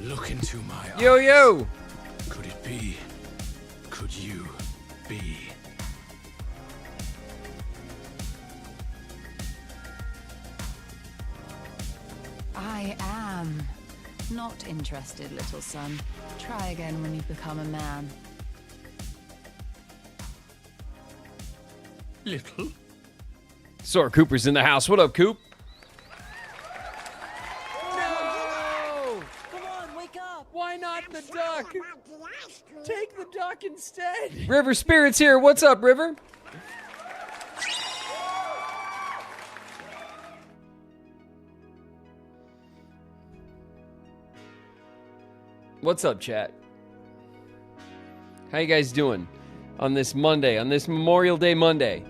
Look into my eyes. Yo, yo! Could it be? Could you be? I am not interested, little son. Try again when you become a man. Little? Sora Cooper's in the house. What up, Coop? No! Come on, wake up! Why not the duck? Take the duck instead. River Spirit's here. What's up, River? What's up, chat? How you guys doing on this Monday, on this Memorial Day Monday?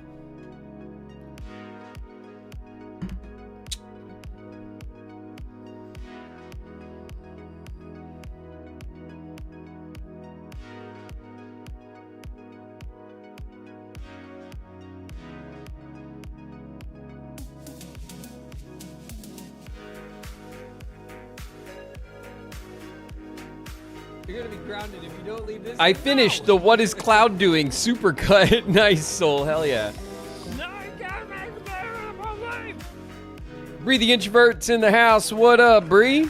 You're gonna be grounded if you don't leave this. I finished the What is Cloud Doing supercut. Nice, Soul. Hell yeah. Bree the Introvert's in the house. What up, Bree?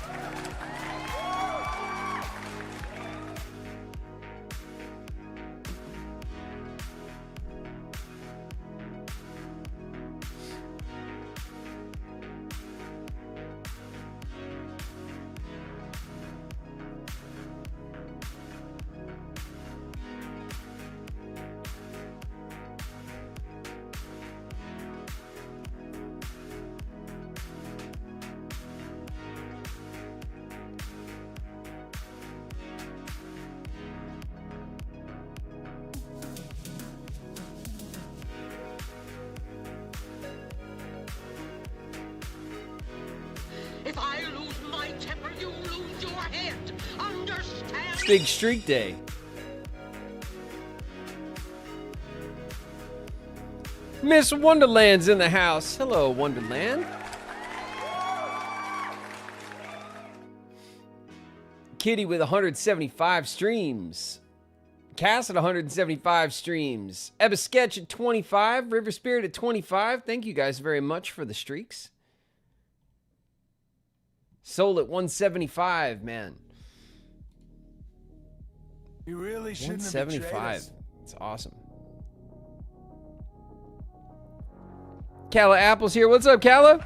If I lose my temper, you lose your head. Understand? Big Streak Day. Miss Wonderland's in the house. Hello, Wonderland. Kitty with 175 streams. Cass at 175 streams. Ebba Sketch at 25. River Spirit at 25. Thank you guys very much for the streaks. Soul at 175, man. You really shouldn't have betrayed 175. us. It's awesome. Calla Apple's here. What's up, Calla?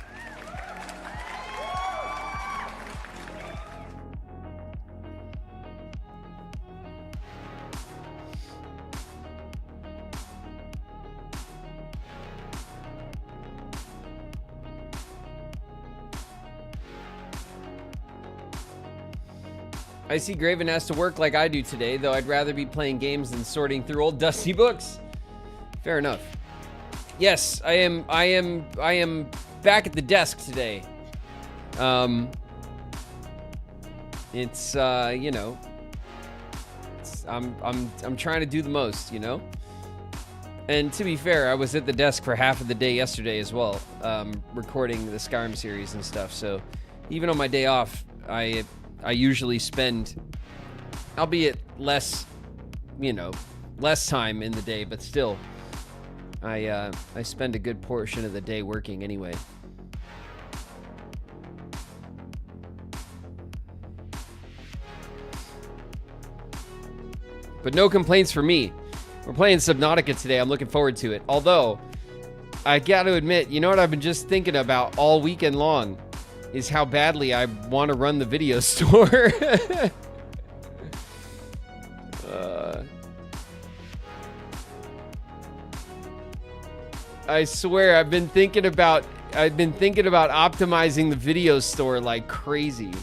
I see Graven has to work like I do today, though I'd rather be playing games than sorting through old dusty books. Fair enough. Yes, I am back at the desk today. It's you know, I'm trying to do the most, you know? And to be fair, I was at the desk for half of the day yesterday as well, recording the Skyrim series and stuff. So even on my day off, I usually spend, albeit less, you know, less time in the day, but still, I spend a good portion of the day working anyway. But no complaints for me. We're playing Subnautica today. I'm looking forward to it. Although, I gotta admit, you know what I've been just thinking about all weekend long? Is how badly I want to run the video store. I swear I've been thinking about optimizing the video store like crazy.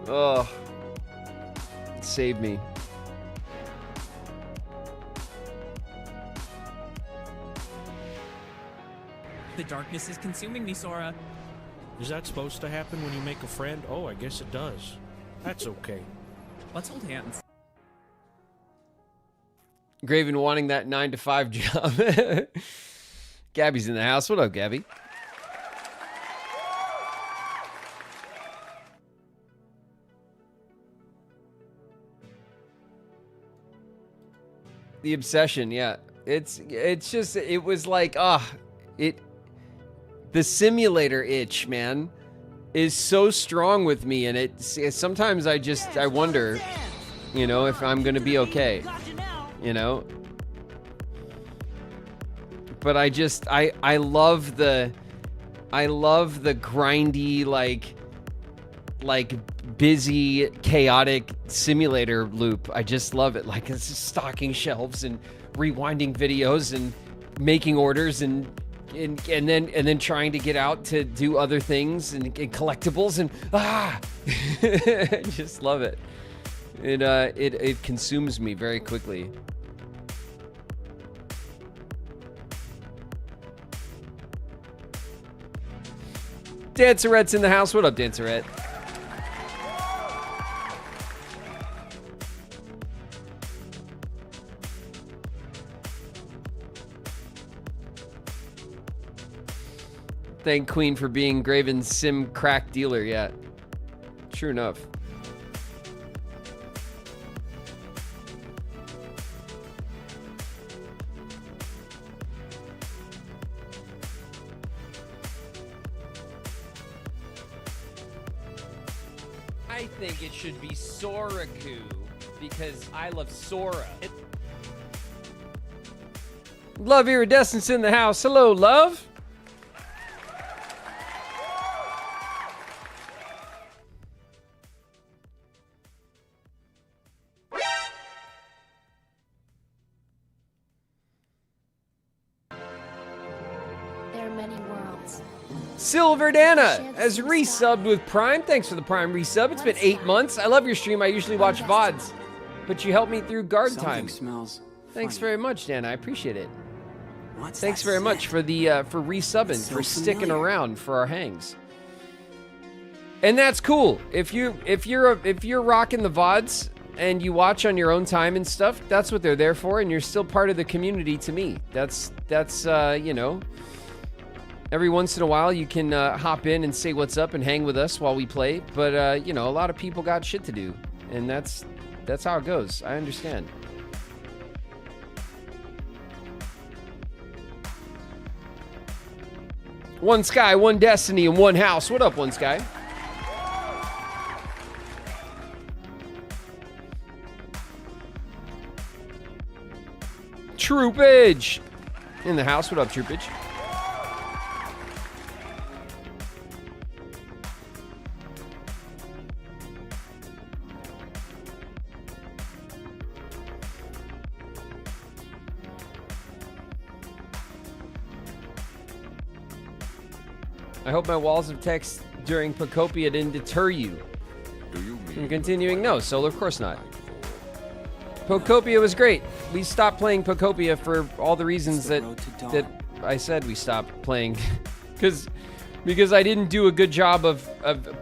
Ugh. Save me. The darkness is consuming me, Sora. Is that supposed to happen when you make a friend? Oh, I guess it does. That's okay. Let's hold hands. Graven wanting that 9-to-5 job. Gabby's in the house. What up, Gabby? The obsession, yeah. It's just, it was like, the simulator itch, man, is so strong with me, and sometimes I wonder, you know, if I'm gonna be okay, you know. But I love the grindy, like busy, chaotic simulator loop. I just love it. Like, it's stocking shelves and rewinding videos and making orders and then trying to get out to do other things and collectibles and I just love it. It consumes me very quickly. Dancerette's in the house. What up, Dancerette? Thank Queen for being Graven's sim crack dealer. Yeah, true enough. I think it should be Soraku because I love Sora. Love Iridescence in the house. Hello, love. Silver Dana has resubbed with Prime. Thanks for the Prime resub. It's been 8 months. I love your stream. I usually watch VODs, but you helped me through guard time. Smells Thanks funny. very much, Dana. I appreciate it. What's Thanks that very much scent? for the for resubbing, It's so for sticking familiar. around for our hangs. And that's cool. If you're rocking the VODs and you watch on your own time and stuff, that's what they're there for, and you're still part of the community to me. That's you know. Every once in a while, you can hop in and say what's up and hang with us while we play. But, you know, a lot of people got shit to do. And that's how it goes. I understand. One sky, one destiny, and one house. What up, One Sky? Troopage! In the house. What up, Troopage? I hope my walls of text during Pocopia didn't deter you Do you mean from continuing. No, Solar, of course not. Pocopia was great. We stopped playing Pocopia for all the reasons the that road to dawn. that I said we stopped playing, because I didn't do a good job of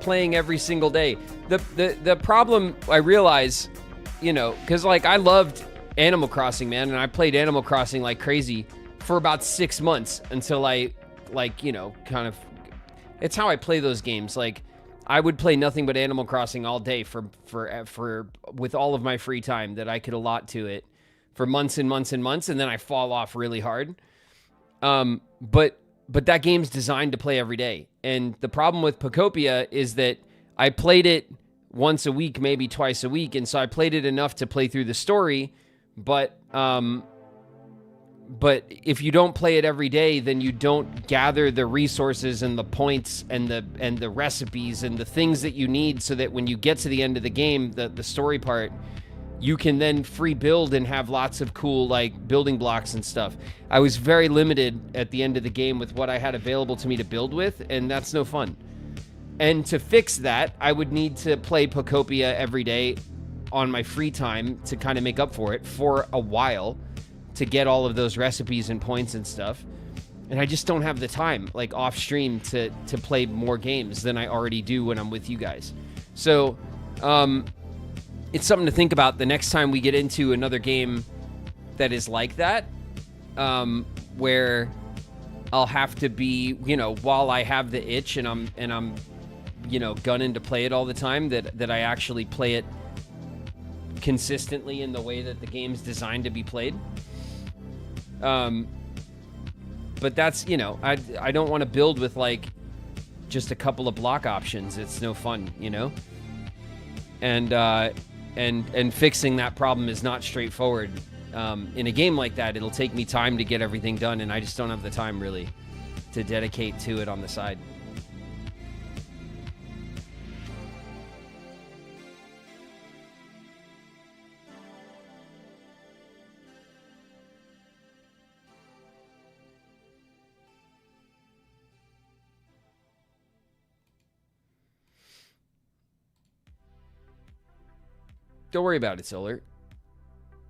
playing every single day. The problem I realize, you know, because like I loved Animal Crossing, man, and I played Animal Crossing like crazy for about 6 months until I, like, you know, kind of. It's how I play those games. Like, I would play nothing but Animal Crossing all day for with all of my free time that I could allot to it for months and months and months, and then I fall off really hard. But that game's designed to play every day. And the problem with Pocopia is that I played it once a week, maybe twice a week, and so I played it enough to play through the story, but if you don't play it every day, then you don't gather the resources and the points and the recipes and the things that you need so that when you get to the end of the game, the story part, you can then free build and have lots of cool, like, building blocks and stuff. I was very limited at the end of the game with what I had available to me to build with, and that's no fun. And to fix that, I would need to play Pocopia every day on my free time to kind of make up for it for a while, to get all of those recipes and points and stuff. And I just don't have the time, like, off stream to play more games than I already do when I'm with you guys. So it's something to think about the next time we get into another game that is like that, where I'll have to be, you know, while I have the itch and I'm you know, gunning to play it all the time, that I actually play it consistently in the way that the game's designed to be played. But that's, you know, I don't want to build with like just a couple of block options. It's no fun, you know? And fixing that problem is not straightforward. In a game like that, it'll take me time to get everything done, and I just don't have the time really to dedicate to it on the side. Don't worry about it, Solar.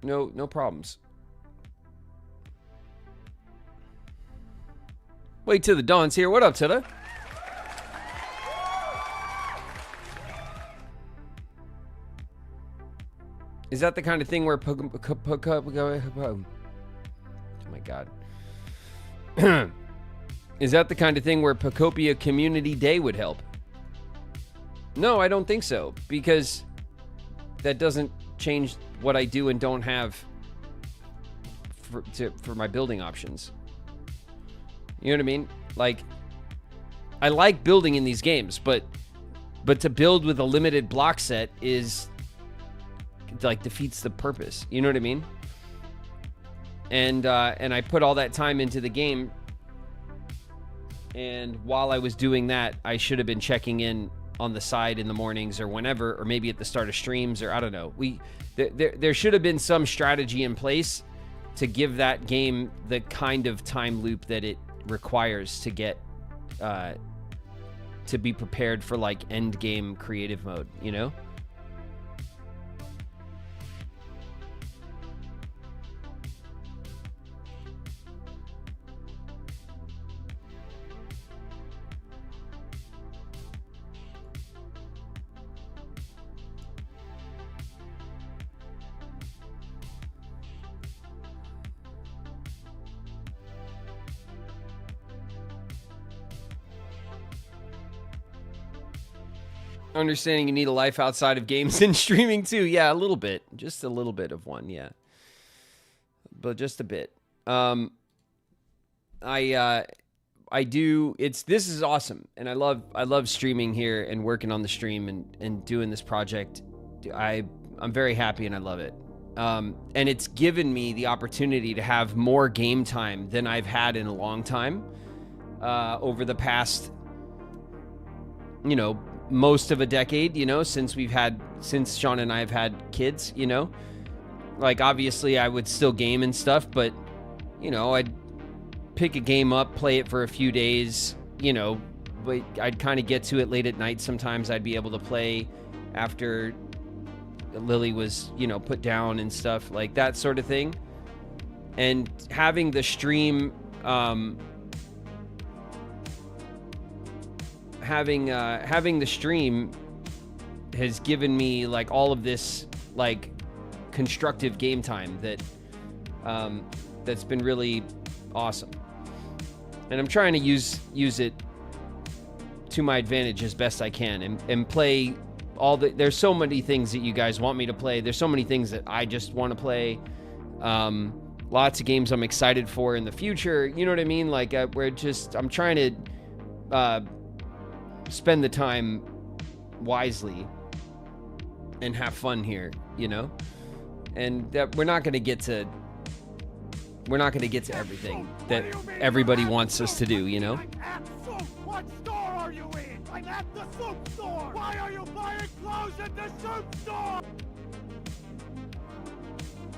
No problems. Wait till the dawn's here. What up, Tilla? Is that the kind of thing where oh my god. Is that the kind of thing where Pocopia Community Day would help? No, I don't think so, because that doesn't change what I do and don't have for my building options. You know what I mean? Like, I like building in these games, but to build with a limited block set is like defeats the purpose. You know what I mean? And I put all that time into the game, and while I was doing that, I should have been checking in on the side in the mornings or whenever, or maybe at the start of streams, or I don't know. There should have been some strategy in place to give that game the kind of time loop that it requires to get to be prepared for like end game creative mode, you know? Understanding you need a life outside of games and streaming too. Yeah, a little bit. Just a little bit of one, yeah. But just a bit. I do, this is awesome. And I love streaming here and working on the stream and doing this project. I'm very happy and I love it. And it's given me the opportunity to have more game time than I've had in a long time. Over the past, you know, most of a decade, you know, since Sean and I have had kids, you know. Like, obviously I would still game and stuff, but, you know, I'd pick a game up, play it for a few days, you know, but I'd kind of get to it late at night. Sometimes I'd be able to play after Lily was, you know, put down and stuff, like that sort of thing. And having the stream, having the stream has given me like all of this like constructive game time that that's been really awesome, and I'm trying to use it to my advantage as best I can and play all the, there's so many things that you guys want me to play, there's so many things that I just want to play, lots of games I'm excited for in the future, you know what I mean? Like I'm trying to spend the time wisely and have fun here, you know? And that we're not going to get to everything that everybody wants us to do, you know? I'm at soup. What store are you in? I'm at the soup store. Why are you buying clothes at the soup store?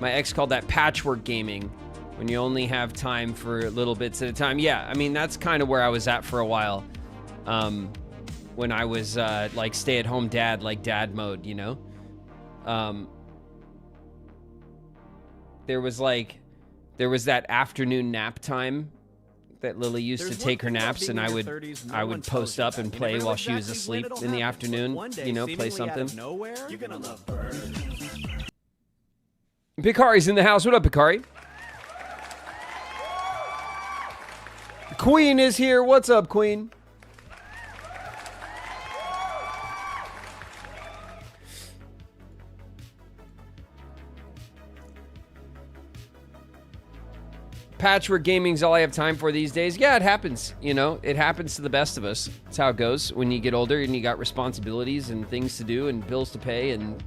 My ex called that patchwork gaming, when you only have time for little bits at a time. Yeah, I mean, that's kind of where I was at for a while. When I was like stay-at-home dad, like dad mode, you know? There was that afternoon nap time that Lily used to take her naps, and I would post up and play while she was asleep in the afternoon, you know, play something. You're gonna love birds. Picari's in the house. What up, Picari? Queen is here. What's up, Queen? Patchwork gaming's all I have time for these days. Yeah, it happens. You know, it happens to the best of us. That's how it goes when you get older and you got responsibilities and things to do and bills to pay and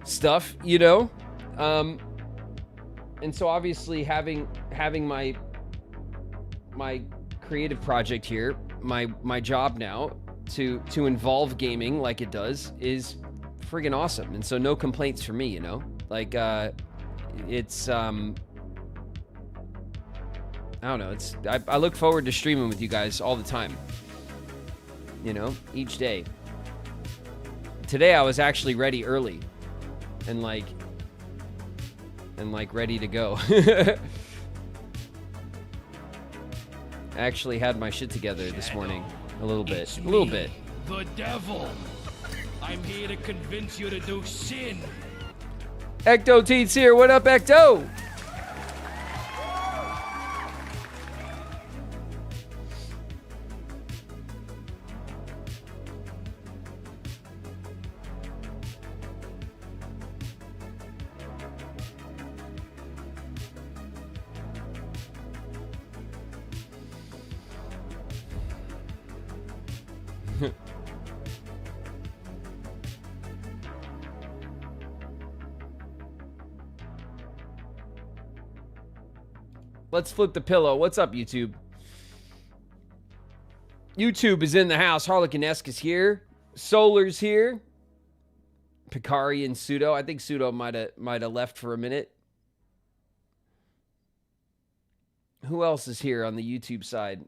stuff, you know? And so obviously having my creative project here, my job now to involve gaming like it does is friggin' awesome. And so no complaints for me, you know? Like, it's, I don't know. I look forward to streaming with you guys all the time. You know, each day. Today I was actually ready early and ready to go. I actually had my shit together this morning a little bit. The devil. I'm here to convince you to do sin. Ecto Teats here. What up, Ecto? Let's flip the pillow. What's up, YouTube? YouTube is in the house. Harlequin-esque is here. Solar's here. Picari and Pseudo. I think Pseudo might have left for a minute. Who else is here on the YouTube side?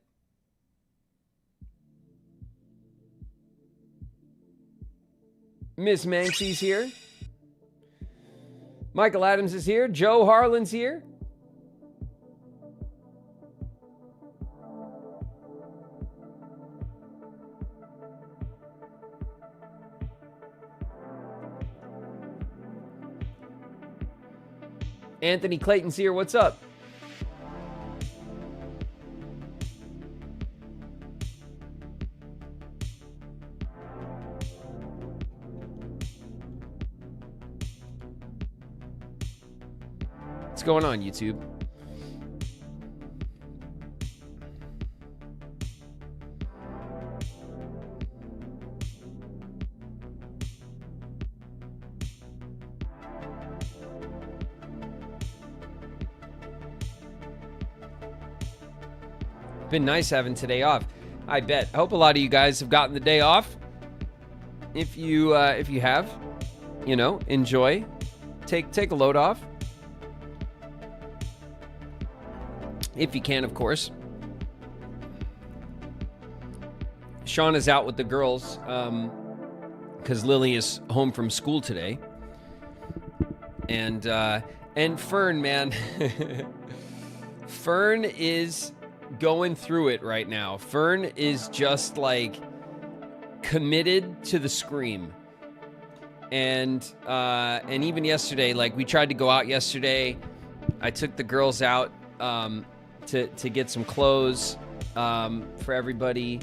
Miss Manksy's here. Michael Adams is here. Joe Harlan's here. Anthony Clayton's here. What's up? What's going on, YouTube? Been nice having today off. I bet. I hope a lot of you guys have gotten the day off. If you have, you know, enjoy. Take a load off. If you can, of course. Sean is out with the girls because Lily is home from school today. And Fern, man. Fern is going through it right now. Fern is just like committed to the scream. And even yesterday, like we tried to go out yesterday. I took the girls out to get some clothes for everybody.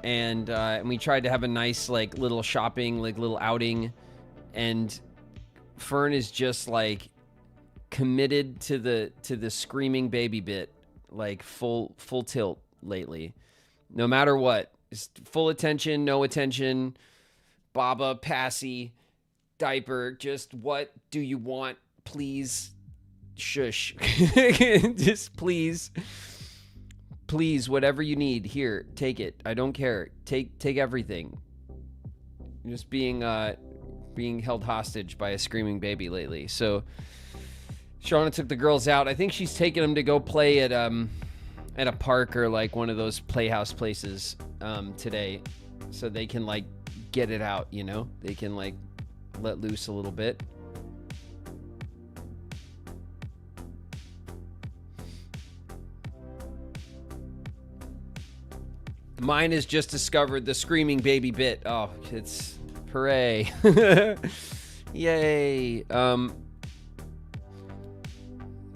And we tried to have a nice like little shopping, like little outing. And Fern is just like committed to the screaming baby bit. Like full tilt lately. No matter what. Just full attention, no attention. Baba, passy, diaper. Just what do you want? Please. Shush. Just please. Please, whatever you need. Here, take it. I don't care. Take everything. Just being held hostage by a screaming baby lately. So Shauna took the girls out. I think she's taking them to go play at a park or like one of those playhouse places today, so they can like get it out, you know? They can like let loose a little bit. Mine has just discovered the screaming baby bit. Oh, it's hooray. Yay.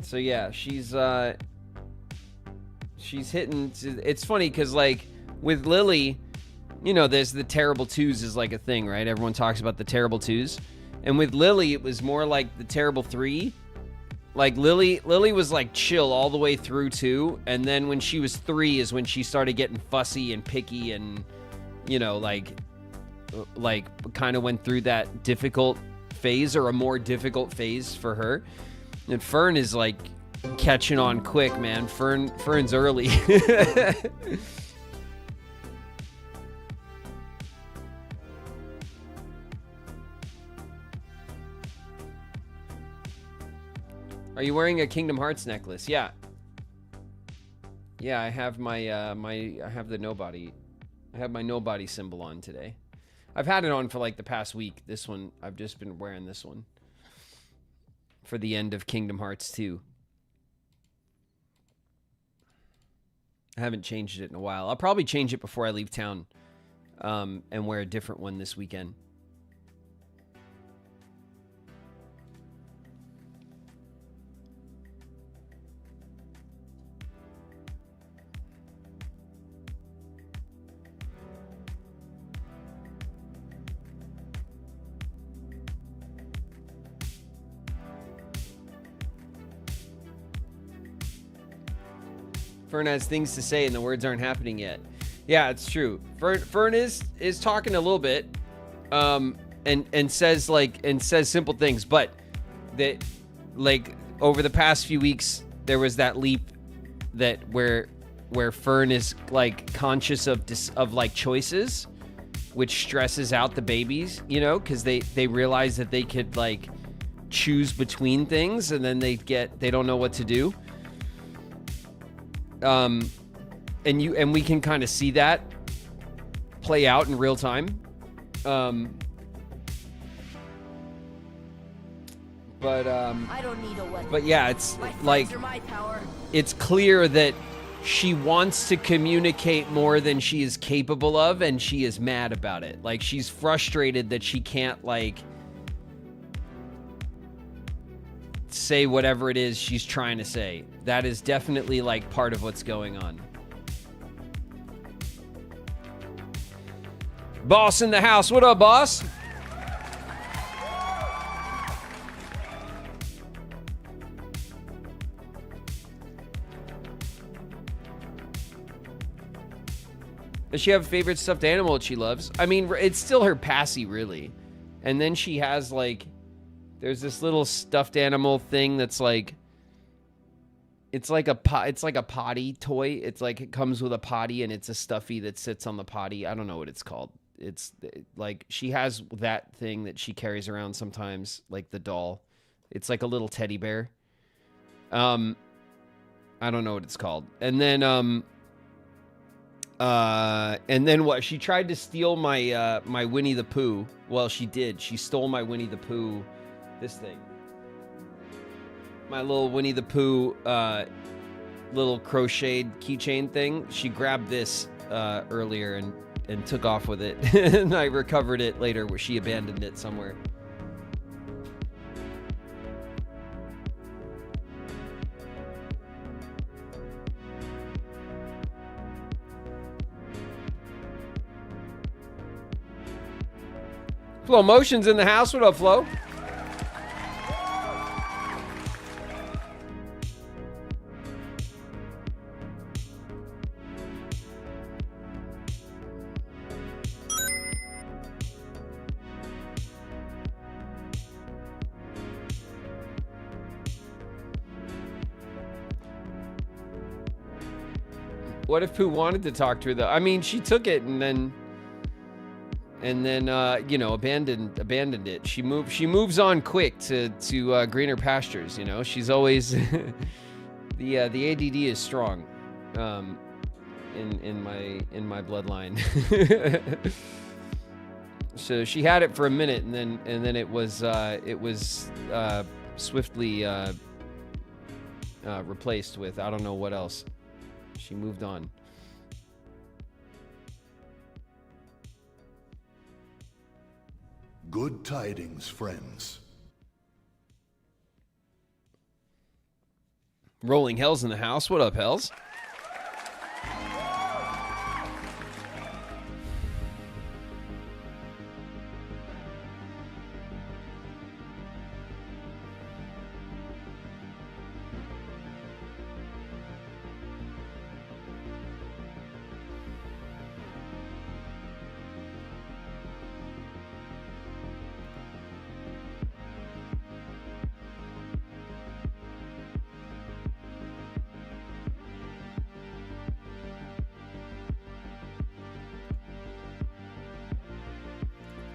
So yeah, she's hitting. It's funny because like with Lily, you know, there's the terrible twos is like a thing, right? Everyone talks about the terrible twos, and with Lily, it was more like the terrible three. Like Lily was like chill all the way through too, and then when she was 3 is when she started getting fussy and picky, and you know, like kind of went through that difficult phase, or a more difficult phase for her. And Fern is like catching on quick, man. Fern's early. Are you wearing a Kingdom Hearts necklace? Yeah. Yeah, I have my I have the nobody. I have my nobody symbol on today. I've had it on for like the past week. This one, I've just been wearing this one for the end of Kingdom Hearts 2. I haven't changed it in a while. I'll probably change it before I leave town, and wear a different one this weekend. Fern has things to say and the words aren't happening yet. Yeah, it's true. Fern is talking a little bit, and says simple things, but that, like, over the past few weeks there was that leap that where Fern is like conscious of like choices, which stresses out the babies, you know, because they realize that they could like choose between things, and then they don't know what to do. And we can kind of see that play out in real time. I don't need a weapon. But yeah, it's My friends like are my power. it's clear that she wants to communicate more than she is capable of, and she is mad about it. Like, she's frustrated that she can't like say whatever it is she's trying to say. That is definitely like part of what's going on. Boss in the house. What up, boss? Does she have a favorite stuffed animal that she loves? I mean, it's still her Passy, really. And then she has like, there's this little stuffed animal thing that's like, it's like a potty toy. It's like it comes with a potty, and it's a stuffy that sits on the potty. I don't know what it's called. It's like she has that thing that she carries around sometimes, like the doll. It's like a little teddy bear. I don't know what it's called. And then what? She tried to steal my my Winnie the Pooh. Well, she did. She stole my Winnie the Pooh. This thing. My little Winnie the Pooh little crocheted keychain thing. She grabbed this earlier and took off with it. And I recovered it later where she abandoned it somewhere. Flo Motion's in the house. What up, Flo? What if Pooh wanted to talk to her, though? I mean, she took it and then you know, abandoned it. She moves on quick to greener pastures. You know, she's always the ADD is strong in my bloodline. So she had it for a minute, and then it was swiftly replaced with I don't know what else. She moved on. Good tidings, friends. Rolling Hell's in the house. What up, Hells?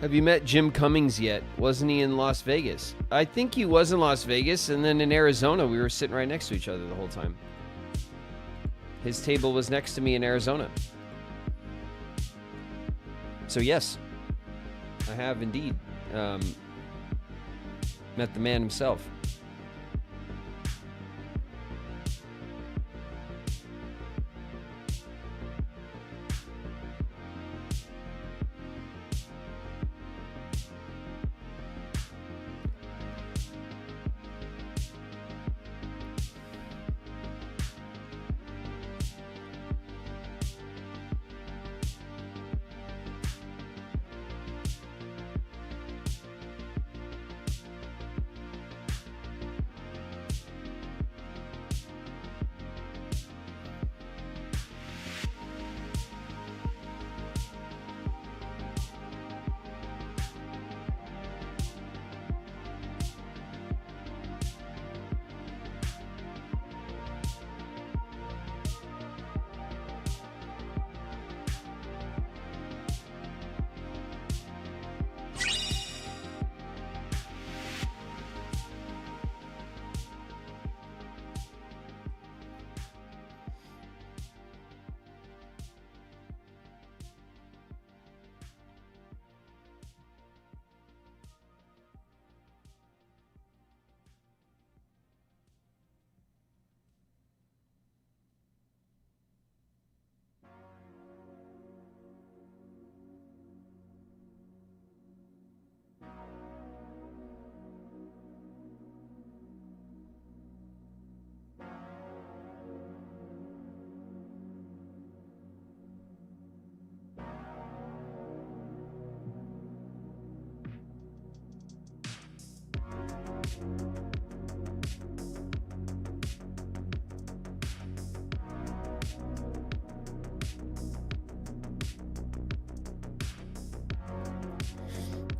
Have you met Jim Cummings yet? Wasn't he in Las Vegas? I think he was in Las Vegas, and then in Arizona, we were sitting right next to each other the whole time. His table was next to me in Arizona. So yes, I have indeed met the man himself.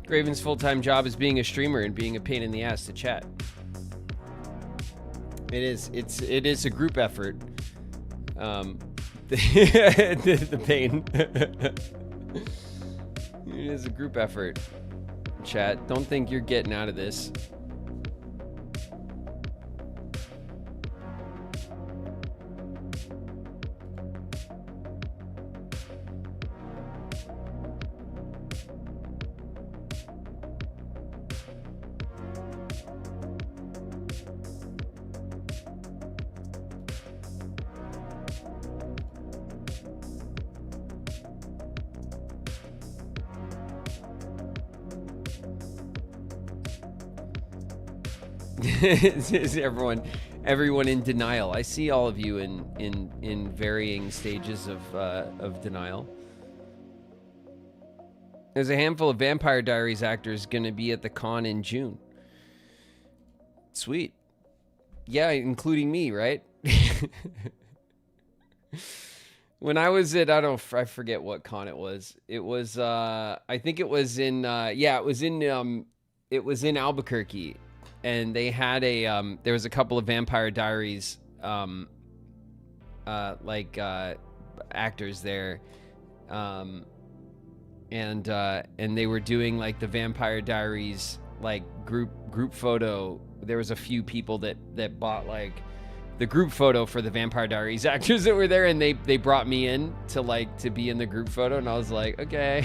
Graven's full-time job is being a streamer and being a pain in the ass to chat. It is a group effort. The pain. It is a group effort. Chat, don't think you're getting out of this. Is everyone in denial? I see all of you in varying stages of denial. There's a handful of Vampire Diaries actors gonna be at the con in June. Sweet. Yeah, including me, right? When I was at, I forget what con it was. It was I think it was in it was in Albuquerque. And they had there was a couple of Vampire Diaries, actors there, and they were doing like the Vampire Diaries like group photo. There was a few people that bought like the group photo for the Vampire Diaries actors that were there, and they brought me in to be in the group photo, and I was like, okay,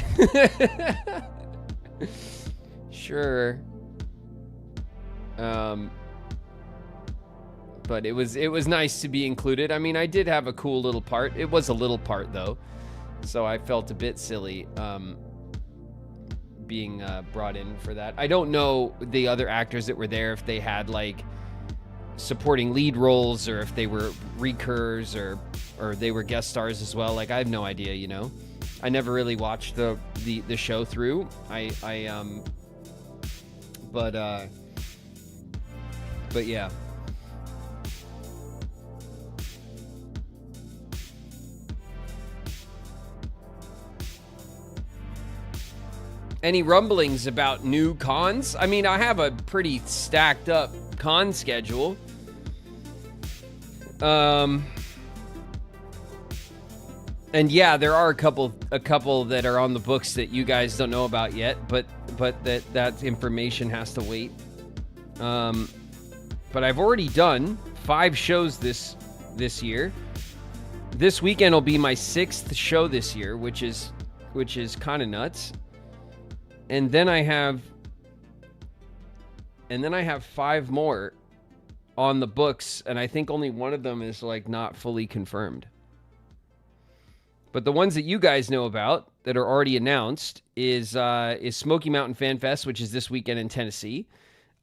sure. But it was nice to be included. I mean, I did have a cool little part. It was a little part though, so I felt a bit silly being brought in for that. I don't know the other actors that were there, if they had like supporting lead roles or if they were recurs or they were guest stars as well. Like, I have no idea, you know. I never really watched the show through. But yeah. Any rumblings about new cons? I mean, I have a pretty stacked up con schedule. And yeah, there are a couple that are on the books that you guys don't know about yet, but that information has to wait. But I've already done 5 shows this year. This weekend will be my 6th show this year, which is kind of nuts. And then I have 5 more on the books, and I think only one of them is like not fully confirmed. But the ones that you guys know about that are already announced is Smoky Mountain Fan Fest, which is this weekend in Tennessee.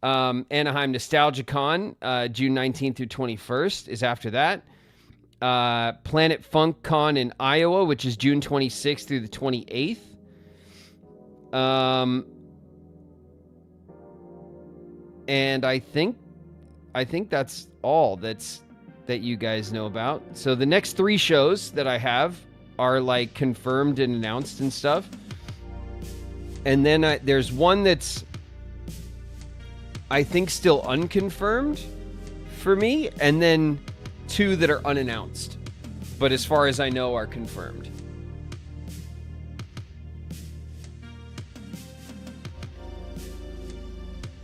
Anaheim Nostalgia Con, June 19th through 21st is after that. Planet Funk Con in Iowa, which is June 26th through the 28th. And I think that's all that you guys know about. So the next 3 shows that I have are like confirmed and announced and stuff. And then there's one that's I think still unconfirmed for me, and then 2 that are unannounced, but as far as I know are confirmed.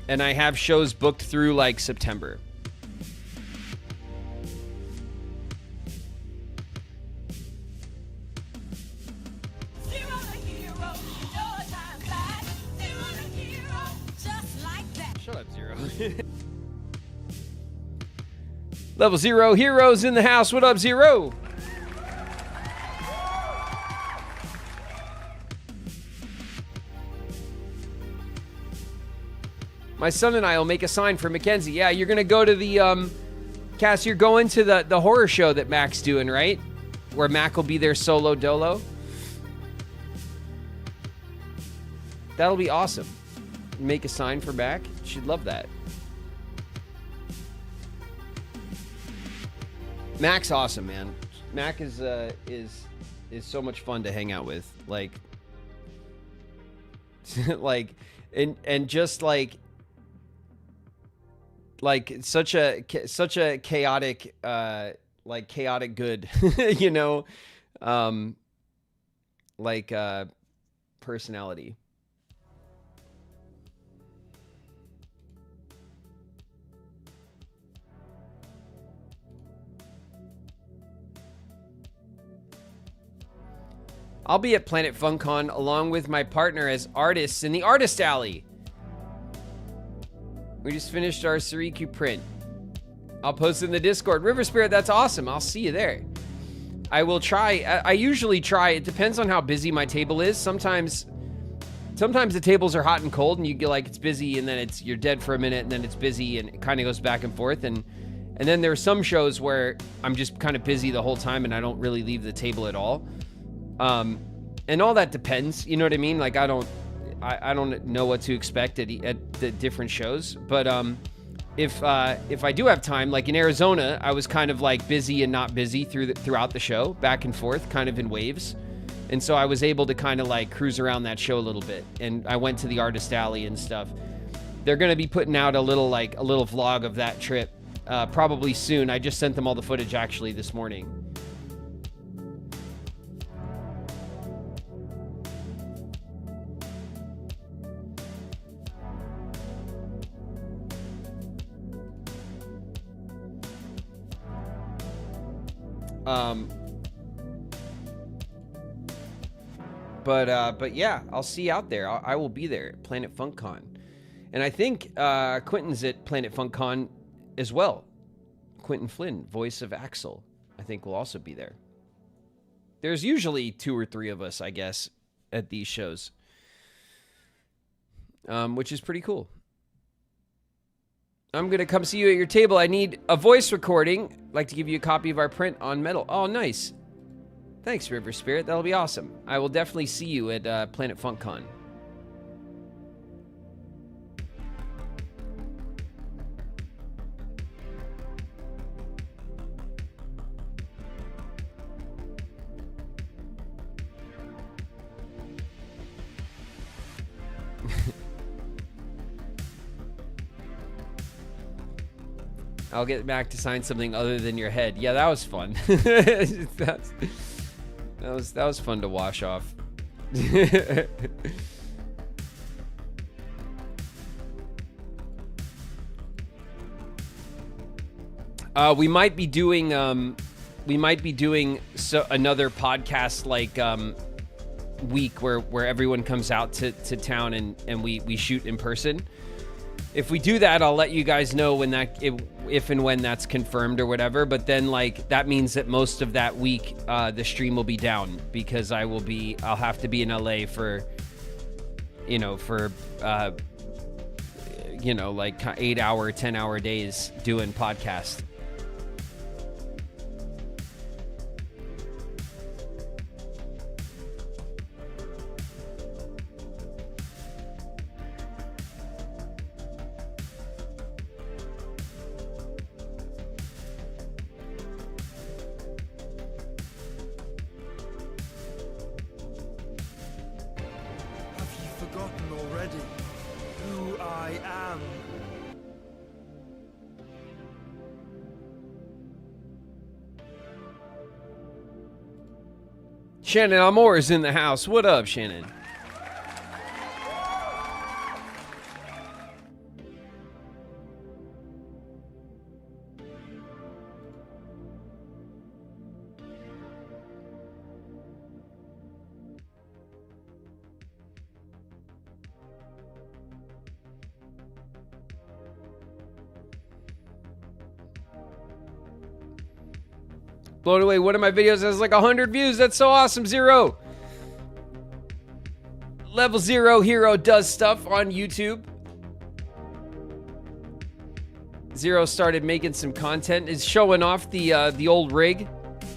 And I have shows booked through like September. Shut up, Zero. Level 0 heroes in the house. What up, Zero? My son and I will make a sign for Mackenzie. Yeah, you're going to go to the, Cass, you're going to the horror show that Mac's doing, right? Where Mac will be there solo dolo. That'll be awesome. Make a sign for Mac. She'd love that. Mac's awesome, man. Mac is so much fun to hang out with. Like and just like such a chaotic chaotic good, you know, personality. I'll be at Planet FunCon along with my partner as artists in the Artist Alley. We just finished our Suriku print. I'll post it in the Discord. River Spirit, that's awesome. I'll see you there. I will try. I usually try. It depends on how busy my table is. Sometimes the tables are hot and cold, and you get like it's busy, and then you're dead for a minute, and then it's busy, and it kind of goes back and forth. And then there are some shows where I'm just kind of busy the whole time, and I don't really leave the table at all. And all that depends, you know what I mean? Like I don't know what to expect at the different shows, but if I do have time, like in Arizona, I was kind of like busy and not busy throughout the show, back and forth, kind of in waves, and so I was able to kind of like cruise around that show a little bit, and I went to the Artist Alley and stuff. They're gonna be putting out a little vlog of that trip, probably soon. I just sent them all the footage actually this morning. But yeah, I'll see you out there. I will be there at Planet FunCon. And I think Quentin's at Planet FunCon as well. Quentin Flynn, voice of Axel, I think will also be there. There's usually 2 or 3 of us, I guess, at these shows. Which is pretty cool. I'm going to come see you at your table. I need a voice recording. I'd like to give you a copy of our print on metal. Oh, nice. Thanks, River Spirit. That'll be awesome. I will definitely see you at Planet FunCon. I'll get Mac to sign something other than your head. Yeah, that was fun. That That was fun to wash off. We might be doing another podcast like week where everyone comes out to town and we shoot in person. If we do that, I'll let you guys know when if and when that's confirmed or whatever. But then like that means that most of that week the stream will be down because I'll have to be in LA for like 8-hour, 10-hour days doing podcast. Shannon Amore is in the house. What up, Shannon? Blown away. One of my videos has like 100 views. That's so awesome. Zero. Level Zero Hero does stuff on YouTube. Zero started making some content. Is showing off the old rig,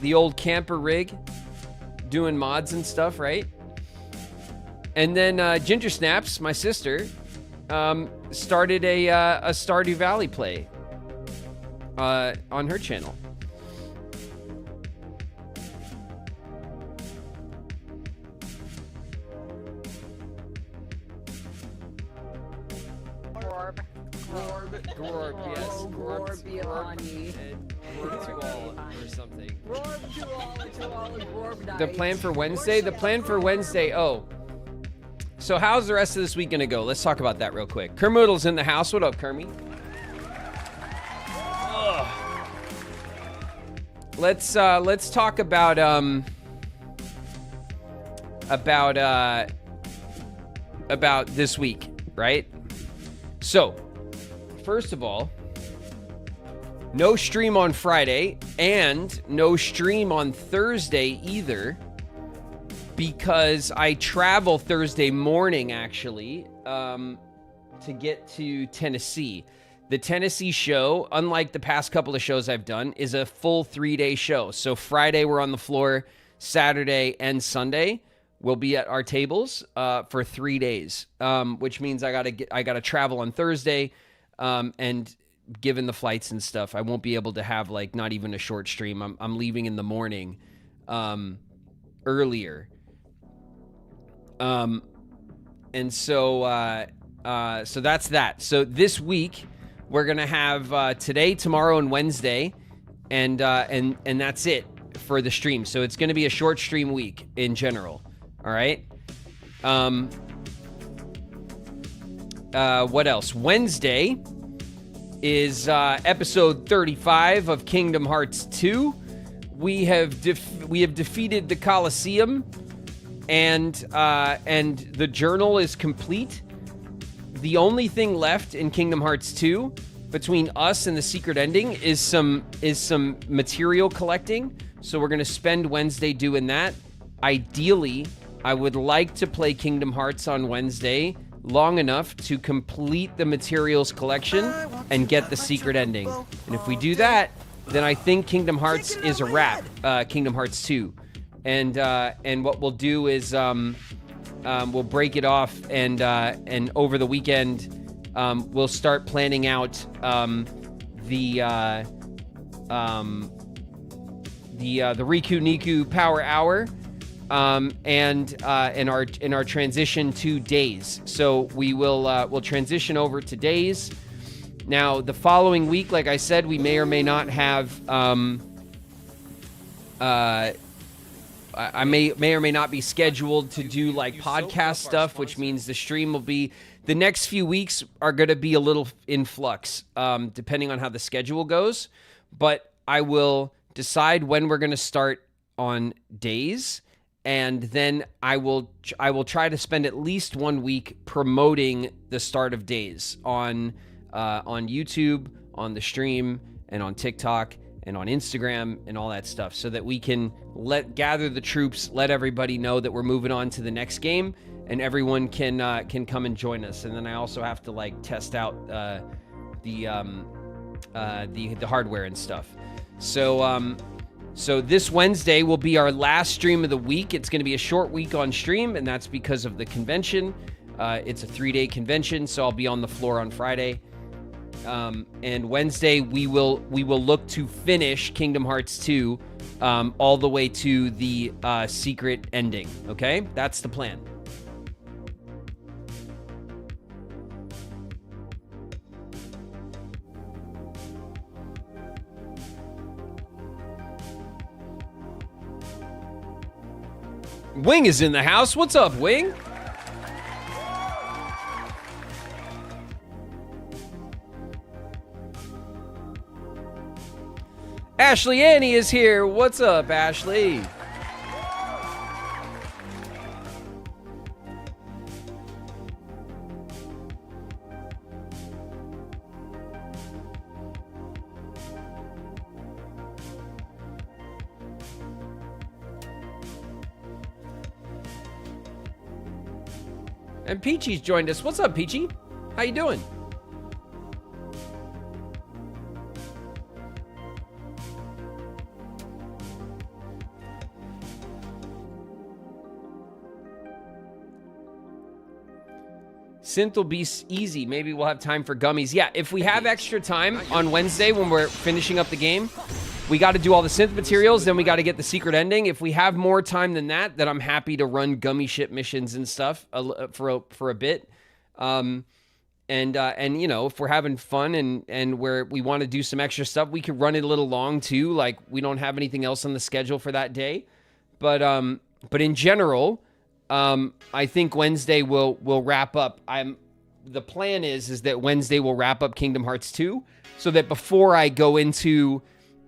the old camper rig, doing mods and stuff, right? And then Ginger Snaps, my sister, started a Stardew Valley play on her channel. Gorb, yes. Gorb to all or something. The plan for Wednesday? The plan for Wednesday, so how's the rest of this week gonna go? Let's talk about that real quick. Kermoodle's in the house. What up, Kermie? Let's talk about this week, right? So, first of all, no stream on Friday and no stream on Thursday either because I travel Thursday morning actually to get to Tennessee. The Tennessee show, unlike the past couple of shows I've done, is a full 3-day show. So Friday we're on the floor, Saturday and Sunday we'll be at our tables for 3 days, which means I gotta travel on Thursday. And given the flights and stuff, I won't be able to have like not even a short stream. I'm leaving in the morning, earlier. And so that's that. So this week we're going to have, today, tomorrow, and Wednesday. And that's it for the stream. So it's going to be a short stream week in general. All right. What else? Wednesday is episode 35 of Kingdom Hearts 2. We have defeated the Colosseum, and the journal is complete. The only thing left in Kingdom Hearts 2 between us and the secret ending is some material collecting. So we're gonna spend Wednesday doing that. Ideally, I would like to play Kingdom Hearts on Wednesday long enough to complete the materials collection and get the secret ending. And if we do that, then I think Kingdom Hearts is a wrap. Kingdom Hearts 2, and what we'll do is we'll break it off, and over the weekend we'll start planning out the Riku Niku Power Hour. And in our transition to days. So we'll transition over to days. Now the following week, like I said, we may or may not have I may or may not be scheduled to do like podcast stuff, which means the stream will be, the next few weeks are going to be a little in flux, depending on how the schedule goes. But I will decide when we're going to start on days, and then I will try to spend at least 1 week promoting the start of days on YouTube, on the stream, and on TikTok, and on Instagram, and all that stuff, so that we can gather the troops, let everybody know that we're moving on to the next game, and everyone can come and join us. And then I also have to like test out the hardware and stuff. So this Wednesday will be our last stream of the week. It's going to be a short week on stream, and that's because of the convention. It's a 3-day convention, so I'll be on the floor on Friday. And Wednesday we will look to finish Kingdom Hearts 2 all the way to the secret ending. Okay, that's the plan. Wing is in the house. What's up, Wing? Ashley Annie is here. What's up, Ashley? And Peachy's joined us. What's up, Peachy? How you doing? Synth will be easy. Maybe we'll have time for gummies. Yeah, if we have extra time on Wednesday when we're finishing up the game, we got to do all the synth materials, then we got to get the secret ending. If we have more time than that, then I'm happy to run gummy ship missions and stuff for a bit. And you know, if we're having fun and we want to do some extra stuff, we could run it a little long too. Like we don't have anything else on the schedule for that day. But in general, I think Wednesday will wrap up. The plan is that Wednesday will wrap up Kingdom Hearts 2, so that before I go into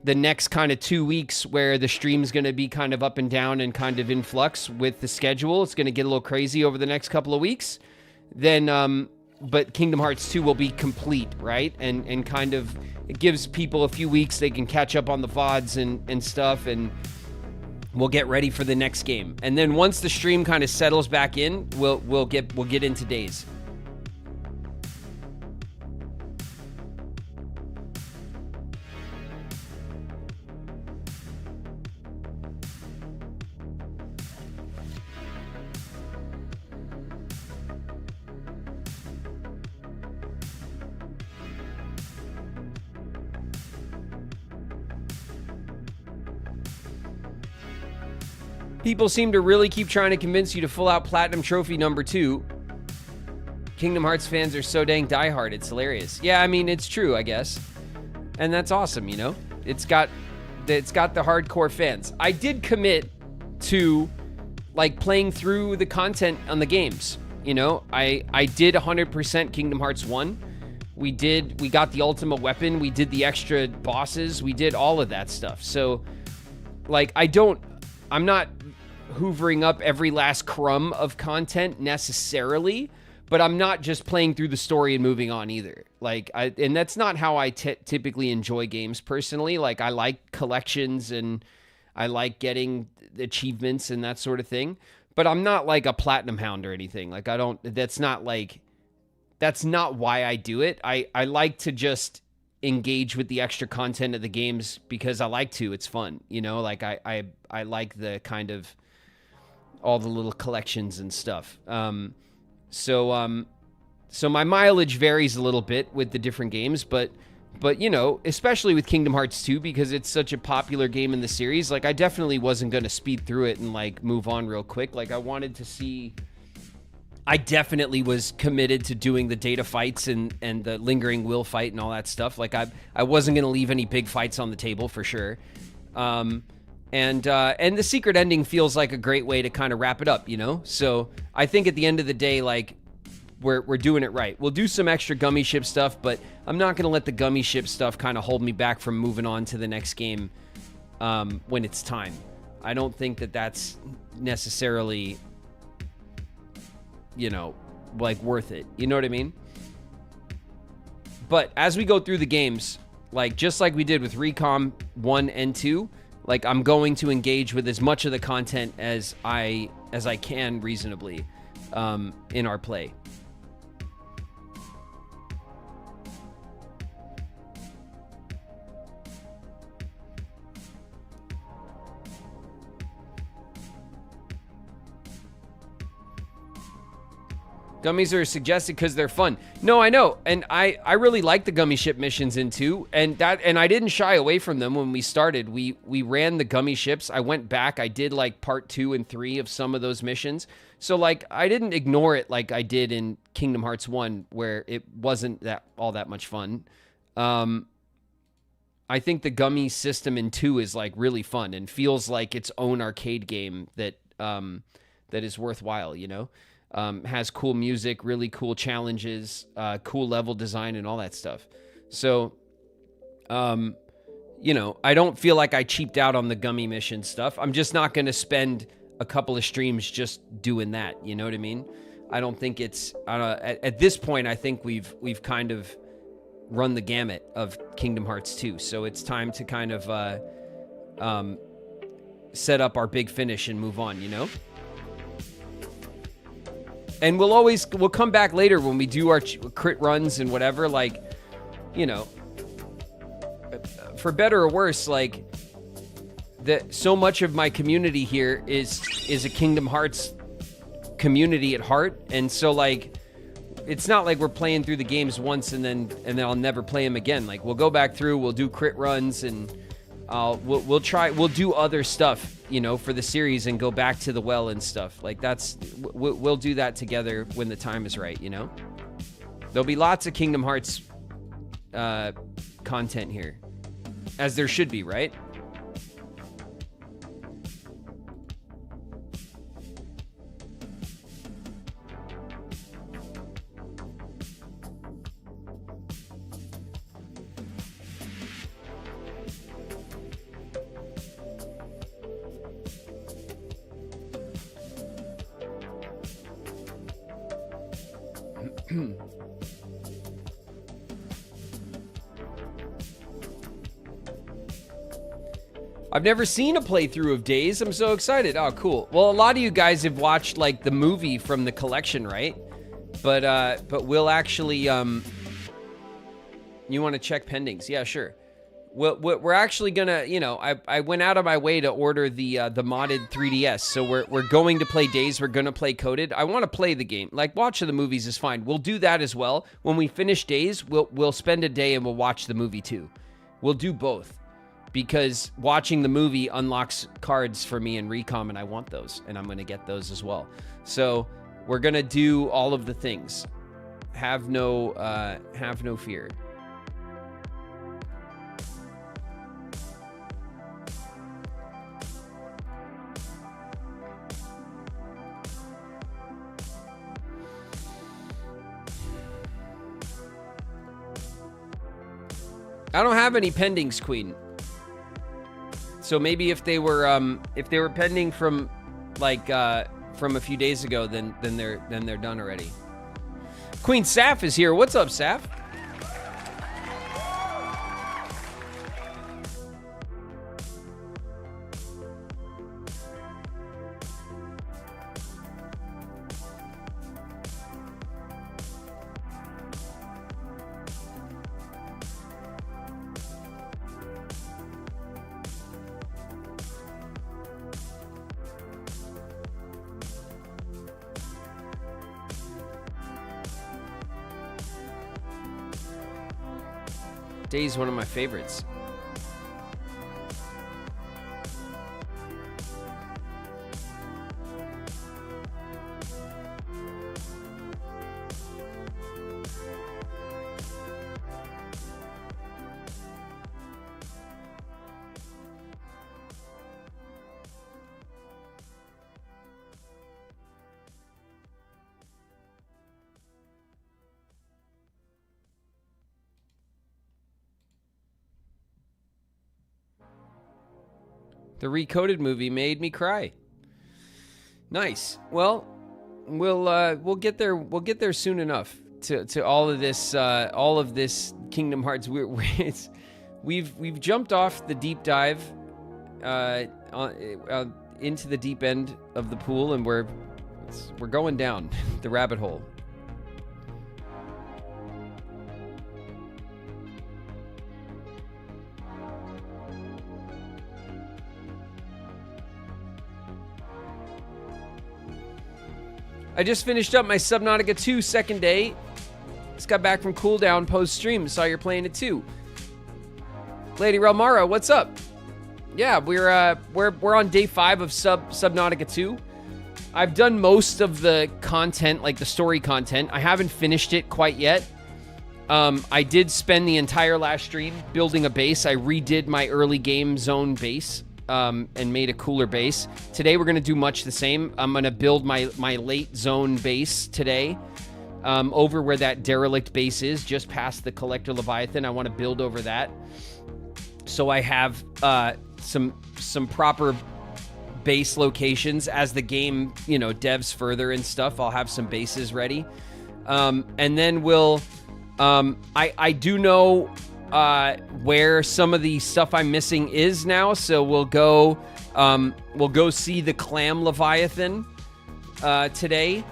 the next kind of 2 weeks where the stream's going to be kind of up and down and kind of in flux with the schedule, it's going to get a little crazy over the next couple of weeks. Then, but Kingdom Hearts 2 will be complete, right? And kind of, it gives people a few weeks, they can catch up on the VODs and stuff, and we'll get ready for the next game. And then once the stream kind of settles back in, we'll get into days. People seem to really keep trying to convince you to full out Platinum Trophy number 2. Kingdom Hearts fans are so dang diehard, it's hilarious. Yeah, I mean, it's true, I guess. And that's awesome, you know? It's got the hardcore fans. I did commit to, like, playing through the content on the games, you know? I did 100% Kingdom Hearts 1. We got the ultimate weapon, we did the extra bosses, we did all of that stuff. So, like, I'm not hoovering up every last crumb of content necessarily, but I'm not just playing through the story and moving on either. Like, and that's not how I typically enjoy games personally. Like, I like collections and I like getting achievements and that sort of thing, but I'm not like a platinum hound or anything. Like, that's not why I do it. I like to just engage with the extra content of the games because I like to. It's fun, you know. Like I like the kind of all the little collections and stuff. So my mileage varies a little bit with the different games, but you know, especially with Kingdom Hearts 2 because it's such a popular game in the series. Like I definitely wasn't going to speed through it and like move on real quick. Like I wanted to see. I definitely was committed to doing the data fights and the lingering will fight and all that stuff. Like I wasn't going to leave any big fights on the table for sure. And the secret ending feels like a great way to kind of wrap it up, you know? So I think at the end of the day, like, we're doing it right. We'll do some extra gummy ship stuff, but I'm not going to let the gummy ship stuff kind of hold me back from moving on to the next game when it's time. I don't think that that's necessarily, you know, like worth it. You know what I mean? But as we go through the games, like just like we did with Recom 1 and 2, like I'm going to engage with as much of the content as I can reasonably in our play. Gummies are suggested because they're fun. No, I know. And I really like the gummy ship missions in 2. And I didn't shy away from them when we started. We ran the gummy ships. I went back. I did like part 2 and 3 of some of those missions. So like I didn't ignore it like I did in Kingdom Hearts 1 where it wasn't all that much fun. I think the gummy system in 2 is like really fun and feels like its own arcade game that is worthwhile, you know? Has cool music, really cool challenges, cool level design, and all that stuff. So, you know, I don't feel like I cheaped out on the gummy mission stuff. I'm just not going to spend a couple of streams just doing that. You know what I mean? I don't think it's at this point. I think we've kind of run the gamut of Kingdom Hearts 2. So it's time to kind of set up our big finish and move on. You know. And we'll come back later when we do our crit runs and whatever, like, you know, for better or worse, like, so much of my community here is a Kingdom Hearts community at heart. And so, like, it's not like we're playing through the games once and then I'll never play them again. Like, we'll go back through, we'll do crit runs, and we'll do other stuff, you know, for the series and go back to the well and stuff. Like we'll do that together when the time is right, you know? There'll be lots of Kingdom Hearts content here, as there should be, right? I've never seen a playthrough of Days. I'm so excited. Oh, cool. Well, a lot of you guys have watched like the movie from the collection, right? But we'll actually you want to check pendings? Yeah, sure. We're actually gonna, you know, I went out of my way to order the modded 3DS, so we're going to play Days. We're gonna play Coded. I want to play the game. Like, watching the movies is fine. We'll do that as well. When we finish Days, we'll spend a day and we'll watch the movie too. We'll do both, because watching the movie unlocks cards for me in Recom, and I want those, and I'm gonna get those as well. So we're gonna do all of the things. Have no fear. I don't have any pendings, Queen. So maybe if they were pending from like from a few days ago, then they're done already. Queen Saf is here. What's up, Saf? Days, one of my favorites. The recoded movie made me cry. Nice. Well, we'll get there. We'll get there soon enough to all of this Kingdom Hearts. We've jumped off the deep dive into the deep end of the pool, and we're going down the rabbit hole. I just finished up my Subnautica 2 second day. Just got back from cooldown post stream. Saw you're playing it too. Lady Relmara, what's up? Yeah, we're on day 5 of Subnautica 2. I've done most of the content, like the story content. I haven't finished it quite yet. I did spend the entire last stream building a base. I redid my early game zone base. And made a cooler base. Today we're going to do much the same. I'm going to build my late zone base today over where that derelict base is, just past the Collector Leviathan. I want to build over that. So I have some proper base locations as the game, devs further and stuff. I'll have some bases ready. And then I do know where some of the stuff I'm missing is now, so we'll go see the Clam Leviathan today,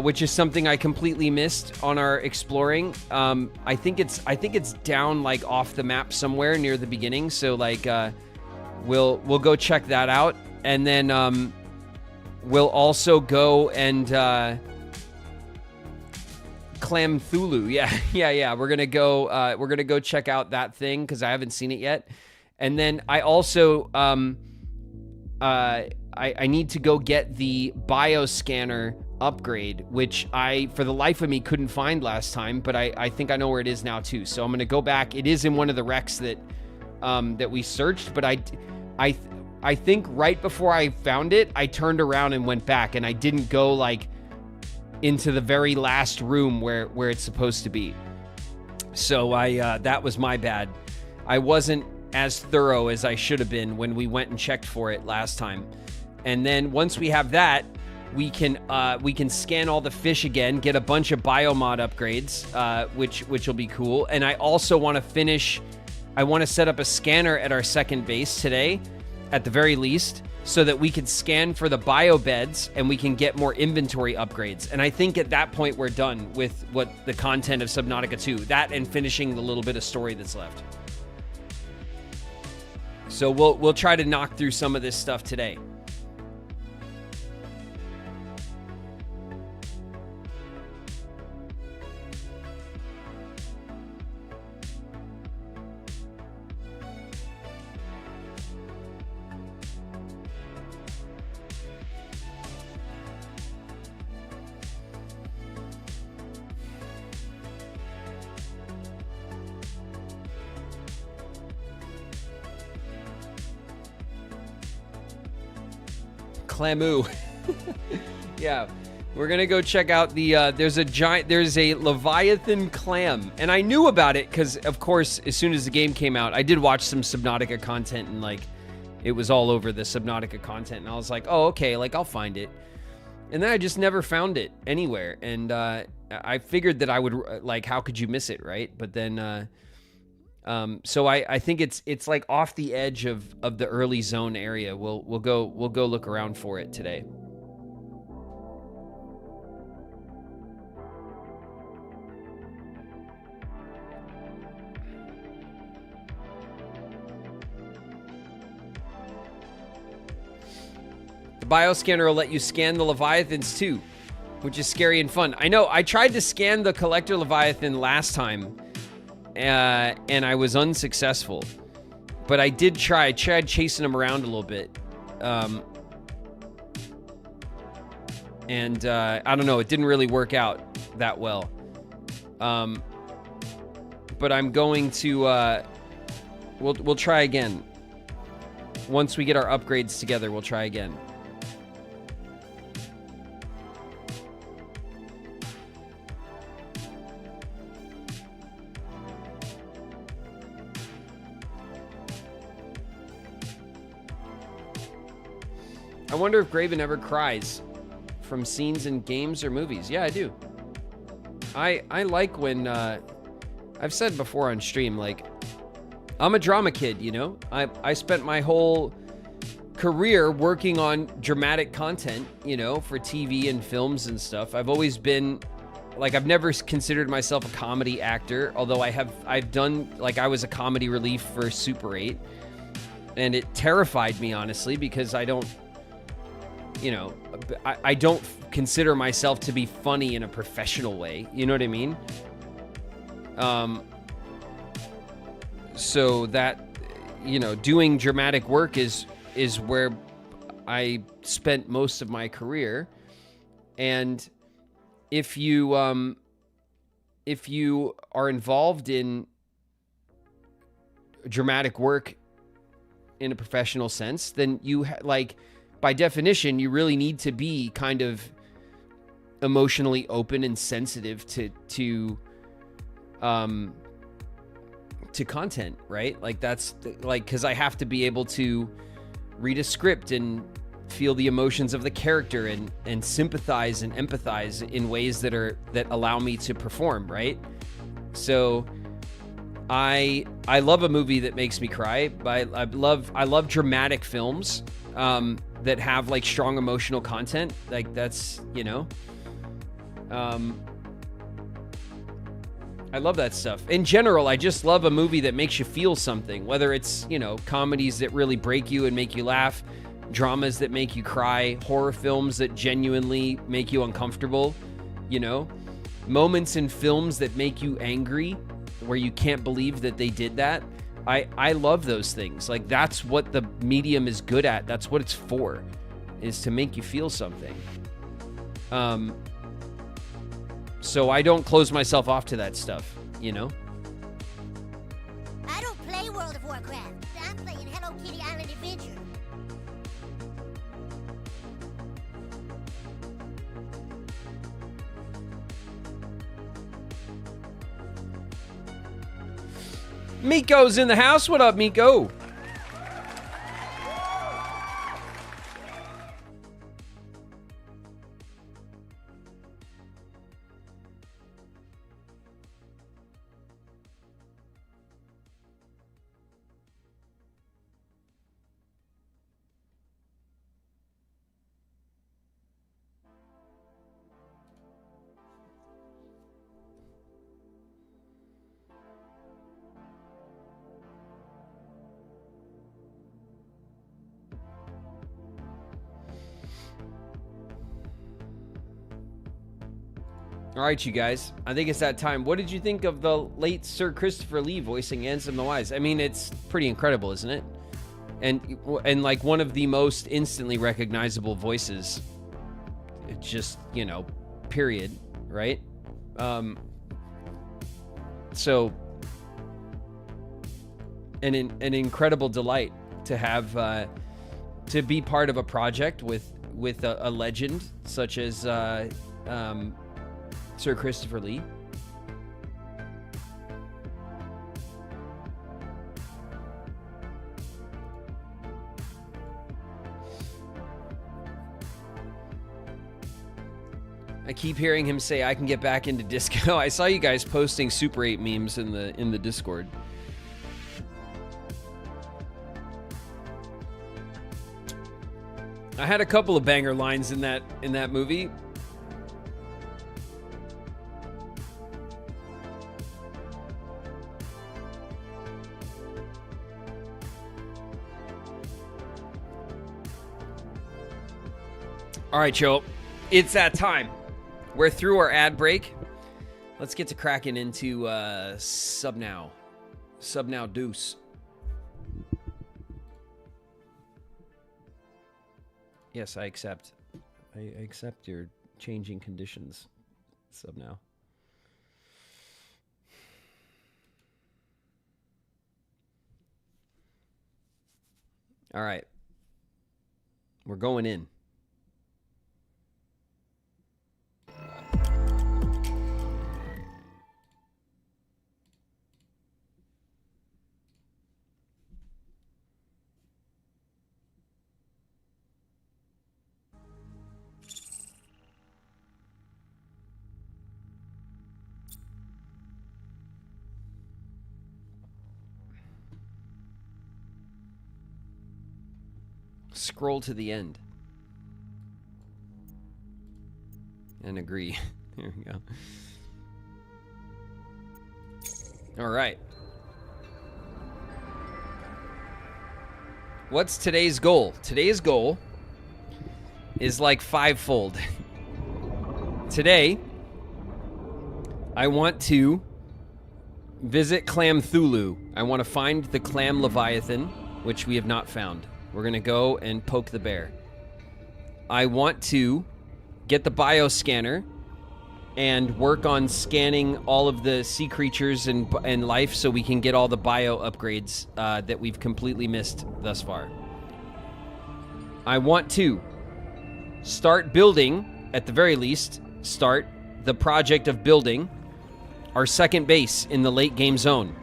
which is something I completely missed on our exploring. I think it's down like off the map somewhere near the beginning, so like we'll go check that out, and then we'll also go and Clam Thulu, yeah. We're gonna go check out that thing because I haven't seen it yet. And then I also I need to go get the bioscanner upgrade, which I for the life of me couldn't find last time, but I think I know where it is now too. So I'm gonna go back. It is in one of the wrecks that we searched, but I think right before I found it, I turned around and went back, and I didn't go like into the very last room where it's supposed to be. So that was my bad. I wasn't as thorough as I should have been when we went and checked for it last time. And then once we have that, we can scan all the fish again, get a bunch of biomod upgrades, which will be cool. And I also want to set up a scanner at our second base today, at the very least, so that we could scan for the bio beds and we can get more inventory upgrades. And I think at that point we're done with what the content of Subnautica 2. That and finishing the little bit of story that's left. So we'll try to knock through some of this stuff today. Clamu. Yeah, we're gonna go check out the there's a Leviathan clam, and I knew about it because of course as soon as the game came out I did watch some Subnautica content, and like it was all over the Subnautica content, and I was like, oh okay, like I'll find it. And then I just never found it anywhere, and I figured that I would, like, how could you miss it, right? But then so I think it's like off the edge of the early zone area. We'll go look around for it today. The bioscanner will let you scan the Leviathans too, which is scary and fun. I know, I tried to scan the Collector Leviathan last time, and I was unsuccessful. But I did try. I tried chasing him around a little bit. And I don't know, it didn't really work out that well. But I'm going to... We'll try again. Once we get our upgrades together, we'll try again. I wonder if Graven ever cries from scenes in games or movies. Yeah, I do. I like when, I've said before on stream, like, I'm a drama kid, you know? I spent my whole career working on dramatic content, you know, for TV and films and stuff. I've always been, like, I've never considered myself a comedy actor, although I've done, like, I was a comedy relief for Super 8, and it terrified me, honestly, because I don't, you know, I don't consider myself to be funny in a professional way. You know what I mean? So that, you know, doing dramatic work is where I spent most of my career. And if you are involved in dramatic work in a professional sense, then you like, by definition, you really need to be kind of emotionally open and sensitive to content, right? Like, that's like, because I have to be able to read a script and feel the emotions of the character and sympathize and empathize in ways that allow me to perform, right? So I love a movie that makes me cry, but I love dramatic films that have, like, strong emotional content. Like, that's, you know, I love that stuff. In general, I just love a movie that makes you feel something, whether it's, you know, comedies that really break you and make you laugh, dramas that make you cry, horror films that genuinely make you uncomfortable, you know, moments in films that make you angry, where you can't believe that they did that. I love those things. Like, that's what the medium is good at. That's what it's for, is to make you feel something. So I don't close myself off to that stuff, you know? I don't play World of Warcraft. I'm playing Hello Kitty Island Adventure. Miko's in the house. What up, Miko? All right, you guys. I think it's that time. What did you think of the late Sir Christopher Lee voicing Ansem the Wise? I mean, it's pretty incredible, isn't it? And like, one of the most instantly recognizable voices. It just, you know, period, right? So an incredible delight to have to be part of a project with a legend such as Sir Christopher Lee. I keep hearing him say, I can get back into disco. I saw you guys posting Super 8 memes in the Discord. I had a couple of banger lines in that movie. All right, Joe, it's that time. We're through our ad break. Let's get to cracking into Subnow. Subnow Deuce. Yes, I accept. I accept your changing conditions, Subnow. All right. We're going in. Scroll to the end. And agree. There we go. All right. What's today's goal? Today's goal is like fivefold. Today, I want to visit Clam Thulu. I want to find the Clam Leviathan, which we have not found. We're going to go and poke the bear. I want to get the bioscanner and work on scanning all of the sea creatures and life so we can get all the bio upgrades that we've completely missed thus far. I want to start building, at the very least, start the project of building our second base in the late game zone.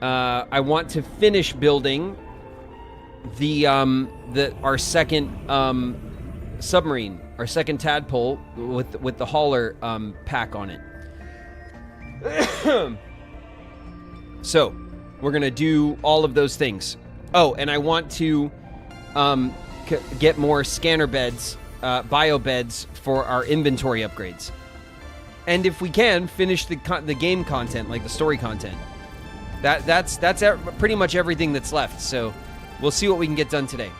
I want to finish building our second submarine, our second tadpole with the hauler pack on it. So we're gonna do all of those things. Oh, and I want to get more scanner beds, bio beds for our inventory upgrades. And if we can, finish the game content, like the story content. That's pretty much everything that's left. So we'll see what we can get done today.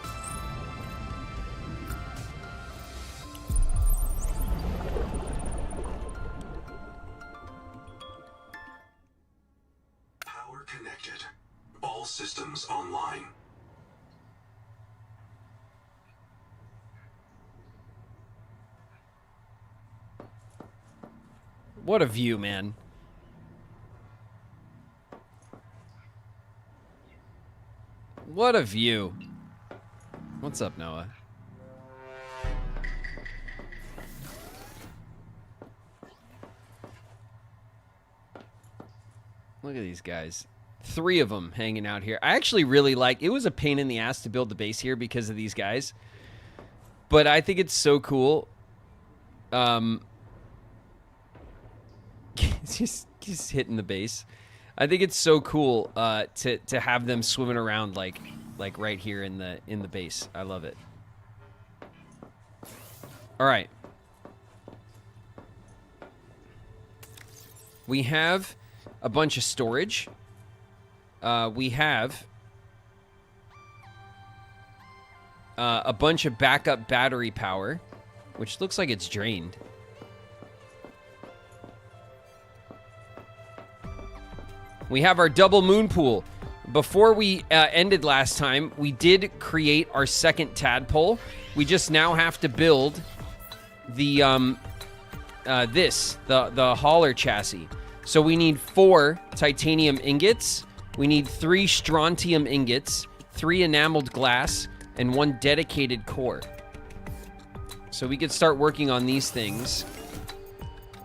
Power connected. All systems online. What a view, man. What a view. What's up, Noah? Look at these guys. 3 of them hanging out here. I actually really like... It was a pain in the ass to build the base here because of these guys. But I think it's so cool. Just hitting the base. I think it's so cool to have them swimming around like right here in the base. I love it. All right. We have a bunch of storage. We have a bunch of backup battery power, which looks like it's drained. We have our double moon pool. Before we ended last time, we did create our second tadpole. We just now have to build the the hauler chassis. So we need 4 titanium ingots. We need 3 strontium ingots, 3 enameled glass, and 1 dedicated core. So we could start working on these things.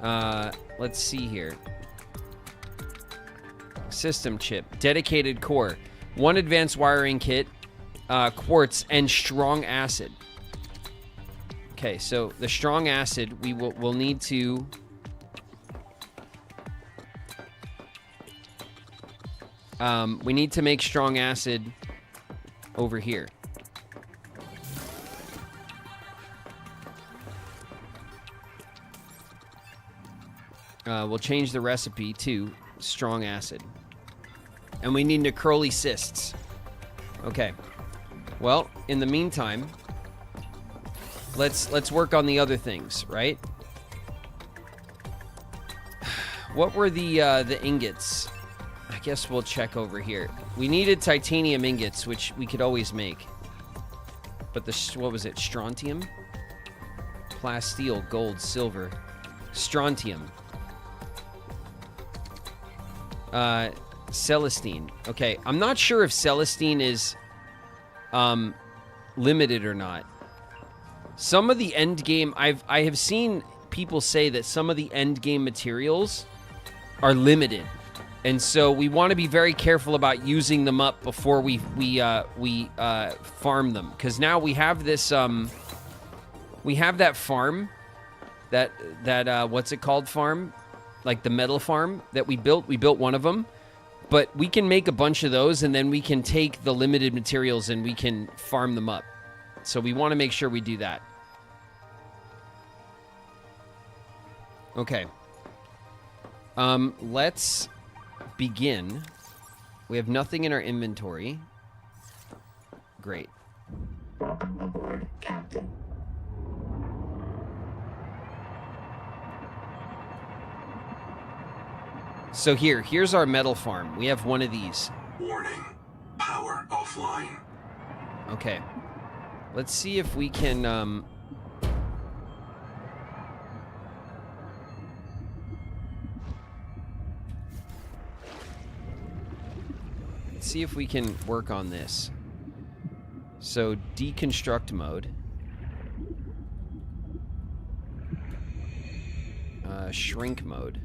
Let's see here. System chip, dedicated core, 1 advanced wiring kit, quartz, and strong acid. Okay, so the strong acid, we'll need to... we need to make strong acid over here. We'll change the recipe to strong acid. And we need necroly cysts. Okay. Well, in the meantime, let's work on the other things, right? What were the ingots? I guess we'll check over here. We needed titanium ingots, which we could always make. But what was it? Strontium? Plasteel, gold, silver. Strontium. Celestine. Okay, I'm not sure if Celestine is limited or not. Some of the end game, I have seen people say that some of the end game materials are limited, and so we want to be very careful about using them up before we farm them, because now we have this we have that farm, that what's it called, farm, like the metal farm that we built one of them, But we can make a bunch of those, and then we can take the limited materials and we can farm them up. So we want to make sure we do that. Okay. Let's begin. We have nothing in our inventory. Great. Welcome aboard, Captain. So here's our metal farm. We have one of these. Warning. Power offline. Okay. Let's see if we can, let's see if we can work on this. So, deconstruct mode. Shrink mode.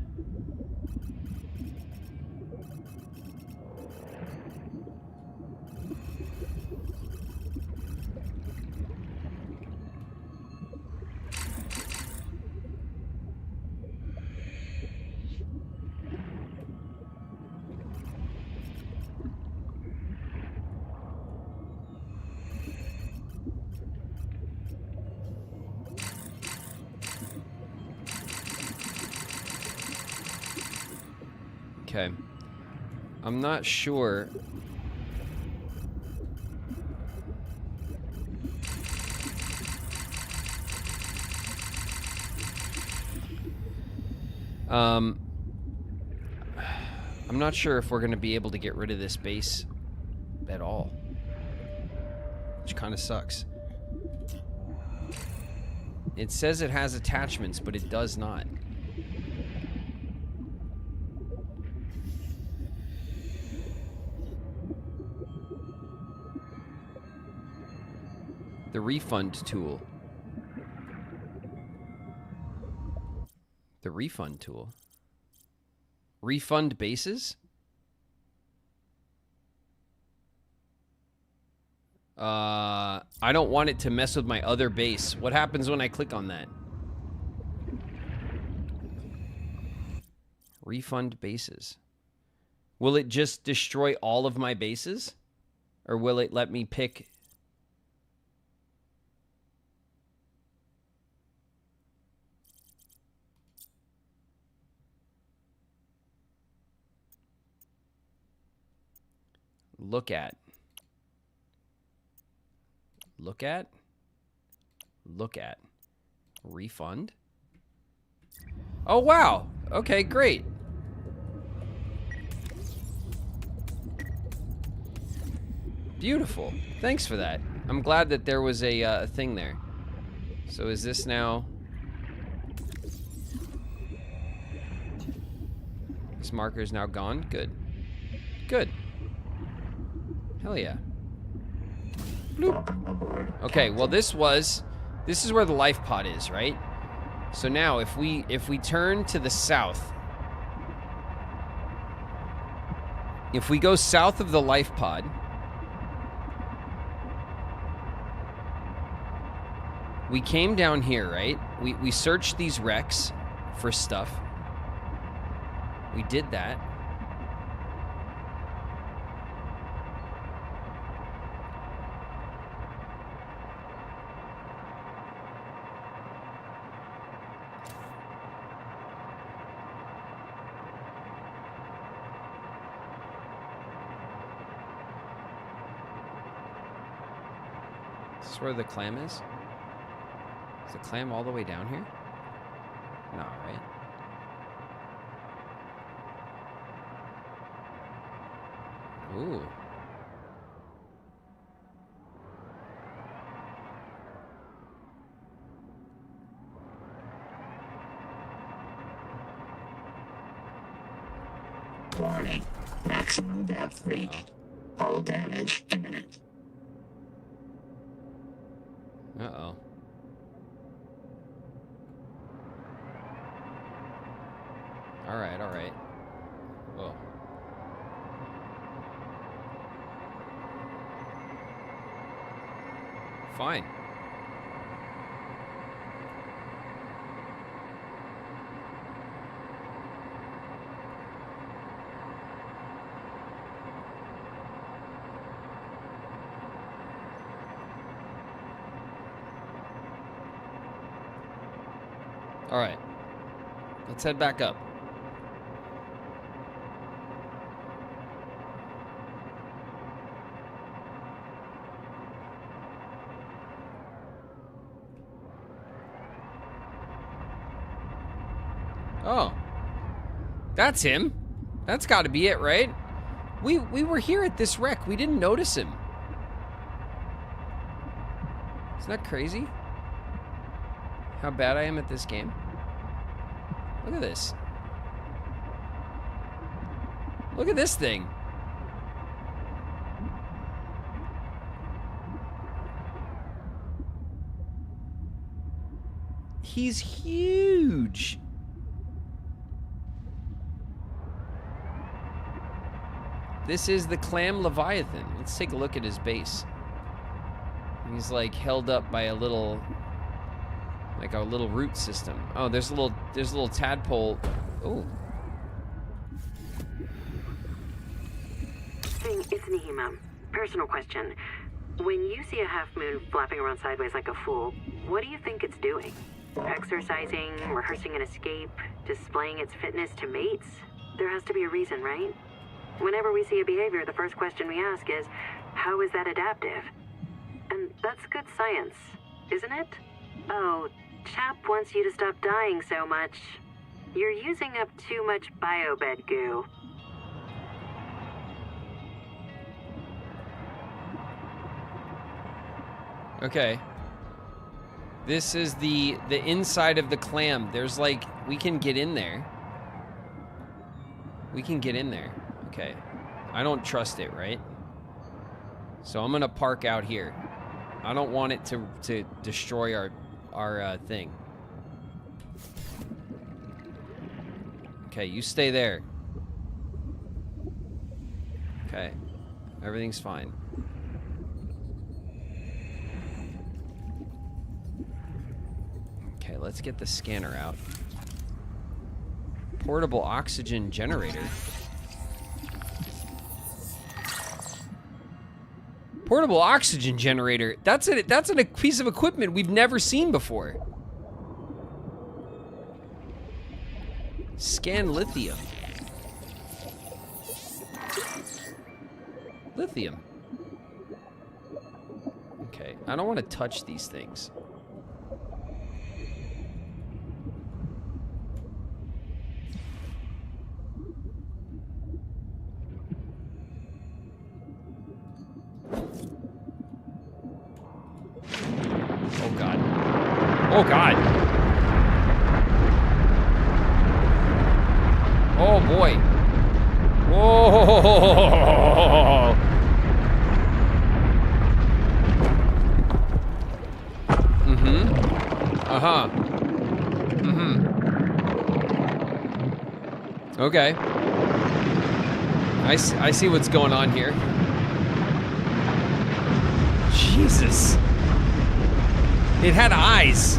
Okay. I'm not sure. I'm not sure if we're going to be able to get rid of this base at all. Which kind of sucks. It says it has attachments, but it does not. The refund tool. The refund tool. Refund bases? I don't want it to mess with my other base. What happens when I click on that? Refund bases. Will it just destroy all of my bases? Or will it let me pick... Look at. Look at. Look at. Refund. Oh, wow. Okay, great. Beautiful. Thanks for that. I'm glad that there was a thing there. So is this now... This marker is now gone? Good. Good. Hell yeah. Bloop. Okay, well this is where the life pod is, right? So now if we turn to the south, if we go south of the life pod, we came down here, right? We searched these wrecks for stuff. We did that. Is this where the clam is? Is the clam all the way down here? No, right? Ooh. Warning. Maximum depth reached. Hull damage imminent. Uh-oh. Alright, alright. Whoa. Fine. All right. Let's head back up. Oh. That's him. That's got to be it, right? We were here at this wreck. We didn't notice him. Isn't that crazy? How bad I am at this game. Look at this. Look at this thing. He's huge. This is the Clam Leviathan. Let's take a look at his base. He's like held up by a little, like a little root system. Oh, there's a little tadpole. Oh. Thing, it's Nihima. Personal question. When you see a half moon flapping around sideways like a fool, what do you think it's doing? Exercising, rehearsing an escape, displaying its fitness to mates? There has to be a reason, right? Whenever we see a behavior, the first question we ask is, how is that adaptive? And that's good science, isn't it? Oh, chap wants you to stop dying so much. You're using up too much biobed goo. Okay. This is the inside of the clam. There's like, we can get in there. We can get in there. Okay. I don't trust it, right? So I'm gonna park out here. I don't want it to destroy our thing. Okay, you stay there. Okay. Everything's fine. Okay, let's get the scanner out. Portable oxygen generator. Portable oxygen generator. That's a piece of equipment we've never seen before. Scan lithium. Lithium. Okay, I don't want to touch these things. Oh God. Oh boy. Whoa. Mm-hmm. Uh-huh. Mm-hmm. Okay. I see what's going on here. Jesus. It had eyes.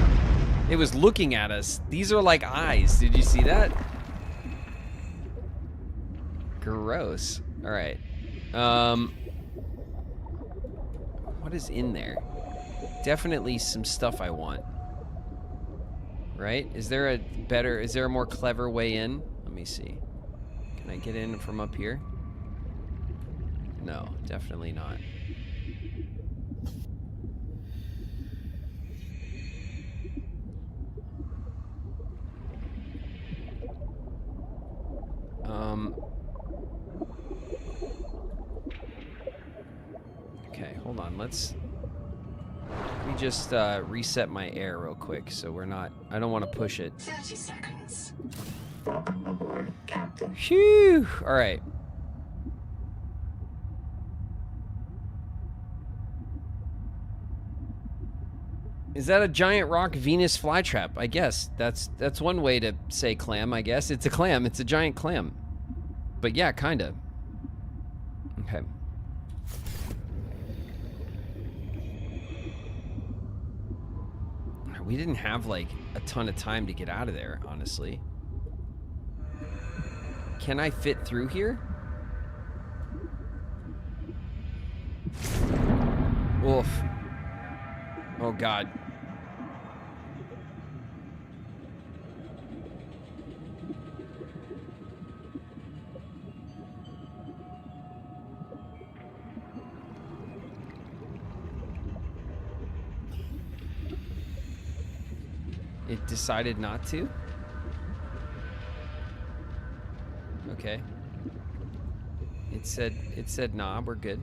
It was looking at us. These are like eyes. Did you see that? Gross. All right. What is in there? Definitely some stuff I want. Right? Is there a more clever way in? Let me see. Can I get in from up here? No, definitely not. Okay, hold on. Let me just reset my air real quick so we're not, I don't want to push it. 30 seconds. Phew! All right. Is that a giant rock Venus flytrap? I guess that's one way to say clam. I guess it's a clam. It's a giant clam. But yeah, kinda. Okay. We didn't have like a ton of time to get out of there, honestly. Can I fit through here? Oof. Oh God. it decided not to? Okay. It said nah, we're good.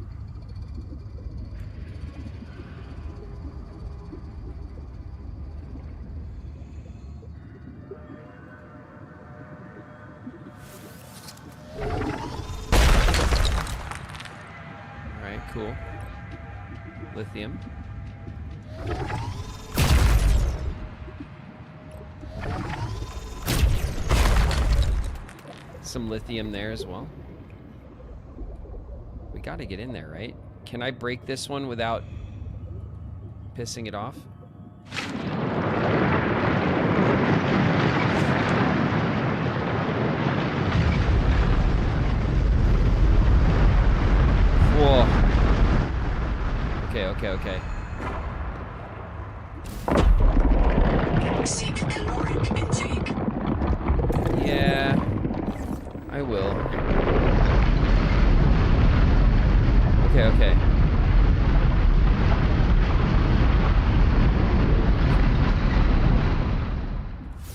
Alright, cool. Lithium. Some lithium there as well. We gotta get in there, right? Can I break this one without pissing it off? Whoa. Okay. Seek caloric intake. Yeah, I will.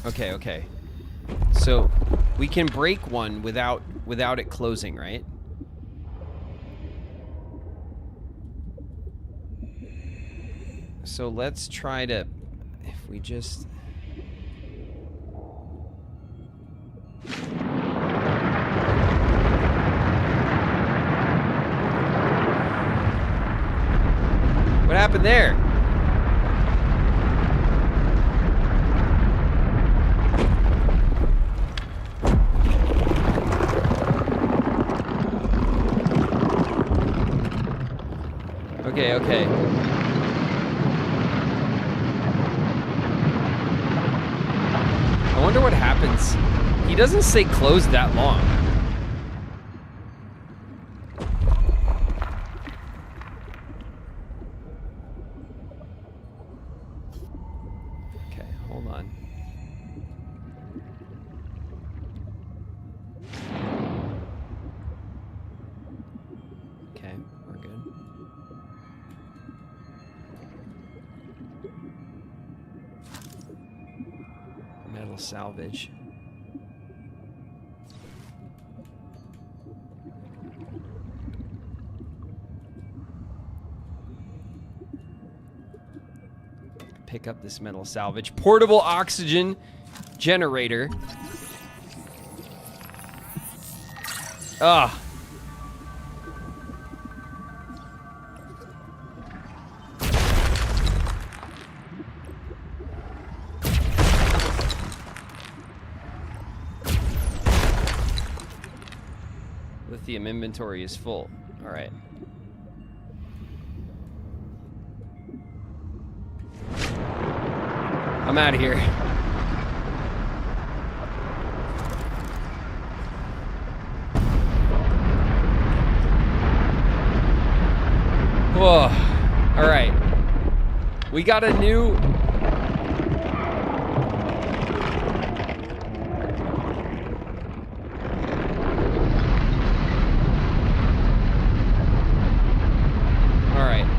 Okay. Okay. So we can break one without it closing, right? So let's try to, if we just... What happened there? Okay. I wonder what happens. He doesn't stay closed that long. Okay, hold on. Okay, we're good. Metal salvage. Pick up this metal salvage. Portable oxygen generator. Ah. Lithium inventory is full. All right. I'm out of here. Whoa. All right. We got a new...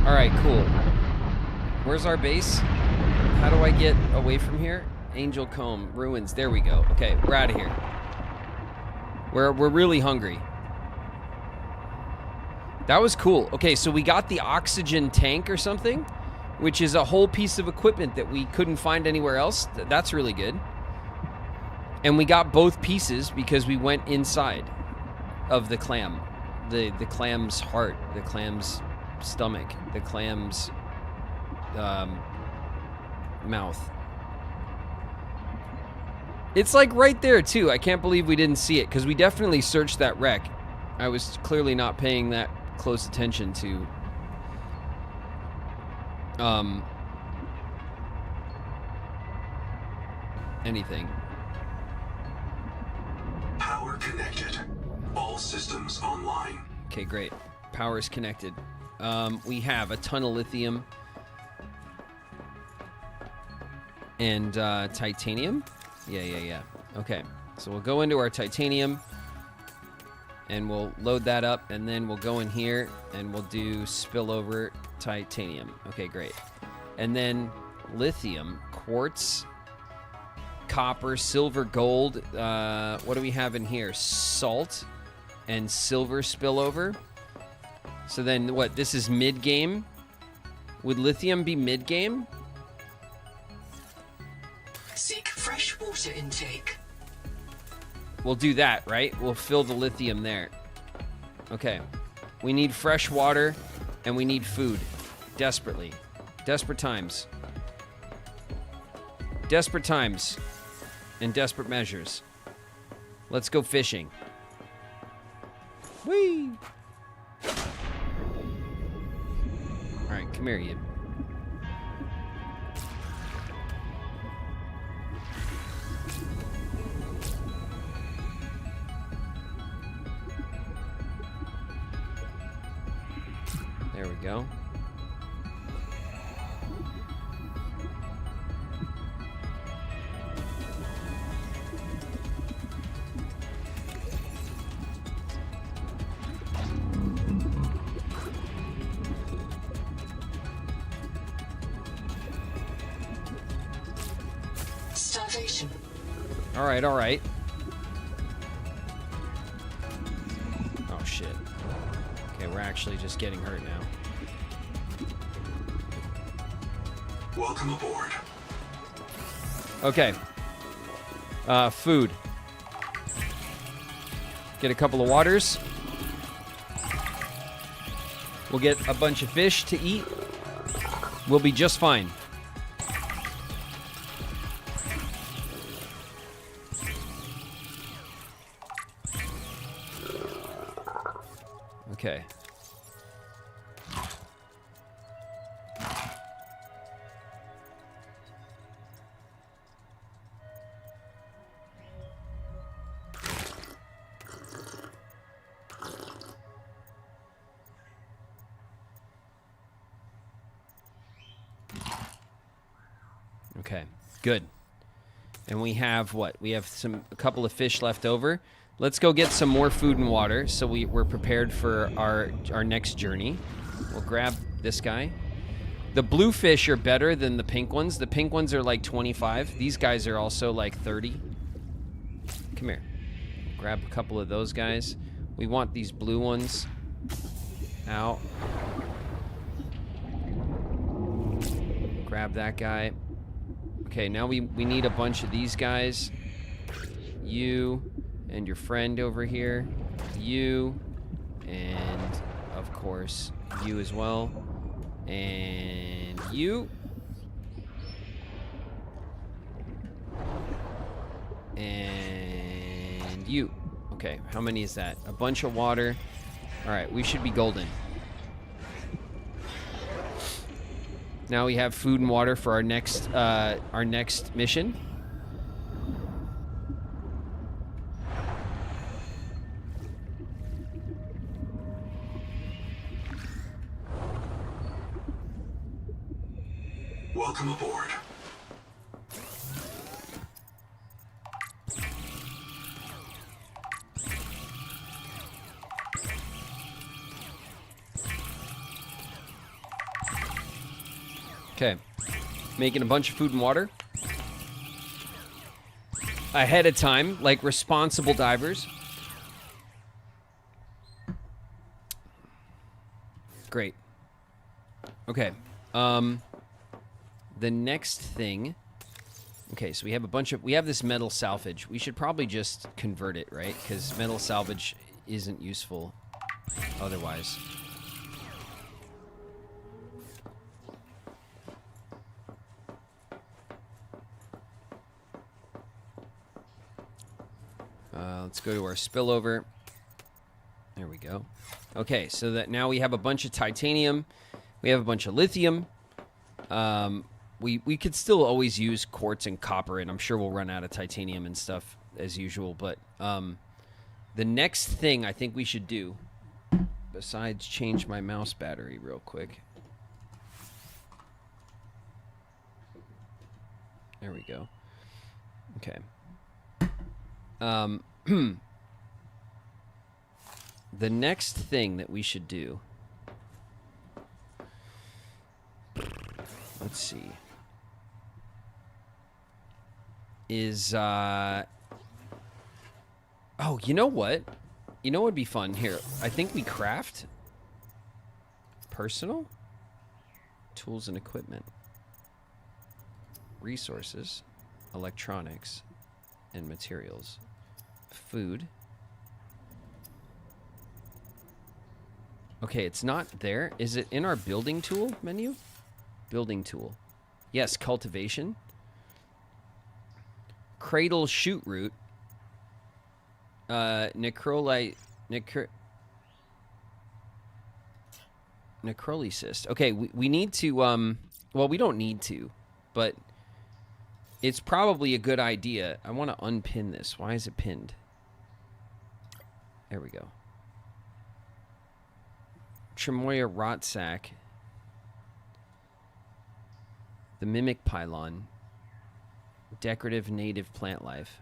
All right, cool. Where's our base? How do I get away from here? Angel Comb, ruins. There we go. Okay, we're out of here. We're really hungry. That was cool. Okay, so we got the oxygen tank or something, which is a whole piece of equipment that we couldn't find anywhere else. That's really good. And we got both pieces because we went inside of the clam. The clam's heart, the clam's stomach, the clam's mouth. It's like right there too. I can't believe we didn't see it because we definitely searched that wreck. I was clearly not paying that close attention to anything. Power connected. All systems online. Okay, great. Power is connected. We have a ton of lithium and titanium. Yeah. Okay, so we'll go into our titanium and we'll load that up, and then we'll go in here and we'll do spillover titanium. Okay, great. And then lithium, quartz, copper, silver, gold. What do we have in here? Salt and silver spillover. So then what? This is mid-game? Would lithium be mid-game? Seek fresh water intake. We'll do that, right? We'll fill the lithium there. Okay. We need fresh water, and we need food. Desperately. Desperate times. Desperate times. And desperate measures. Let's go fishing. Whee! Alright, come here, you. There we go. Starvation. All right, all right. Oh, shit. Okay, we're actually just getting hurt now. Welcome aboard. Okay. Food. Get a couple of waters. We'll get a bunch of fish to eat. We'll be just fine. Okay. Okay, good. And we have what? We have a couple of fish left over. Let's go get some more food and water so we're prepared for our next journey. We'll grab this guy. The blue fish are better than the pink ones. The pink ones are like 25. These guys are also like 30. Come here. Grab a couple of those guys. We want these blue ones out. Grab that guy. Okay, now we need a bunch of these guys. You and your friend over here. You. And, of course, you as well. And you. And you. Okay, how many is that? A bunch of water. All right, we should be golden. Now we have food and water for our next mission. Welcome aboard. Okay. Making a bunch of food and water. Ahead of time, like responsible divers. Great. Okay. The next thing. Okay, so we have this metal salvage. We should probably just convert it, right? Because metal salvage isn't useful otherwise. Let's go to our spillover. There we go. Okay, so that now we have a bunch of titanium. We have a bunch of lithium. We could still always use quartz and copper, and I'm sure we'll run out of titanium and stuff as usual. But the next thing I think we should do, besides change my mouse battery real quick. There we go. Okay. The next thing that we should do, let's see, is, oh, you know what? You know what would be fun? Here, I think we craft personal tools and equipment, resources, electronics, and materials, food. Okay, it's not there. Is it in our building tool menu? Building tool. Yes, cultivation. Cradle shoot root. Necrolycyst. Okay, we need to, well, we don't need to, but it's probably a good idea. I want to unpin this. Why is it pinned? There we go. Tremoya rot sack. The mimic pylon. Decorative native plant life.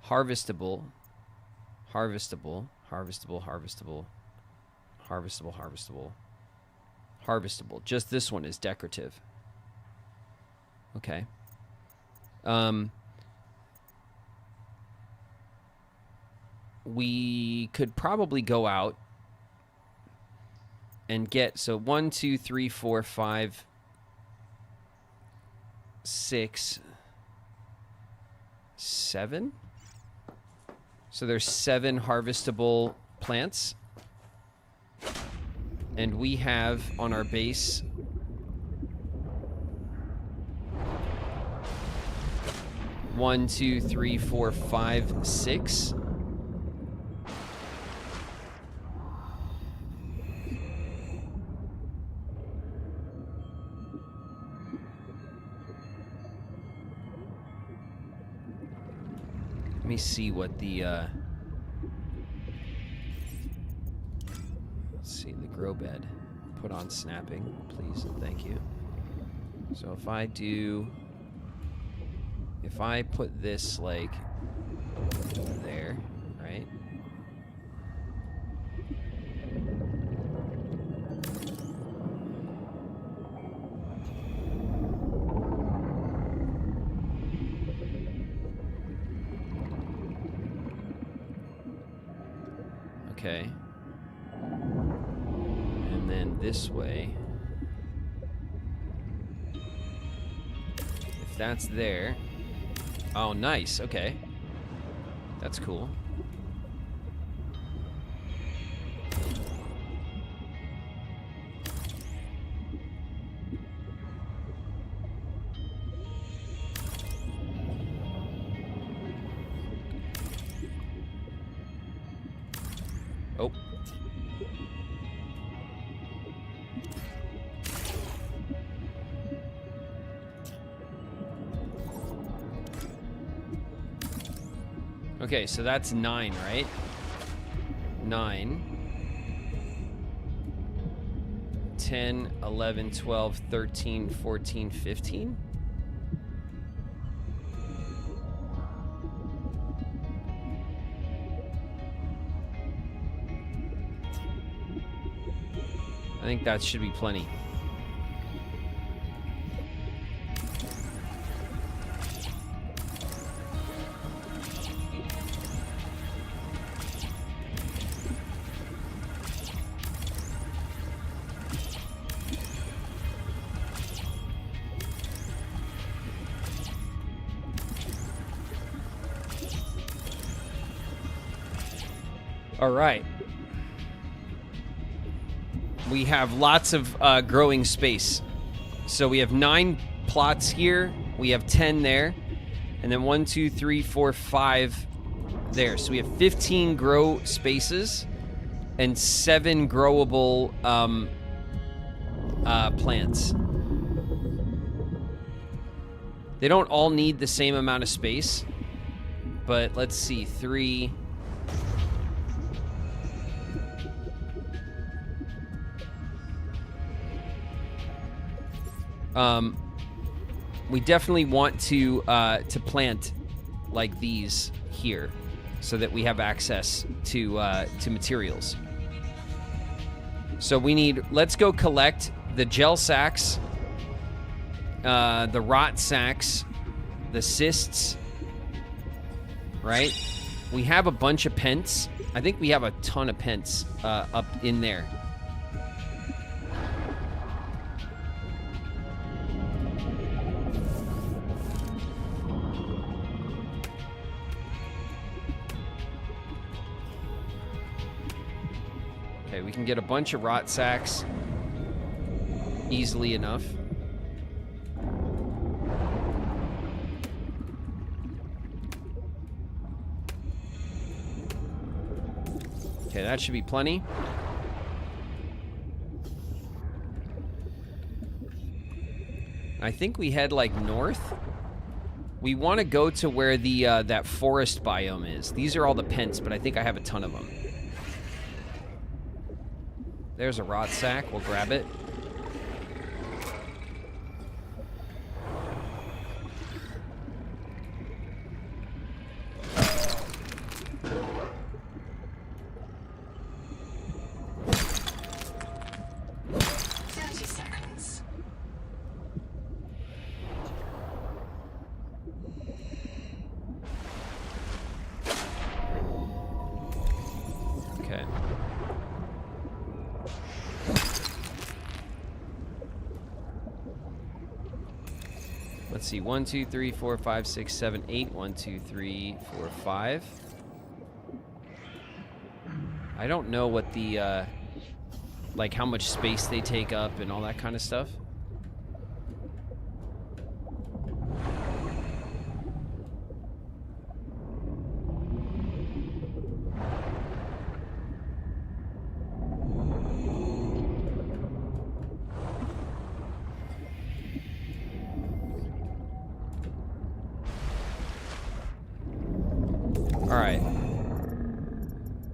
Harvestable. Harvestable. Harvestable. Harvestable. Harvestable. Harvestable. Harvestable. Just this one is decorative. Okay. We could probably go out and get, so 1, 2, 3, 4, 5, 6, 7. So there's 7 harvestable plants. And we have on our base 1, 2, 3, 4, 5, 6. Let me see what the, let's see, the grow bed. Put on snapping, please, and thank you. So if I do, if I put this, like, there, right? Okay. And then this way. If that's there. Oh, nice. Okay. That's cool. Oh. Okay, so that's 9, right? 9. 10, 11, 12, 13, 14, 15. I think that should be plenty. All right. We have lots of growing space. So we have 9 plots here. We have 10 there. And then 1, 2, 3, 4, 5 there. So we have 15 grow spaces and 7 growable plants. They don't all need the same amount of space. But let's see. 3... we definitely want to plant like these here, so that we have access to materials. So we need. Let's go collect the gel sacks, the rot sacks, the cysts, right? We have a bunch of pents. I think we have a ton of pents up in there. Okay, we can get a bunch of rot sacks easily enough. Okay, that should be plenty. I think we head like north. We want to go to where the that forest biome is. These are all the pents, but I think I have a ton of them. There's a rot sack. We'll grab it. Let's see, 1, 2, 3, 4, 5, 6, 7, 8. 1, 2, 3, 4, 5. I don't know what the, like how much space they take up and all that kind of stuff. Alright.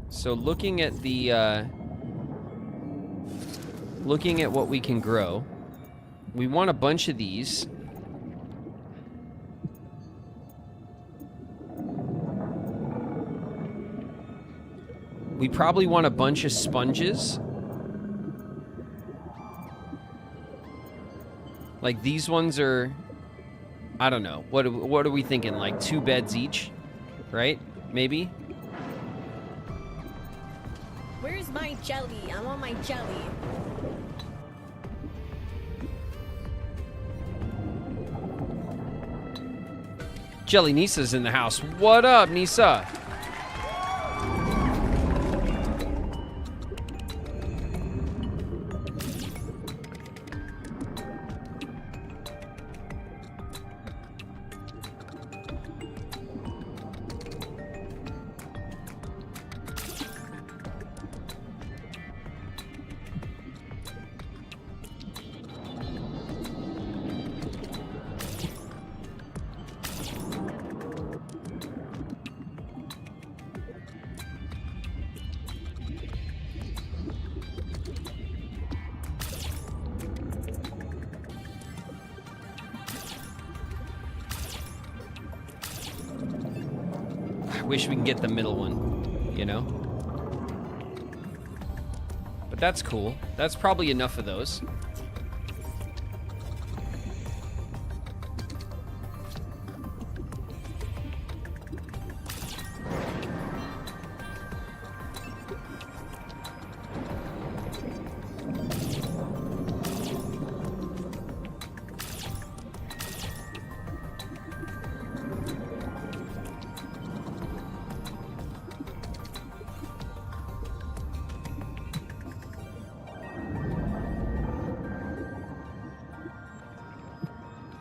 So looking at the, looking at what we can grow, we want a bunch of these. We probably want a bunch of sponges. Like these ones are, I don't know. What are we thinking? Like 2 beds each, right? Maybe. Where's my jelly? I want my jelly. Jelly Nisa's in the house. What up, Nisa? Wish we can get the middle one, you know? But that's cool. That's probably enough of those.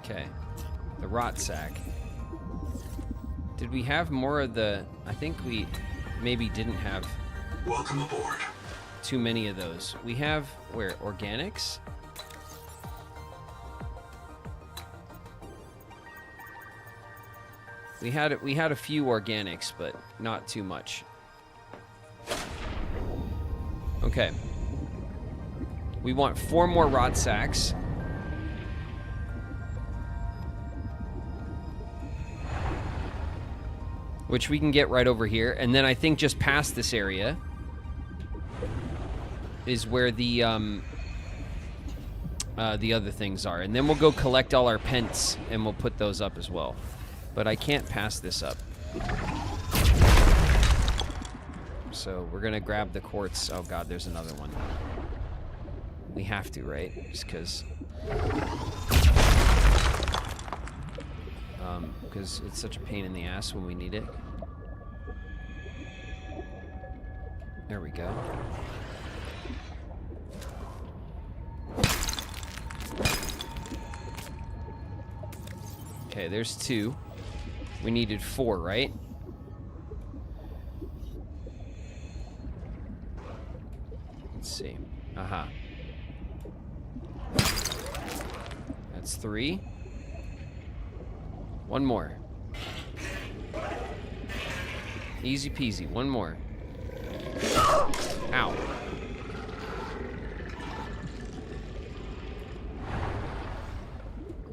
Okay, the rot sack. Did we have more of the... I think we maybe didn't have... Welcome aboard. Too many of those. We have, where, organics? We had a few organics, but not too much. Okay. We want 4 more rot sacks. Which we can get right over here. And then I think just past this area is where the other things are. And then we'll go collect all our pents and we'll put those up as well. But I can't pass this up. So we're gonna grab the quartz. Oh god, there's another one. We have to, right? Just because it's such a pain in the ass when we need it. There we go. Okay, there's 2. We needed 4, right? Let's see. Aha. That's 3. 1 more. Easy peasy. 1 more. Ow.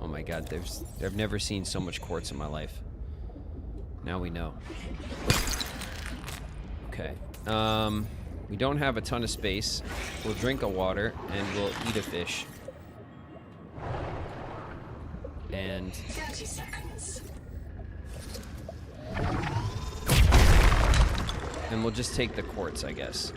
Oh my god, I've never seen so much quartz in my life. Now we know. Okay. We don't have a ton of space. We'll drink a water and we'll eat a fish. And 30 seconds. And we'll just take the quartz, I guess.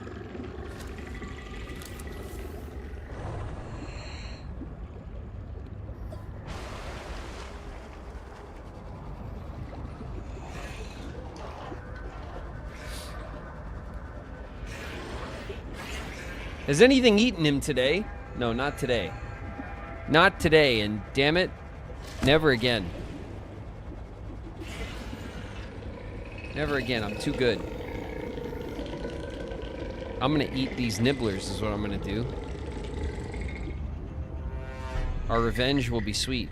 Has anything eaten him today? No, not today. Not today, and damn it, never again. Never again, I'm too good. I'm gonna eat these nibblers is what I'm gonna do. Our revenge will be sweet.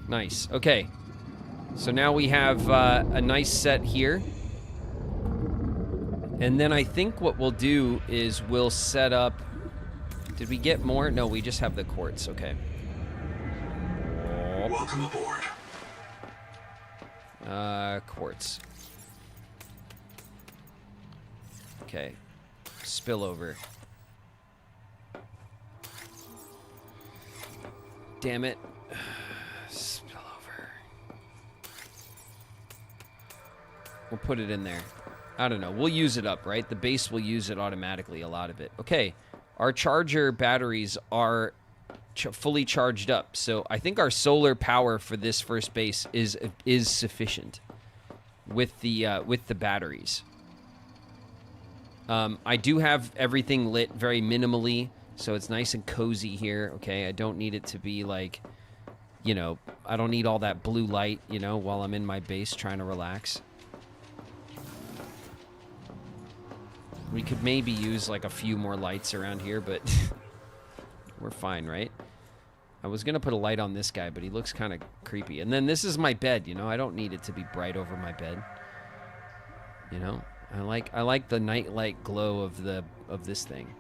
Nice. Okay. So now we have a nice set here. And then I think what we'll do is we'll set up... Did we get more? No, we just have the quartz. Okay. Welcome aboard. Quartz. Okay. Spillover. Damn it. We'll put it in there. I don't know. We'll use it up, right? The base will use it automatically, a lot of it. Okay. Our charger batteries are fully charged up. So I think our solar power for this first base is sufficient with the batteries. I do have everything lit very minimally, so it's nice and cozy here. Okay. I don't need it to be like, you know, I don't need all that blue light, you know, while I'm in my base trying to relax. We could maybe use like a few more lights around here, but we're fine, right? I was gonna put a light on this guy, but he looks kind of creepy. And then this is my bed, you know? I don't need it to be bright over my bed. You know? I like the nightlight glow of this thing.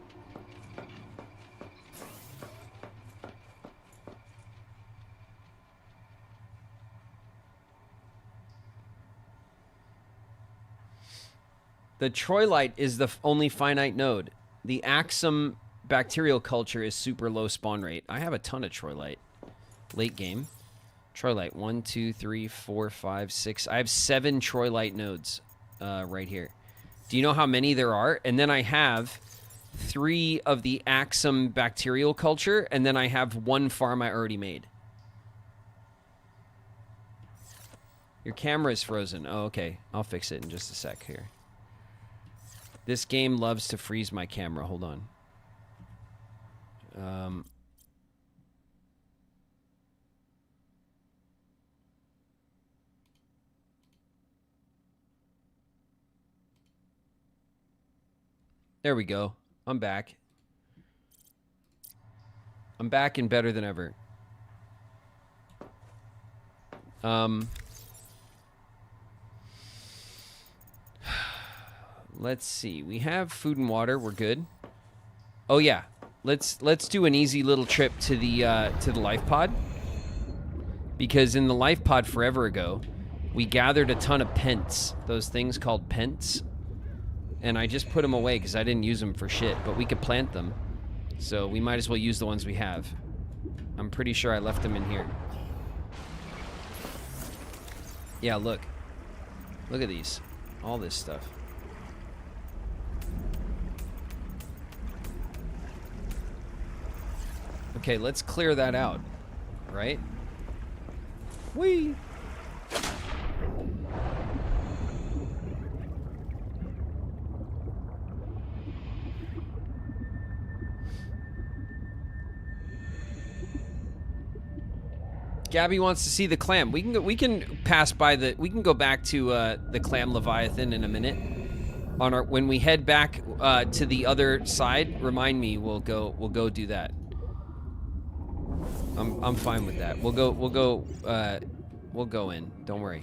The Troilite is the only finite node. The Axum bacterial culture is super low spawn rate. I have a ton of Troilite. Late game. Troilite. 1, 2, 3, 4, 5, 6. I have 7 Troilite nodes right here. Do you know how many there are? And then I have 3 of the Axum bacterial culture, and then I have 1 farm I already made. Your camera is frozen. Oh, okay. I'll fix it in just a sec here. This game loves to freeze my camera. Hold on. There we go. I'm back. I'm back and better than ever. Let's see. We have food and water. We're good. Oh yeah. Let's do an easy little trip to the life pod. Because in the life pod forever ago, we gathered a ton of pents. Those things called pents. And I just put them away because I didn't use them for shit. But we could plant them. So we might as well use the ones we have. I'm pretty sure I left them in here. Yeah, look. Look at these. All this stuff. Okay, let's clear that out. Right? Whee! Gabby wants to see the clam. We can pass by the. We can go back to the clam Leviathan in a minute. On our when we head back to the other side, remind me. We'll go do that. I'm fine with that. We'll go in. Don't worry.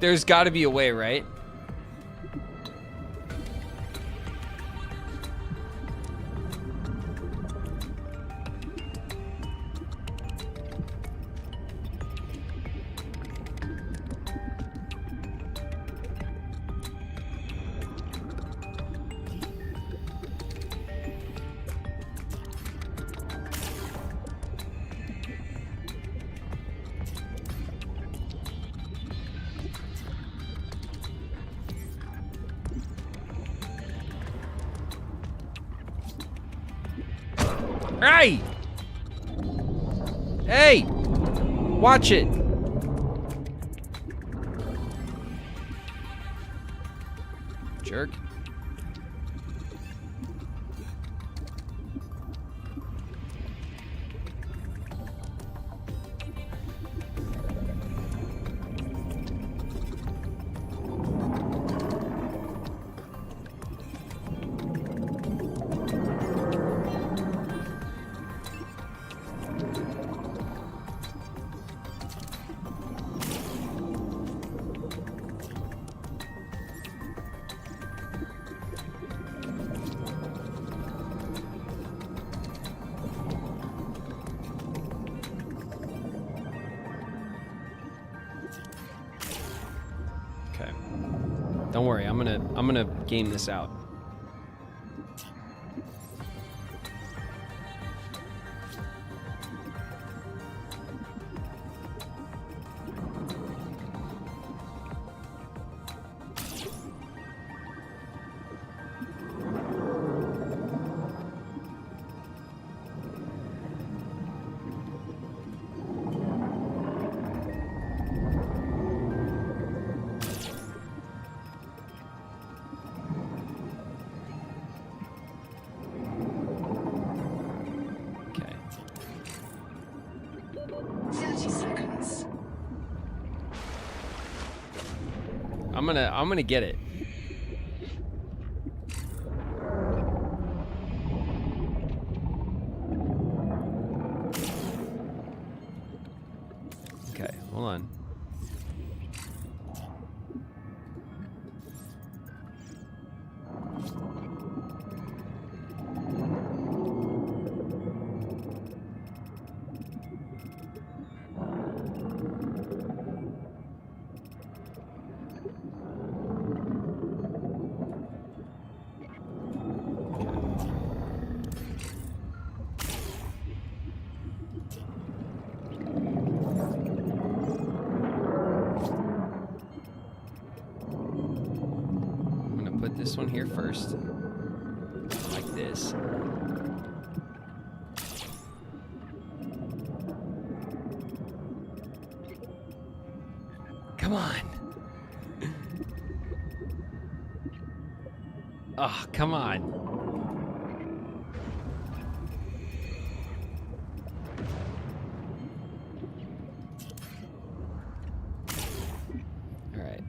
There's got to be a way, right? Hey! Hey! Watch it! Jerk. Don't worry, I'm gonna game this out. I'm gonna get it. Okay, hold on. This one here first, like this. Come on. Oh, come on. All right.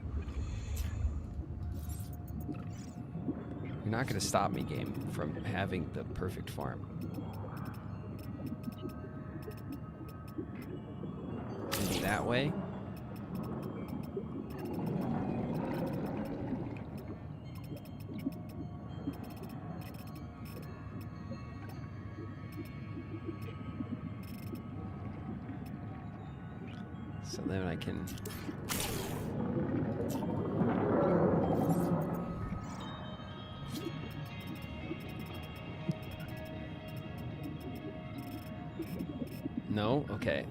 not going to stop me, game, from having the perfect farm. Maybe that way. So then I can... No? Okay.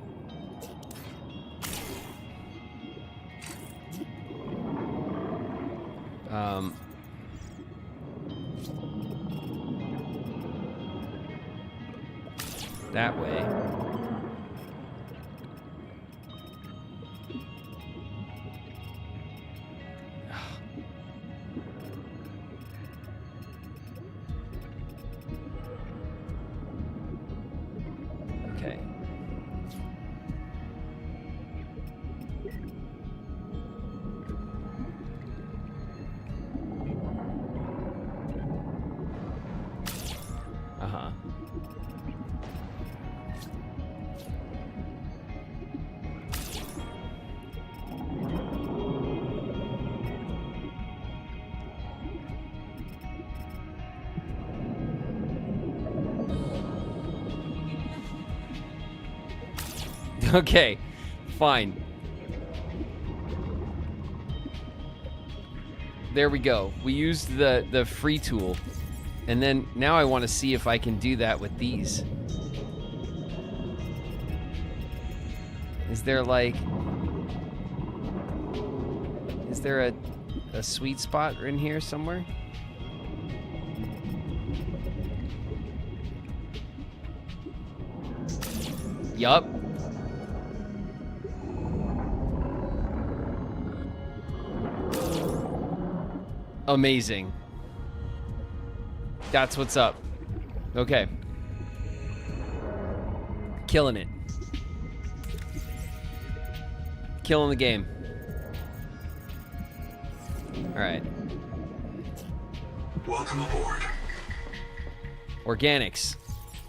That way. Okay. Uh-huh. Okay, fine. There we go. We used the free tool. And then now I want to see if I can do that with these. Is there like... Is there a sweet spot in here somewhere? Yup. Amazing. That's what's up. Okay. Killing it. Killing the game. Alright. Welcome aboard. Organics.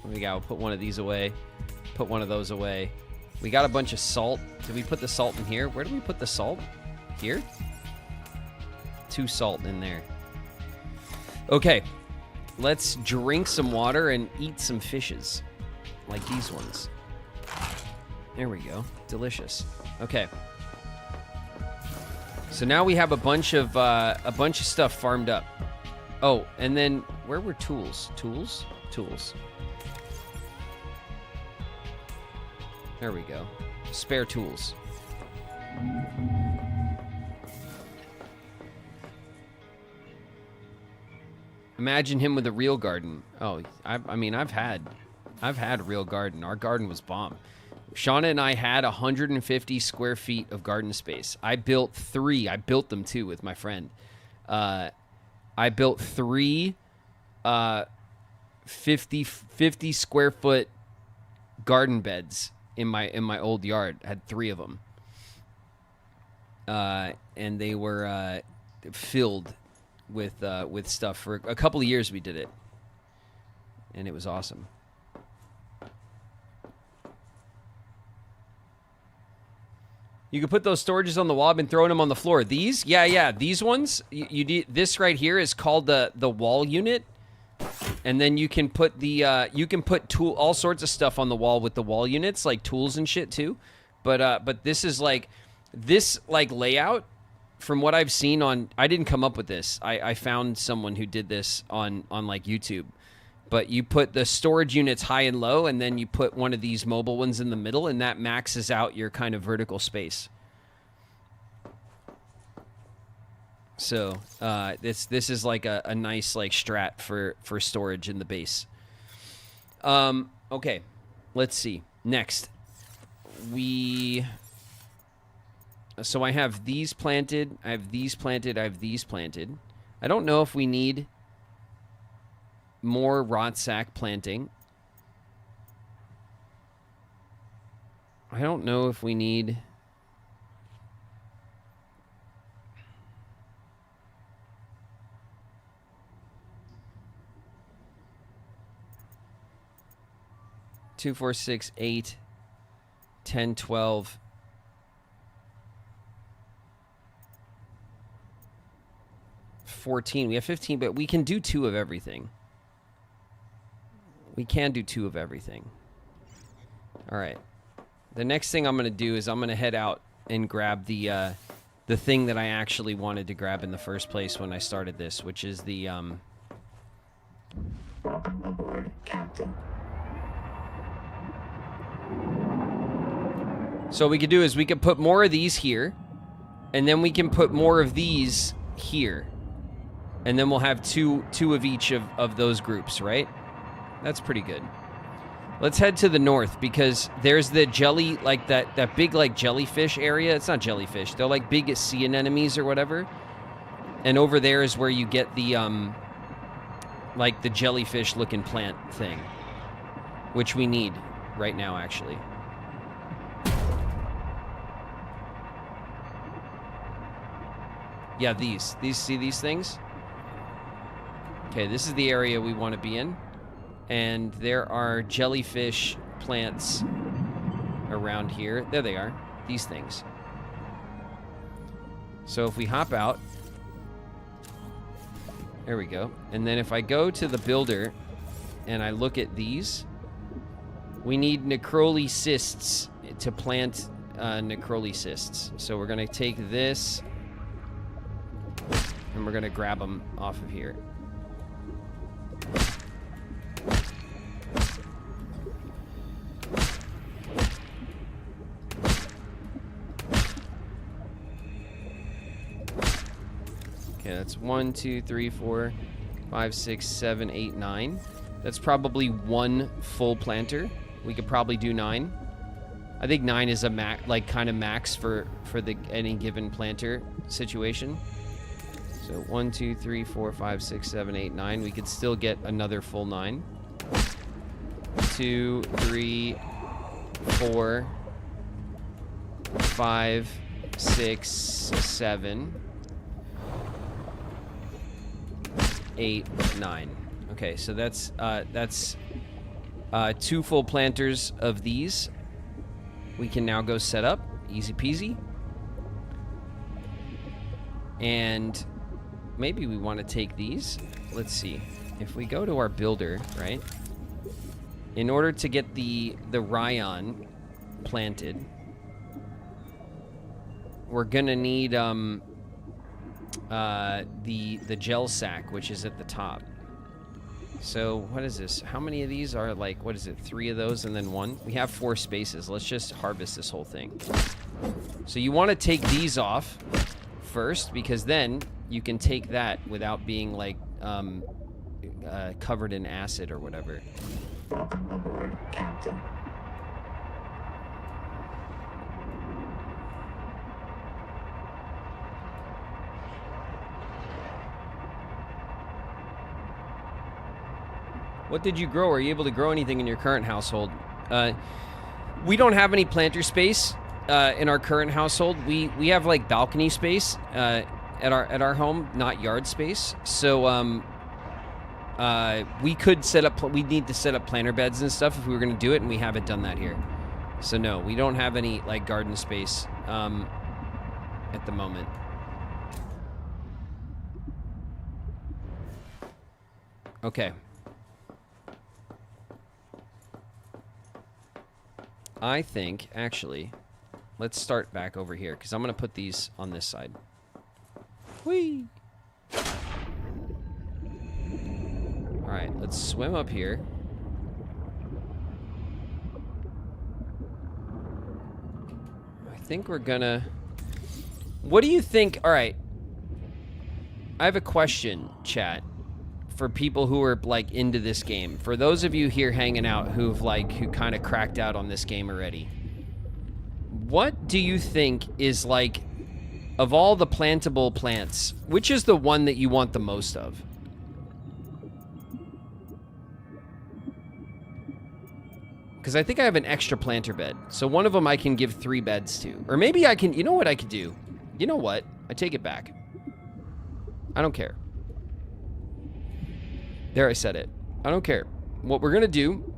We got. We'll put one of these away. Put one of those away. We got a bunch of salt. Did we put the salt in here? Where did we put the salt? Here? 2 salt in there. Okay. Let's drink some water and eat some fishes. Like these ones. There we go. Delicious. Okay. So now we have a bunch of stuff farmed up. Oh, and then where were tools? Tools? Tools. There we go. Spare tools. Imagine him with a real garden. Oh, I mean, I've had a real garden. Our garden was bomb. Shauna and I had 150 square feet of garden space. I built 3. I built them too with my friend. I built 3 50 square foot garden beds in my old yard. I had 3 of them. And they were filled with stuff. For a couple of years we did it, and it was awesome. You could put those storages on the wall. I've been throwing them on the floor. These? Yeah, these ones. You do, this right here is called the wall unit, and then you can put all sorts of stuff on the wall with the wall units, like tools and shit too. But this is like this layout. From what I've seen I didn't come up with this. I found someone who did this on like YouTube. But you put the storage units high and low, and then you put one of these mobile ones in the middle, and that maxes out your kind of vertical space. So this is like a nice like strat for storage in the base. Okay, let's see. Next, so I have these planted, I have these planted, I have these planted. I don't know if we need more rot sack planting. I don't know if we need... 2, 4, 6, 8, 10, 12. 14. We have 15, but we can do 2 of everything. We can do 2 of everything. All right. The next thing I'm going to do is I'm going to head out and grab the thing that I actually wanted to grab in the first place when I started this, which is the So what we could do is we could put more of these here, and then we can put more of these here. And then we'll have two of each of those groups, right? That's pretty good. Let's head to the north, because there's the jelly, like that big like jellyfish area. It's not jellyfish. They're like big sea anemones or whatever. And over there is where you get the like the jellyfish looking plant thing, which we need right now actually. Yeah, these see these things? Okay, this is the area we want to be in. And there are jellyfish plants around here. There they are. These things. So if we hop out. There we go. And then if I go to the builder and I look at these, we need necroly cysts to plant necroly cysts. So we're going to take this and we're going to grab them off of here. Okay, that's 1, 2, 3, 4, 5, 6, 7, 8, 9. That's probably 1 full planter. We could probably do 9. I think 9 is a kind of max for any given planter situation. So 1, 2, 3, 4, 5, 6, 7, 8, 9. We could still get another full 9. 2, 3, 4, 5, 6, 7, 8, 9. Okay, so that's 2 full planters of these. We can now go set up. Easy peasy. And maybe we want to take these. Let's see. If we go to our builder, right? In order to get the Ryan planted, we're gonna need the gel sack, which is at the top. So what is this? How many of these are like, what is it? 3 of those and then 1? We have 4 spaces. Let's just harvest this whole thing. So you want to take these off first, because then you can take that without being like covered in acid or whatever. What did you grow? Are you able to grow anything in your current household? We don't have any planter space in our current household. We have like balcony space at our home, not yard space. So we could set up. We need to set up planter beds and stuff if we were going to do it, and we haven't done that here. So no, we don't have any like garden space at the moment. Okay. I think, actually, let's start back over here, because I'm going to put these on this side. Whee! Alright, let's swim up here. I think we're gonna... What do you think? Alright. I have a question, chat, for people who are like into this game. For those of you here hanging out who kind of cracked out on this game already. What do you think is like, of all the plantable plants, which is the one that you want the most of? Because I think I have an extra planter bed. So one of them I can give 3 beds to. Or maybe I can, you know what I could do? You know what? I take it back. I don't care. There, I said it. I don't care. What we're going to do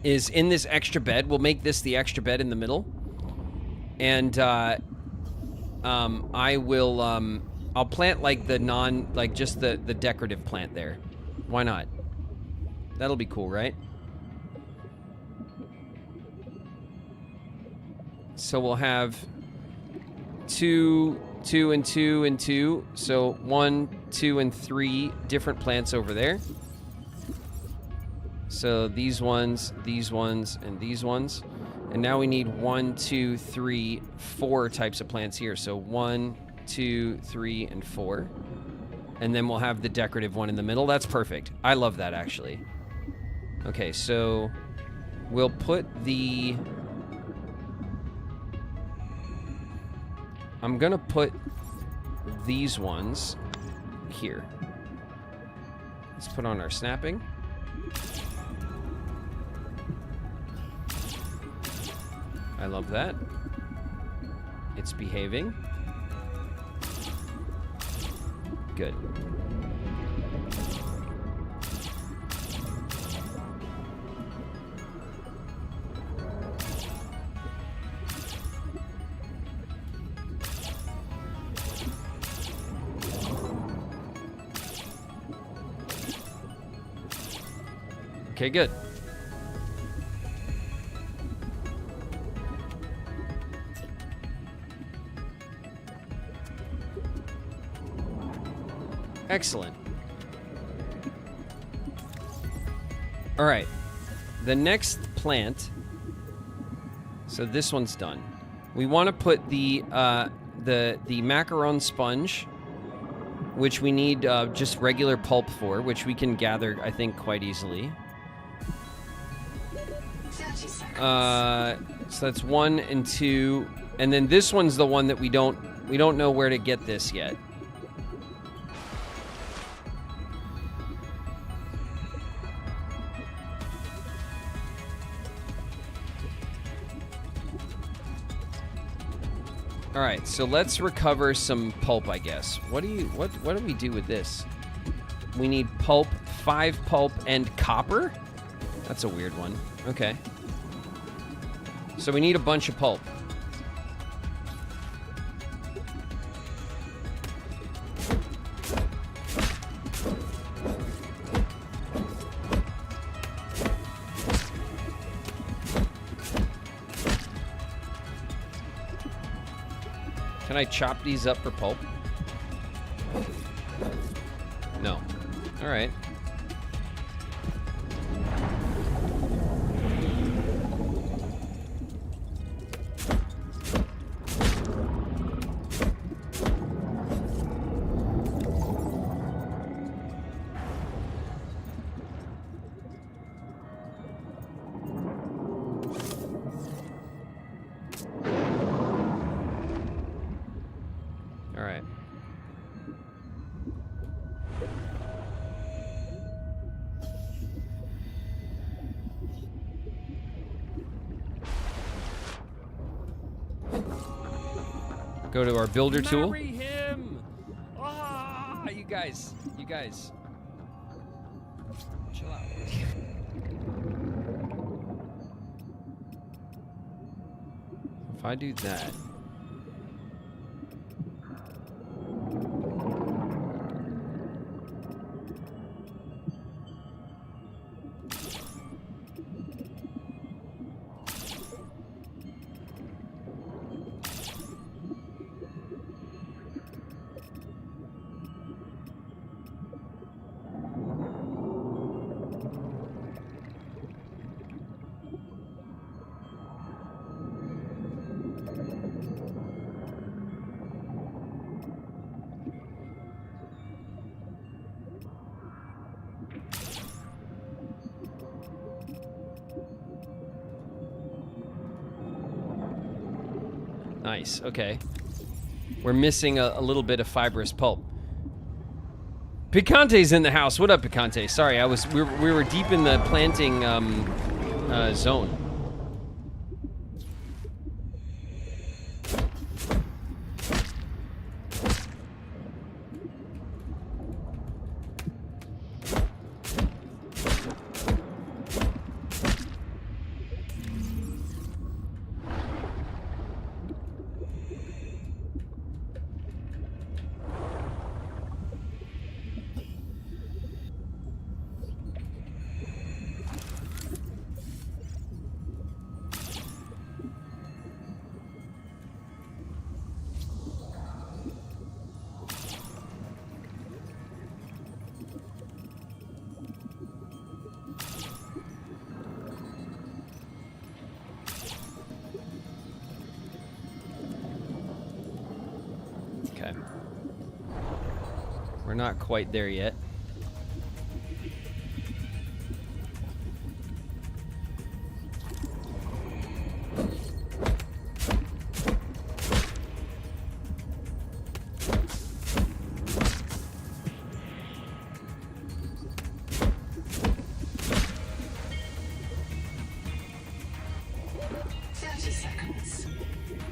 is in this extra bed. We'll make this the extra bed in the middle. And I will I'll plant like the just the decorative plant there. Why not? That'll be cool, right? So we'll have 2, 2, and 2, and 2. So 1, 2, and 3 different plants over there. So these ones, and these ones. And now we need 1, 2, 3, 4 types of plants here. So 1, 2, 3, and 4. And then we'll have the decorative one in the middle. That's perfect. I love that, actually. Okay, so we'll put the... I'm gonna put these ones here. Let's put on our snapping. I love that. It's behaving. Good. Okay, good. Excellent. All right. The next plant. So this one's done. We want to put the macaron sponge, which we need just regular pulp for, which we can gather, I think, quite easily. 30 seconds. So that's 1 and 2, and then this one's the one that we don't know where to get this yet. All right, so let's recover some pulp, I guess. What do we do with this? We need pulp, 5 pulp, and copper? That's a weird one. Okay. So we need a bunch of pulp. Can I chop these up for pulp? No. All right. Go to our builder tool. Marry him! Ah, you guys. Chill out. If I do that. Nice, okay. We're missing a little bit of fibrous pulp. Picante's in the house. What up, Picante? Sorry, we were deep in the planting zone. We're not quite there yet.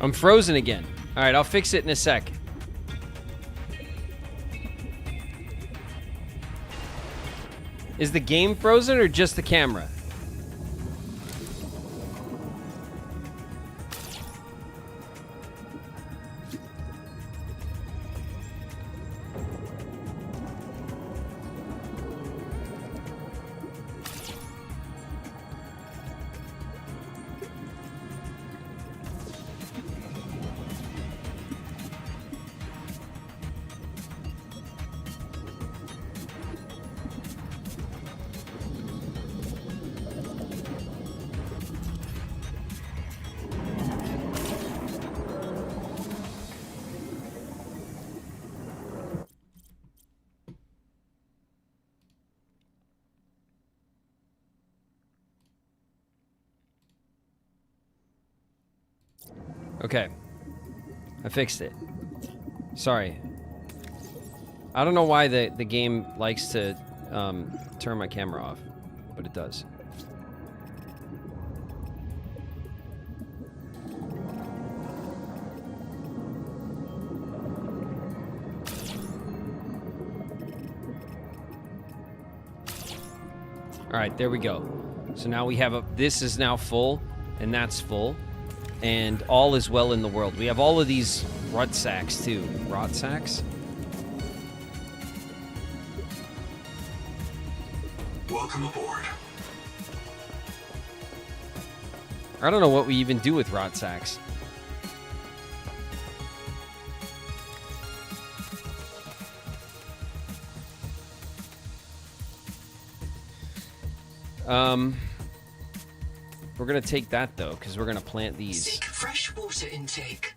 I'm frozen again. All right, I'll fix it in a sec. Is the game frozen or just the camera? Okay. I fixed it. Sorry. I don't know why the game likes to turn my camera off, but it does. All right, there we go. So now we have this is now full, and that's full. And all is well in the world. We have all of these rut sacks, too. Rot sacks? Welcome aboard. I don't know what we even do with rot sacks. We're gonna take that though, because we're gonna plant these. Seek fresh water intake.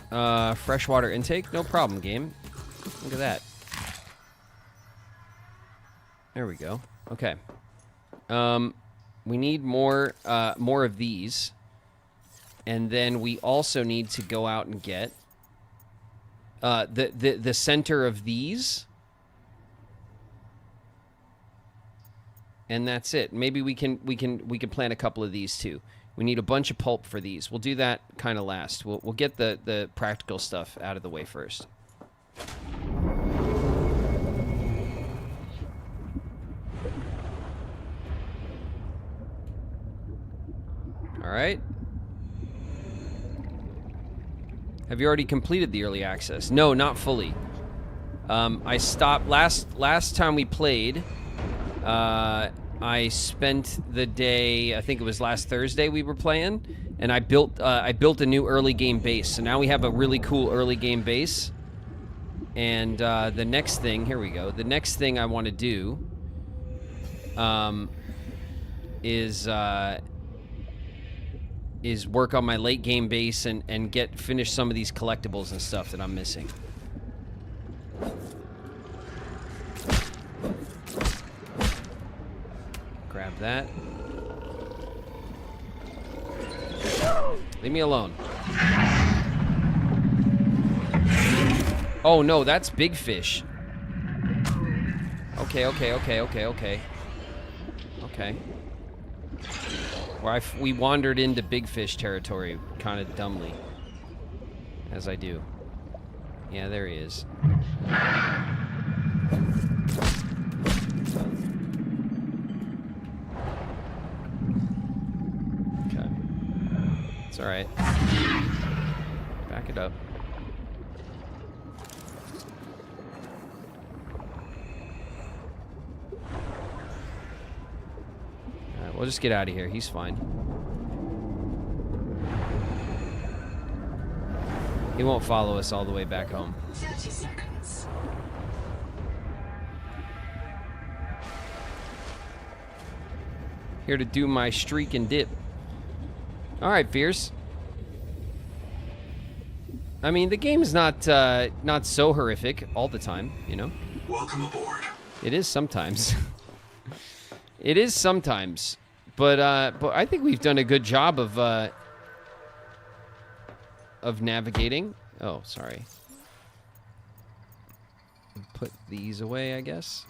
Freshwater intake? No problem, game. Look at that. There we go. Okay. We need more of these. And then we also need to go out and get the center of these. And that's it. Maybe we can plant a couple of these too. We need a bunch of pulp for these. We'll do that kind of last. We'll get the practical stuff out of the way first. All right. Have you already completed the early access? No, not fully. I stopped last time we played. I spent the day, I think it was last Thursday we were playing, and I built a new early game base. So now we have a really cool early game base. And the next thing, here we go. The next thing I want to do is work on my late game base and finish some of these collectibles and stuff that I'm missing. Grab that. Leave me alone. Oh no, that's big fish. Okay. Where we wandered into big fish territory kind of dumbly. As I do. Yeah, there he is. Okay. It's alright. Back it up. Alright, we'll just get out of here. He's fine. He won't follow us all the way back home. 30 seconds. Here to do my streak and dip. Alright, Fierce. I mean, the game's not so horrific all the time, you know? Welcome aboard. It is sometimes. It is sometimes. But I think we've done a good job of navigating. Oh, sorry. Put these away, I guess.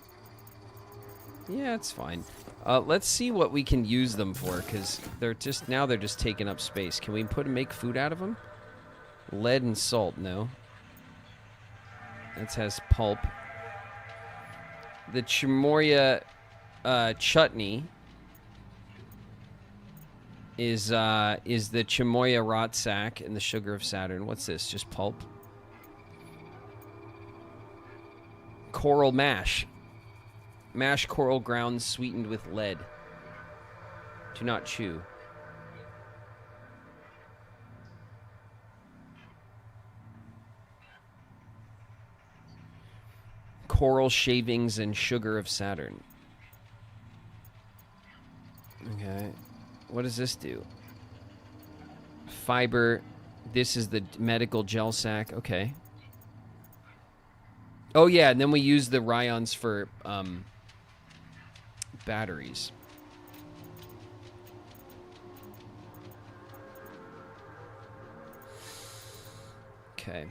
Yeah, it's fine. Let's see what we can use them for, because they're just taking up space. Can we make food out of them? Lead and salt, no. That has pulp. The Chimoria chutney is the Chimoya rot sack and the sugar of Saturn. What's this? Just pulp? Coral mash. Mash coral grounds sweetened with lead. Do not chew. Coral shavings and sugar of Saturn. Okay. What does this do? Fiber. This is the medical gel sack. Okay. Oh, yeah, and then we use the Ryons for batteries. Okay.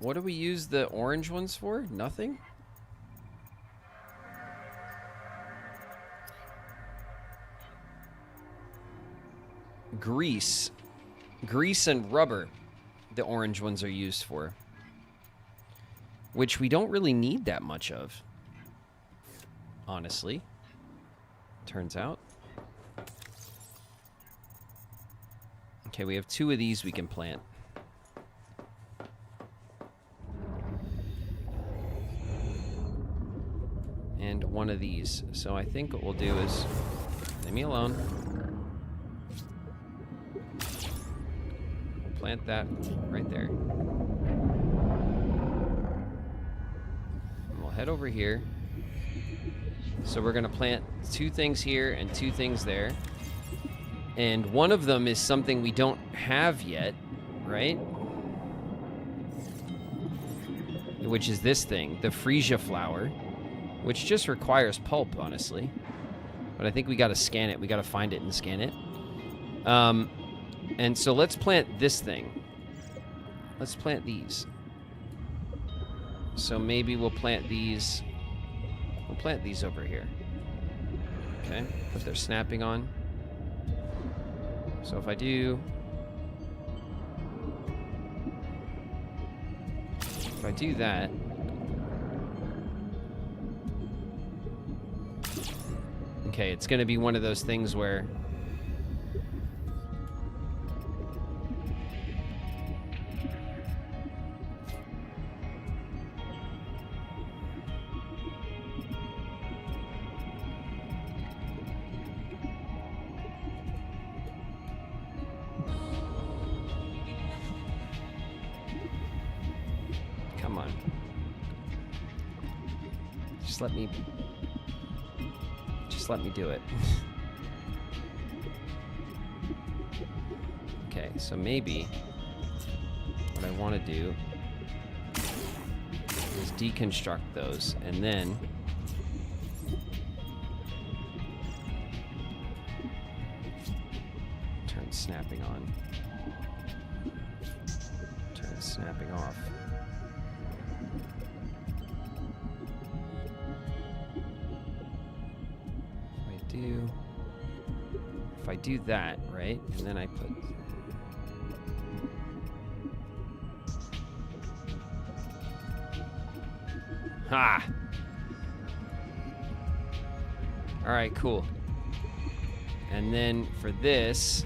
What do we use the orange ones for? Nothing? Grease. Grease and rubber, the orange ones are used for. Which we don't really need that much of. Honestly. Turns out. Okay, we have 2 of these we can plant. And 1 of these. So I think what we'll do is... Leave me alone. Plant that right there. And we'll head over here. So we're going to plant 2 things here and 2 things there. And one of them is something we don't have yet, right? Which is this thing, the freesia flower, which just requires pulp, honestly. But I think we got to scan it. We got to find it and scan it. And so let's plant this thing. Let's plant these. So maybe we'll plant these. We'll plant these over here. Okay, put their snapping on. So if I do... If I do that... Okay, it's going to be one of those things where... Come on. Just let me do it. Okay, so maybe what I want to do is deconstruct those and then turn snapping on. Turn snapping off. If I do that, right, and then I put... Ha! Alright, cool. And then for this...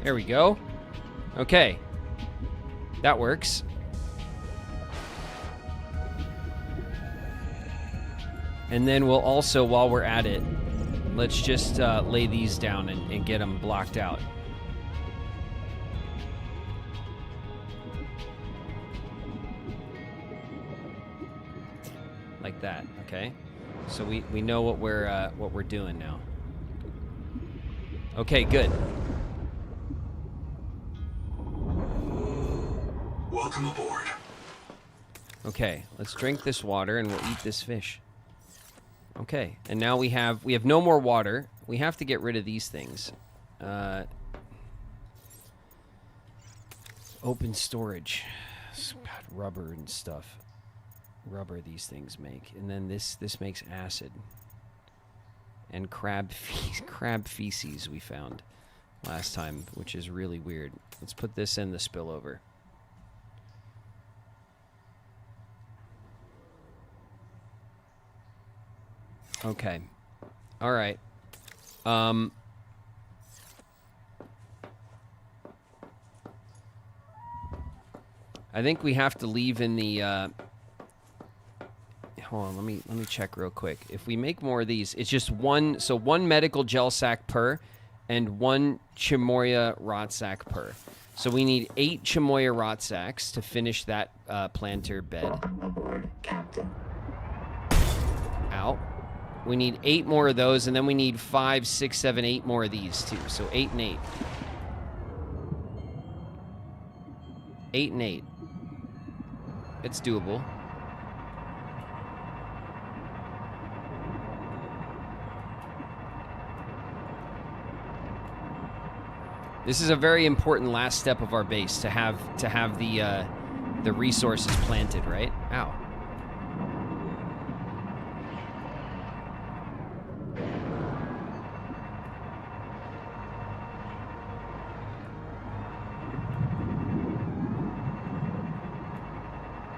There we go. Okay. That works. And then we'll also, while we're at it, let's just lay these down and get them blocked out. like that. Okay, so we know what we're doing now. Okay, good. Welcome aboard. Okay, let's drink this water and we'll eat this fish. Okay, and now we have no more water. We have to get rid of these things. Open storage. God, rubber and stuff. Rubber these things make, and then this makes acid. And crab feces we found last time, which is really weird. Let's put this in the spillover. Okay. All right. I think we have to leave in the hold on, let me check real quick. If we make more of these, it's just one medical gel sack per and 1 Chimoya rot sack per. So we need 8 Chimoya rot sacks to finish that planter bed. Ow. We need 8 more of those, and then we need 5, 6, 7, 8 more of these too. So 8 and 8. 8 and 8. It's doable. This is a very important last step of our base to have the resources planted, right? Ow.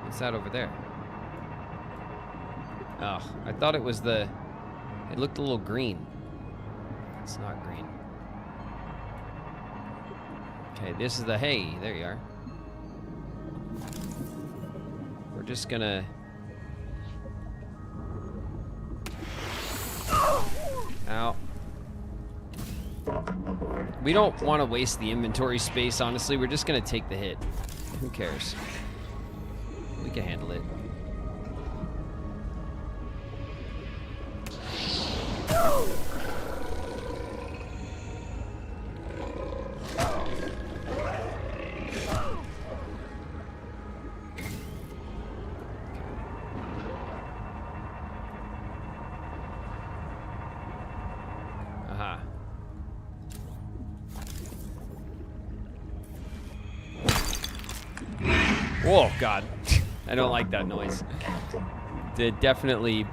What's that over there? Oh, I thought it was it looked a little green. It's not green. Okay, this is the hay. There you are. We're just gonna... Ow. We don't want to waste the inventory space, honestly. We're just gonna take the hit. Who cares? We can handle it. Aha. Whoa, God. I don't like that noise. It definitely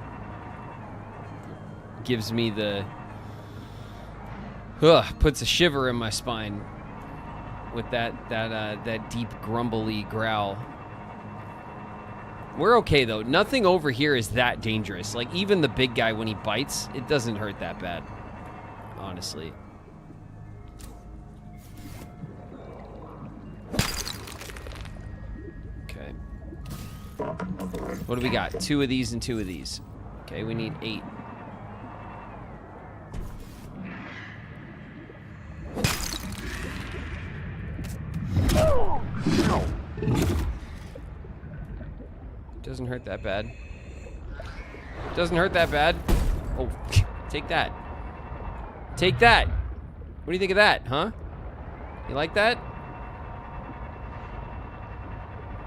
gives me the... puts a shiver in my spine with that deep grumbly growl. We're okay, though. Nothing over here is that dangerous. Like, even the big guy, when he bites, it doesn't hurt that bad. Honestly. Okay. What do we got? 2 of these and 2 of these. Okay, we need 8. Doesn't hurt that bad. Doesn't hurt that bad. Oh, take that. Take that. What do you think of that, huh? You like that?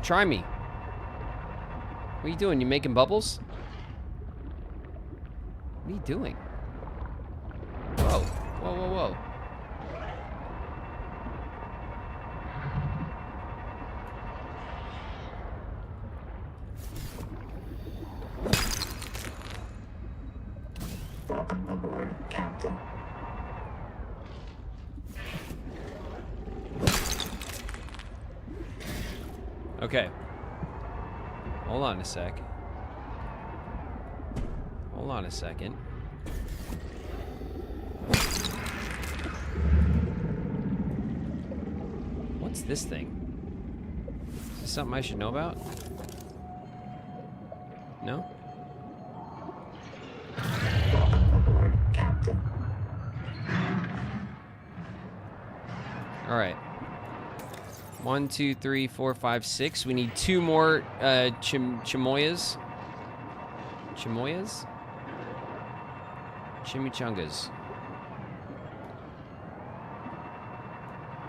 Try me. What are you doing? You making bubbles? What are you doing? Whoa. Whoa, whoa, whoa. Okay. Hold on a sec. Hold on a second. What's this thing? Is this something I should know about? No? All right. 1, 2, 3, 4, 5, 6. We need 2 more Chimoyas. Chimoyas? Chimichangas.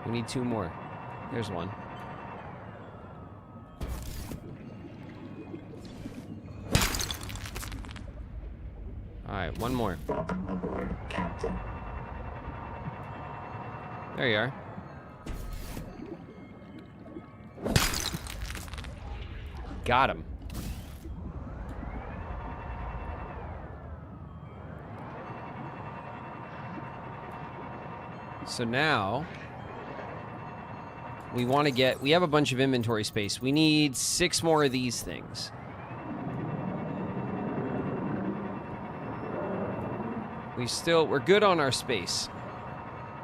We need 2 more. There's one. Alright, 1 more. There you are. Got him. So now we want to get, we have a bunch of inventory space. We need 6 more of these things. We're good on our space.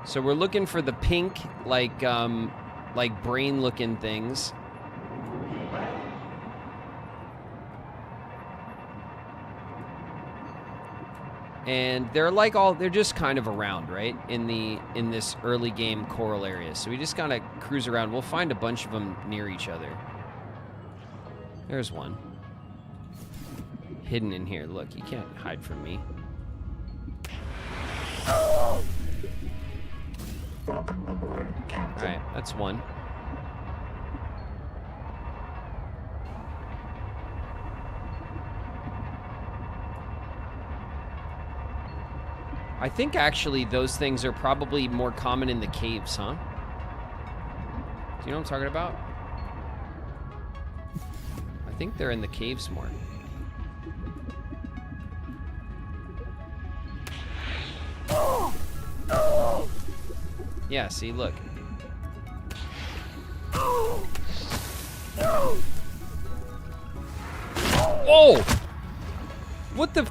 So we're looking for the pink, like brain looking things. And they're just kind of around, right? In this early game coral area. So we just kind of cruise around. We'll find a bunch of them near each other. There's one. Hidden in here. Look, you can't hide from me. Alright, that's one. I think actually those things are probably more common in the caves, huh? Do you know what I'm talking about? I think they're in the caves more. Yeah, see, look. Whoa! What the...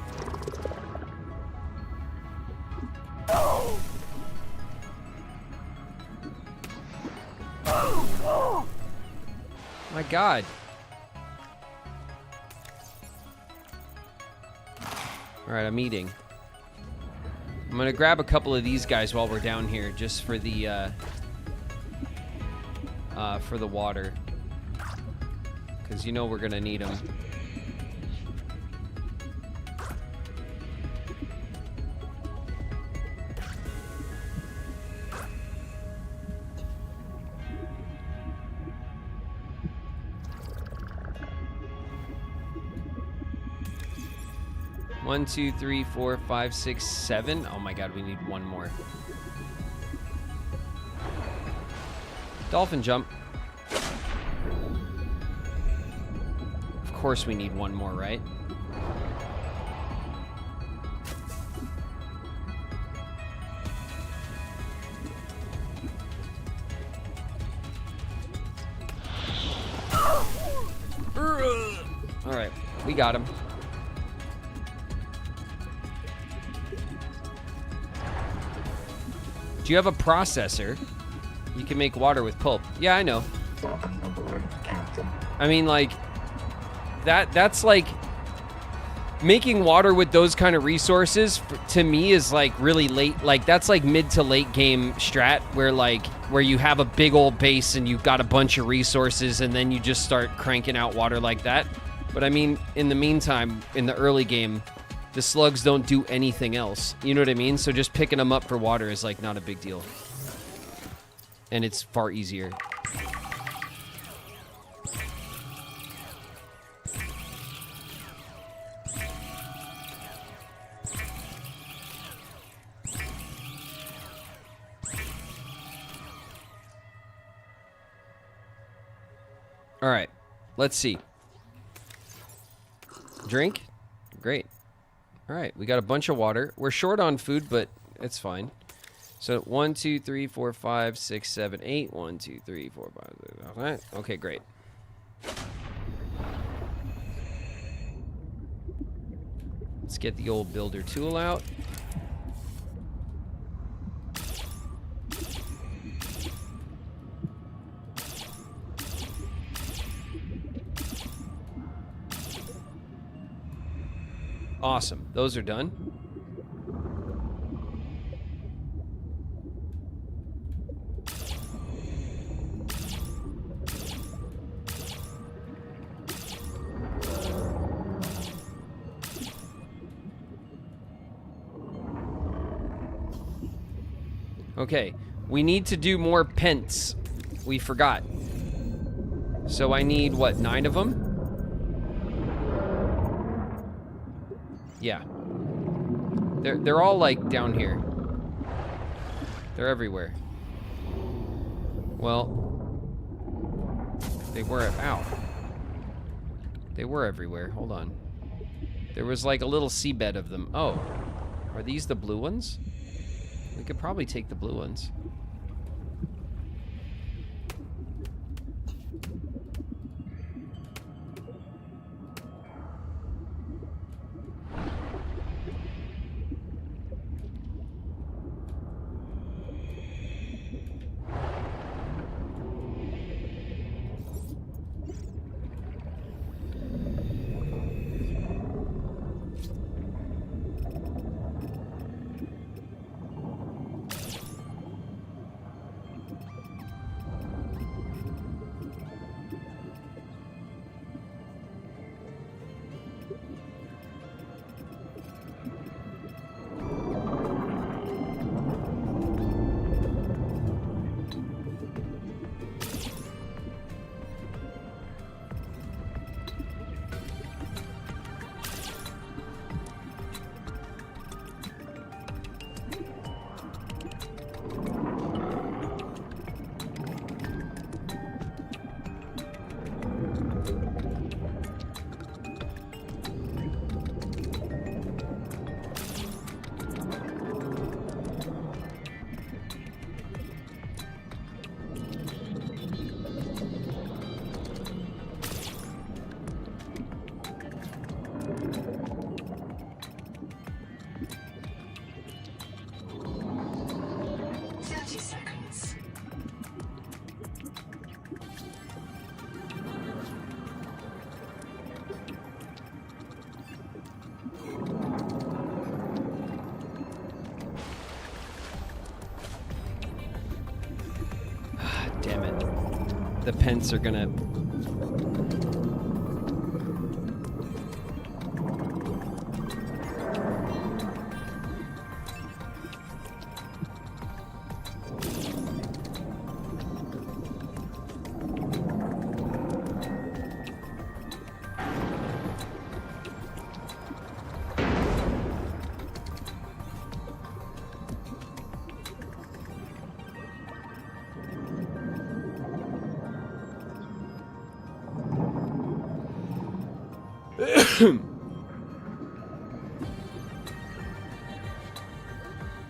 My God. Alright, I'm eating. I'm gonna grab a couple of these guys while we're down here, just for the water. Because you know we're gonna need them. One, 2, 3, 4, 5, 6, 7. Oh my God, we need 1 more. Dolphin jump. Of course we need 1 more, right? All right, we got him. Do you have a processor? You can make water with pulp. Yeah, I know. I mean, like, that's like, making water with those kind of resources, to me, is like really late. Like, that's like mid to late game strat, where you have a big old base and you've got a bunch of resources and then you just start cranking out water like that. But I mean, in the meantime, in the early game, the slugs don't do anything else. You know what I mean? So just picking them up for water is like not a big deal. And it's far easier. All right, let's see. Drink? Great. All right, we got a bunch of water. We're short on food, but it's fine. So 1, 2, 3, 4, 5, 6, 7, 8. 1, 2, 3, 4, 5. All right. Okay, great. Let's get the old builder tool out. Awesome. Those are done. Okay, we need to do more pents. We forgot. So I need, what, 9 of them? Yeah. They're all, like, down here. They're everywhere. Well, they were, ow. They were everywhere. Hold on. There was, like, a little seabed of them. Oh. Are these the blue ones? We could probably take the blue ones. Damn it. The pents are gonna...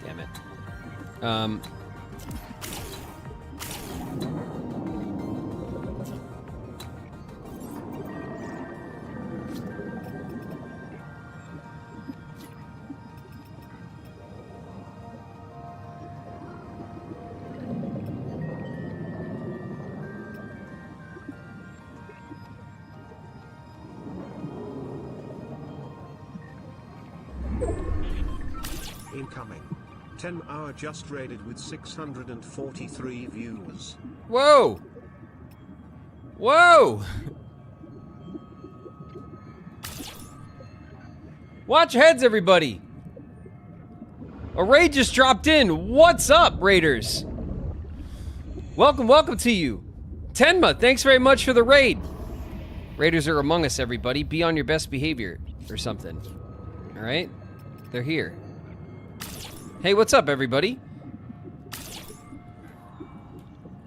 Damn it. Incoming. 10 hour just raided with 643 views. Whoa! Whoa! Watch your heads, everybody! A raid just dropped in. What's up, raiders? Welcome, welcome to you. Tenma, thanks very much for the raid. Raiders are among us, everybody. Be on your best behavior or something. All right? They're here. Hey, what's up, everybody?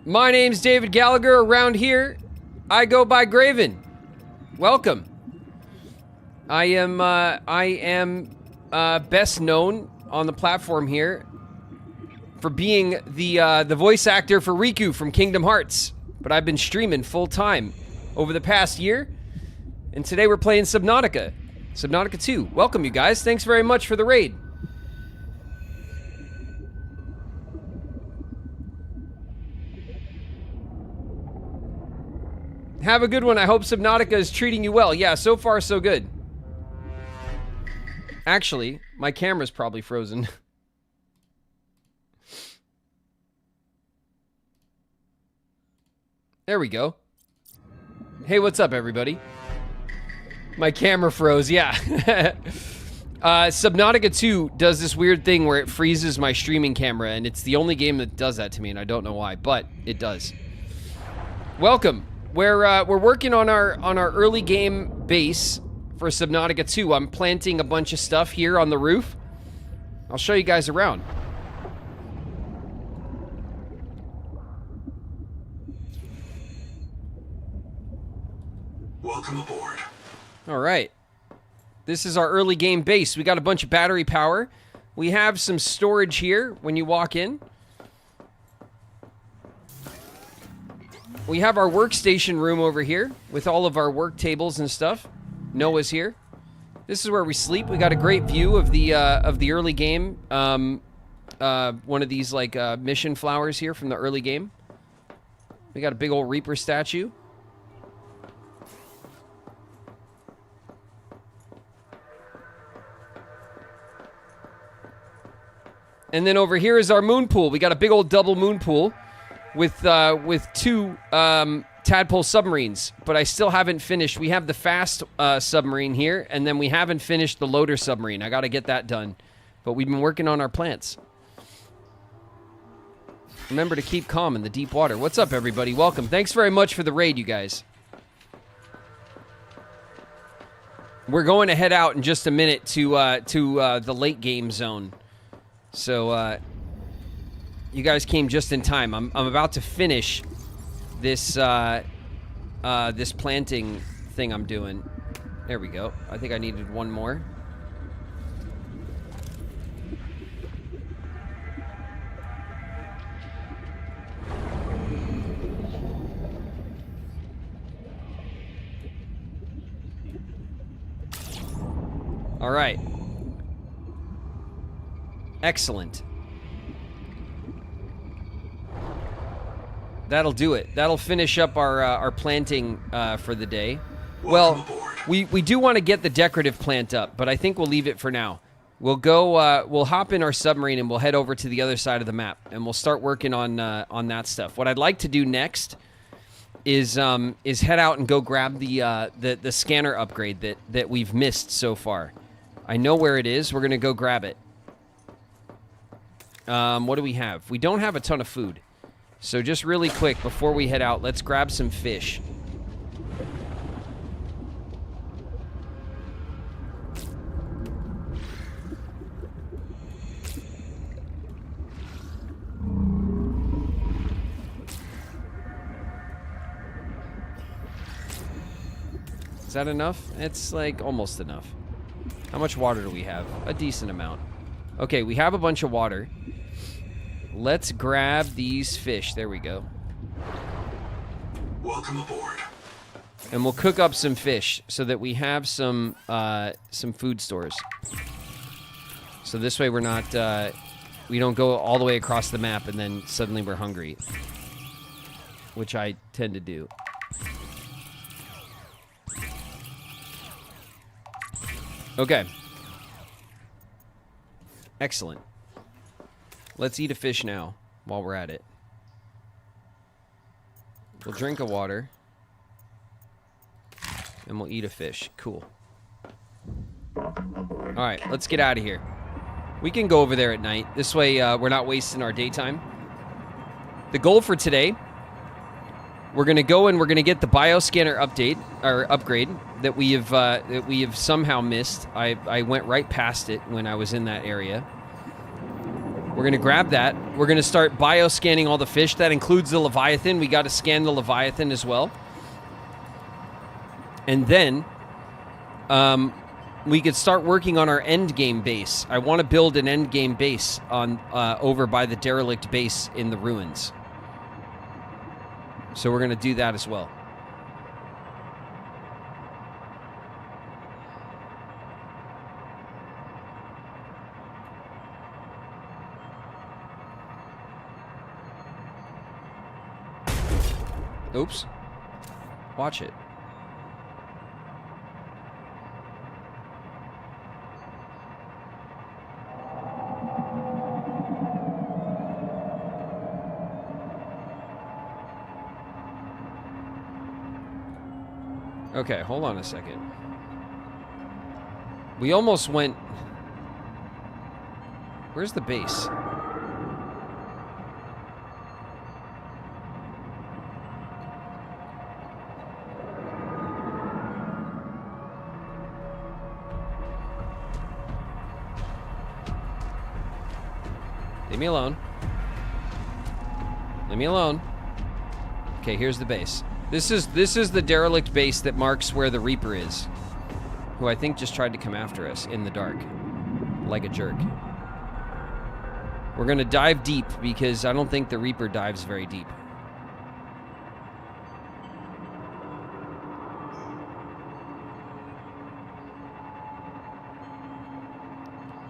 My name's David Gallagher. Around here, I go by Graven. Welcome. I am best known on the platform here for being the voice actor for Riku from Kingdom Hearts. But I've been streaming full time over the past year, and today we're playing Subnautica. Subnautica 2. Welcome, you guys. Thanks very much for the raid. Have a good one. I hope Subnautica is treating you well. Yeah, so far so good. Actually, my camera's probably frozen. There we go. Hey, what's up, everybody? My camera froze, yeah. Subnautica 2 does this weird thing where it freezes my streaming camera, and it's the only game that does that to me, and I don't know why, but it does. Welcome. We're working on our early game base for Subnautica 2. I'm planting a bunch of stuff here on the roof. I'll show you guys around. Welcome aboard. All right. This is our early game base. We got a bunch of battery power. We have some storage here when you walk in. We have our workstation room over here with all of our work tables and stuff. Noah's here. This is where we sleep. We got a great view of the early game. One of these like mission flowers here from the early game. We got a big old Reaper statue. And then over here is our moon pool. We got a big old double moon pool with 2 tadpole submarines, but I still haven't finished. We have the fast submarine here, and then we haven't finished the loader submarine. I got to get that done, but we've been working on our plants. Remember to keep calm in the deep water. What's up, everybody? Welcome. Thanks very much for the raid, you guys. We're going to head out in just a minute to the late game zone. So, you guys came just in time. I'm about to finish this this planting thing I'm doing. There we go. I think I needed one more. All right. Excellent. That'll do it. That'll finish up our planting for the day. Well, we do want to get the decorative plant up, but I think we'll leave it for now. We'll go. We'll hop in our submarine and we'll head over to the other side of the map, and we'll start working on that stuff. What I'd like to do next is head out and go grab the scanner upgrade that we've missed so far. I know where it is. We're gonna go grab it. What do we have? We don't have a ton of food. So just really quick, before we head out, let's grab some fish. Is that enough? It's like almost enough. How much water do we have? A decent amount. Okay, we have a bunch of water. Let's grab these fish. There we go. Welcome aboard. And we'll cook up some fish so that we have some food stores. So this way we're not we don't go all the way across the map and then suddenly we're hungry, which I tend to do. Okay. Excellent. Let's eat a fish now while we're at it. We'll drink a water. And we'll eat a fish. Cool. Alright, let's get out of here. We can go over there at night. This way we're not wasting our daytime. The goal for today, we're going to go and we're going to get the bioscanner upgrade that we have somehow missed. I went right past it when I was in that area. We're going to grab that. We're going to start bioscanning all the fish. That includes the Leviathan. We got to scan the Leviathan as well. And then we could start working on our end game base. I want to build an end game base on over by the derelict base in the ruins. So we're going to do that as well. Oops. Watch it. Okay, hold on a second. We almost went Where's the base? Leave me alone. Leave me alone. Okay, here's the base. This is the derelict base that marks where the Reaper is, who I think just tried to come after us in the dark, like a jerk. We're gonna dive deep because I don't think the Reaper dives very deep.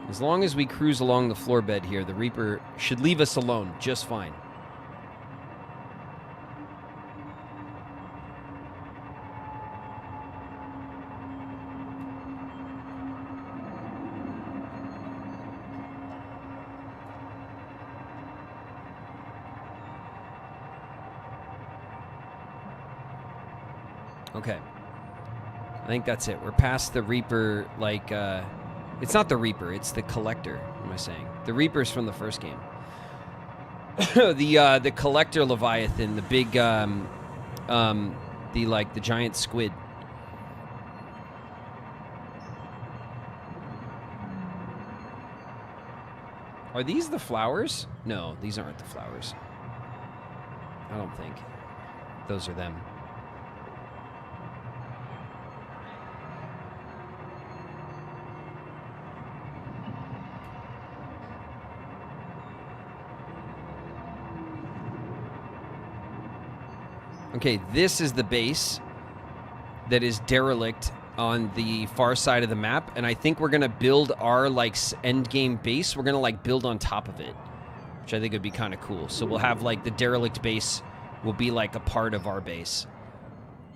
As long as we cruise along the floor bed here, the Reaper should leave us alone just fine. Okay. I think that's it. We're past the Reaper, like, it's not the Reaper, it's the Collector, am I saying? The Reaper's from the first game. The Collector Leviathan, the big, the giant squid. Are these the flowers? No, these aren't the flowers. I don't think. Those are them. Okay, this is the base that is derelict on the far side of the map, and I think we're gonna build our end game base. We're gonna build on top of it, which I think would be kind of cool. So we'll have the derelict base will be a part of our base,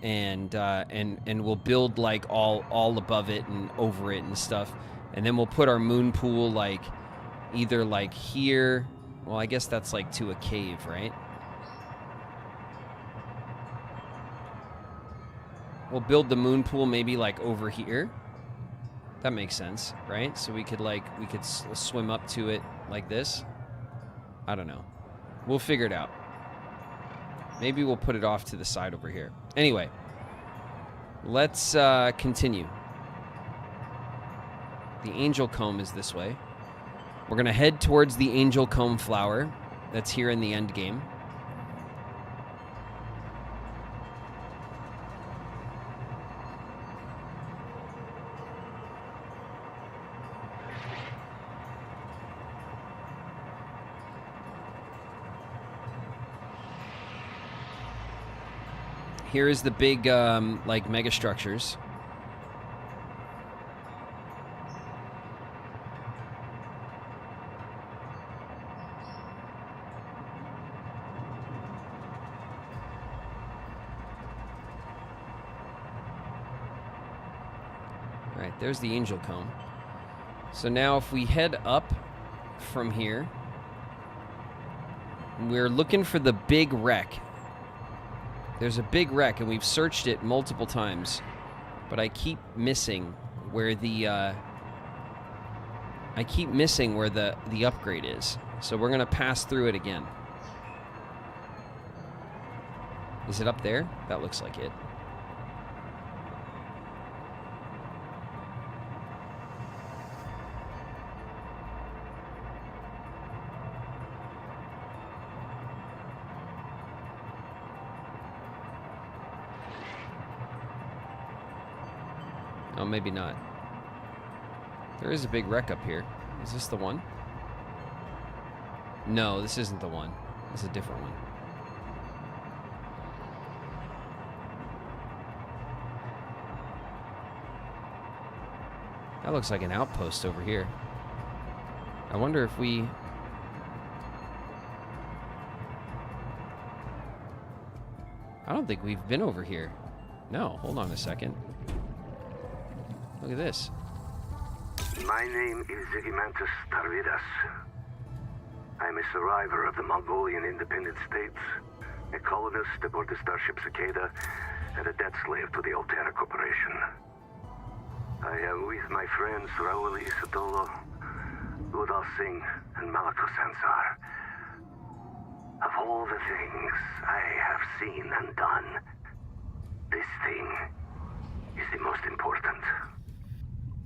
and we'll build all above it and over it and stuff, and then we'll put our moon pool either here. Well, I guess that's to a cave, right? We'll build the moon pool maybe over here. That makes sense, right? So we could swim up to it like this. I don't know. We'll figure it out. Maybe we'll put it off to the side over here. Anyway, let's continue. The Angel Comb is this way. We're gonna head towards the Angel Comb flower that's here in the end game. Here is the big, mega structures. All right, there's the Angel Comb. So now if we head up from here, we're looking for the big wreck. There's a big wreck, and we've searched it multiple times, but I keep missing where the upgrade is. So we're gonna pass through it again. Is it up there? That looks like it. Oh, maybe not. There is a big wreck up here. Is this the one? No, this isn't the one. It's a different one. That looks like an outpost over here. I wonder if we... I don't think we've been over here. No, hold on a second. Look at this. My name is Zigimantus Tarvidas. I'm a survivor of the Mongolian Independent States, a colonist aboard the starship Cicada, and a debt slave to the Altera Corporation. I am with my friends Raul Isatolo, Udal Singh and Malako Sansar. Of all the things I have seen and done, this thing is the most important.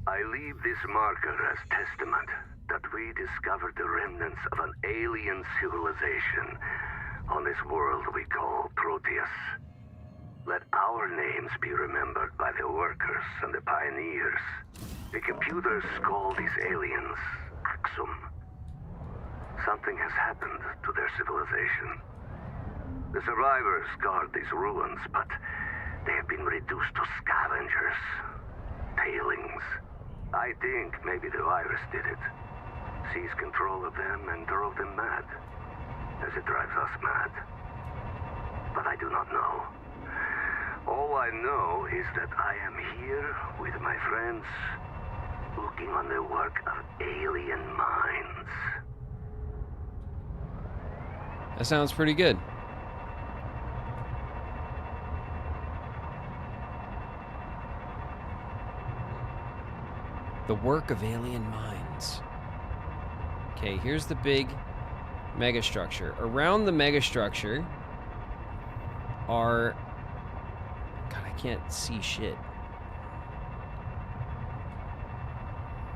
I leave this marker as testament that we discovered the remnants of an alien civilization on this world we call Proteus. Let our names be remembered by the workers and the pioneers. The computers call these aliens Axum. Something has happened to their civilization. The survivors guard these ruins, but they have been reduced to scavengers. Tailings. I think maybe the virus did it. Seized control of them and drove them mad. As it drives us mad. But I do not know. All I know is that I am here with my friends, looking on the work of alien minds. That sounds pretty good. The work of alien minds. Okay, here's the big megastructure. Around the megastructure are... God, I can't see shit.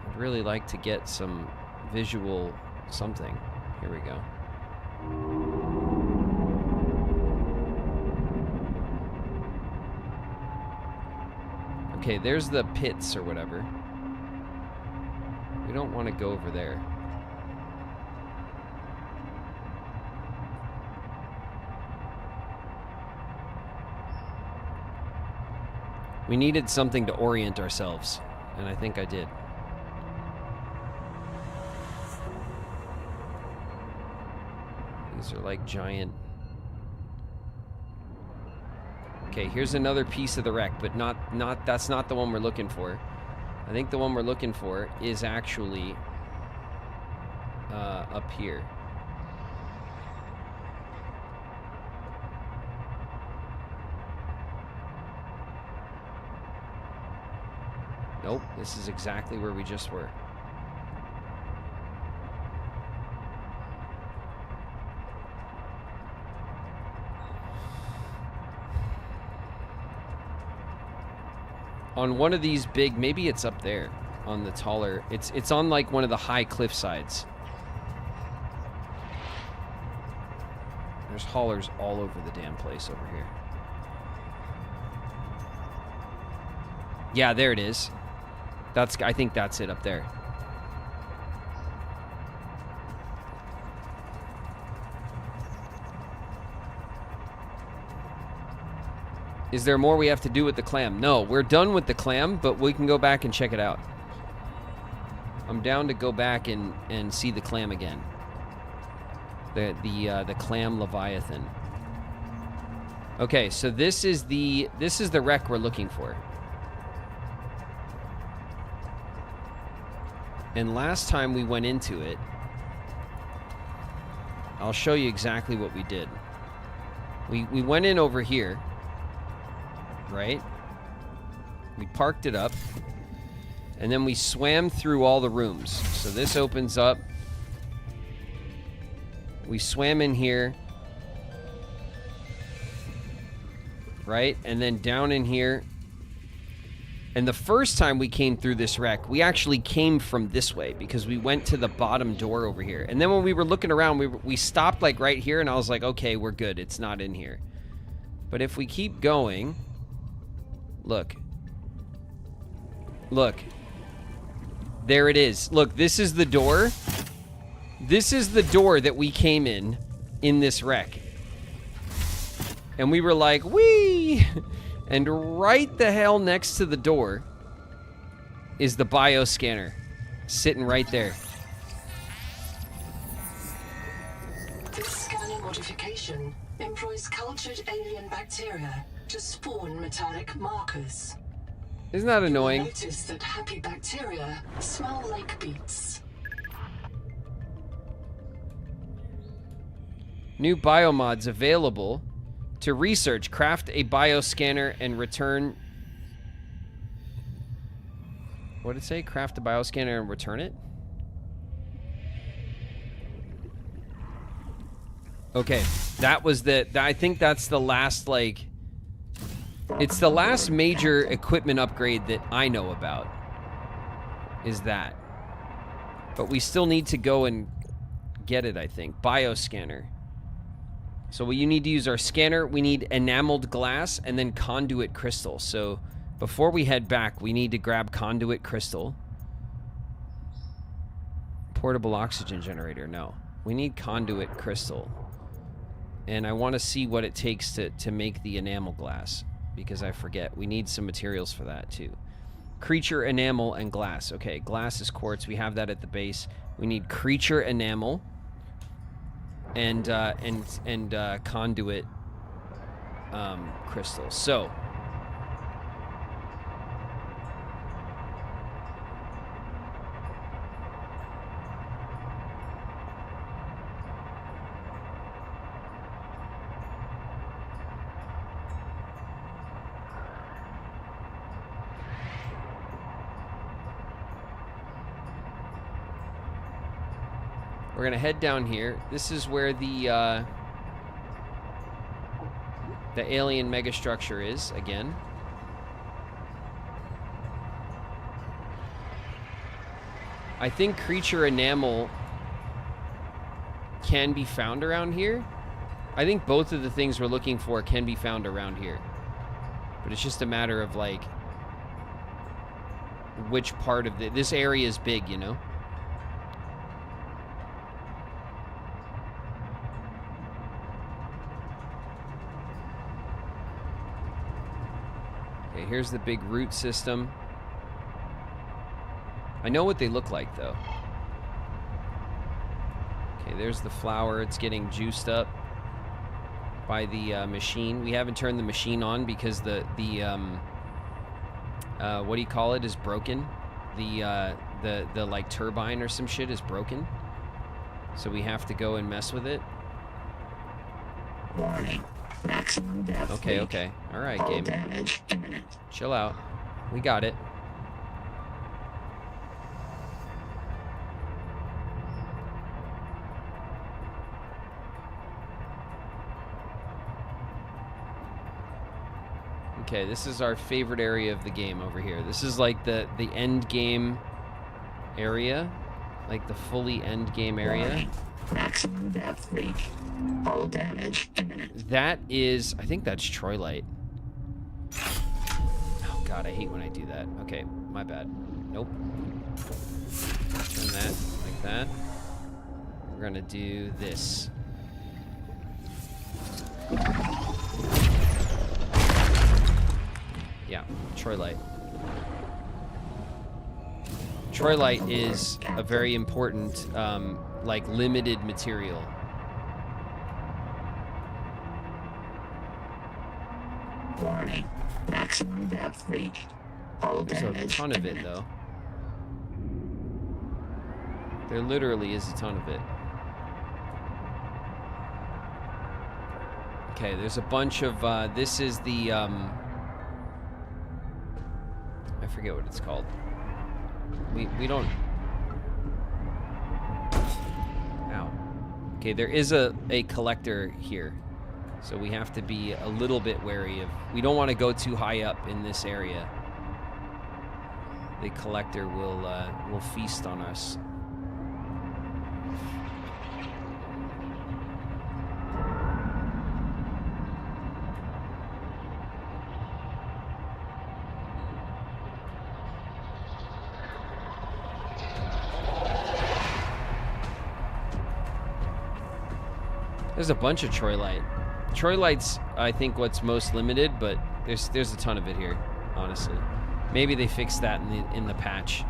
I'd really like to get some visual something. Here we go. Okay, there's the pits or whatever. We don't want to go over there. We needed something to orient ourselves, and I think I did. These are like giant... Okay, here's another piece of the wreck, but that's not the one we're looking for. I think the one we're looking for is actually up here. Nope, this is exactly where we just were. On one of these big, maybe it's up there on the taller, it's on like one of the high cliff sides. There's haulers all over the damn place over here. Yeah, there it is. I think that's it up there. Is there more we have to do with the clam? No, we're done with the clam, but we can go back and check it out. I'm down to go back and see the clam again. The clam Leviathan. Okay, so this is the wreck we're looking for. And last time we went into it, I'll show you exactly what we did. We went in over here, right? We parked it up, and then we swam through all the rooms. So this opens up. We swam in here, right? And then down in here. And the first time we came through this wreck, we actually came from this way because we went to the bottom door over here. And then when we were looking around, we stopped like right here, and I was like, okay, we're good. It's not in here. But if we keep going, look. Look. There it is. Look, this is the door. This is the door that we came in this wreck. And we were like, whee! And right the hell next to the door is the bioscanner, sitting right there. This scanner modification employs cultured alien bacteria to spawn metallic markers. Isn't that annoying? You will notice that happy bacteria smell like beets. New biomods available. To research, craft a bioscanner and return... What did it say? Craft a bioscanner and return it? Okay, that was I think that's the last, like... It's the last major equipment upgrade that I know about. Is that. But we still need to go and get it, I think. Bioscanner. So we need to use our scanner. We need enameled glass and then conduit crystal. So before we head back, we need to grab conduit crystal. Portable oxygen generator, no. We need conduit crystal. And I want to see what it takes to make the enamel glass. Because I forget. We need some materials for that, too. Creature enamel and glass. Okay, glass is quartz. We have that at the base. We need creature enamel and conduit crystals. So... We're gonna head down here. This is where the alien megastructure is, again. I think creature enamel can be found around here. I think both of the things we're looking for can be found around here. But it's just a matter of, like, which part of this area is big, you know? Okay, here's the big root system. I know what they look like, though. Okay, there's the flower. It's getting juiced up by the machine. We haven't turned the machine on because the what do you call it, is broken. The like turbine or some shit is broken. So we have to go and mess with it. Warning. Maximum death okay, okay. Alright, game. Chill out. We got it. Okay, this is our favorite area of the game over here. This is like the end game area. Like the fully end game area. Warning. Maximum death leak. Hull damage imminent. That is, I think that's Troilite. Oh god, I hate when I do that. Okay, my bad. Nope. Turn that like that. We're gonna do this. Yeah, Troilite. Troilite is a very important, like, limited material. Warning. Maximum depth reached. Hull There's a damage ton of it, though. There literally is a ton of it. Okay, there's a bunch of, this is the, I forget what it's called. We don't... Ow. Okay, there is a collector here. So we have to be a little bit wary of... We don't want to go too high up in this area. The collector will feast on us. There's a bunch of Troilite. Troilite's, I think, what's most limited, but there's a ton of it here, honestly. Maybe they fixed that in the patch.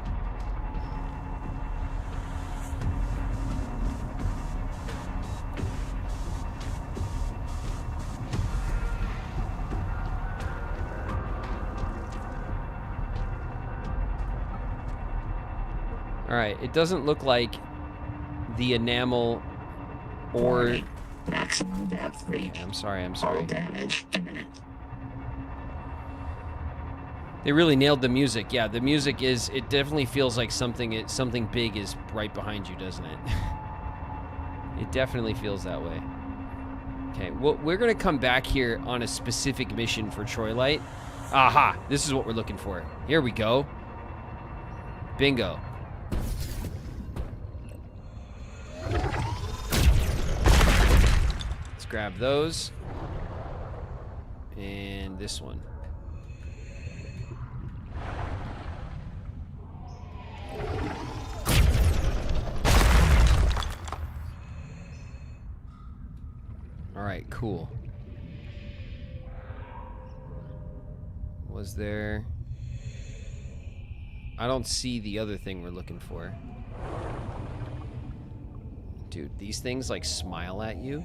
All right, it doesn't look like the enamel or... Maximum depth reached. I'm sorry. Hull damage imminent. They really nailed the music. Yeah, the music is... It definitely feels like something big is right behind you, doesn't it? It definitely feels that way. Okay, well, we're going to come back here on a specific mission for Troylight. Aha, this is what we're looking for. Here we go. Bingo. Let's grab those. And this one. All right, cool. Was there... I don't see the other thing we're looking for. Dude, these things like smile at you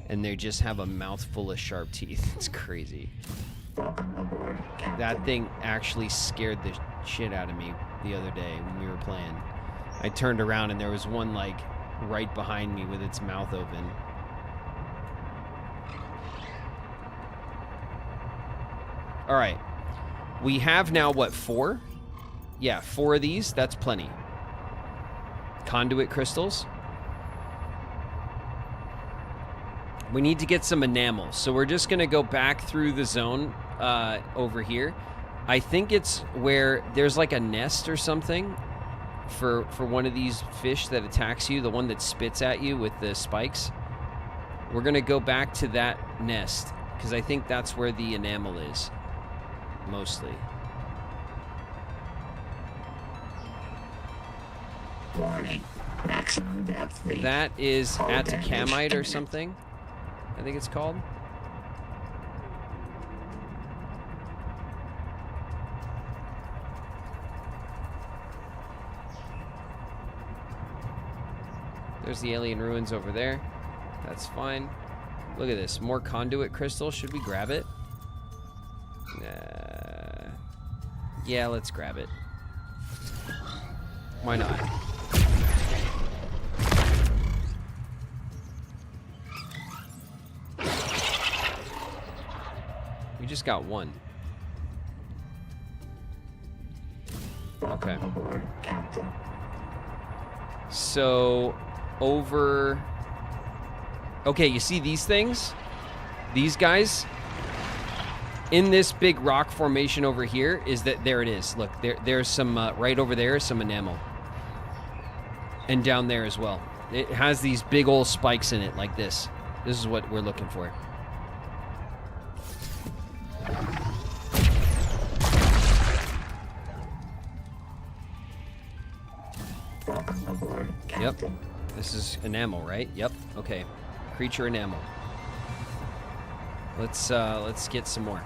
and they just have a mouthful of sharp teeth. It's crazy. That thing actually scared the shit out of me the other day when we were playing. I turned around and there was one like right behind me with its mouth open. All right. We have now, what, 4? Yeah, 4 of these. That's plenty. Conduit crystals. We need to get some enamel. So we're just going to go back through the zone over here. I think it's where there's like a nest or something for one of these fish that attacks you, the one that spits at you with the spikes. We're going to go back to that nest because I think that's where the enamel is. Mostly. Warning. Maximum depth leak. That is Atacamite or something, I think it's called. There's the alien ruins over there. That's fine. Look at this. More conduit crystal. Should we grab it? Yeah, let's grab it. Why not? We just got one. Okay. So, over... Okay, you see these things? These guys? In this big rock formation over here is that... There it is. Look, there's some... right over there is some enamel. And down there as well. It has these big old spikes in it like this. This is what we're looking for. Yep. This is enamel, right? Yep. Okay. Creature enamel. Let's get some more.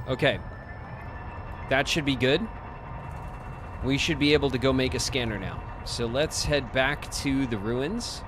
Okay. That should be good. We should be able to go make a scanner now. So let's head back to the ruins.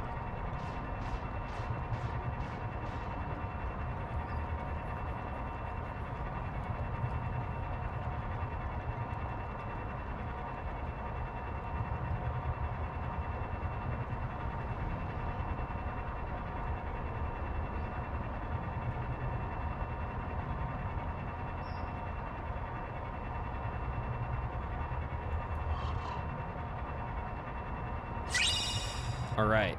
All right.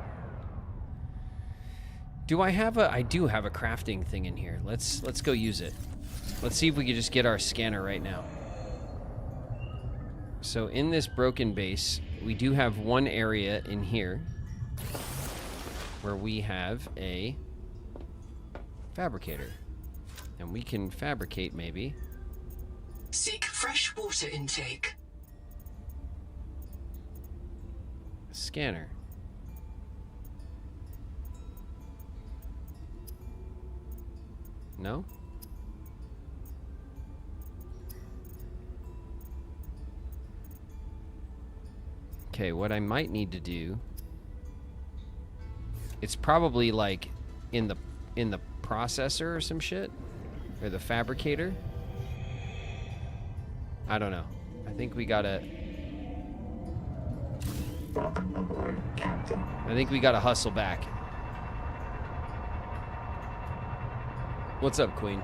Do I have a... I do have a crafting thing in here. Let's go use it. Let's see if we can just get our scanner right now. So in this broken base, we do have one area in here where we have a fabricator. And we can fabricate maybe. Seek fresh water intake. Scanner. No? Okay, what I might need to do It's probably like in the processor or some shit, or the fabricator. I don't know. I think we gotta. I think we gotta hustle back. What's up, Queen?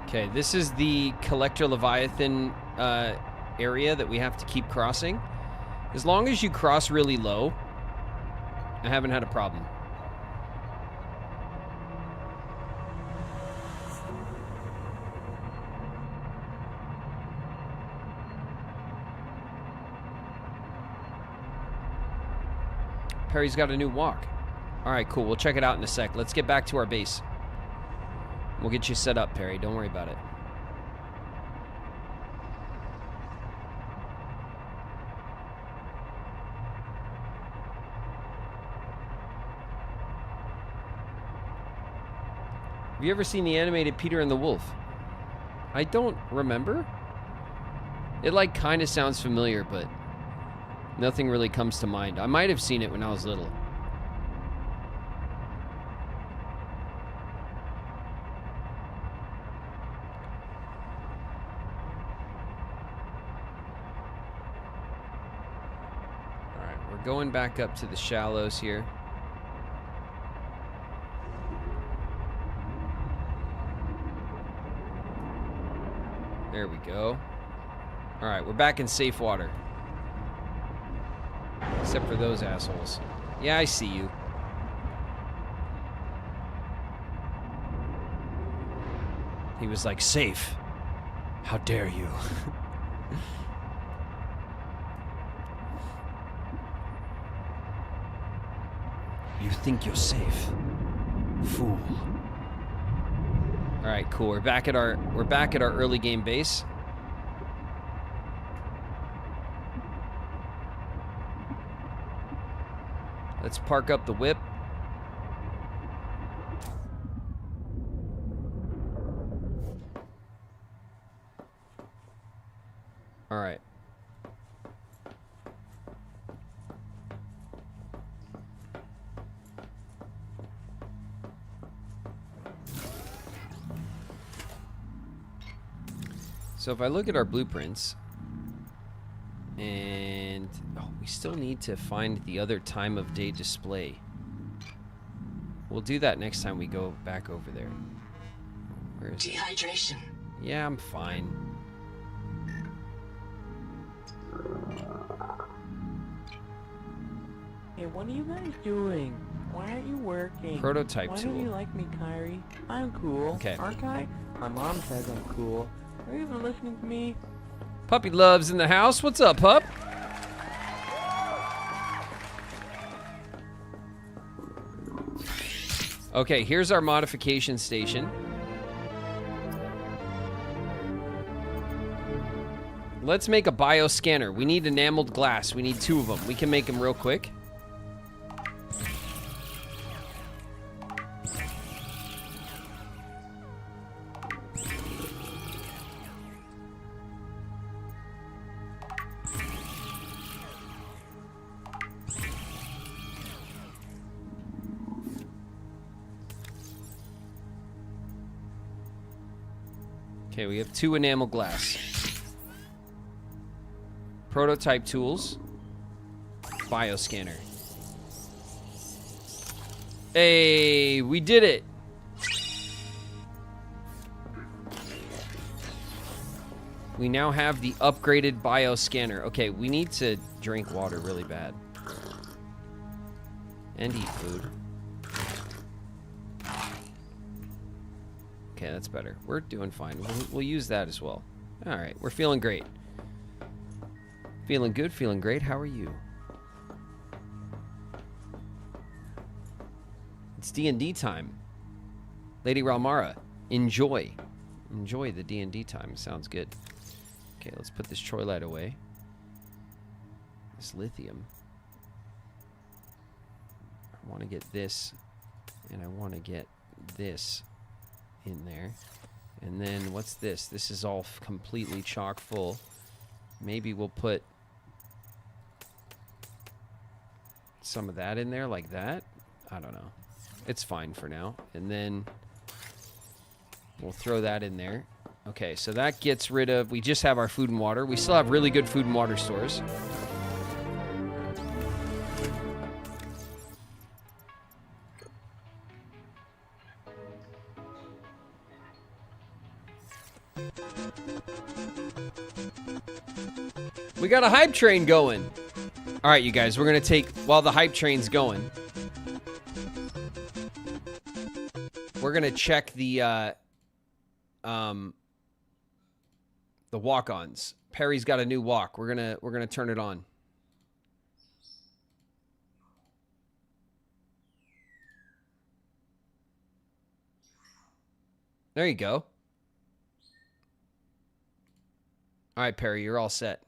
Okay, this is the Collector Leviathan area that we have to keep crossing. As long as you cross really low, I haven't had a problem. Perry's got a new walk. All right, cool. We'll check it out in a sec. Let's get back to our base. We'll get you set up, Perry. Don't worry about it. Have you ever seen the animated Peter and the Wolf? I don't remember. It like kind of sounds familiar, but nothing really comes to mind. I might have seen it when I was little. Going back up to the shallows here. There we go. All right, we're back in safe water. Except for those assholes. Yeah, I see you. He was like, safe. How dare you? You think you're safe, fool. All right, cool. We're back at our early game base. Let's park up the whip. All right. So if I look at our blueprints, and we still need to find the other time of day display. We'll do that next time we go back over there. Where is dehydration? It? Yeah, I'm fine. Hey, what are you guys doing? Why aren't you working? Prototype tool. Why don't you like me, Kyrie? I'm cool. Okay. Aren't I? My mom says I'm cool. Are you even listening to me? Puppy Love's in the house. What's up, pup? Okay, here's our modification station. Let's make a bioscanner. We need enameled glass. We need 2 of them. We can make them real quick. Okay, we have 2 enamel glass. Prototype tools. Bioscanner. Hey, we did it! We now have the upgraded bioscanner. Okay, we need to drink water really bad. And eat food. Okay, that's better. We're doing fine. We'll use that as well. All right, we're feeling great. Feeling good, feeling great. How are you? It's D&D time. Lady Ralmara, enjoy. Enjoy the D&D time. Sounds good. Okay, let's put this Troy light away. This lithium. I want to get this, and I want to get this in there. And then what's this? This is all completely chock full. Maybe we'll put some of that in there like that. I don't know. It's fine for now. And then we'll throw that in there. Okay, so that gets rid of... We just have our food and water. We still have really good food and water stores. We got a hype train going. All right, you guys, we're going to take... While the hype train's going, we're going to check the walk-ons. Perry's got a new walk. We're gonna turn it on. There you go. All right, Perry, you're all set.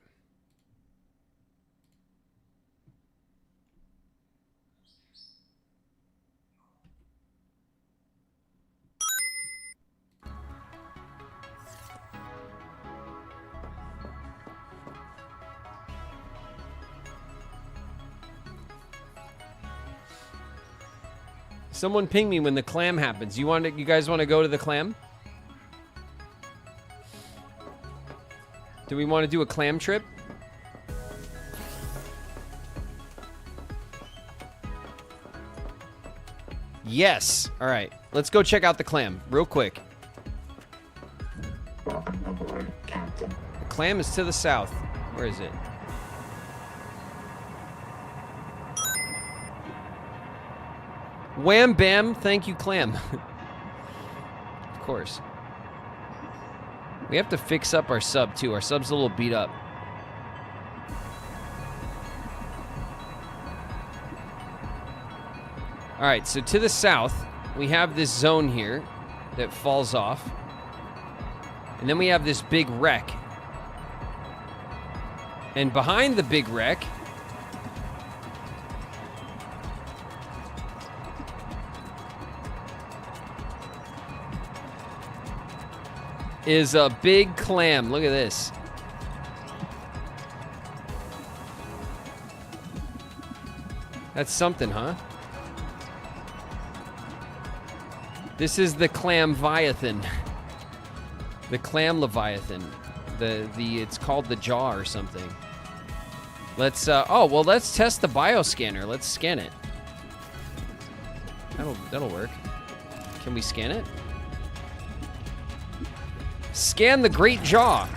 Someone ping me when the clam happens. You guys want to go to the clam? Do we want to do a clam trip? Yes. All right. Let's go check out the clam real quick. The clam is to the south. Where is it? Wham bam, thank you, clam. Of course. We have to fix up our sub, too. Our sub's a little beat up. Alright, so to the south, we have this zone here that falls off. And then we have this big wreck. And behind the big wreck is a big clam. Look at this. That's something, huh? This is the clam Leviathan. The clam Leviathan. It's called the jaw or something. Let's let's test the bioscanner. Let's scan it. That'll work. Can we scan it? Scan the great jaw.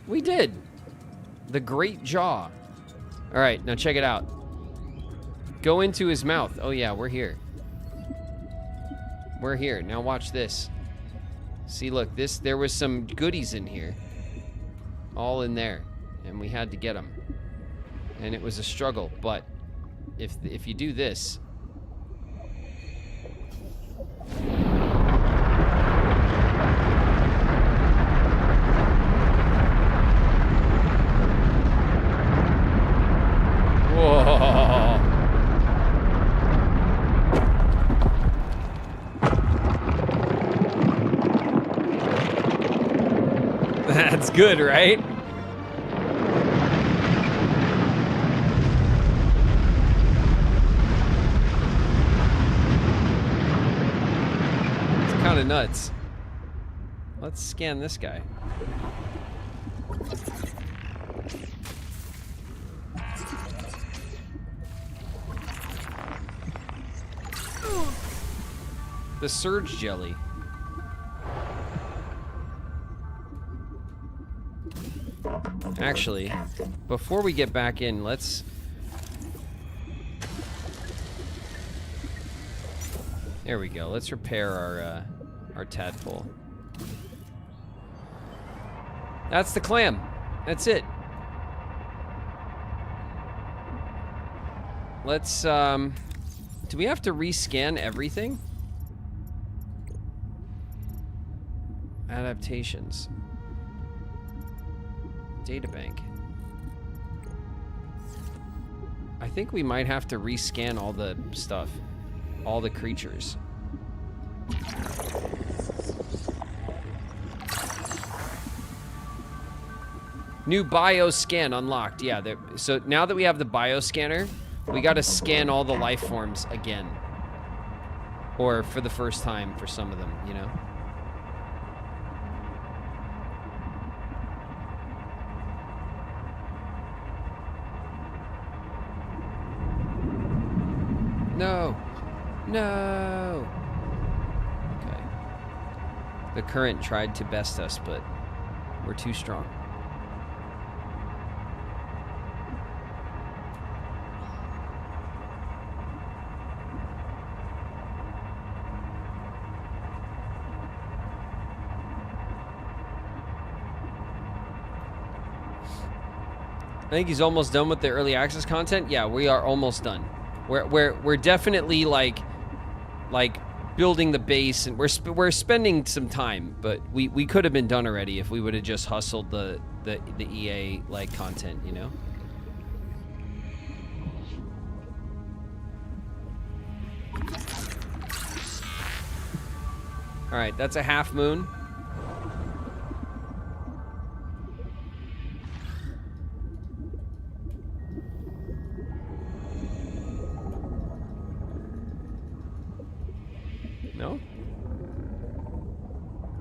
We did. The great jaw. All right, now check it out. Go into his mouth. Oh yeah, we're here. We're here. Now watch this. See, look, there was some goodies in here. All in there. And we had to get them. And it was a struggle, but if you do this, whoa. That's good, right? It's kind of nuts. Let's scan this guy. The surge jelly. Actually, before we get back in, let's... There we go. Let's repair our tadpole. That's the clam. That's it. Let's, do we have to rescan everything? Adaptations. Databank. I think we might have to rescan all the stuff. All the creatures. New bioscan unlocked. Yeah, so now that we have the bioscanner, we gotta scan all the life forms again. Or for the first time for some of them, you know? No! No! Okay. The current tried to best us, but we're too strong. I think he's almost done with the early access content. Yeah, we are almost done. We're definitely like building the base, and we're spending some time, but we could have been done already if we would have just hustled the EA like content, you know. All right, that's a half moon. No?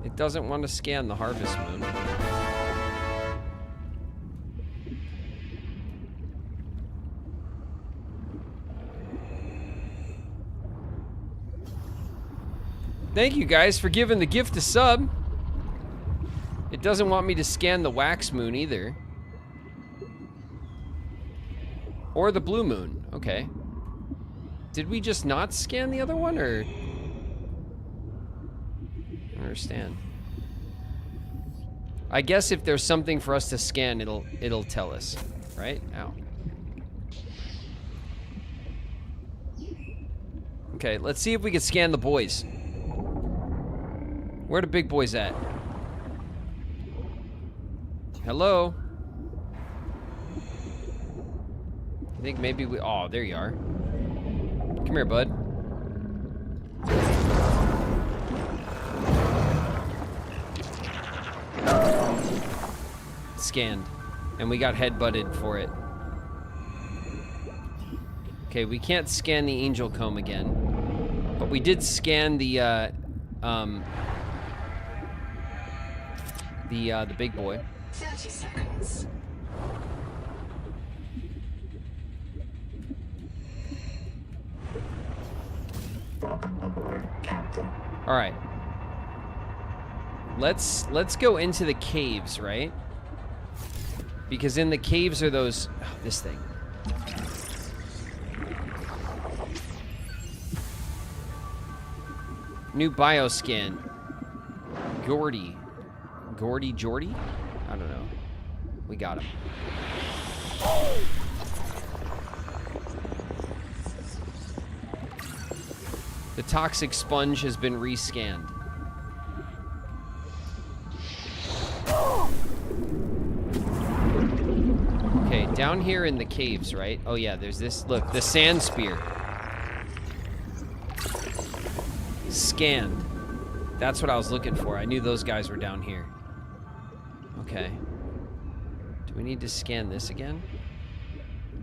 It doesn't want to scan the harvest moon. Thank you guys for giving the gift a sub. It doesn't want me to scan the wax moon either. Or the blue moon. Okay. Did we just not scan the other one, or? I don't understand. I guess if there's something for us to scan, it'll tell us, right? Ow. Okay, let's see if we can scan the boys. Where the big boys at? Hello? I think maybe we... Oh, there you are. Come here, bud. Scanned. And we got head-butted for it. Okay, we can't scan the angel comb again. But we did scan the big boy. 30 seconds. All right. Let's go into the caves, right? Because in the caves are those... Oh, this thing. New bioscan. Gordy. Jordy? I don't know. We got him. The toxic sponge has been rescanned. Okay, down here in the caves, right? Oh yeah, there's this, look, the sand spear. Scanned. That's what I was looking for. I knew those guys were down here. Okay. Do we need to scan this again?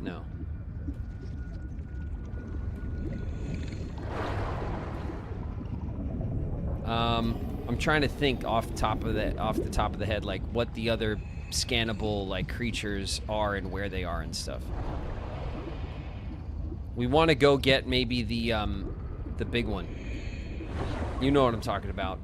No. I'm trying to think off the top of the head, like what the other scannable like creatures are and where they are and stuff. We want to go get maybe the big one. You know what I'm talking about.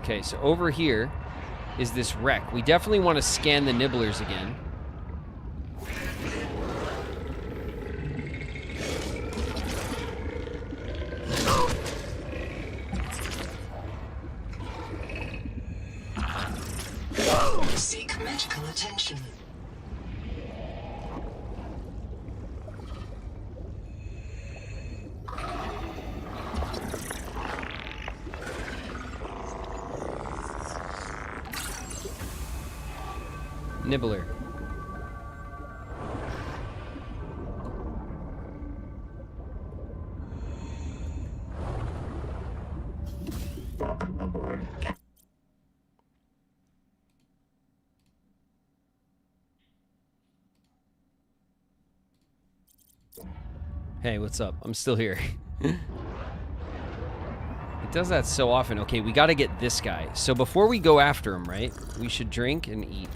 Okay, so over here is this wreck. We definitely want to scan the nibblers again. Seek medical attention. Nibbler. Welcome aboard. Hey, what's up? I'm still here. It does that so often. Okay, we got to get this guy. So before we go after him, right, we should drink and eat.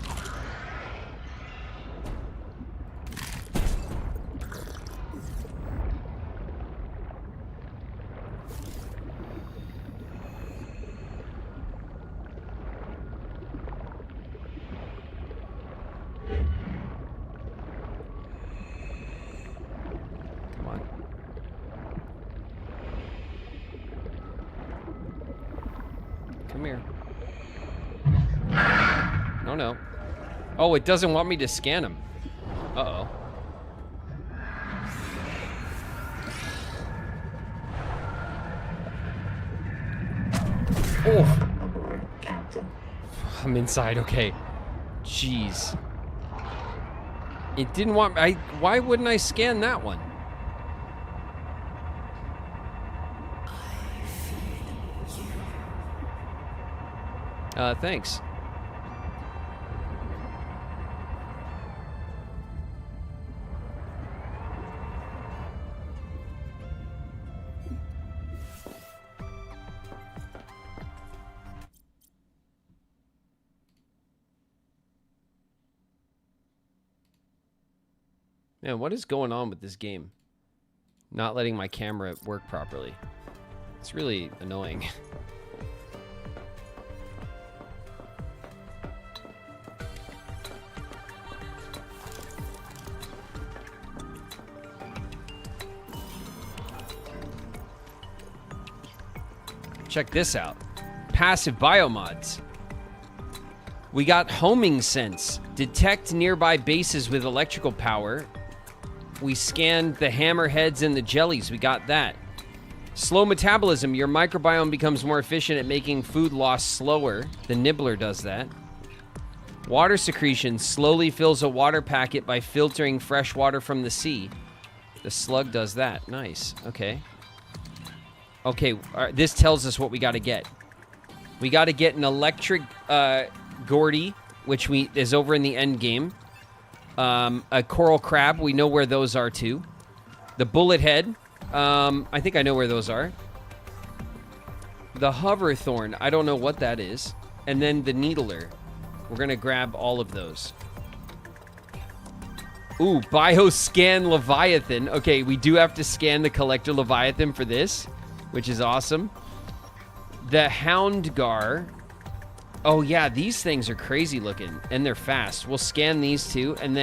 Come here. No, no. Oh, it doesn't want me to scan him. Uh-oh. Oh. I'm inside, okay. Jeez. It didn't want... why wouldn't I scan that one? Thanks. Man, what is going on with this game? Not letting my camera work properly. It's really annoying. Check this out. Passive biomods. We got homing sense. Detect nearby bases with electrical power. We scanned the hammerheads and the jellies. We got that. Slow metabolism. Your microbiome becomes more efficient at making food loss slower. The nibbler does that. Water secretion. Slowly fills a water packet by filtering fresh water from the sea. The slug does that. Nice. Okay. Okay, this tells us what we got to get. We got to get an electric Gordy, which is over in the end game. A coral crab, we know where those are too. The bullet head, I think I know where those are. The hover thorn, I don't know what that is. And then the needler. We're going to grab all of those. Ooh, bioscan Leviathan. Okay, we do have to scan the collector Leviathan for this, which is awesome. The Houndgar. Oh yeah, these things are crazy looking and they're fast. We'll scan these two and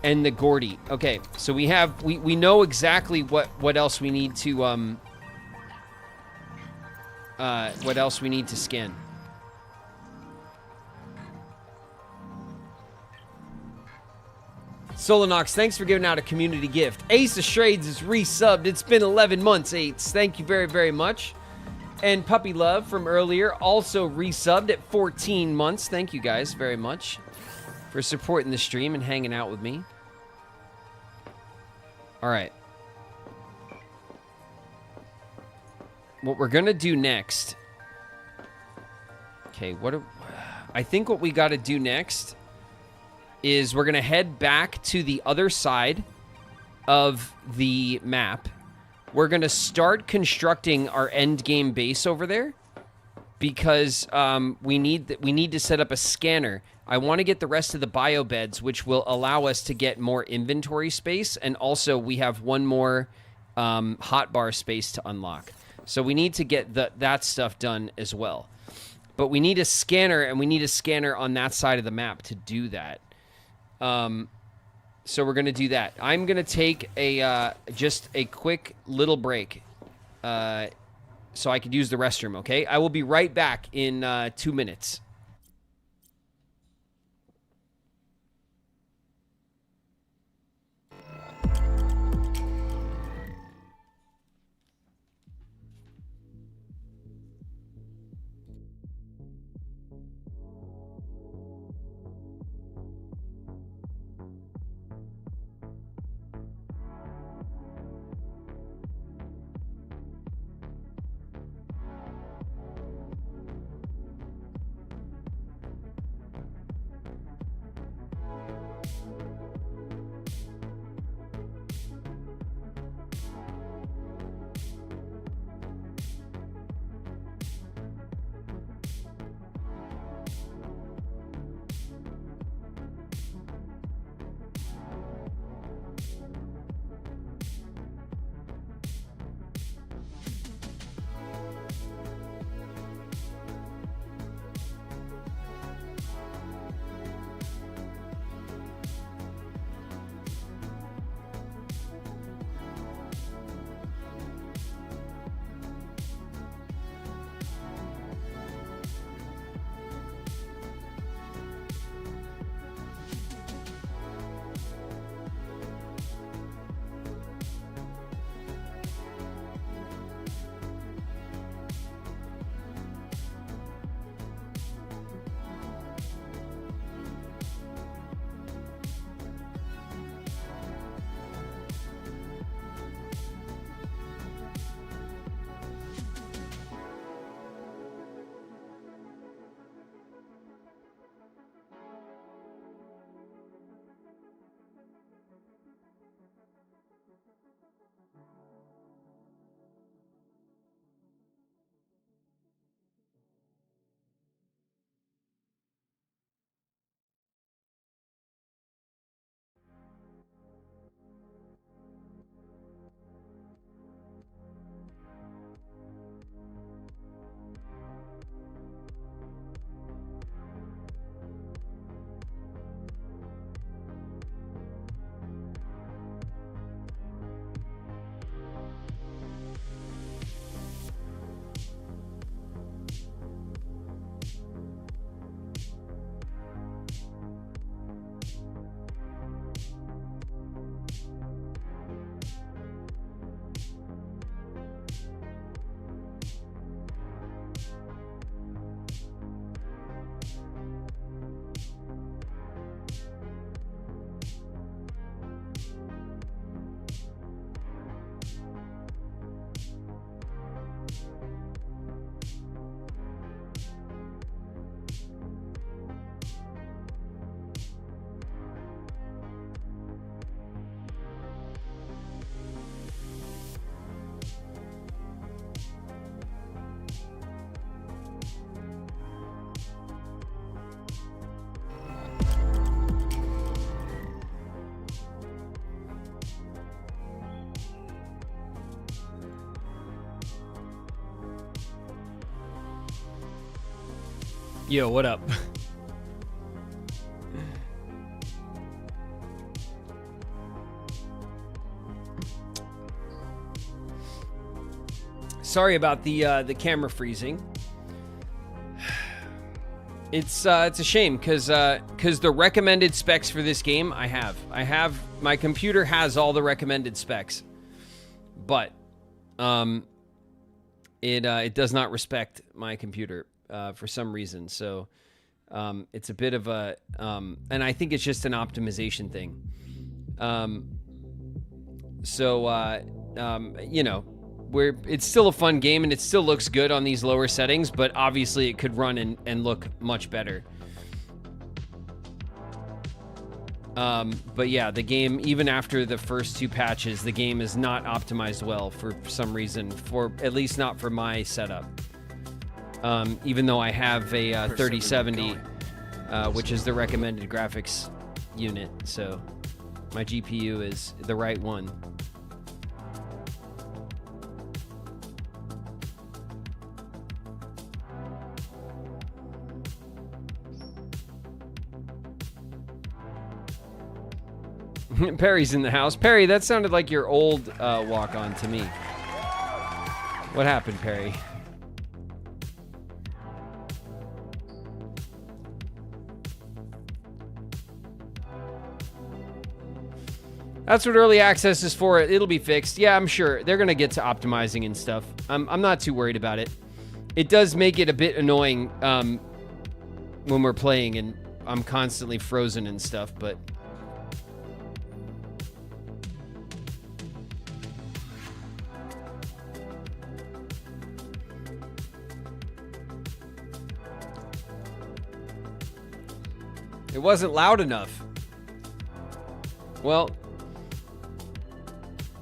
the Gordy. Okay, so we know exactly what else we need to scan. Solanox, thanks for giving out a community gift. Ace of Shades is resubbed. It's been 11 months, Ace. Thank you very, very much. And Puppy Love from earlier also resubbed at 14 months. Thank you guys very much for supporting the stream and hanging out with me. All right. What we're going to do next. Okay, I think what we got to do next is we're going to head back to the other side of the map. We're going to start constructing our end game base over there because we need to set up a scanner. I want to get the rest of the bio beds, which will allow us to get more inventory space, and also we have one more hotbar space to unlock. So we need to get that stuff done as well. But we need a scanner, and we need a scanner on that side of the map to do that. So we're going to do that. I'm going to take just a quick little break so I could use the restroom, okay? I will be right back in 2 minutes. Yo, what up? Sorry about the camera freezing. It's a shame because the recommended specs for this game I have my computer has all the recommended specs, but it does not respect my computer for some reason. So it's a bit of a and I think it's just an optimization thing. You know, where it's still a fun game and it still looks good on these lower settings, but obviously it could run and look much better. But yeah, the game, even after the first 2 patches, the game is not optimized well for some reason, at least not for my setup. Even though I have a 3070, which is the recommended graphics unit, so my GPU is the right one. Perry's in the house. Perry, that sounded like your old walk-on to me. What happened, Perry? That's what early access is for. It'll be fixed. Yeah, I'm sure. They're going to get to optimizing and stuff. I'm not too worried about it. It does make it a bit annoying when we're playing and I'm constantly frozen and stuff, but... It wasn't loud enough. Well...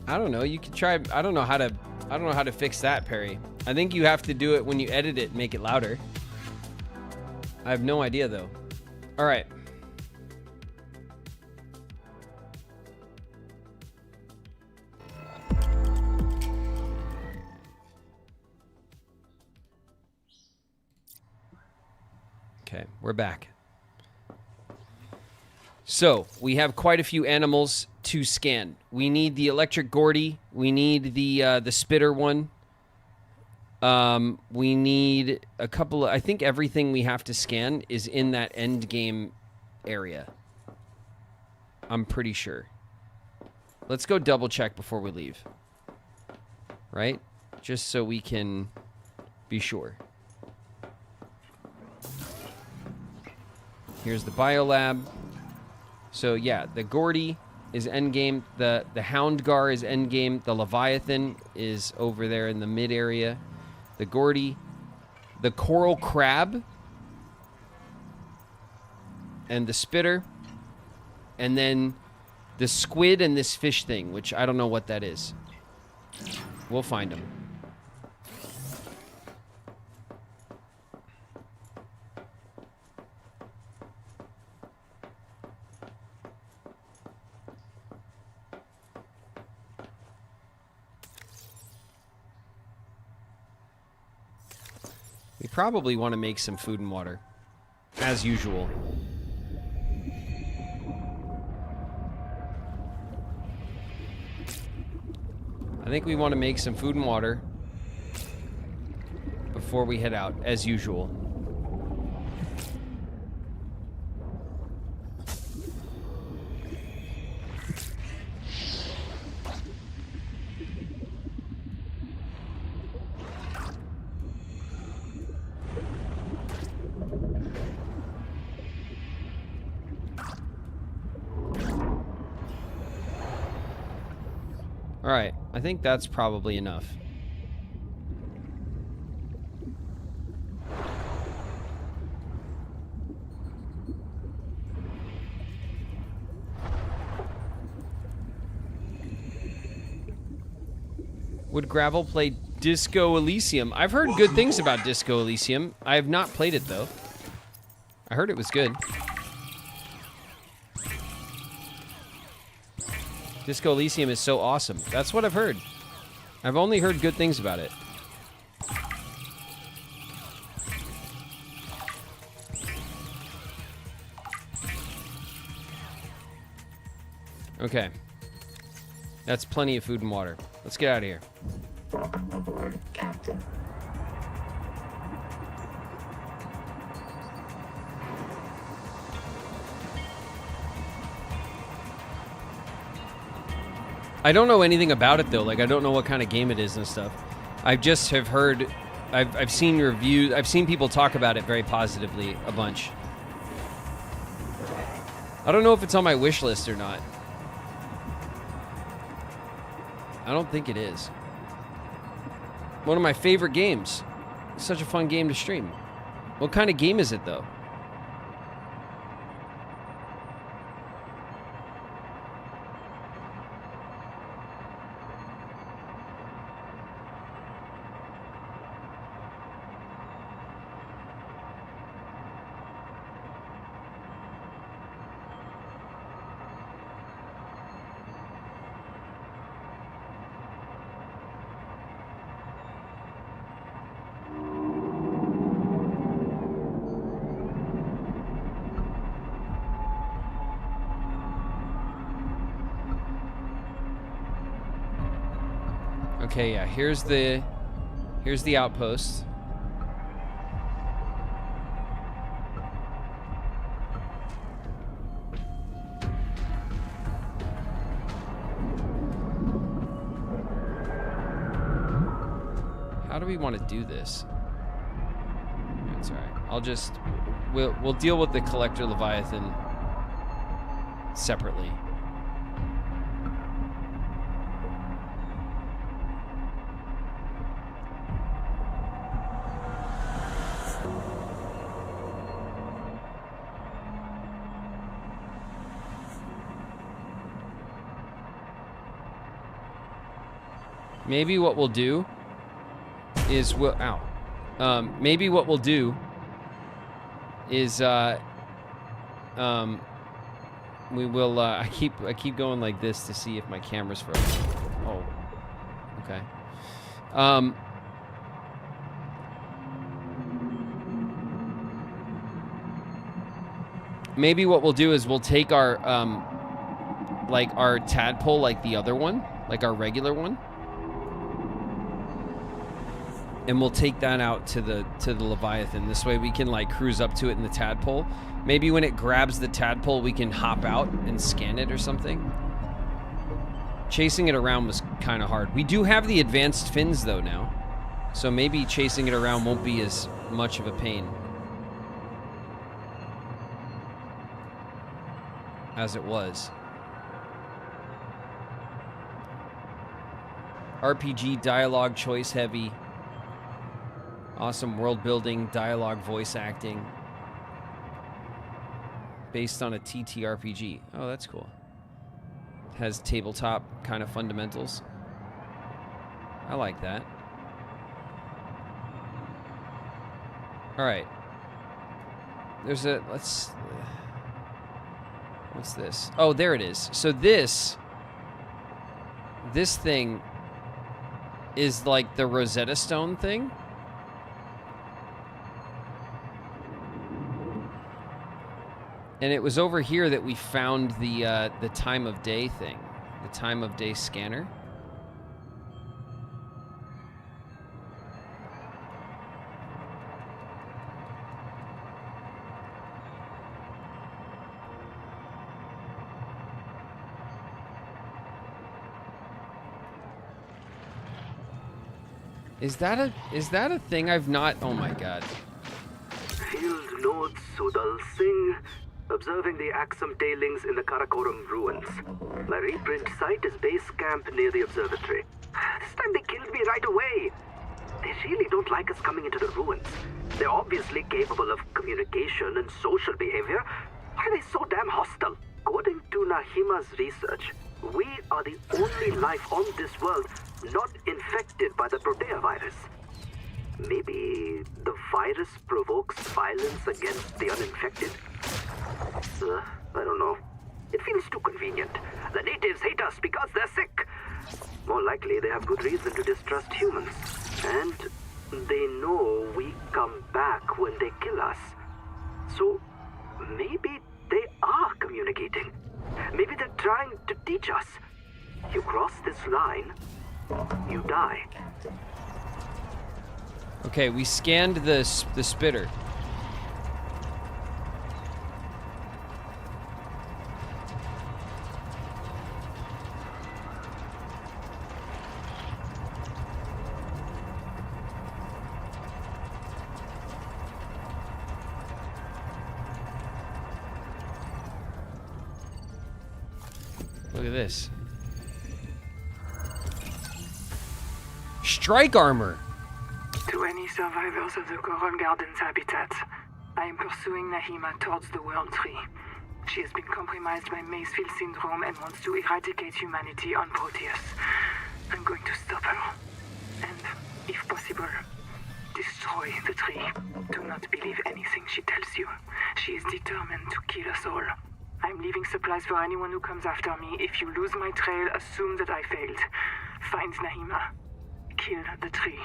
I don't know. You could try. I don't know how to fix that, Perry. I think you have to do it when you edit it and make it louder. I have no idea though. All right. Okay, we're back. So, we have quite a few animals to scan. We need the electric Gordy. We need the spitter one. We need a couple of... I think everything we have to scan is in that end game area. I'm pretty sure. Let's go double check before we leave. Right? Just so we can be sure. Here's the biolab. So yeah, the Gordy is endgame. The Houndgar is endgame. The Leviathan is over there in the mid area. The Gordy, the Coral Crab, and the Spitter, and then the squid and this fish thing, which I don't know what that is. We'll find them. We probably want to make some food and water, as usual. I think we want to make some food and water before we head out, as usual. Alright, I think that's probably enough. Would Gravel play Disco Elysium? I've heard good things about Disco Elysium. I have not played it, though. I heard it was good. Disco Elysium is so awesome. That's what I've heard. I've only heard good things about it. Okay. That's plenty of food and water. Let's get out of here. Welcome aboard, Captain. I don't know anything about it though. Like I don't know what kind of game it is and stuff. I just have heard, I've seen reviews. I've seen people talk about it very positively a bunch. I don't know if it's on my wish list or not. I don't think it is. One of my favorite games. It's such a fun game to stream. What kind of game is it though? Okay, yeah, here's the outpost. How do we want to do this? That's all right. We'll deal with the Collector Leviathan separately. Maybe what we'll do is maybe what we'll do is we will I keep going like this to see if my camera's frozen. Oh. Okay. Maybe what we'll do is we'll take our like our tadpole, like the other one, like our regular one, and we'll take that out to the Leviathan. This way we can like cruise up to it in the tadpole. Maybe when it grabs the tadpole, we can hop out and scan it or something. Chasing it around was kind of hard. We do have the advanced fins though now, so maybe chasing it around won't be as much of a pain as it was. RPG dialogue choice heavy. Awesome world building, dialogue, voice acting. Based on a TTRPG. Oh, that's cool. Has tabletop kind of fundamentals. I like that. All right. There's a, what's this? Oh, there it is. So this thing is like the Rosetta Stone thing. And it was over here that we found the time of day thing, the time of day scanner. Is that a thing I've not? Oh my god. Field notes Sudal Singh. Observing the Axum tailings in the Karakoram ruins. My reprint site is base camp near the observatory. This time they killed me right away. They really don't like us coming into the ruins. They're obviously capable of communication and social behavior. Why are they so damn hostile? According to Nahima's research, we are the only life on this world not infected by the Protea virus. Maybe the virus provokes violence against the uninfected? I don't know. It feels too convenient. The natives hate us because they're sick. More likely, they have good reason to distrust humans. And they know we come back when they kill us. So, maybe they are communicating. Maybe they're trying to teach us. You cross this line, you die. Okay, we scanned the spitter. Look at this. Strike armor. To any survivors of the Coral Gardens habitat, I am pursuing Nahima towards the World Tree. She has been compromised by Macefield syndrome and wants to eradicate humanity on Proteus. I'm going to stop her. And, if possible, destroy the tree. Do not believe anything she tells you. She is determined to kill us all. I'm leaving supplies for anyone who comes after me. If you lose my trail, assume that I failed. Find Nahima. Kill the tree.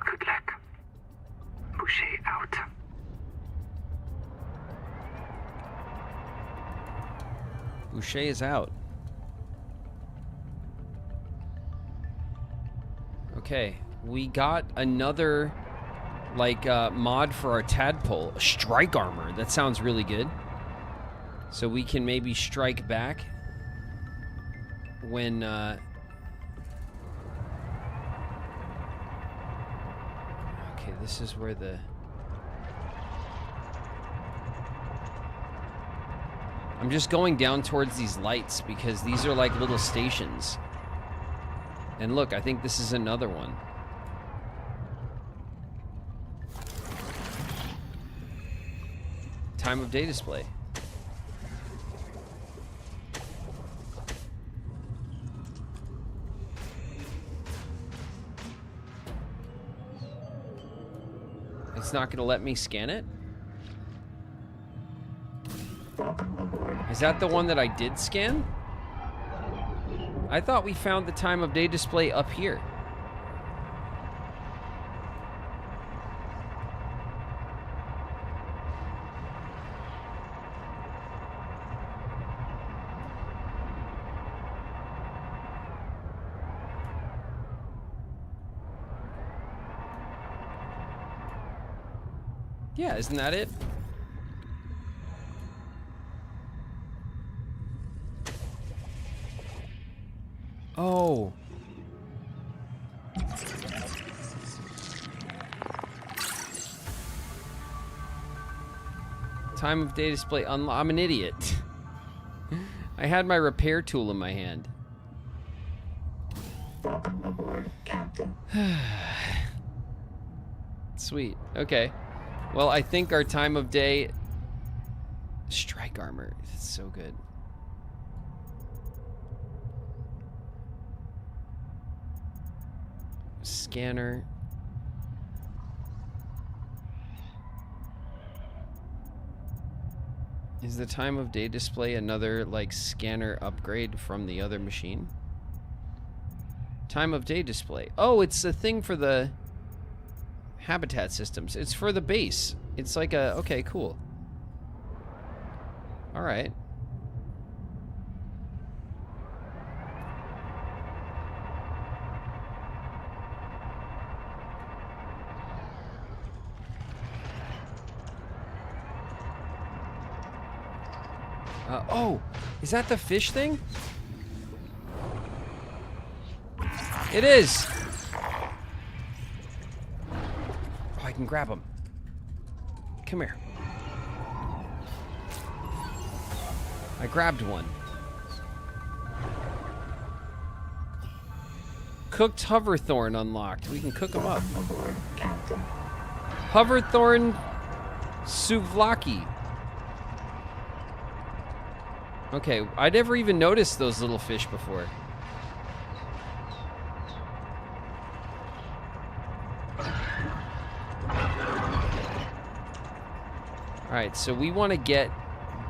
Good luck. Boucher out. Boucher is out. Okay, we got another, like, mod for our tadpole. Strike armor. That sounds really good. So we can maybe strike back when, Okay, this is where the... I'm just going down towards these lights because these are like little stations. And look, I think this is another one. Time of day display. It's not going to let me scan it? Is that the one that I did scan? I thought we found the time of day display up here. Yeah, isn't that it? Oh. Time of day display unlocked. I'm an idiot. I had my repair tool in my hand. Welcome aboard, Captain. Sweet. Okay. Well, I think our time of day... Strike armor. It's so good. Scanner. Is the time of day display another, like, scanner upgrade from the other machine? Time of day display. Oh, it's a thing for the habitat systems. It's for the base. It's like a... Okay, cool. Alright. Oh, is that the fish thing? It is. Oh, I can grab him. Come here. I grabbed one. Cooked hoverthorn unlocked. We can cook them up. Hoverthorn souvlaki. Okay, I never even noticed those little fish before. Alright, so we want to get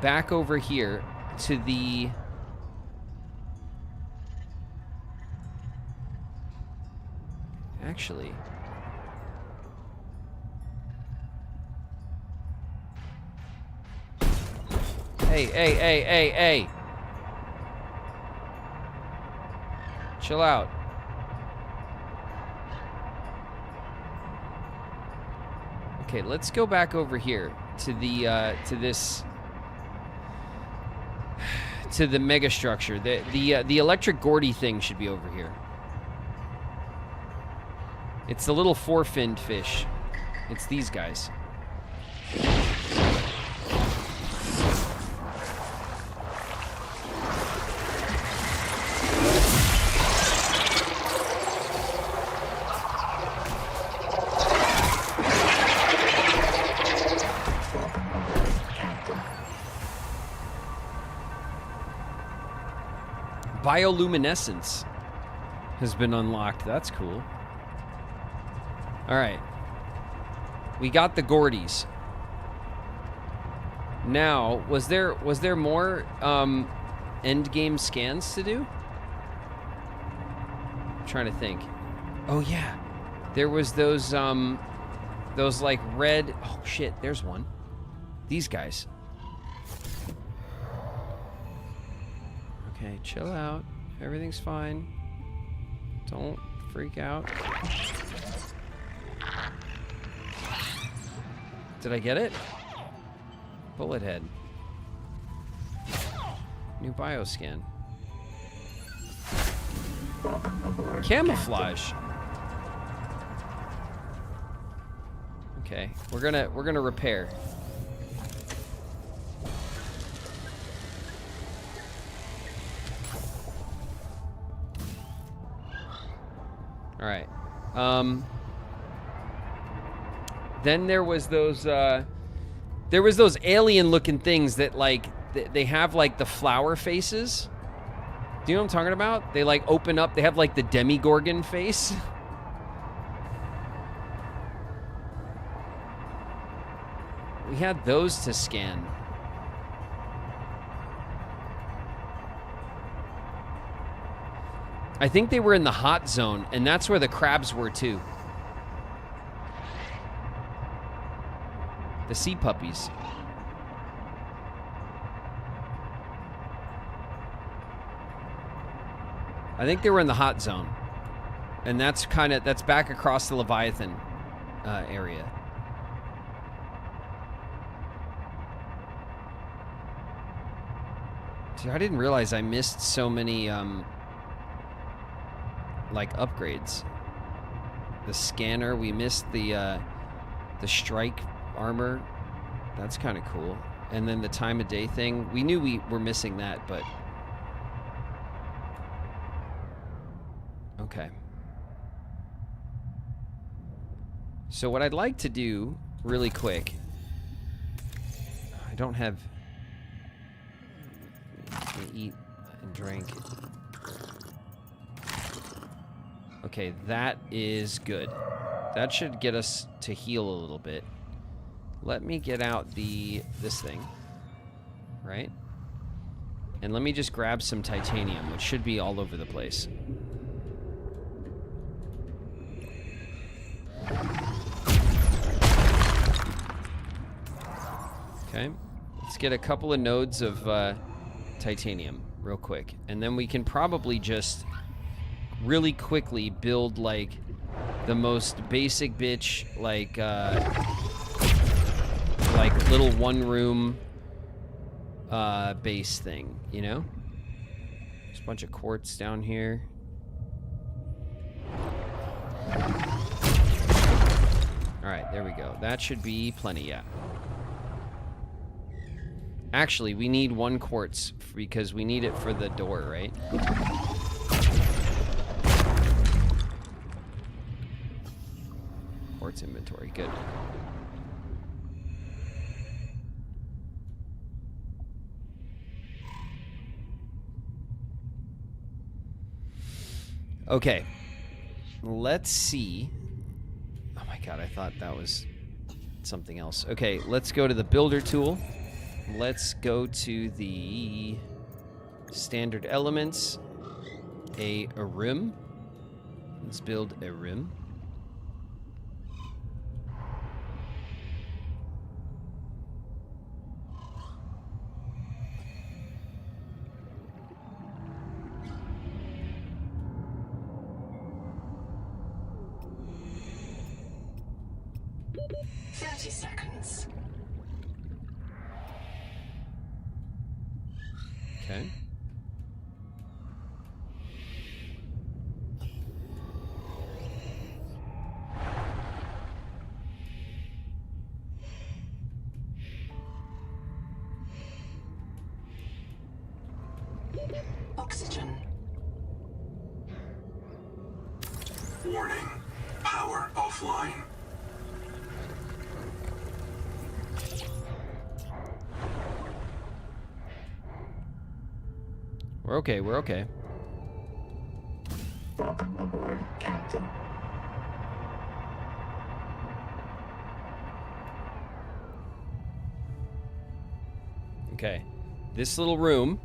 back over here to the... Actually... Hey. Chill out. Okay, let's go back over here to the to the mega structure. The electric Gordy thing should be over here. It's the little four-finned fish. It's these guys. Bioluminescence has been unlocked. That's cool. All right. We got the Gordies. Now, was there more end game scans to do? I'm trying to think. Oh yeah. There was those like red... Oh shit, there's one. These guys. Okay, chill out. Everything's fine. Don't freak out. Did I get it? Bullet head. New bioscan. Camouflage. Okay, we're gonna repair. All right. Then there was those alien-looking things that like they have like the flower faces. Do you know what I'm talking about? They like open up. They have like the Demigorgon face. We had those to scan. I think they were in the hot zone, and that's where the crabs were too. The sea puppies. I think they were in the hot zone. And that's back across the Leviathan area. See, I didn't realize I missed so many like upgrades. The scanner, we missed the strike armor. That's kind of cool. And then the time of day thing, we knew we were missing that, but okay. So what I'd like to do really quick, I don't have eat and drink. Okay, that is good. That should get us to heal a little bit. Let me get out this thing, right? And let me just grab some titanium, which should be all over the place. Okay, let's get a couple of nodes of titanium real quick, and then we can probably just really quickly build like the most basic bitch like little one-room base thing, you know? There's a bunch of quartz down here. All right, there we go. That should be plenty, yeah. Actually, we need 1 quartz because we need it for the door, right? Quartz inventory, good. Okay, let's see. Oh my god, I thought that was something else. Okay, let's go to the builder tool. Let's go to the standard elements. A room. Let's build a room. Okay. Oxygen. Warning. Power offline. We're okay, we're okay. Welcome aboard, Captain. Okay. This little room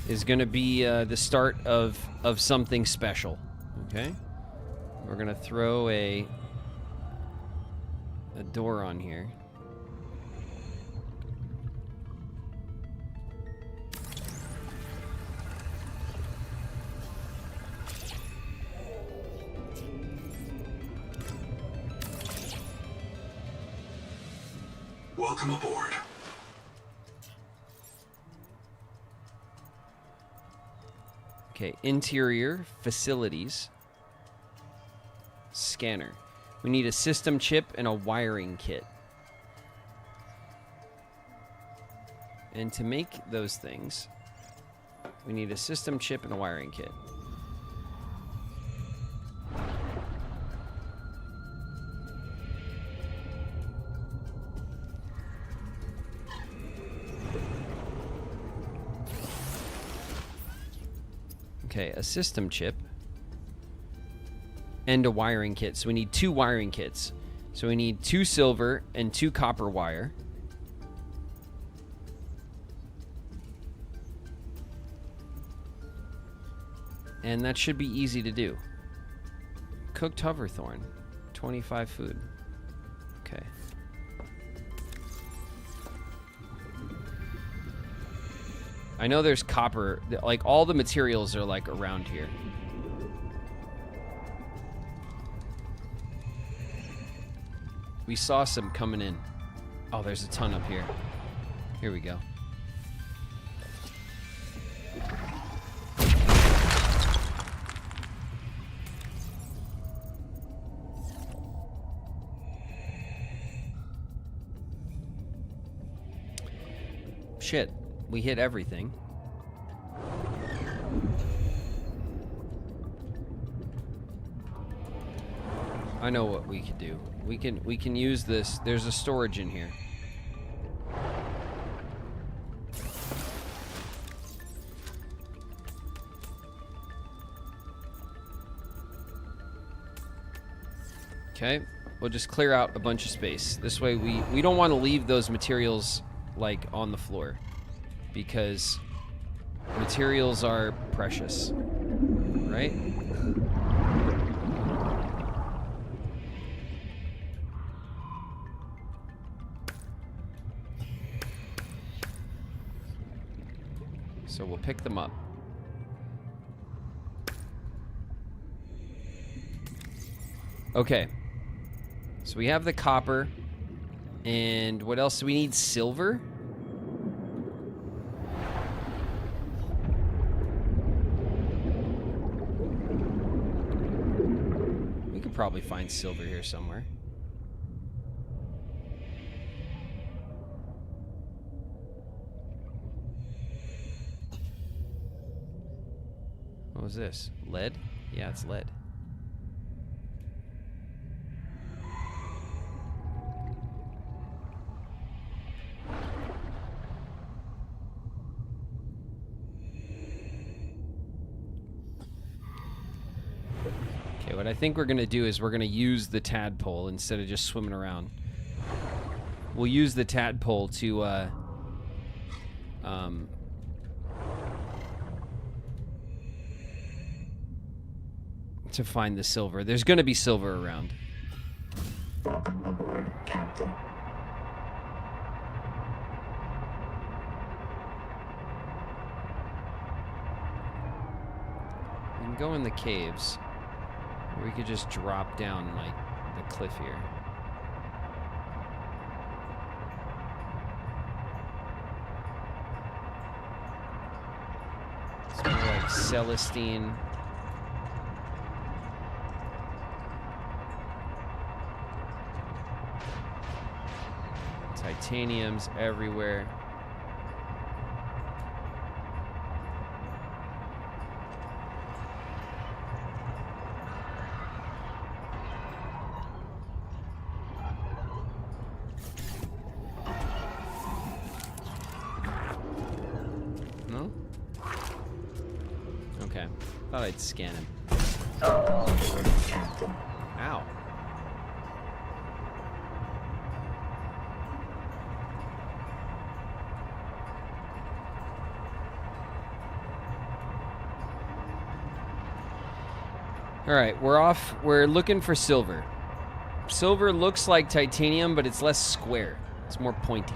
is going to be the start of something special. Okay? We're going to throw a door on here. Welcome aboard. Okay, interior facilities. Scanner. We need a system chip and a wiring kit. And to make those things, we need a system chip and a wiring kit. Okay, a system chip and a wiring kit. So we need 2 wiring kits. So we need 2 silver and 2 copper wire. And that should be easy to do. Cooked hoverthorn. 25 food. Okay. I know there's copper. Like, all the materials are, like, around here. We saw some coming in. Oh, there's a ton up here. Here we go. Shit, we hit everything. I know what we could do. We can use this. There's a storage in here. Okay, we'll just clear out a bunch of space. This way we don't want to leave those materials like on the floor, because materials are precious, right? So we'll pick them up. Okay. So we have the copper. And what else do we need? Silver? We could probably find silver here somewhere. What was this? Lead? Yeah, it's lead. Okay, what I think we're going to do is we're going to use the tadpole instead of just swimming around. We'll use the tadpole to find the silver. There's going to be silver around. Welcome aboard, Captain. We can go in the caves. Or we could just drop down like the cliff here. It's more like Celestine. Titanium's everywhere. No? Okay. Thought I'd scan him. Ow. Alright, we're off. We're looking for silver. Silver looks like titanium, but it's less square. It's more pointy.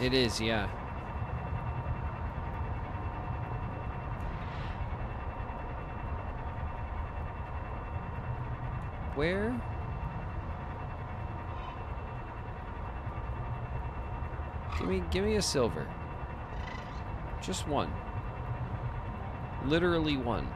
It is, yeah. Where? Give me a silver. Just one. Literally one.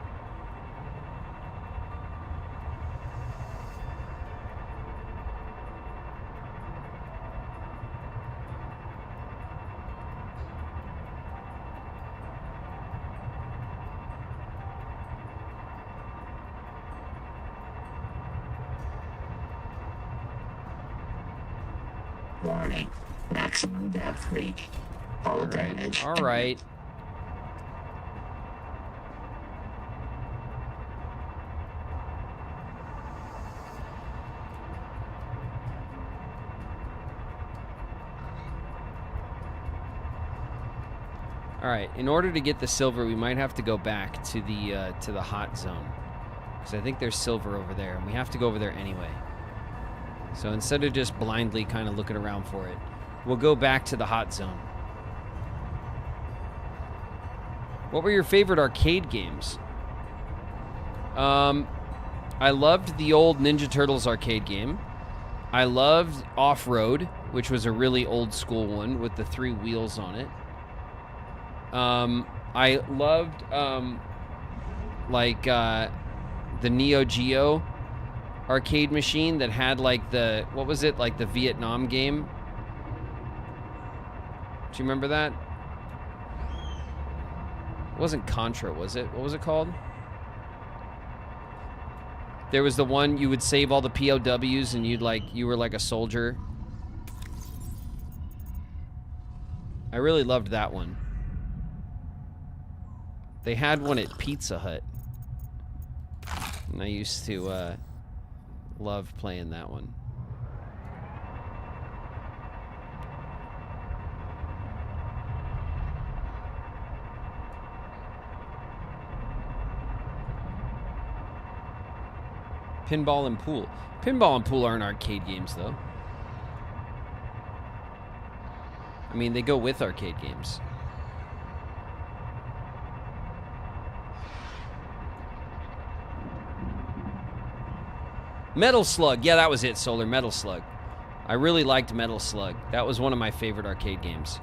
Warning. Maximum depth reach. All damage. All right. All right. In order to get the silver, we might have to go back to the hot zone, because I think there's silver over there, and we have to go over there anyway. So instead of just blindly kind of looking around for it, we'll go back to the hot zone. What were your favorite arcade games? I loved the old Ninja Turtles arcade game. I loved Off-Road, which was a really old school one with the 3 wheels on it. I loved the Neo Geo arcade machine that had like the, what was it, like the Vietnam game? Do you remember that? It wasn't Contra, was it? What was it called? There was the one you would save all the POWs and you were like a soldier. I really loved that one. They had one at Pizza Hut. And I used to love playing that one. Pinball and Pool. Pinball and Pool aren't arcade games, though. I mean, they go with arcade games. Metal Slug. Yeah, that was it, Solar. Metal Slug. I really liked Metal Slug. That was one of my favorite arcade games.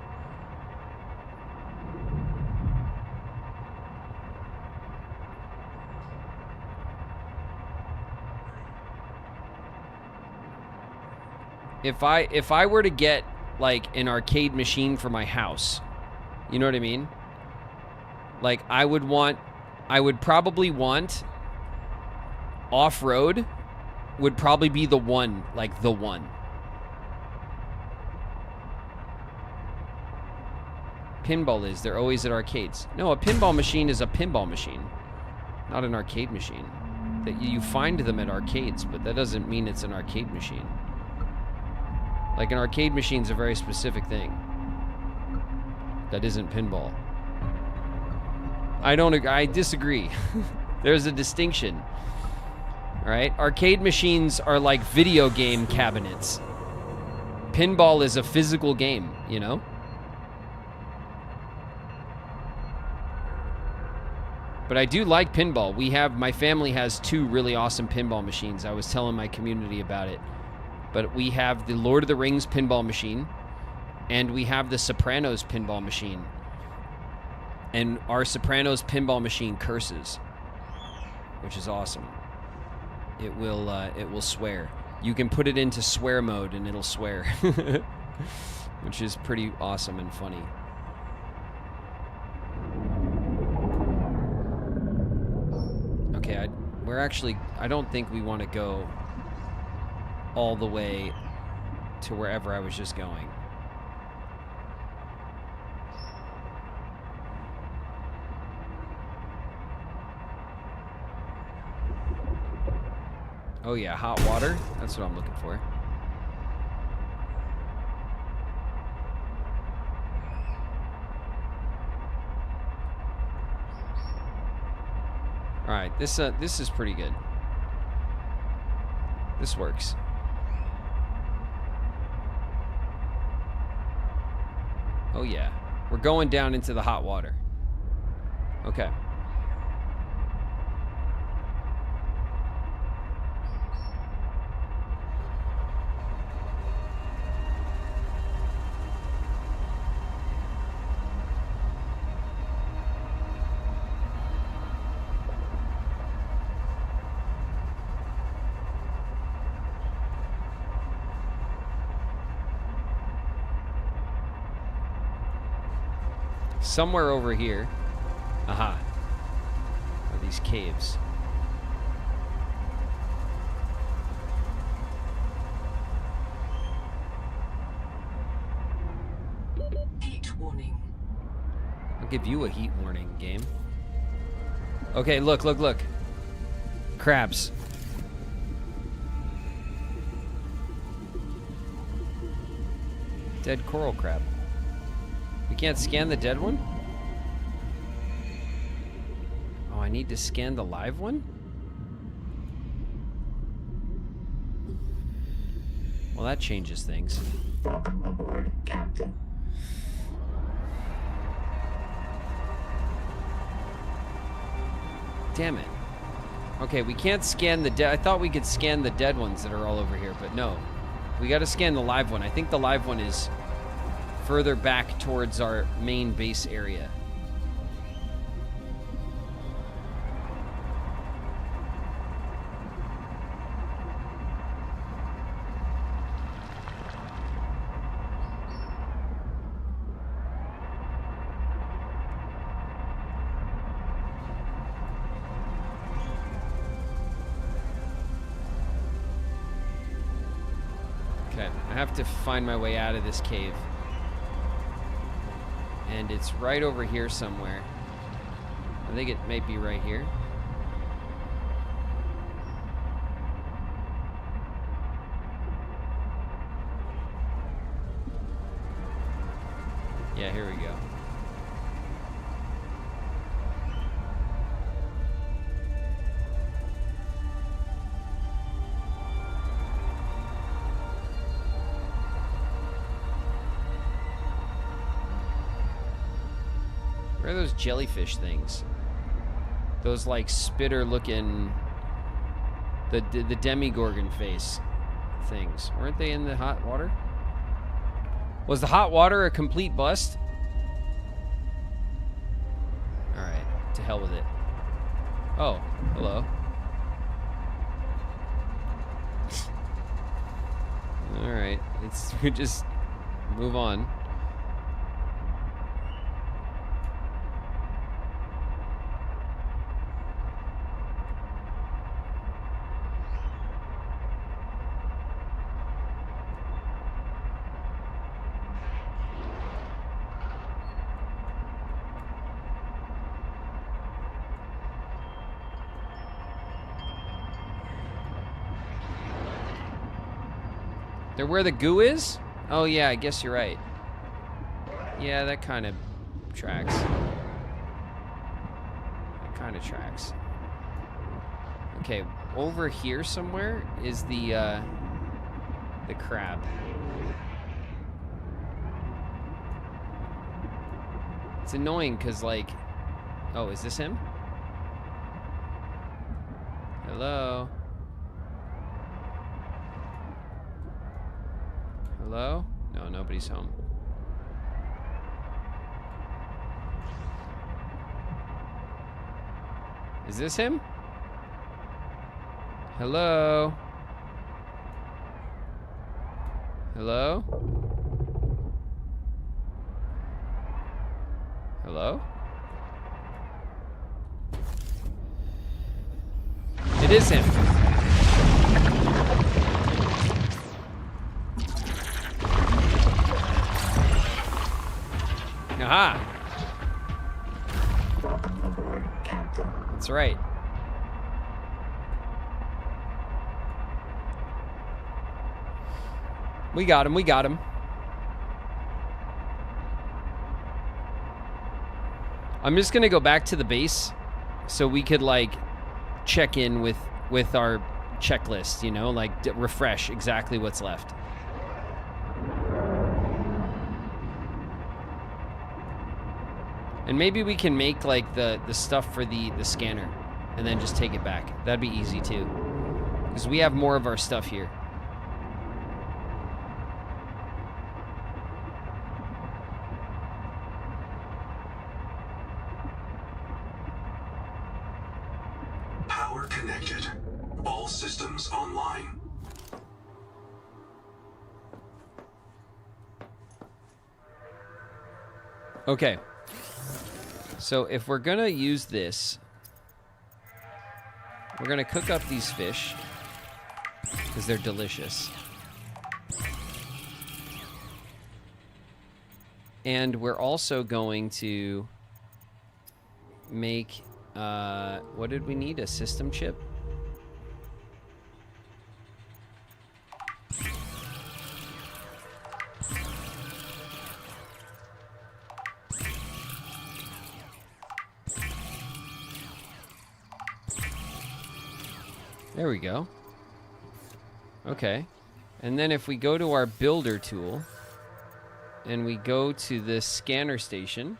If I were to get like an arcade machine for my house, you know what I mean? Like I would probably want Off-Road would probably be the one, like the one. Pinball is, they're always at arcades. No, a pinball machine is a pinball machine, not an arcade machine. That you find them at arcades, but that doesn't mean it's an arcade machine. Like an arcade machine's a very specific thing. That isn't pinball. I disagree. There's a distinction. All right? Arcade machines are like video game cabinets. Pinball is a physical game, you know? But I do like pinball. My family has 2 really awesome pinball machines. I was telling my community about it. But we have the Lord of the Rings pinball machine, and we have the Sopranos pinball machine. And our Sopranos pinball machine curses, which is awesome. It will swear. You can put it into swear mode and it'll swear, which is pretty awesome and funny. Okay, I don't think we want to go all the way to wherever I was just going. Oh yeah, hot water. That's what I'm looking for. All right, this is pretty good. This works. Oh yeah. We're going down into the hot water. Okay. Somewhere over here. Aha. Are these caves? Heat warning. I'll give you a heat warning, game. Okay, look, look, look. Crabs. Dead coral crab. We can't scan the dead one? Oh, I need to scan the live one? Well, that changes things. Welcome aboard, Captain. Damn it. Okay, we can't scan the dead. I thought we could scan the dead ones that are all over here, but no. We gotta scan the live one. I think the live one is further back towards our main base area. Okay, I have to find my way out of this cave. And it's right over here somewhere. I think it may be right here. Yeah, here we go. Where are those jellyfish things? Those like spitter looking, the demigorgon face things. Weren't they in the hot water? Was the hot water a complete bust? Alright, to hell with it. Oh, hello. Alright, we just move on. They're where the goo is? Oh yeah, I guess you're right. Yeah, that kind of tracks. That kind of tracks. Okay, over here somewhere is the crab. It's annoying because like, oh, is this him? Hello? Hello? No, nobody's home. Is this him? Hello? Hello? Hello? It is him. Aha! That's right. We got him, we got him. I'm just gonna go back to the base so we could like check in with our checklist, you know, like refresh exactly what's left. And maybe we can make like the stuff for the scanner and then just take it back. That'd be easy too. Because we have more of our stuff here. Power connected. All systems online. Okay. So if we're gonna use this, we're gonna cook up these fish because they're delicious. And we're also going to make, what did we need? A system chip? There we go. Okay. And then if we go to our builder tool and we go to the scanner station,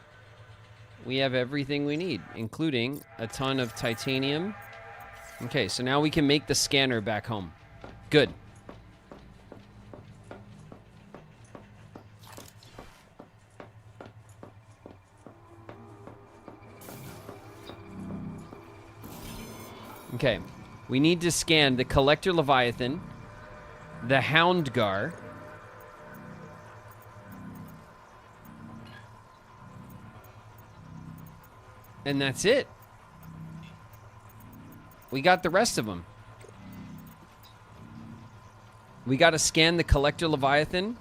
we have everything we need, including a ton of titanium. Okay, so now we can make the scanner back home. Good. Okay. We need to scan the Collector Leviathan, the Houndgar, and that's it. We got the rest of them. We got to scan the Collector Leviathan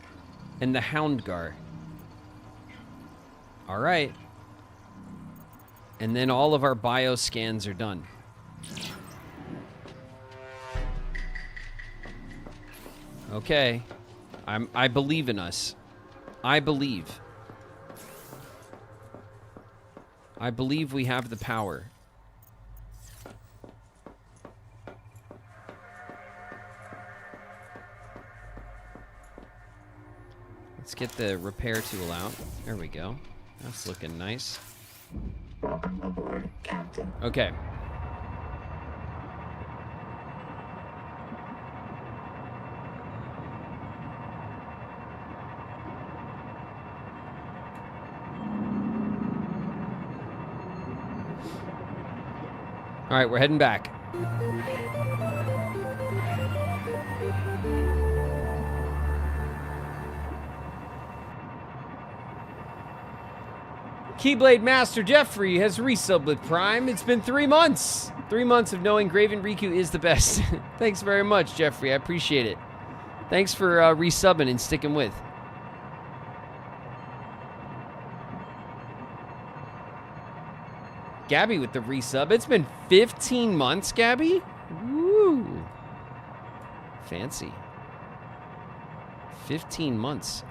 and the Houndgar. All right. And then all of our bio scans are done. Okay. I believe in us. I believe. I believe we have the power. Let's get the repair tool out. There we go. That's looking nice. Welcome aboard, Captain. Okay. All right, we're heading back. Keyblade Master Jeffrey has resubbed with Prime. It's been 3 months. 3 months of knowing Graven Riku is the best. Thanks very much, Jeffrey. I appreciate it. Thanks for resubbing and sticking with. Gabby with the resub. It's been 15 months, Gabby. Woo. Fancy. 15 months.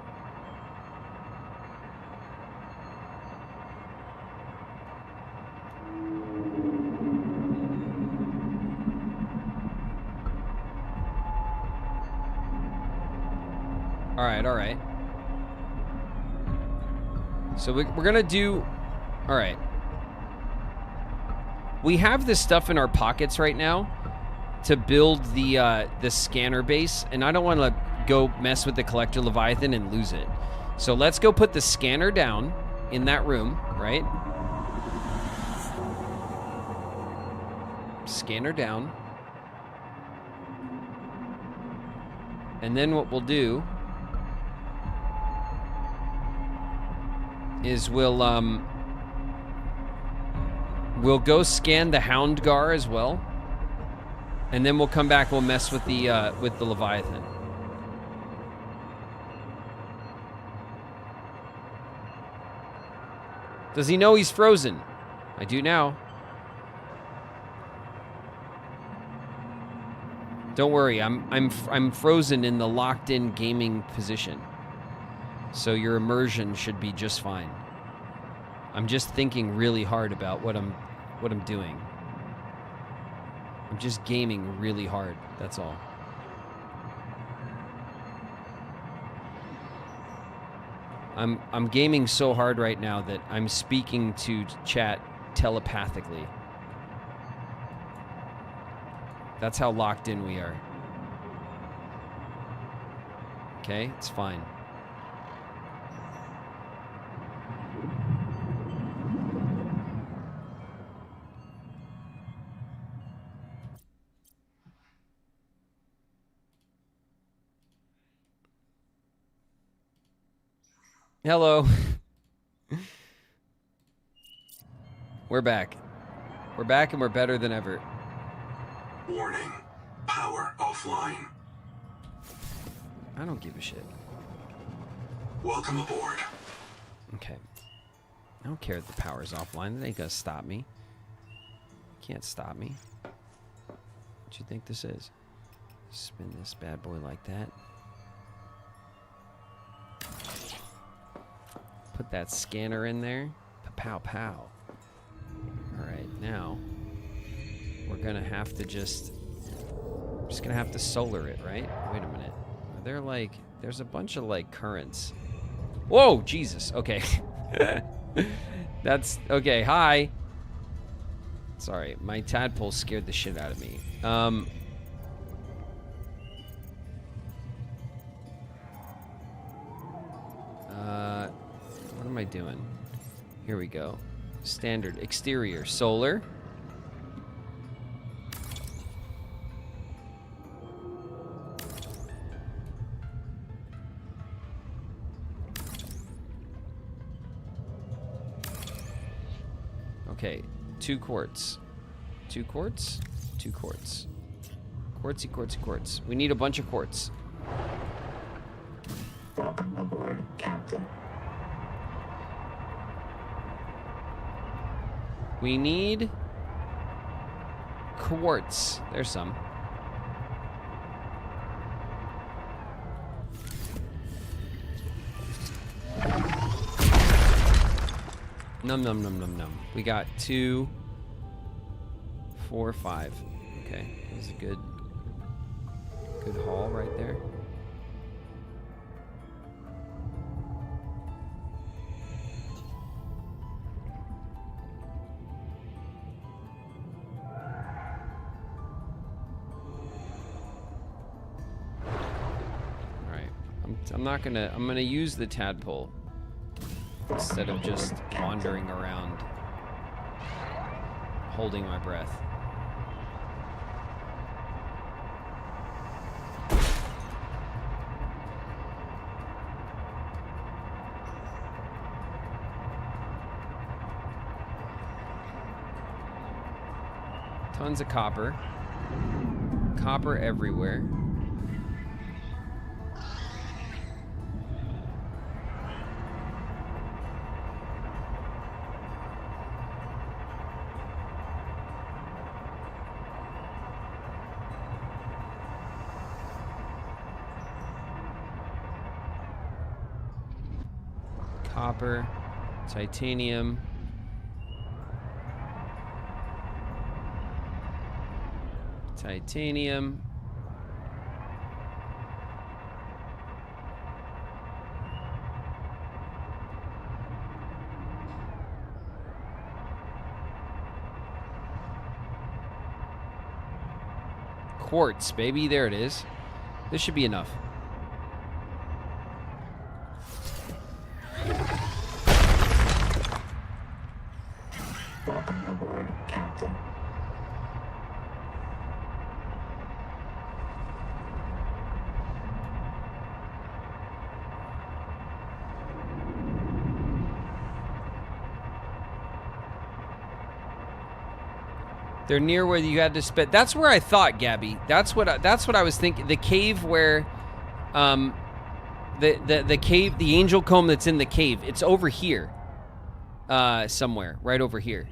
All right. So we're gonna do... All right. We have this stuff in our pockets right now to build the scanner base, and I don't want to go mess with the Collector Leviathan and lose it. So let's go put the scanner down in that room, right? Scanner down. And then what we'll do is we'll go scan the Houndgar as well, and then we'll come back. We'll mess with the Leviathan. Does he know he's frozen? I do now. Don't worry, I'm frozen in the locked-in gaming position, so your immersion should be just fine. I'm just thinking really hard about what I'm doing. I'm just gaming really hard, that's all. I'm gaming so hard right now that I'm speaking to chat telepathically. That's how locked in we are. Okay, it's fine. Hello. We're back. We're back and we're better than ever. Warning. Power offline. I don't give a shit. Welcome aboard. Okay. I don't care if the power's offline. That ain't gonna stop me. Can't stop me. What you think this is? Spin this bad boy like that. Put that scanner in there. Pow pow. Alright, now we're gonna have to just gonna have to solar it, right? Wait a minute. Are there like there's a bunch of like currents. Whoa, Jesus. Okay. That's okay, hi. Sorry, my tadpole scared the shit out of me. What am I doing? Here we go. Standard exterior solar. Okay, 2 quartz. 2 quartz? 2 quartz. Quartzy, quartzy, quartz. We need a bunch of quartz. Welcome aboard, Captain. We need quartz. There's some. Num num num num num. We got 2, 4, 5. Okay, that's a good haul right there. I'm gonna use the tadpole instead of just wandering around holding my breath. Tons of copper. Copper everywhere. Copper, titanium, titanium, quartz, baby, there it is. This should be enough. Welcome aboard, Captain. They're near where you had to spit. That's where I thought, Gabby. That's what I was thinking. The cave where, the cave, the angel comb that's in the cave. It's over here, somewhere, right over here,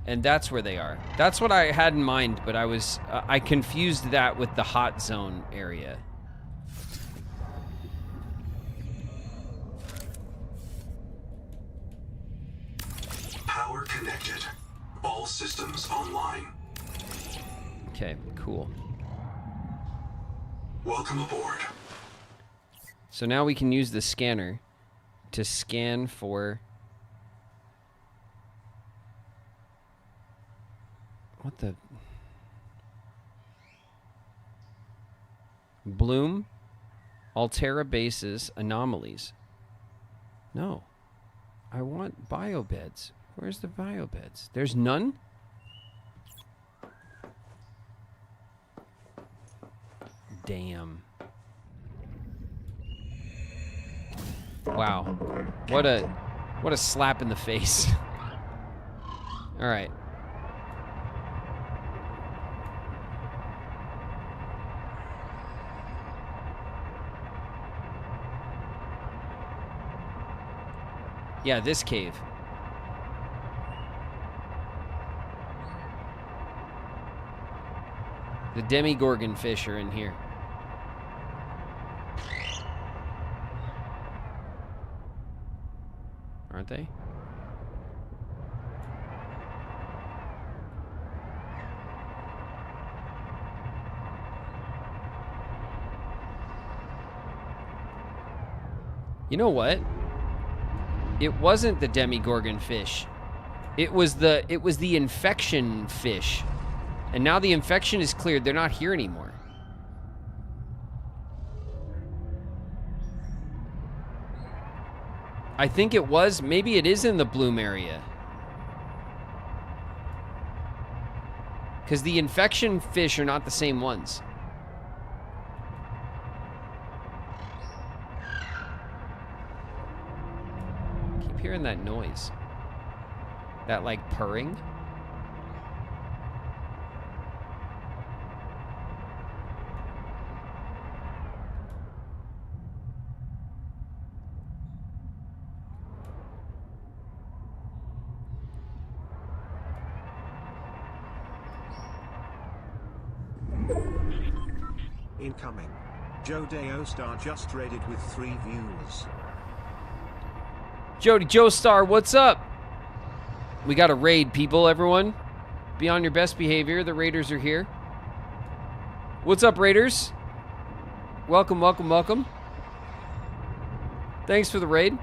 and that's where they are. That's what I had in mind, but I confused that with the hot zone area. Power connected. All systems online. Okay, cool. Welcome aboard. So now we can use the scanner to scan for... What the... Bloom, Altera bases, anomalies. No. I want biobeds. Where's the biobeds? There's none? Damn. Wow. What a slap in the face. All right. Yeah, this cave. The Demigorgon fish are in here. Aren't they? You know what? It wasn't the Demigorgon fish. It was the infection fish. And now the infection is cleared. They're not here anymore. I think it was. Maybe it is in the bloom area. Because the infection fish are not the same ones. Keep hearing that noise. That like purring. Incoming. Joe Star just raided with 3 viewers. Jody Joestar, what's up? We got a raid, people, everyone. Be on your best behavior. The raiders are here. What's up, raiders? Welcome, welcome, welcome. Thanks for the raid.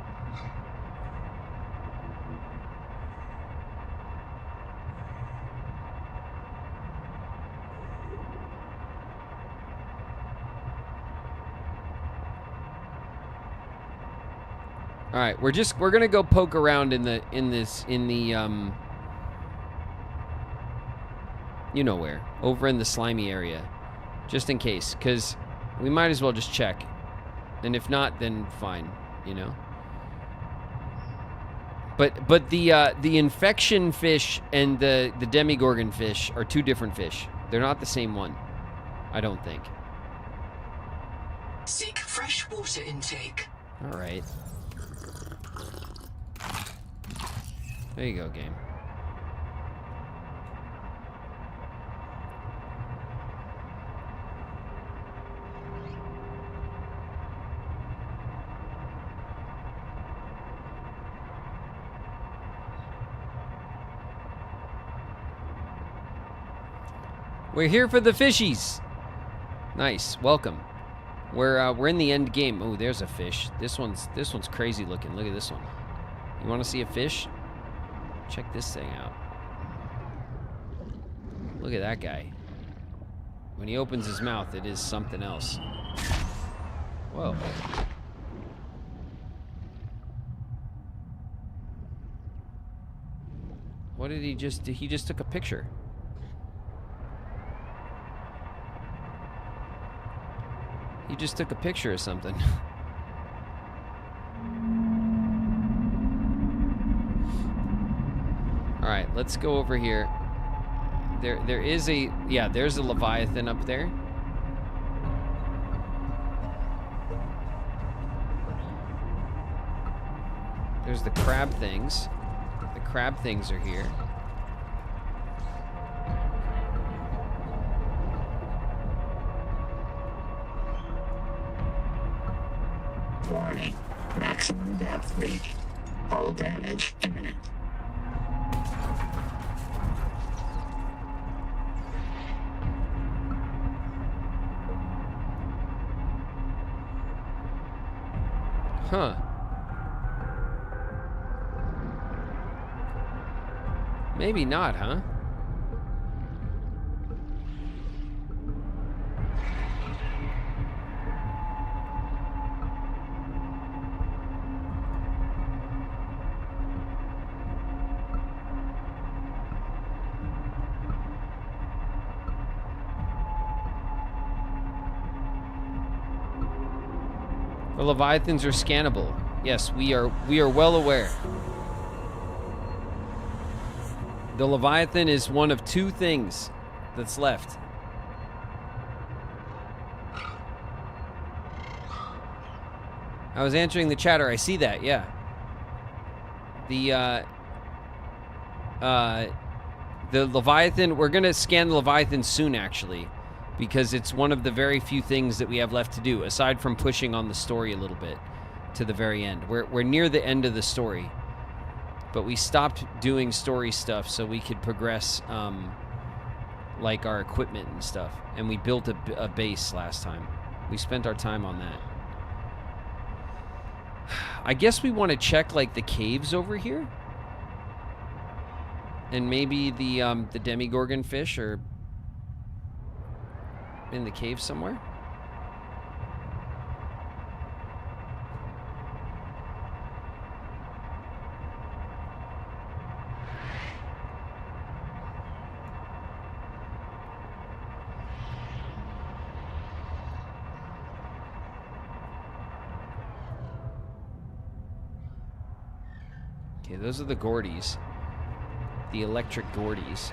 All right, we're gonna go poke around in the you know where, over in the slimy area, just in case, because we might as well just check, and if not, then fine, you know. But the infection fish and the Demigorgon fish are 2 different fish. They're not the same one, I don't think. Seek fresh water intake. All right. There you go, game. We're here for the fishies. Nice, welcome. We're in the end game. Oh, there's a fish. This one's crazy looking. Look at this one. You want to see a fish? Check this thing out. Look at that guy. When he opens his mouth, it is something else. Whoa. What did he just do? He just took a picture. He just took a picture of something. All right, let's go over here. There is a, yeah, there's a Leviathan up there. There's the crab things. The crab things are here. Warning. Maximum depth reached. Hull damage imminent. Huh. Maybe not, huh? The Leviathans are scannable. Yes, we are well aware. The Leviathan is one of two things that's left. I was answering the chatter. I see that, yeah. The Leviathan, we're going to scan the Leviathan soon, actually, because it's one of the very few things that we have left to do, aside from pushing on the story a little bit to the very end. We're near the end of the story, but we stopped doing story stuff so we could progress, like our equipment and stuff, and we built a base last time. We spent our time on that. I guess we want to check, like, the caves over here, and maybe the Demigorgon fish are in the cave somewhere. Okay, those are the Gordies. The electric Gordies.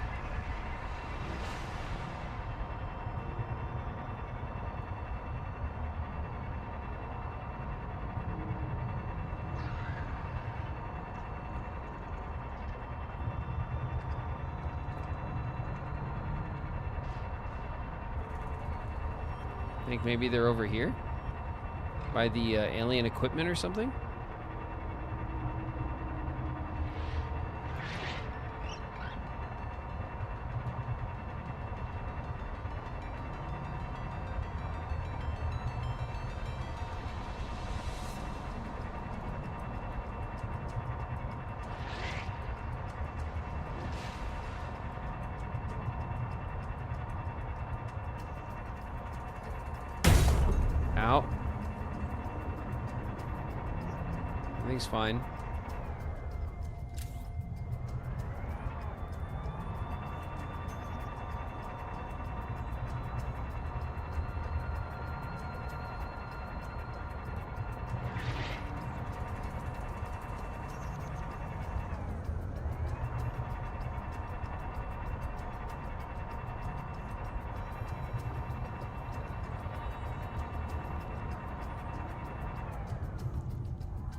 I think maybe they're over here by the alien equipment or something. Ow. Everything's fine.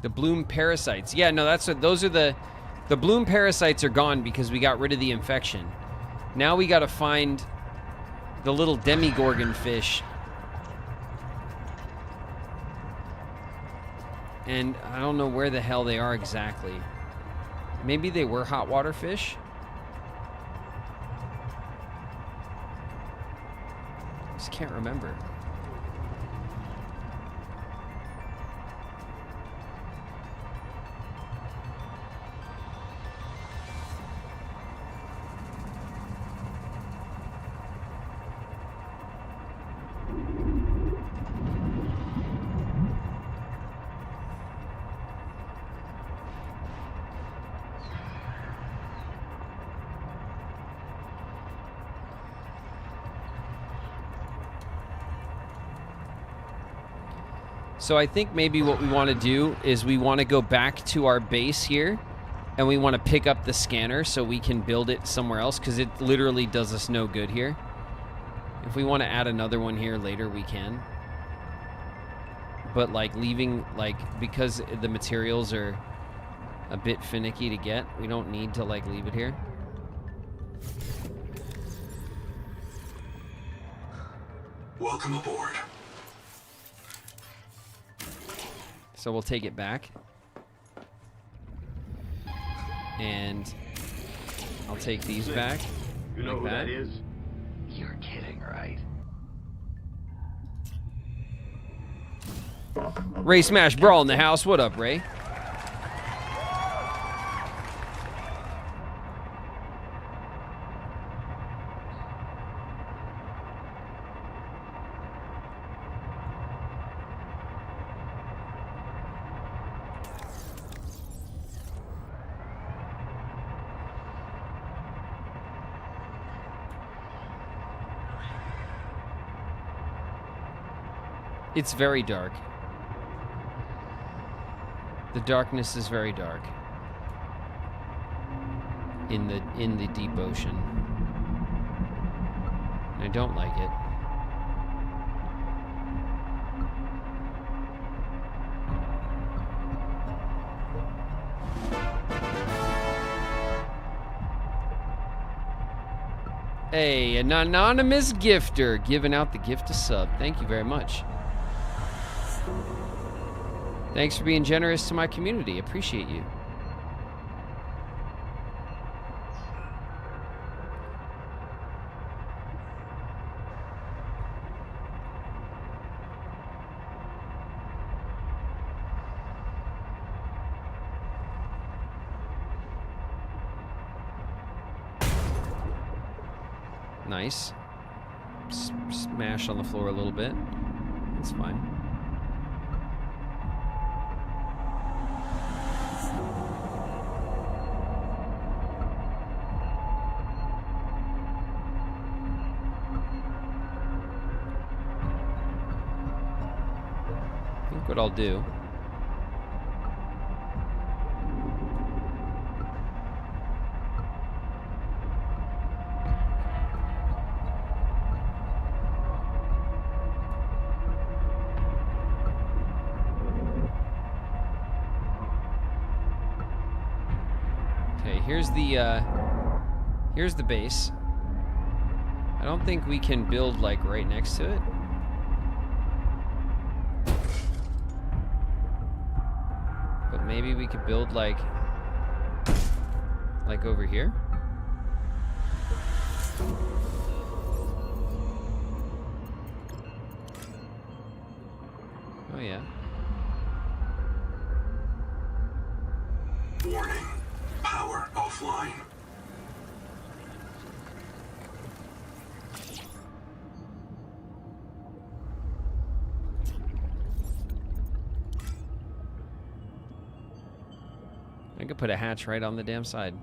The bloom parasites. Yeah, no, that's what those are. The bloom parasites are gone because we got rid of the infection. Now we got to find the little Demigorgon fish. And I don't know where the hell they are exactly. Maybe they were hot water fish? Just can't remember. So I think maybe what we want to do is we want to go back to our base here and we want to pick up the scanner so we can build it somewhere else because it literally does us no good here. If we want to add another one here later, we can. But like leaving, like, because the materials are a bit finicky to get, we don't need to like leave it here. Welcome aboard. So we'll take it back. And I'll take these back. You know like who that is? You're kidding, right? Ray Smash Brawl in the house. What up, Ray? It's very dark. The darkness is very dark. In the deep ocean. I don't like it. Hey, an anonymous gifter giving out the gift of sub. Thank you very much. Thanks for being generous to my community. Appreciate you. Nice. Smash on the floor a little bit. That's fine. I think what I'll do. Here's the base. I don't think we can build like right next to it. But maybe we could build like over here. Oh yeah. Warning. Power offline. I could put a hatch right on the damn side.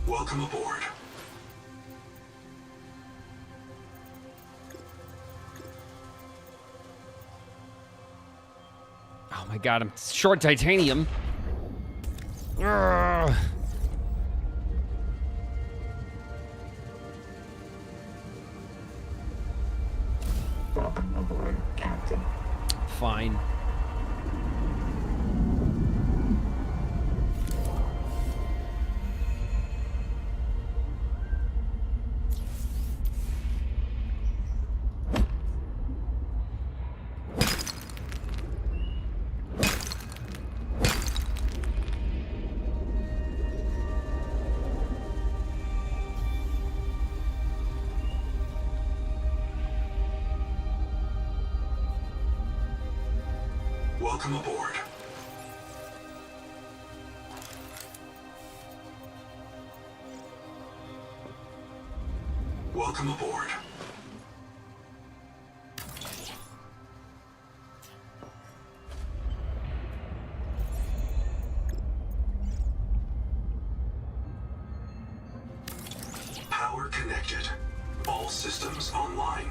Welcome aboard. Oh my god, I'm short titanium. Urgh. Welcome aboard, Captain. Fine. Welcome aboard. Welcome aboard. Power connected. All systems online.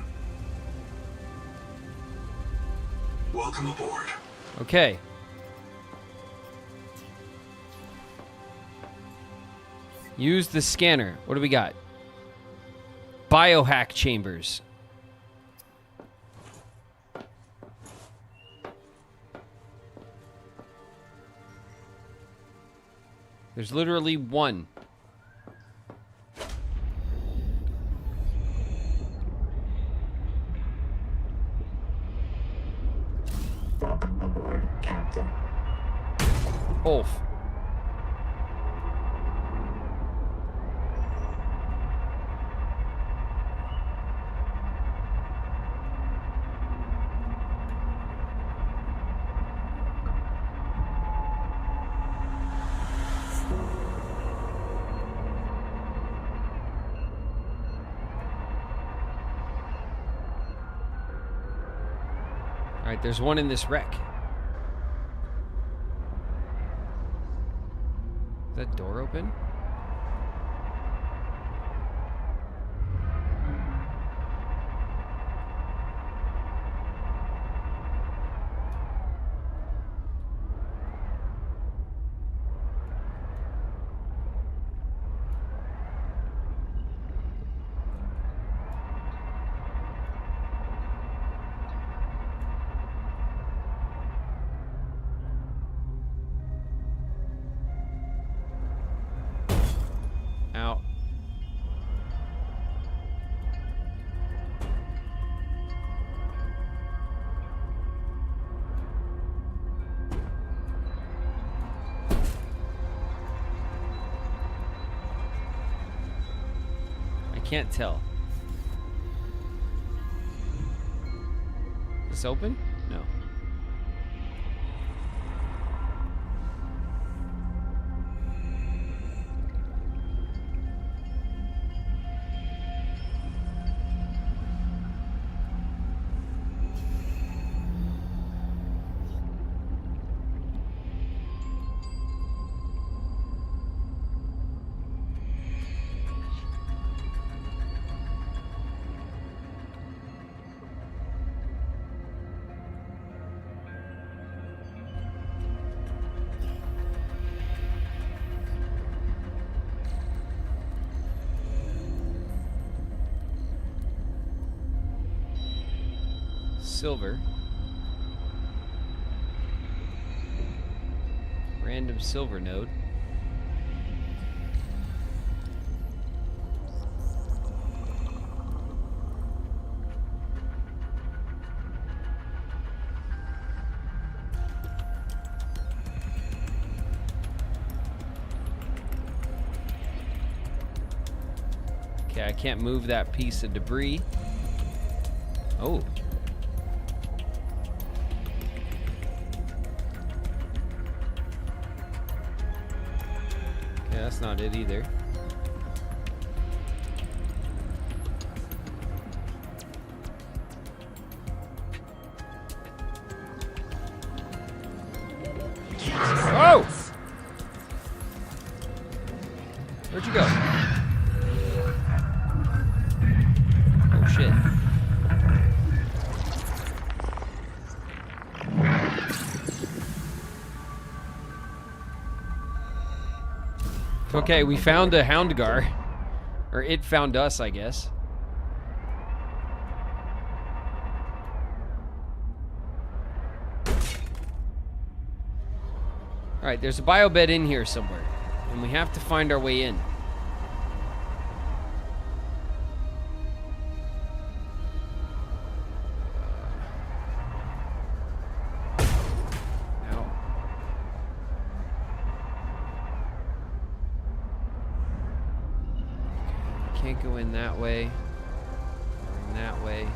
Welcome aboard. Okay. Use the scanner. What do we got? Biohack chambers. There's literally one. Welcome aboard, Captain. Wolf. Alright, there's one in this wreck. Is that door open? Out. I can't tell. Is this open? No. Silver. Random silver node. Okay, I can't move that piece of debris. Oh. That's not it either. Oh! Where'd you go? Oh shit. Okay, we found a Houndgar. Or it found us, I guess. Alright, there's a biobed in here somewhere. And we have to find our way in. Can't go in that way. Or in that way.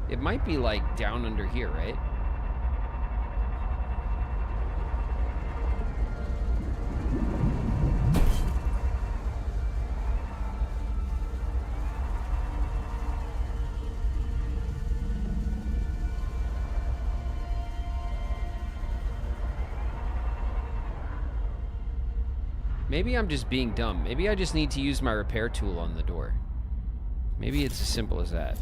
It might be like down under here, right? Maybe I'm just being dumb. Maybe I just need to use my repair tool on the door. Maybe it's as simple as that.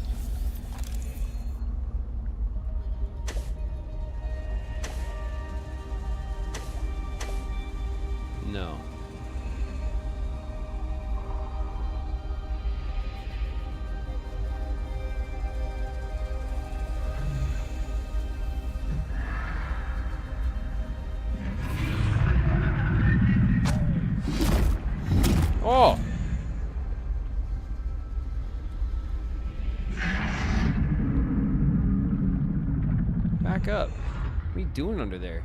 No. Oh! Back up. What are you doing under there?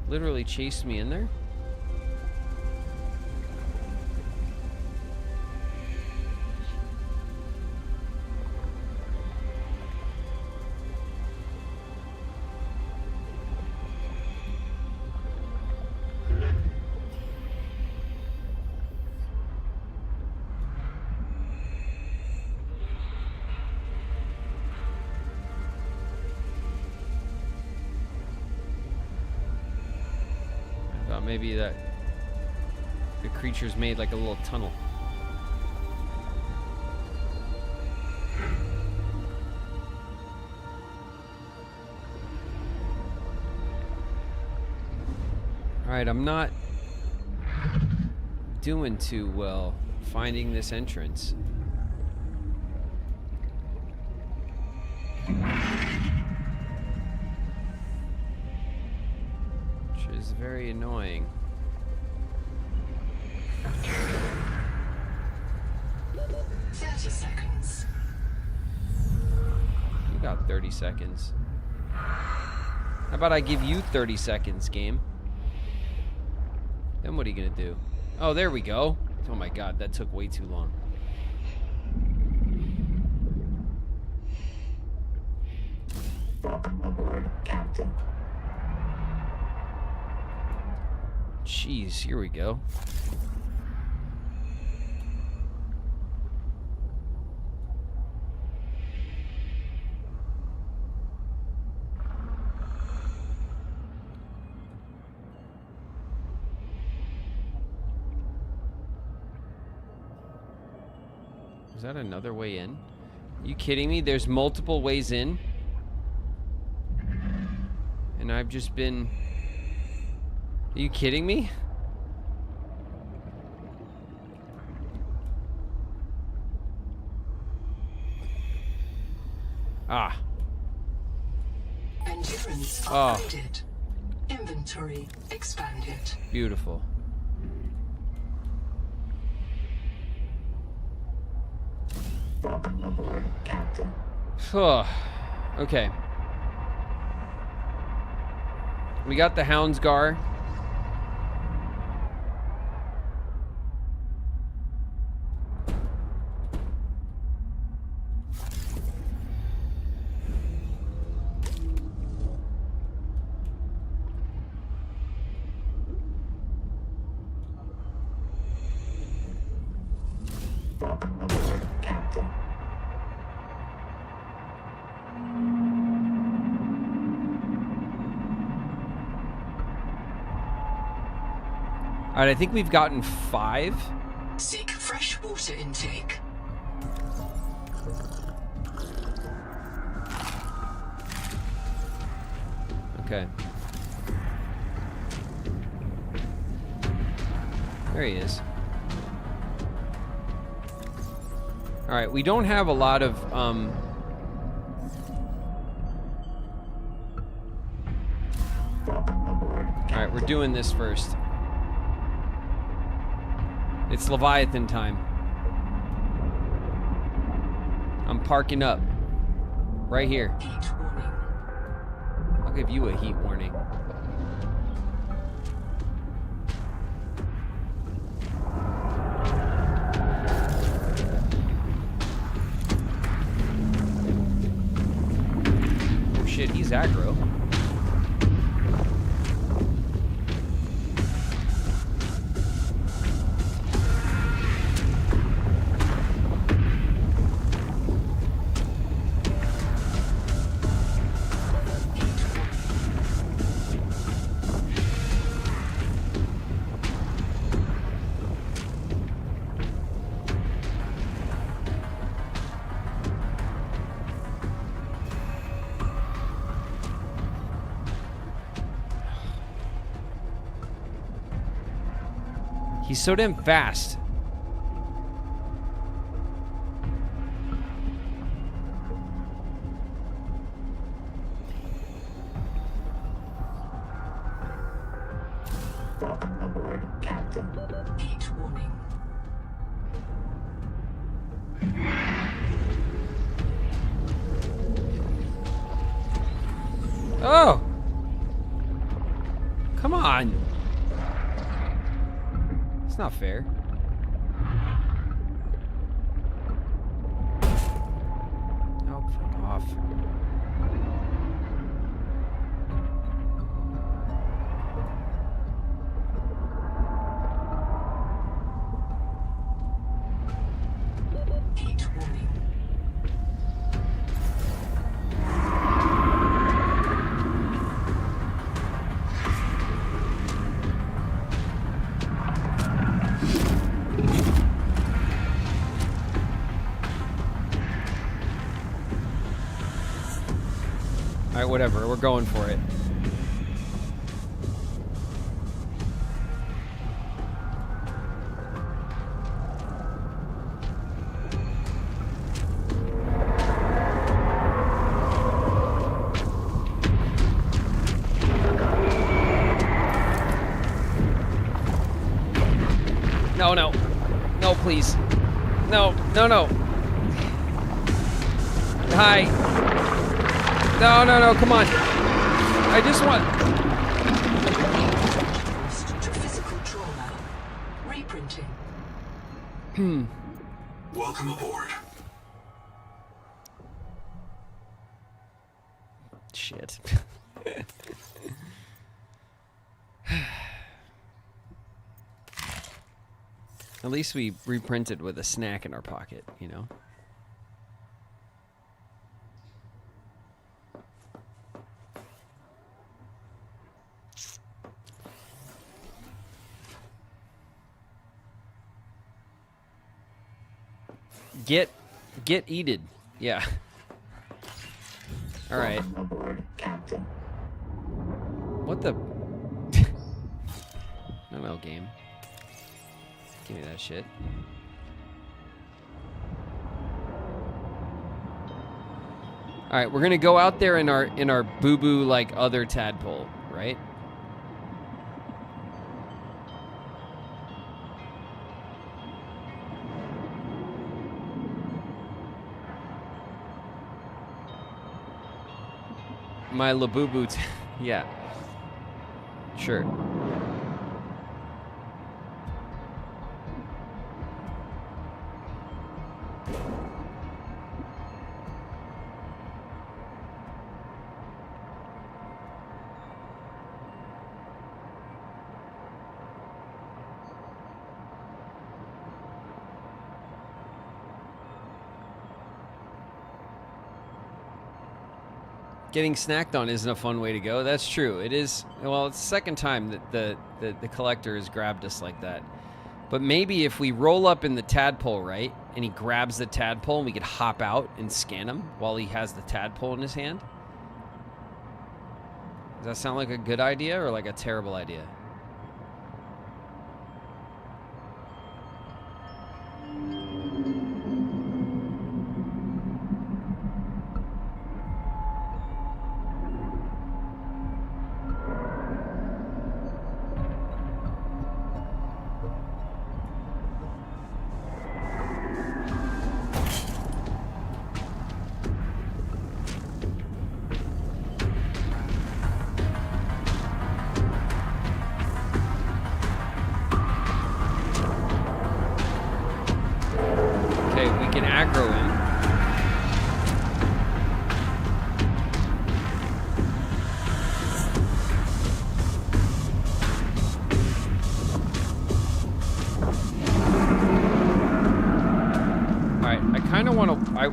Literally chased me in there? maybe that the creature's made like a little tunnel. Alright, I'm not doing too well finding this entrance. Which is very annoying. 30 seconds. You got 30 seconds. How about I give you 30 seconds, game? Then what are you gonna do? Oh, there we go. Oh my god, that took way too long. Welcome aboard, Captain. Jeez, here we go. Is that another way in? Are you kidding me? There's multiple ways in? And I've just been... Are you kidding me? Ah. Endurance upgraded. Inventory expanded. Beautiful. Welcome aboard, Captain. Okay. We got the Houndsgar. Welcome aboard, Captain. Alright, I think we've gotten 5. Seek fresh water intake. Okay. There he is. Alright, we don't have a lot of, Alright, we're doing this first. It's Leviathan time. I'm parking up. Right here. I'll give you a heat warning. Oh shit, he's aggro. He's so damn fast. Welcome aboard, Captain. Heat warning. Oh! Come on! It's not fair. Oh, fuck off. Heat warning. Alright, whatever. We're going for it. No, no. No, please. No, no, no. Hi. No, no, no, come on. I just want... To physical trauma. Reprinting. Welcome aboard. Shit. At least we reprinted with a snack in our pocket, you know? Get eated. Yeah. All right. What the? No, game. Give me that shit. All right, we're gonna go out there in our boo-boo like other tadpole, right? My Labubu, yeah. Sure. Getting snacked on isn't a fun way to go. That's true. It is. Well, it's the second time that the collector has grabbed us like that. But maybe if we roll up in the tadpole, right, and he grabs the tadpole, and we could hop out and scan him while he has the tadpole in his hand. Does that sound like a good idea or like a terrible idea?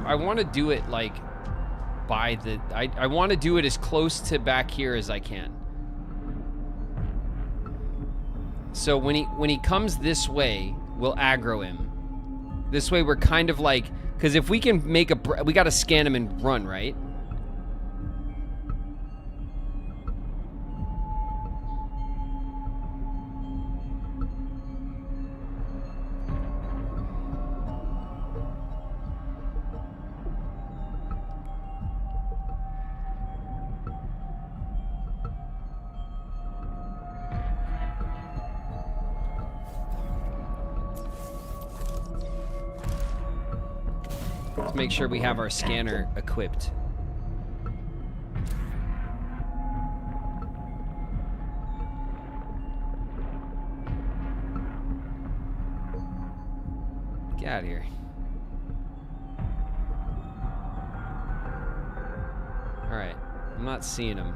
I want to do it like by the... I want to do it as close to back here as I can. So when he comes this way, we'll aggro him. This way we're kind of like... Because if we can make a... We got to scan him and run, right? Let's make sure we have our scanner equipped. Get out of here. All right, I'm not seeing him.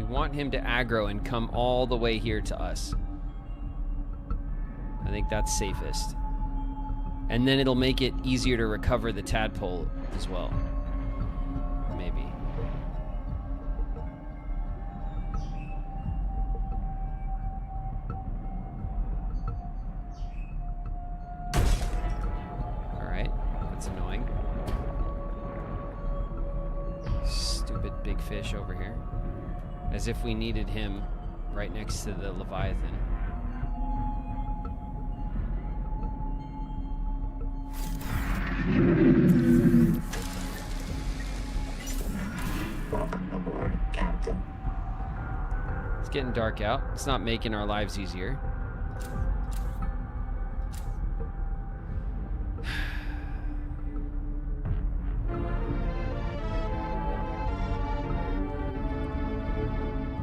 Want him to aggro and come all the way here to us. I think that's safest. And then it'll make it easier to recover the tadpole as well. Maybe. big fish over here. As if we needed him right next to the Leviathan. Welcome aboard, Captain. It's getting dark out. It's not making our lives easier.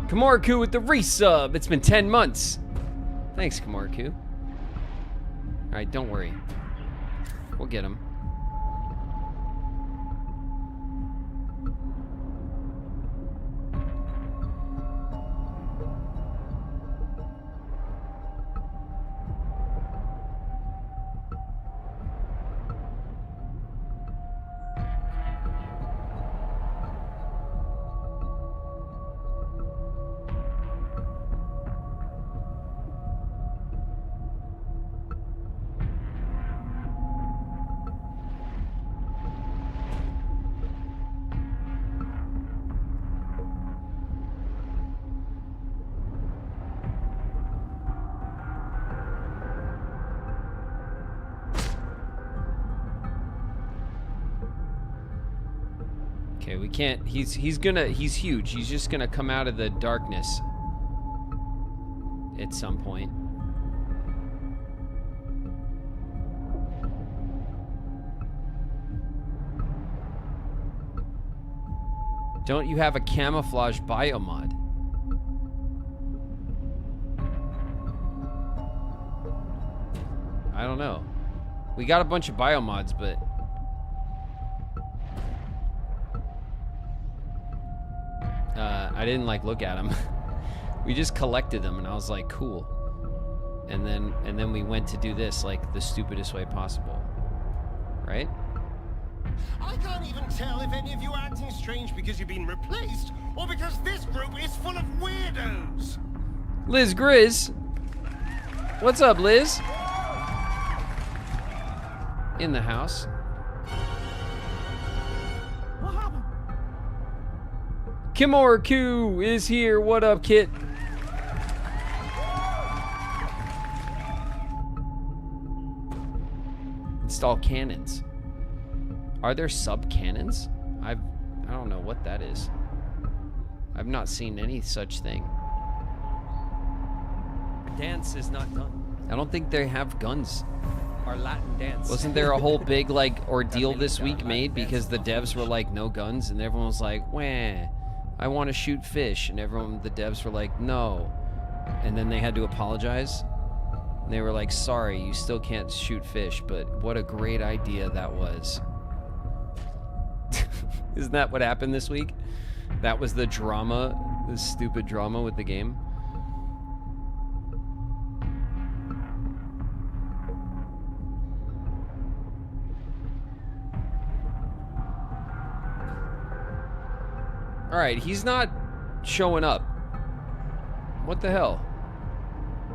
Kamorku with the resub. It's been 10 months. Thanks, Kamorku. Alright, don't worry. We'll get him. Okay, we can't. He's huge. He's just gonna come out of the darkness at some point. Don't you have a camouflage biomod? I don't know. We got a bunch of biomods, but I didn't like look at them. We just collected them, and I was like, cool. And then we went to do this like the stupidest way possible, right? I can't even tell if any of you are acting strange because you've been replaced, or because this group is full of weirdos. Liz Grizz, what's up, Liz? In the house. Kimorku is here. What up, Kit? Install cannons. Are there sub-cannons? I don't know what that is. I've not seen any such thing. Dance is not done. I don't think they have guns. Our Latin dance. Wasn't there a whole big like ordeal this week made because the devs were like no guns and everyone was like, wah, I want to shoot fish, and the devs were like, no. And then they had to apologize. And they were like, sorry, you still can't shoot fish, but what a great idea that was. Isn't that what happened this week? That was the drama, the stupid drama with the game. Alright, he's not showing up. What the hell?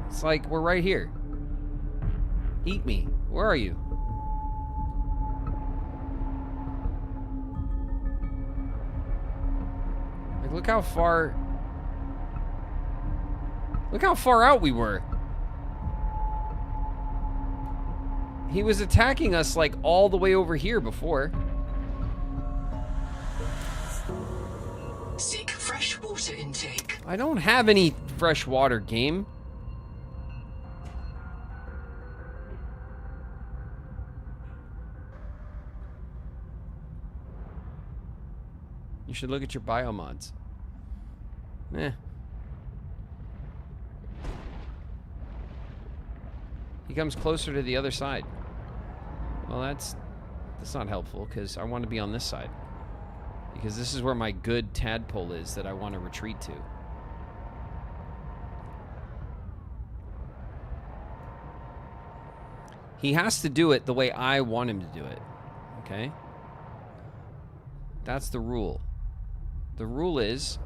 It's like, we're right here. Eat me. Where are you? Like, look how far out we were. He was attacking us, like, all the way over here before. Seek fresh water intake. I don't have any fresh water, game. You should look at your biomods. Eh. He comes closer to the other side. Well, that's not helpful, because I want to be on this side. Because this is where my good tadpole is that I want to retreat to. He has to do it the way I want him to do it. Okay? That's the rule. The rule is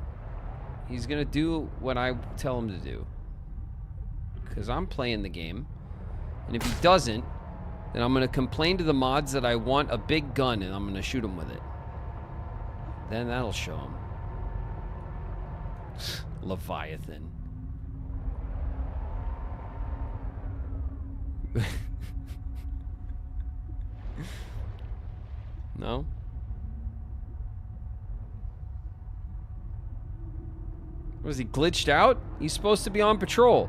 he's going to do what I tell him to do. Because I'm playing the game. And if he doesn't, then I'm going to complain to the mods that I want a big gun and I'm going to shoot him with it. Then that'll show him. Leviathan. No? Was he glitched out? He's supposed to be on patrol.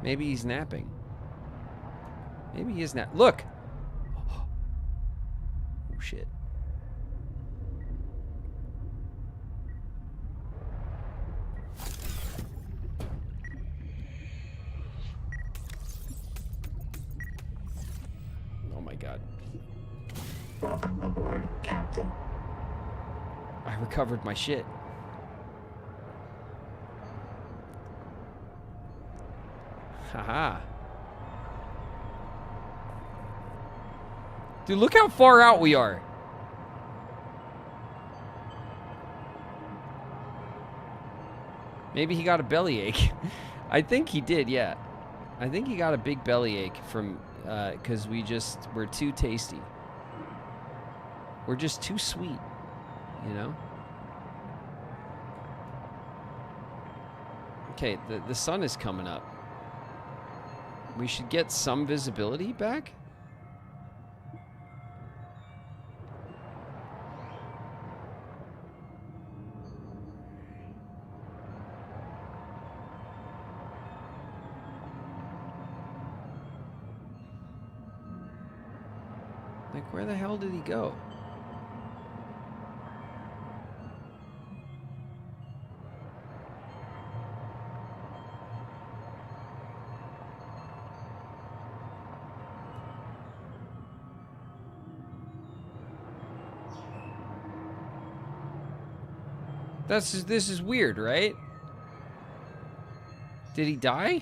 Maybe he's napping. Maybe he is Look! Oh, shit. Oh my god. Welcome aboard, Captain. I recovered my shit. Haha. Dude, look how far out we are. Maybe he got a bellyache. I think he did, yeah. I think he got a big bellyache from, because we're too tasty. We're just too sweet, you know? Okay, the sun is coming up. We should get some visibility back. Like, where the hell did he go? This is weird, right? Did he die?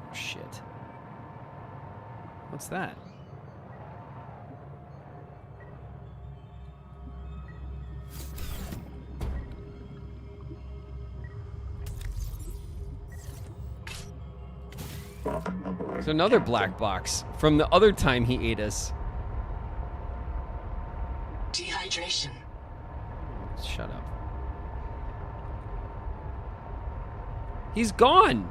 Oh, shit. What's that? There's another black box from the other time he ate us. Dehydration. Shut up. He's gone.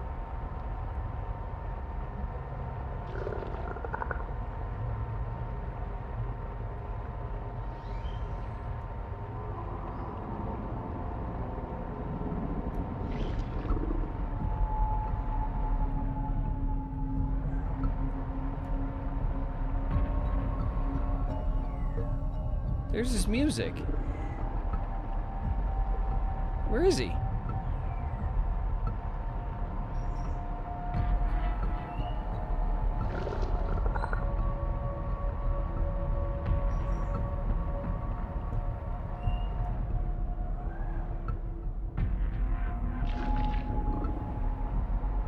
There's his music. Where is he?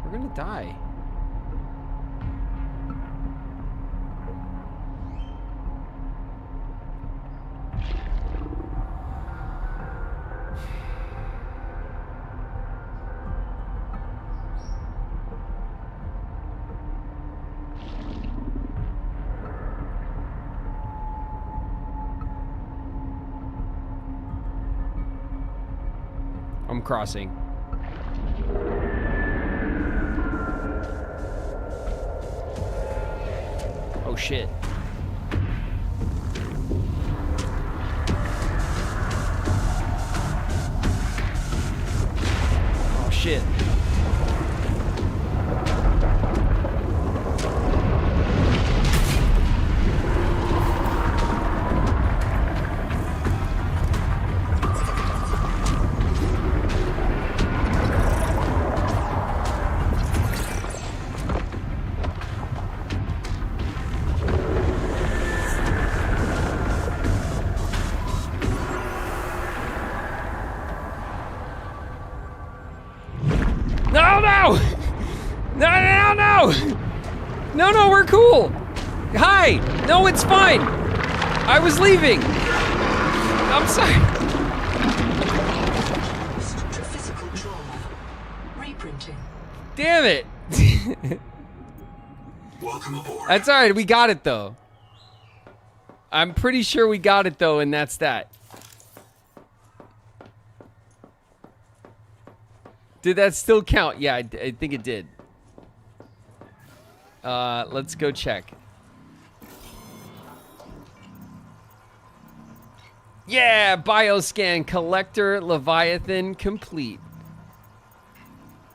We're gonna die. I'm crossing. Oh shit. Oh shit. No, we're cool. Hi. No, it's fine. I was leaving. I'm sorry. Damn it. Welcome aboard. That's all right. We got it, though. I'm pretty sure we got it, though, and that's that. Did that still count? Yeah, I think it did. Let's go check. Yeah, bioscan collector Leviathan complete.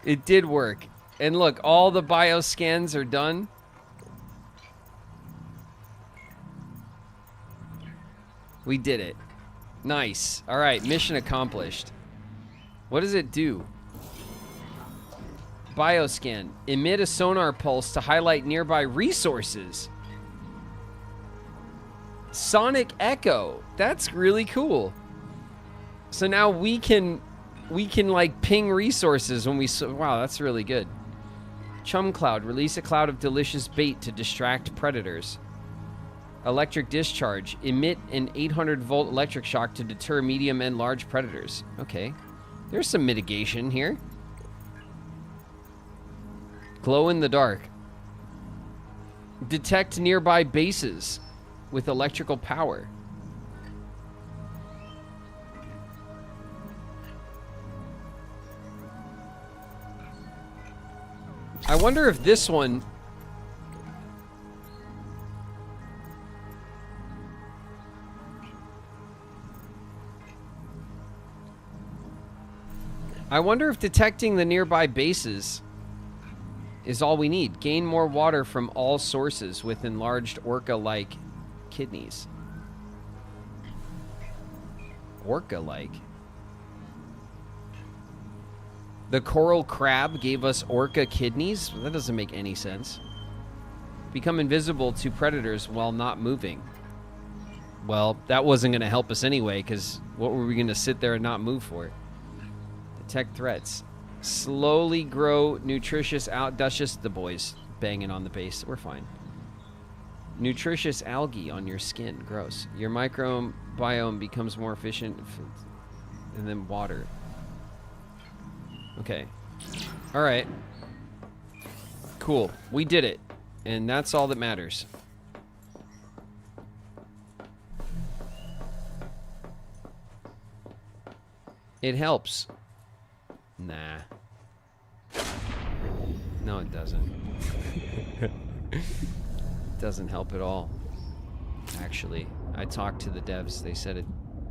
It did work. And look, all the bioscans are done. We did it. Nice. All right, mission accomplished. What does it do? Bioscan. Emit a sonar pulse to highlight nearby resources. Sonic Echo. That's really cool. So now we can like ping resources when we wow, that's really good. Chum Cloud. Release a cloud of delicious bait to distract predators. Electric discharge. Emit an 800-volt electric shock to deter medium and large predators. Okay. There's some mitigation here. Glow in the dark. Detect nearby bases with electrical power. I wonder if this one... I wonder if detecting the nearby bases is all we need. Gain more water from all sources with enlarged orca-like kidneys. Orca-like? The coral crab gave us orca kidneys? That doesn't make any sense. Become invisible to predators while not moving. Well, that wasn't going to help us anyway, because what were we going to sit there and not move for? Detect threats. Slowly grow nutritious that's just the boys banging on the base. We're fine. Nutritious algae on your skin. Gross. Your microbiome becomes more efficient. And then water. Okay. All right. Cool. We did it. And that's all that matters. It helps. Nah. No, it doesn't. It doesn't help at all. Actually, I talked to the devs. They said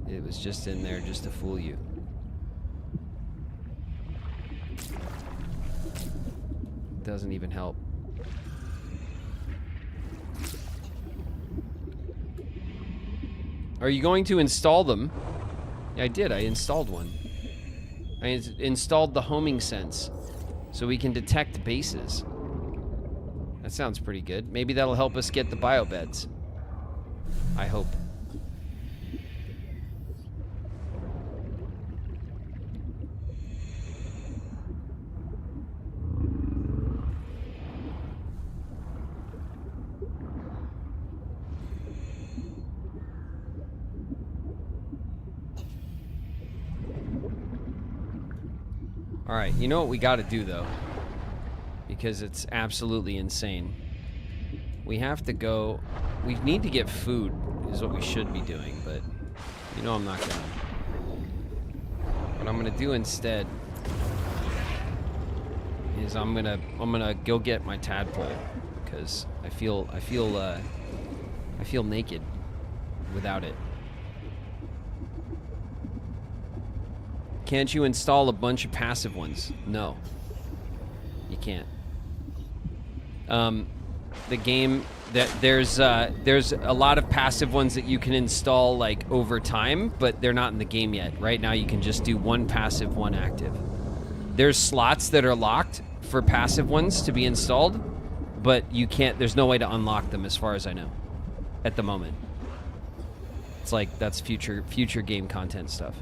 it was just in there just to fool you. It doesn't even help. Are you going to install them? Yeah, I did. I installed one. I installed the homing sense so we can detect bases. That sounds pretty good. Maybe that'll help us get the biobeds. I hope. Alright, you know what we gotta do though? Because it's absolutely insane. We have to go... We need to get food, is what we should be doing, but... You know I'm not gonna. What I'm gonna do instead... is I'm gonna go get my tadpole. Because I feel naked without it. Can't you install a bunch of passive ones? No. You can't. The game there's a lot of passive ones that you can install like over time, but they're not in the game yet. Right now you can just do one passive, one active. There's slots that are locked for passive ones to be installed, but you can't, there's no way to unlock them as far as I know at the moment. It's like that's future game content stuff.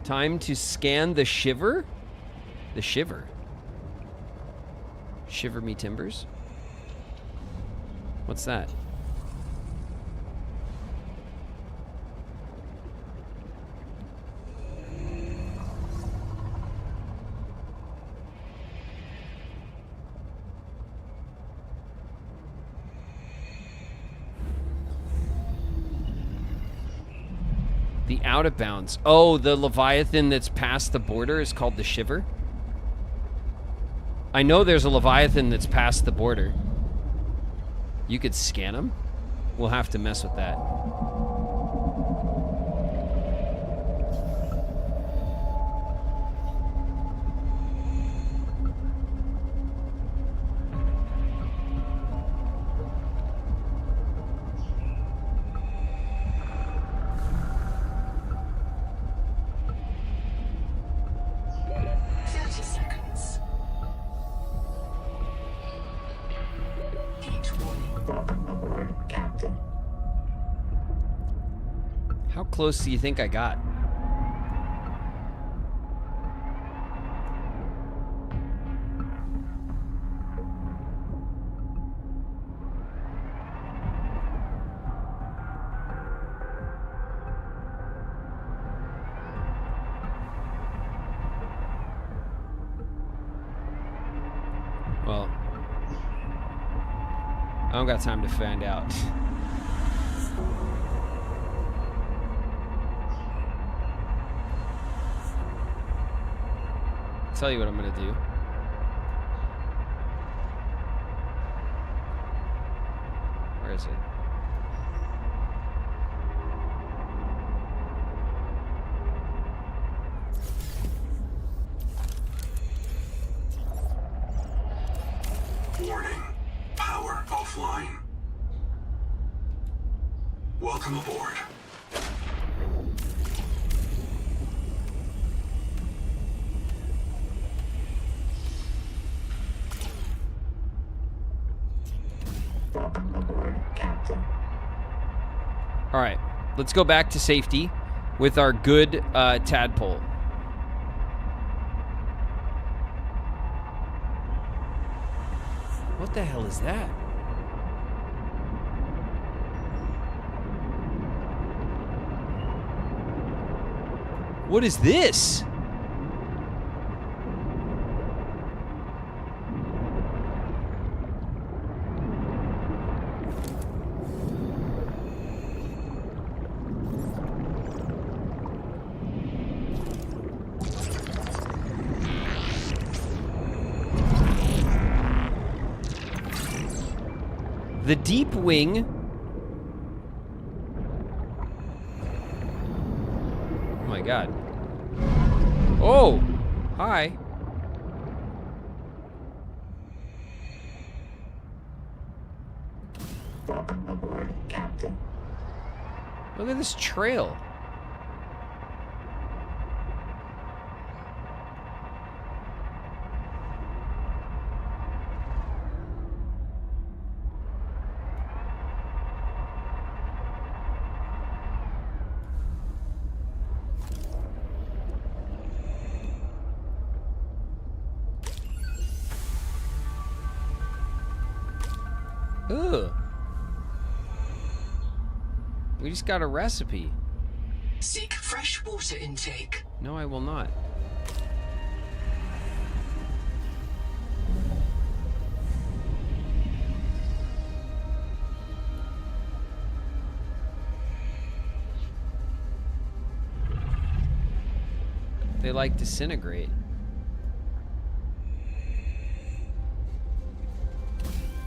Time to scan the shiver? The shiver? Shiver me timbers? What's that? The out of bounds. Oh, the Leviathan that's past the border is called the Shiver? I know there's a Leviathan that's past the border. You could scan him? We'll have to mess with that. How close do you think I got? Well, I don't got time to find out. Tell you what I'm gonna do. Where is it? Warning. Power offline. Welcome aboard. All right, let's go back to safety with our good tadpole. What the hell is that? What is this? The deep wing. Oh my god. Oh, hi. Look at this trail. Ugh. We just got a recipe. Seek fresh water intake. No, I will not. They like disintegrate.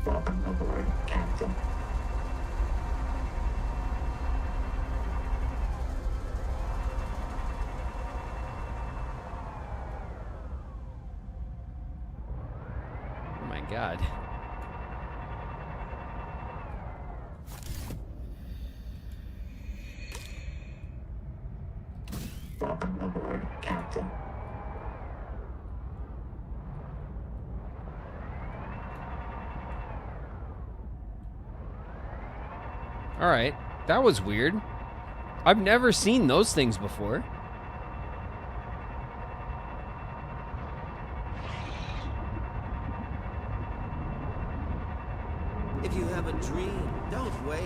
Oh my god. All right, that was weird. I've never seen those things before. If you have a dream, don't wait.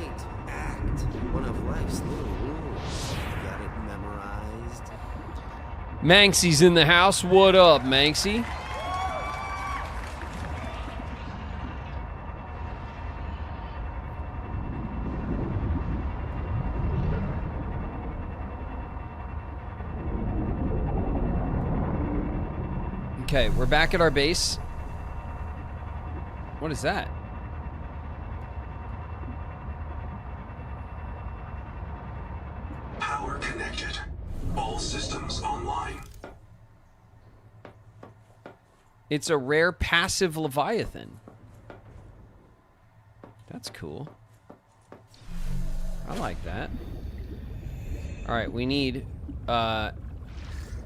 Act. One of life's little rules. Got it memorized? Manksy's in the house. What up, Manksy? Okay, we're back at our base. What is that? Power connected. All systems online. It's a rare passive Leviathan. That's cool. I like that. Alright, we need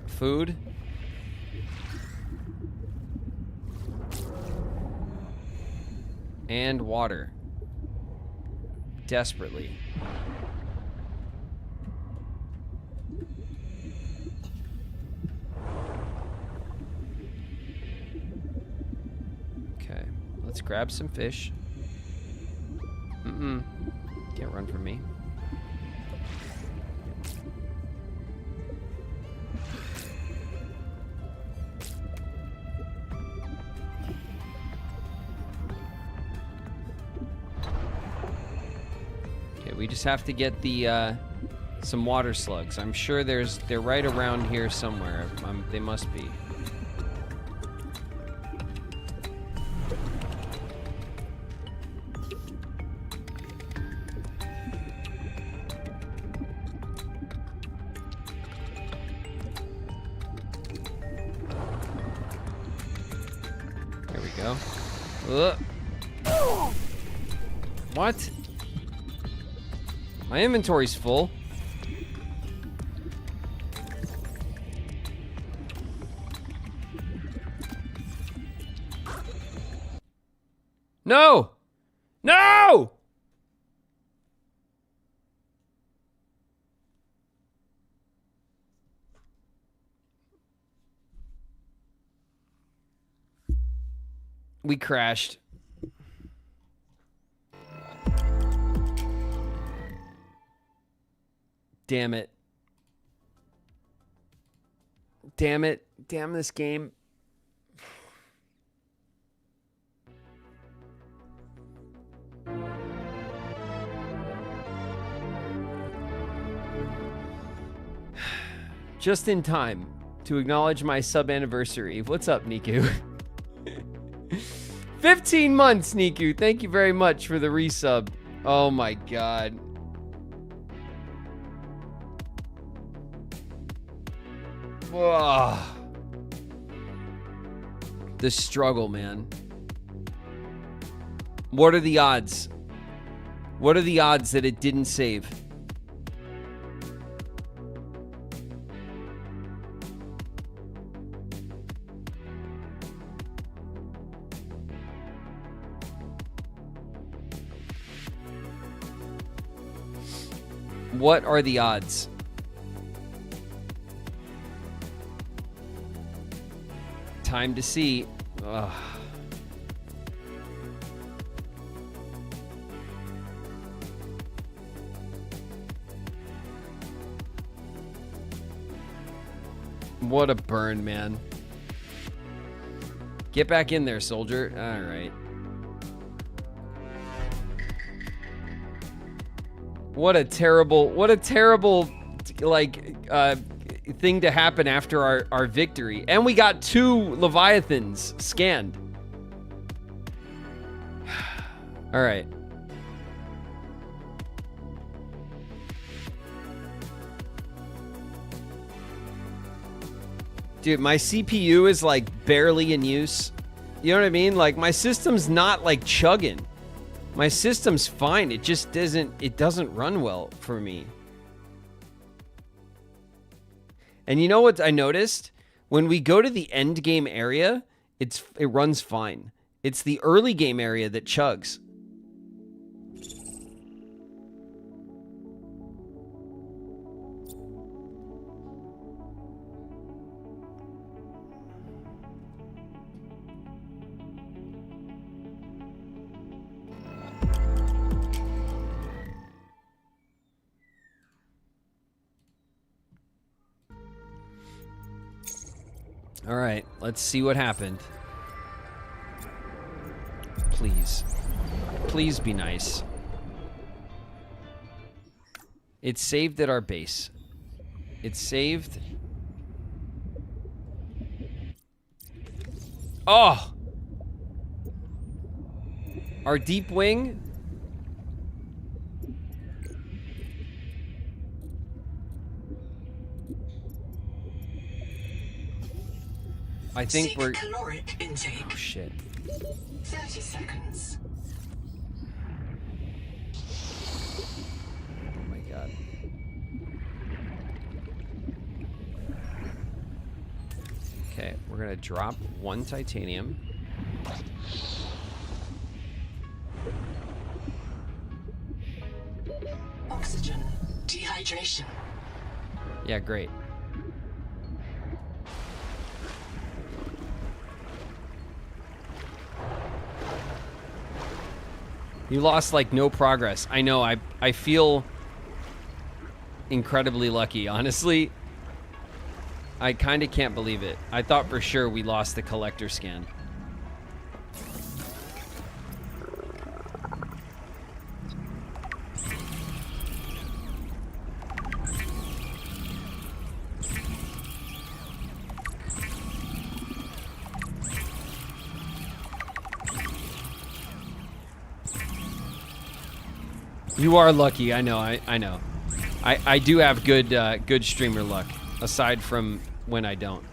food. And water. Desperately. Okay, let's grab some fish. Can't run from me. Okay, we just have to get the some water slugs. I'm sure they're right around here somewhere. They must be. There we go. What? My inventory's full. No! No! We crashed. Damn it. Damn it. Damn this game. Just in time to acknowledge my sub anniversary. What's up, Niku? 15 months, Niku. Thank you very much for the resub. Oh my god. Whoa. The struggle, man. What are the odds? What are the odds that it didn't save? What are the odds? Time to see. Ugh. What a burn, man. Get back in there, soldier. All right. What a terrible, like, thing to happen after our victory. And we got 2 Leviathans scanned. All right. Dude, my CPU is like barely in use. You know what I mean? Like my system's not like chugging. My system's fine. It just doesn't run well for me. And you know what I noticed? When we go to the end game area, it runs fine. It's the early game area that chugs. All right, let's see what happened. Please. Please be nice. It's saved at our base. It's saved. Oh! Our deep wing. I think Seek we're... caloric intake. Oh, shit. 30 seconds. Oh my god. Okay, we're gonna drop 1 titanium. Oxygen. Dehydration. Yeah, great. You lost like no progress. I know, I feel incredibly lucky, honestly. I kind of can't believe it. I thought for sure we lost the collector scan. You are lucky. I know. I know. I do have good good streamer luck, aside from when I don't.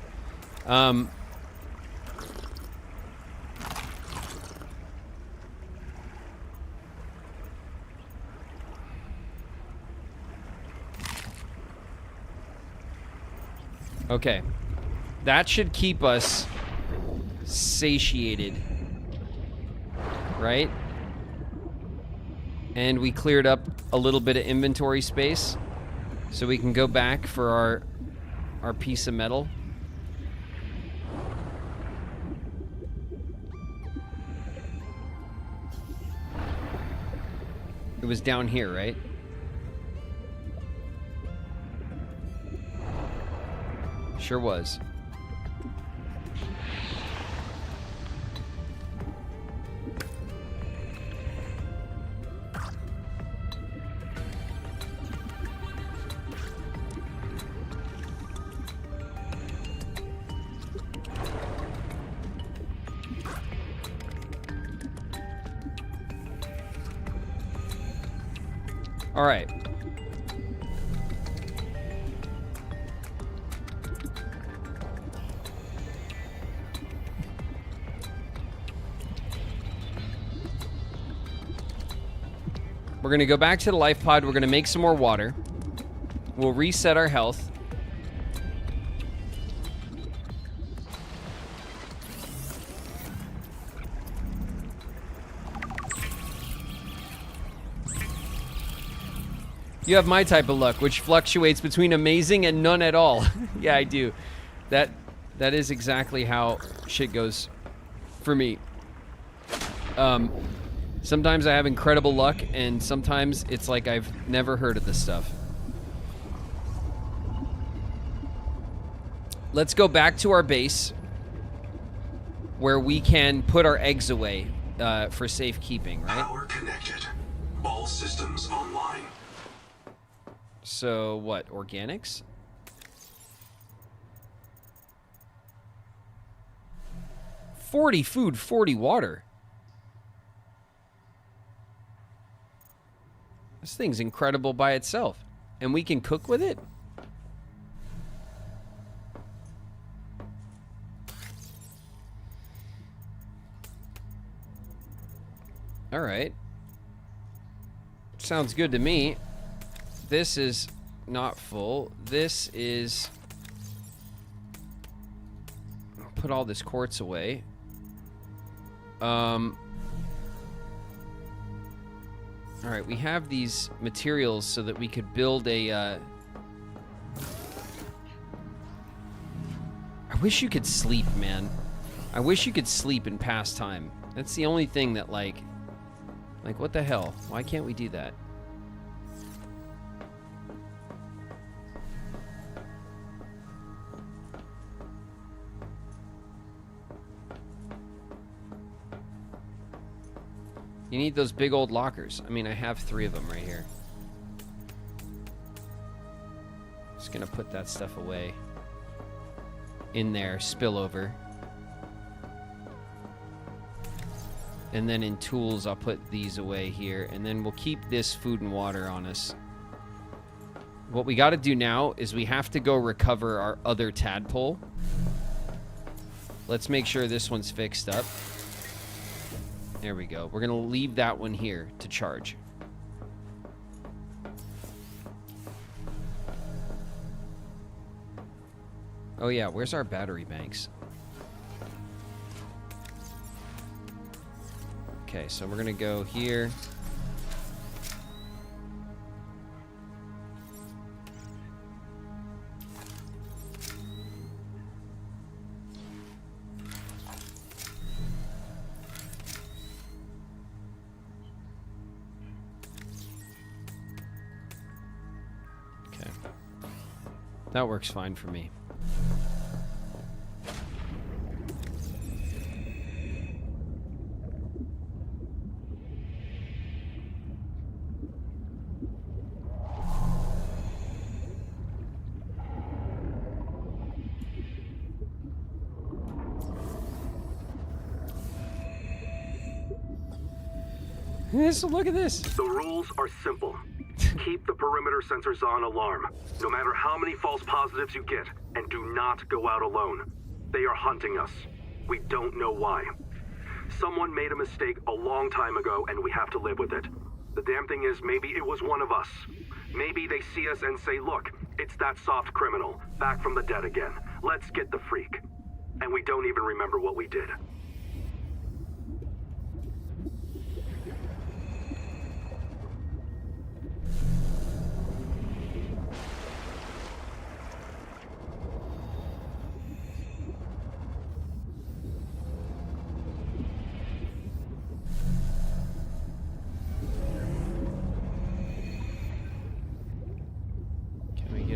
Okay. That should keep us satiated. Right? And we cleared up a little bit of inventory space, so we can go back for our piece of metal. It was down here, right? Sure was. All right. We're going to go back to the life pod. We're going to make some more water. We'll reset our health. You have my type of luck, which fluctuates between amazing and none at all. Yeah, I do. That is exactly how shit goes for me. Sometimes I have incredible luck, and sometimes it's like I've never heard of this stuff. Let's go back to our base, where we can put our eggs away for safekeeping, right? Power connected. All systems online. So what, organics? $40 food, $40 water. This thing's incredible by itself. And we can cook with it? All right. Sounds good to me. This is not full. This is... I'll put all this quartz away. All right, we have these materials so that we could build a... I wish you could sleep, man. I wish you could sleep and pass time. That's the only thing that, like, what the hell? Why can't we do that? You need those big old lockers. I mean, I have 3 of them right here. Just gonna put that stuff away. In there, spill over. And then in tools, I'll put these away here. And then we'll keep this food and water on us. What we got to do now is we have to go recover our other tadpole. Let's make sure this one's fixed up. There we go. We're going to leave that one here to charge. Oh yeah, where's our battery banks? Okay, so we're gonna go here. Okay. That works fine for me. So look at this. The rules are simple. Keep the perimeter sensors on alarm, no matter how many false positives you get, and do not go out alone. They are hunting us. We don't know why. Someone made a mistake a long time ago, and we have to live with it. The damn thing is, maybe it was one of us. Maybe they see us and say, look, it's that soft criminal, back from the dead again. Let's get the freak. And we don't even remember what we did.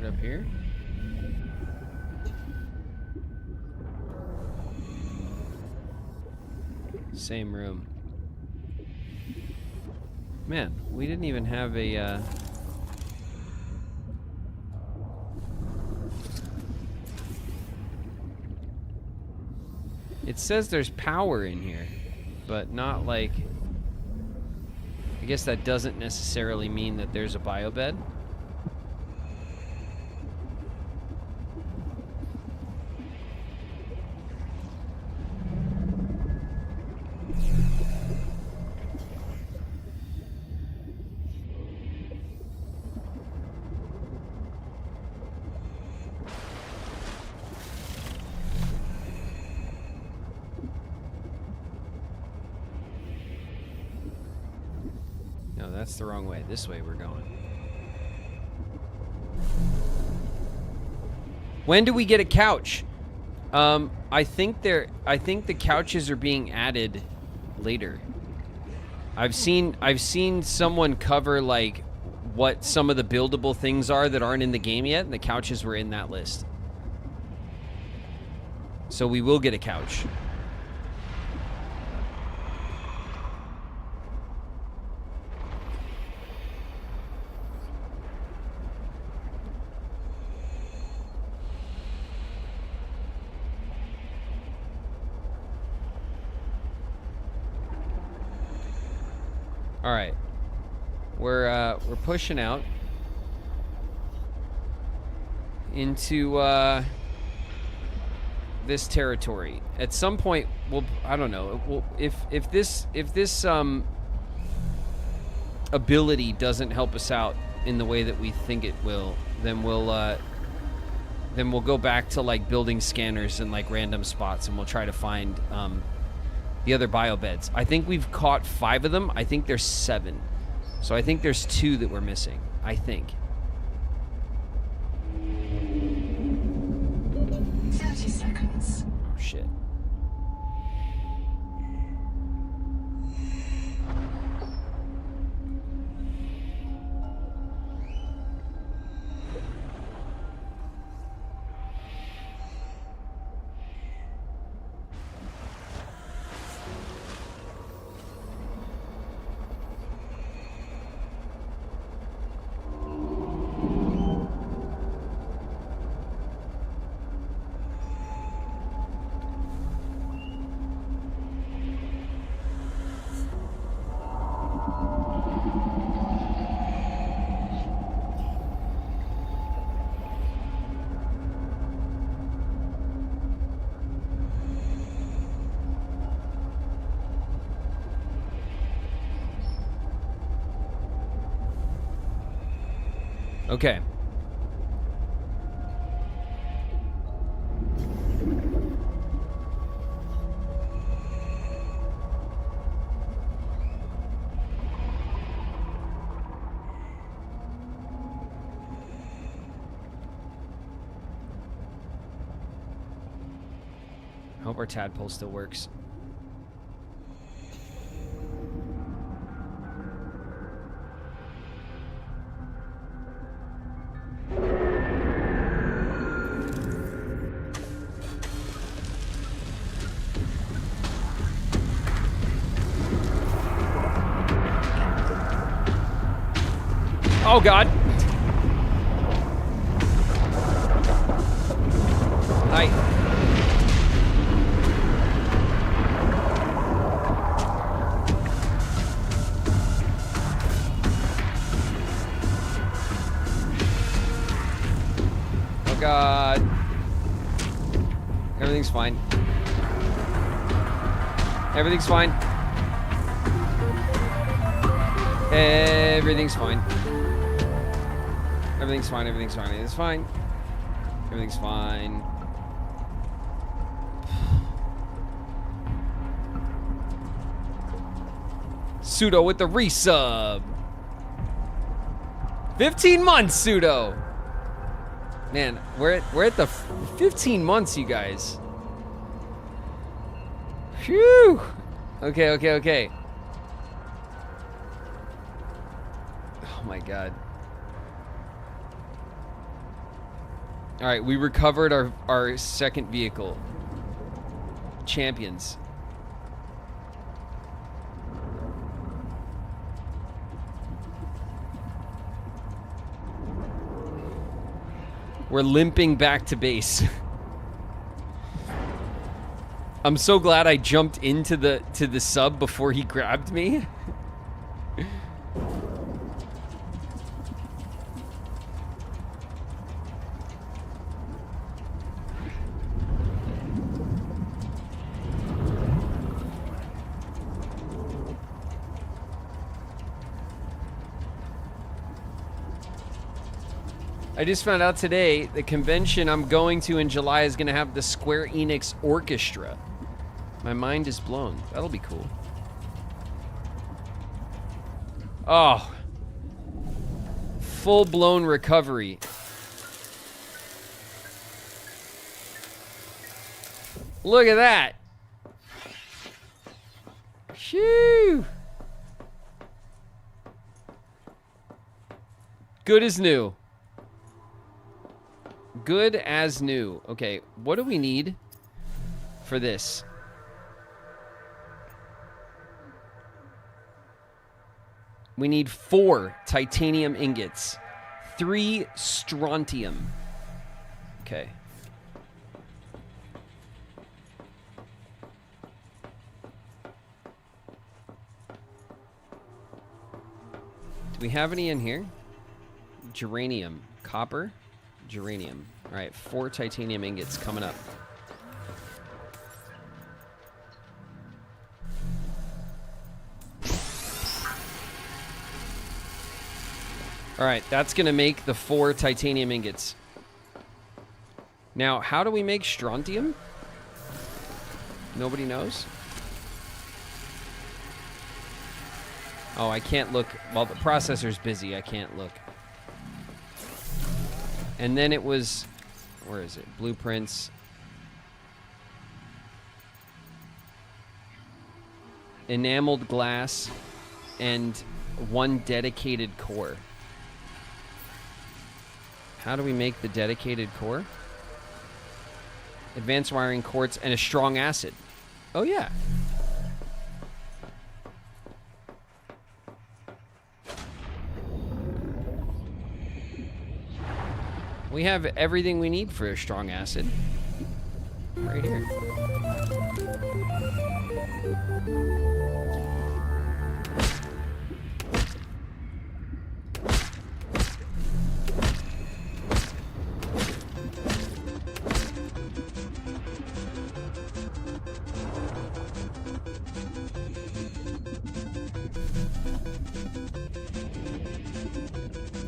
Up here. Same room. Man, we didn't even have a It says there's power in here, but not like, I guess that doesn't necessarily mean that there's a biobed. That's the wrong way. This way we're going. When do we get a couch? I think the couches are being added later. I've seen someone cover like what some of the buildable things are that aren't in the game yet, and the couches were in that list. So we will get a couch. All right, we're pushing out into this territory. At some point, I don't know. If this ability doesn't help us out in the way that we think it will, then we'll go back to like building scanners in like random spots, and we'll try to find the other biobeds. I think we've caught 5 of them. I think there's 7. So I think there's 2 that we're missing. I think. 30 seconds. Oh, shit. Okay. I hope our tadpole still works. Oh God. Hi. Oh God. Everything's fine. Everything's fine. Everything's fine. Everything's fine, everything's fine, everything's fine. Everything's fine. Pseudo with the resub. 15 months, Pseudo. Man, we're at the 15 months, you guys. Phew. Okay. Oh my God. All right, we recovered our second vehicle. Champions. We're limping back to base. I'm so glad I jumped into the sub before he grabbed me. I just found out today the convention I'm going to in July is going to have the Square Enix Orchestra. My mind is blown. That'll be cool. Oh. Full-blown recovery. Look at that. Phew. Good as new. Good as new. Okay, what do we need for this? We need 4 titanium ingots, 3 strontium. Okay. Do we have any in here? Geranium, copper, geranium. All right, 4 titanium ingots coming up. All right, that's gonna make the 4 titanium ingots. Now, how do we make strontium? Nobody knows? Oh, I can't look. Well, the processor's busy. I can't look. And then it was... Where is it? Blueprints. Enameled glass. And 1 dedicated core. How do we make the dedicated core? Advanced wiring, quartz, and a strong acid. Oh, yeah. We have everything we need for a strong acid. Right here.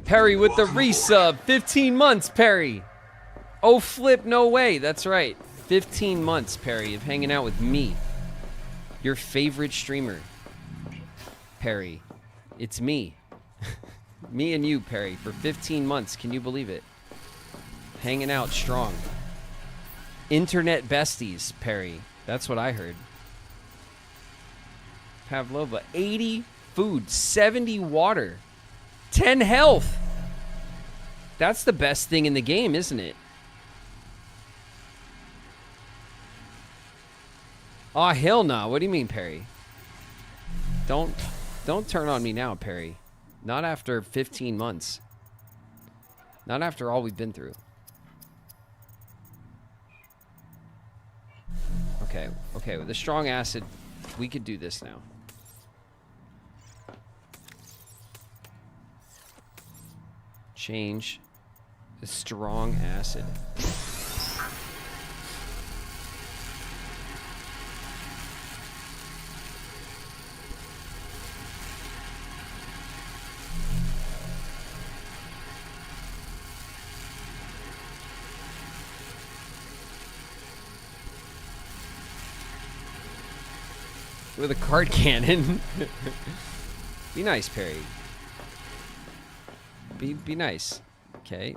Perry with the resub. 15 months, Perry. Oh, flip, no way. That's right. 15 months, Perry, of hanging out with me. Your favorite streamer. Perry. It's me. Me and you, Perry, for 15 months. Can you believe it? Hanging out strong. Internet besties, Perry. That's what I heard. Pavlova. 80 food. 70 water. 10 health. That's the best thing in the game, isn't it? Aw, hell no. What do you mean, Perry? Don't turn on me now, Perry. Not after 15 months. Not after all we've been through. Okay, with the strong acid, we could do this now. Change the strong acid. With a card cannon. Be nice, Perry. Be nice. Okay.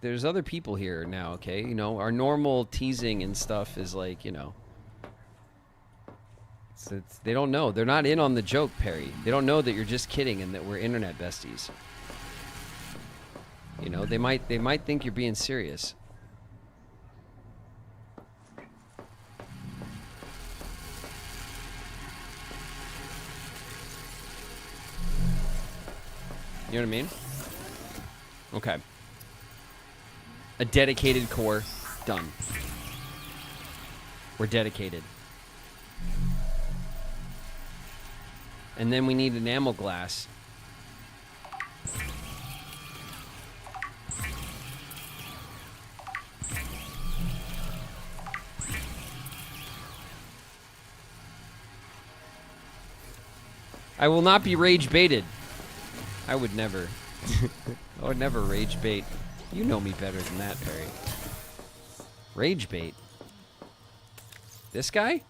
There's other people here now, okay? You know, our normal teasing and stuff is like, you know. They don't know. They're not in on the joke, Perry. They don't know that you're just kidding and that we're internet besties. You know, they might think you're being serious. You know what I mean? Okay. A dedicated core. Done. We're dedicated. And then we need enamel glass. I will not be rage baited. I would never. I would never rage bait. You know me better than that, Perry. Rage bait. This guy?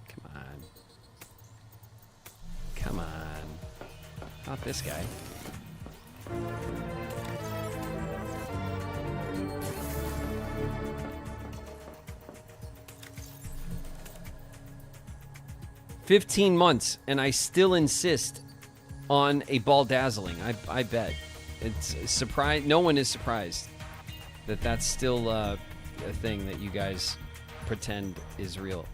Come on. Come on. Not this guy. "15 months, and I still insist on a ball dazzling." I bet. It's surprised. No one is surprised that that's still a thing that you guys pretend is real.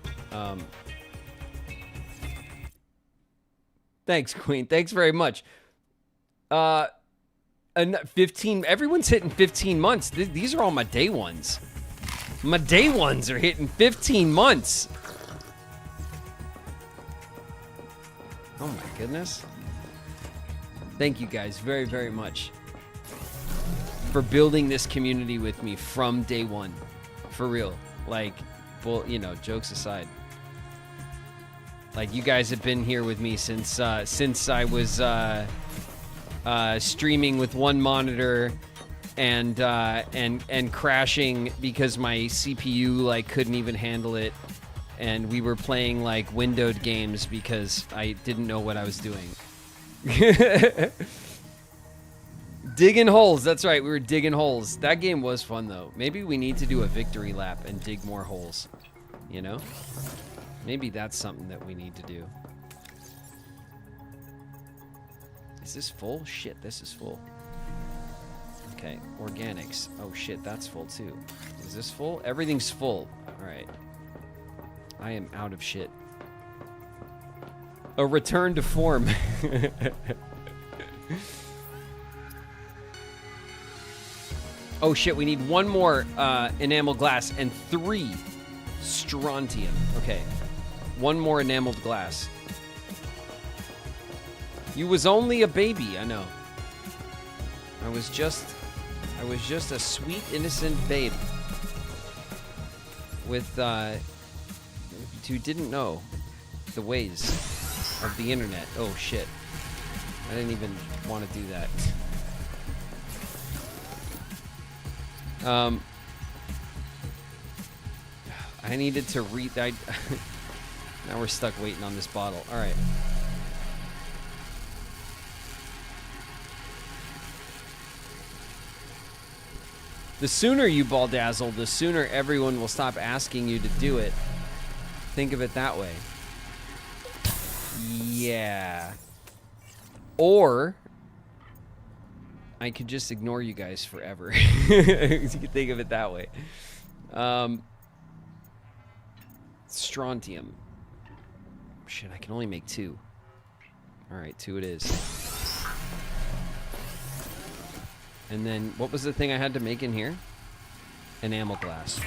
Thanks, Queen. Thanks very much. And 15. Everyone's hitting 15 months. These are all my day ones. My day ones are hitting 15 months. Oh my goodness. Thank you guys very, very much for building this community with me from day one. For real. Like, well, you know, jokes aside. Like, you guys have been here with me since I was streaming with one monitor and crashing because my CPU like couldn't even handle it, and we were playing like windowed games because I didn't know what I was doing. Digging holes. That's right. We were digging holes. That game was fun though. Maybe we need to do a victory lap and dig more holes. You know? Maybe that's something that we need to do. Is this full? Shit, this is full. Okay, organics. Oh shit, that's full too. Is this full? Everything's full. Alright. I am out of shit. A return to form. Oh shit, we need one more enamel glass and 3 strontium. Okay. One more enameled glass. You was only a baby, I know. I was just a sweet, innocent babe with who didn't know the ways of the internet. Oh shit. I didn't even want to do that. I needed to read. Now we're stuck waiting on this bottle. All right. The sooner you baldazzle, the sooner everyone will stop asking you to do it. Think of it that way. Yeah. Or I could just ignore you guys forever. You could think of it that way. Strontium. Shit, I can only make 2. Alright, 2 it is. And then, what was the thing I had to make in here? Enamel glass.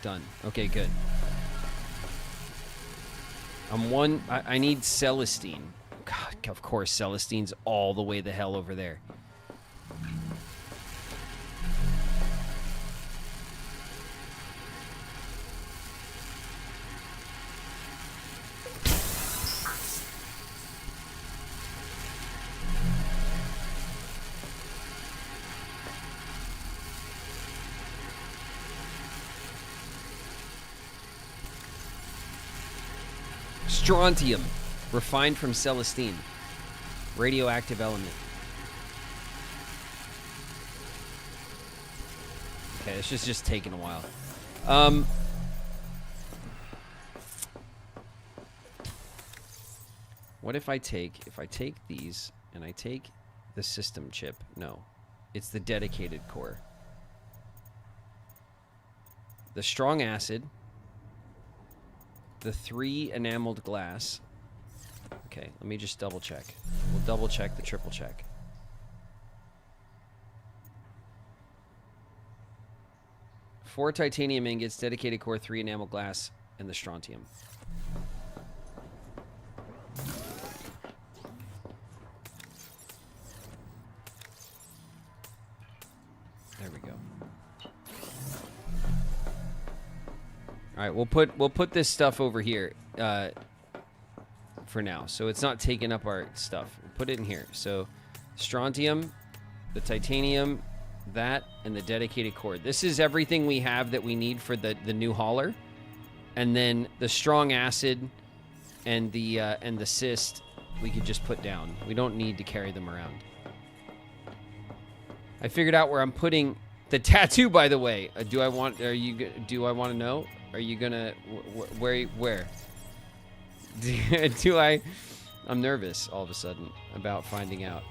Done. Okay, good. I need Celestine. God, of course, Celestine's all the way the hell over there. Strontium, refined from Celestine. Radioactive element. Okay, it's just taking a while. What if I take these and I take the system chip? No, it's the dedicated core. The strong acid. The 3 enameled glass. Okay, let me just double check. We'll double check the triple check. Four titanium ingots, dedicated core, 3 enamel glass, and the strontium. There we go. All right, we'll put this stuff over here for now, so it's not taking up our stuff. We'll put it in here. So, strontium, the titanium, that, and the dedicated core. This is everything we have that we need for the new hauler, and then the strong acid and the cyst we could just put down. We don't need to carry them around. I figured out where I'm putting the tattoo. By the way, do I want to know? Are you gonna where? Do I? I'm nervous all of a sudden about finding out.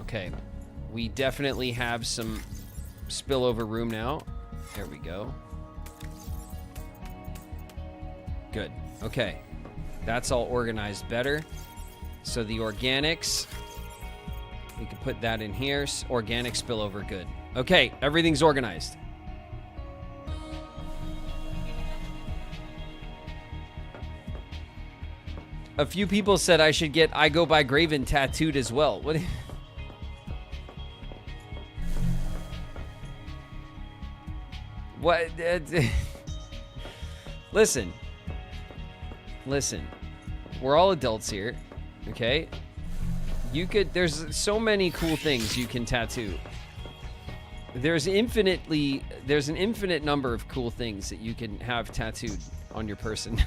Okay, we definitely have some spillover room now. There we go. Good. Okay. That's all organized better. So the organics, we can put that in here. Organic spillover, good. Okay, everything's organized. A few people said I should get I Go by Graven tattooed as well. What? What? Listen. We're all adults here, okay? There's so many cool things you can tattoo. There's an infinite number of cool things that you can have tattooed on your person.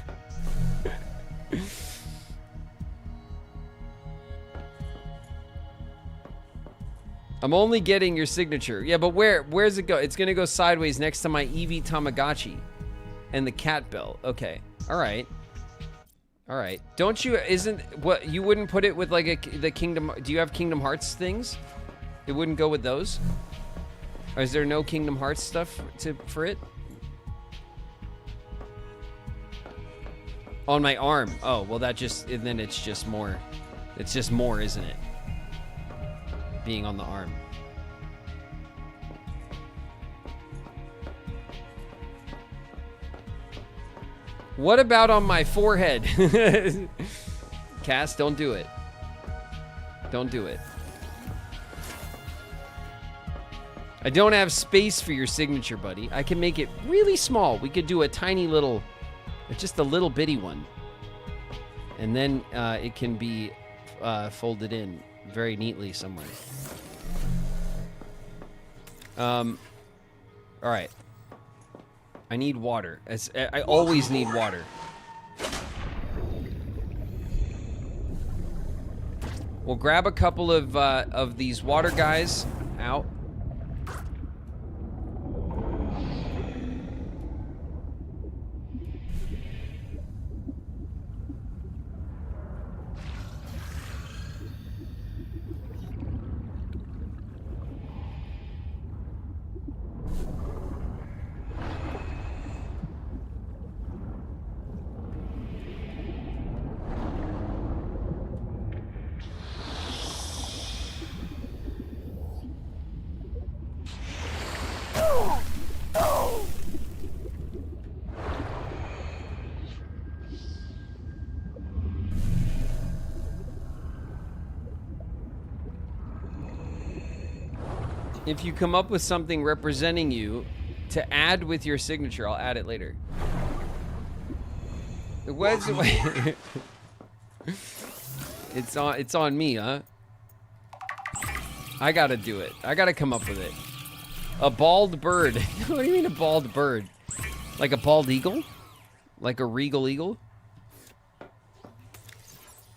I'm only getting your signature. Yeah, but where's it go? It's gonna go sideways next to my Eevee Tamagotchi and the cat bell. Okay. All right. Don't you, you wouldn't put it with like the Kingdom, do you have Kingdom Hearts things? It wouldn't go with those? Or is there no Kingdom Hearts stuff for it? On my arm. Oh, well and then it's just more, isn't it? Being on the arm. What about on my forehead? Cass, don't do it. Don't do it. I don't have space for your signature, buddy. I can make it really small. We could do a tiny little, just a little bitty one. And then it can be folded in very neatly somewhere. All right. I need water. I always need water. We'll grab a couple of these water guys out. If you come up with something representing you to add with your signature, I'll add it later. What's it's on me, huh? I gotta do it. I gotta come up with it. A bald bird. What do you mean a bald bird? Like a bald eagle? Like a regal eagle? What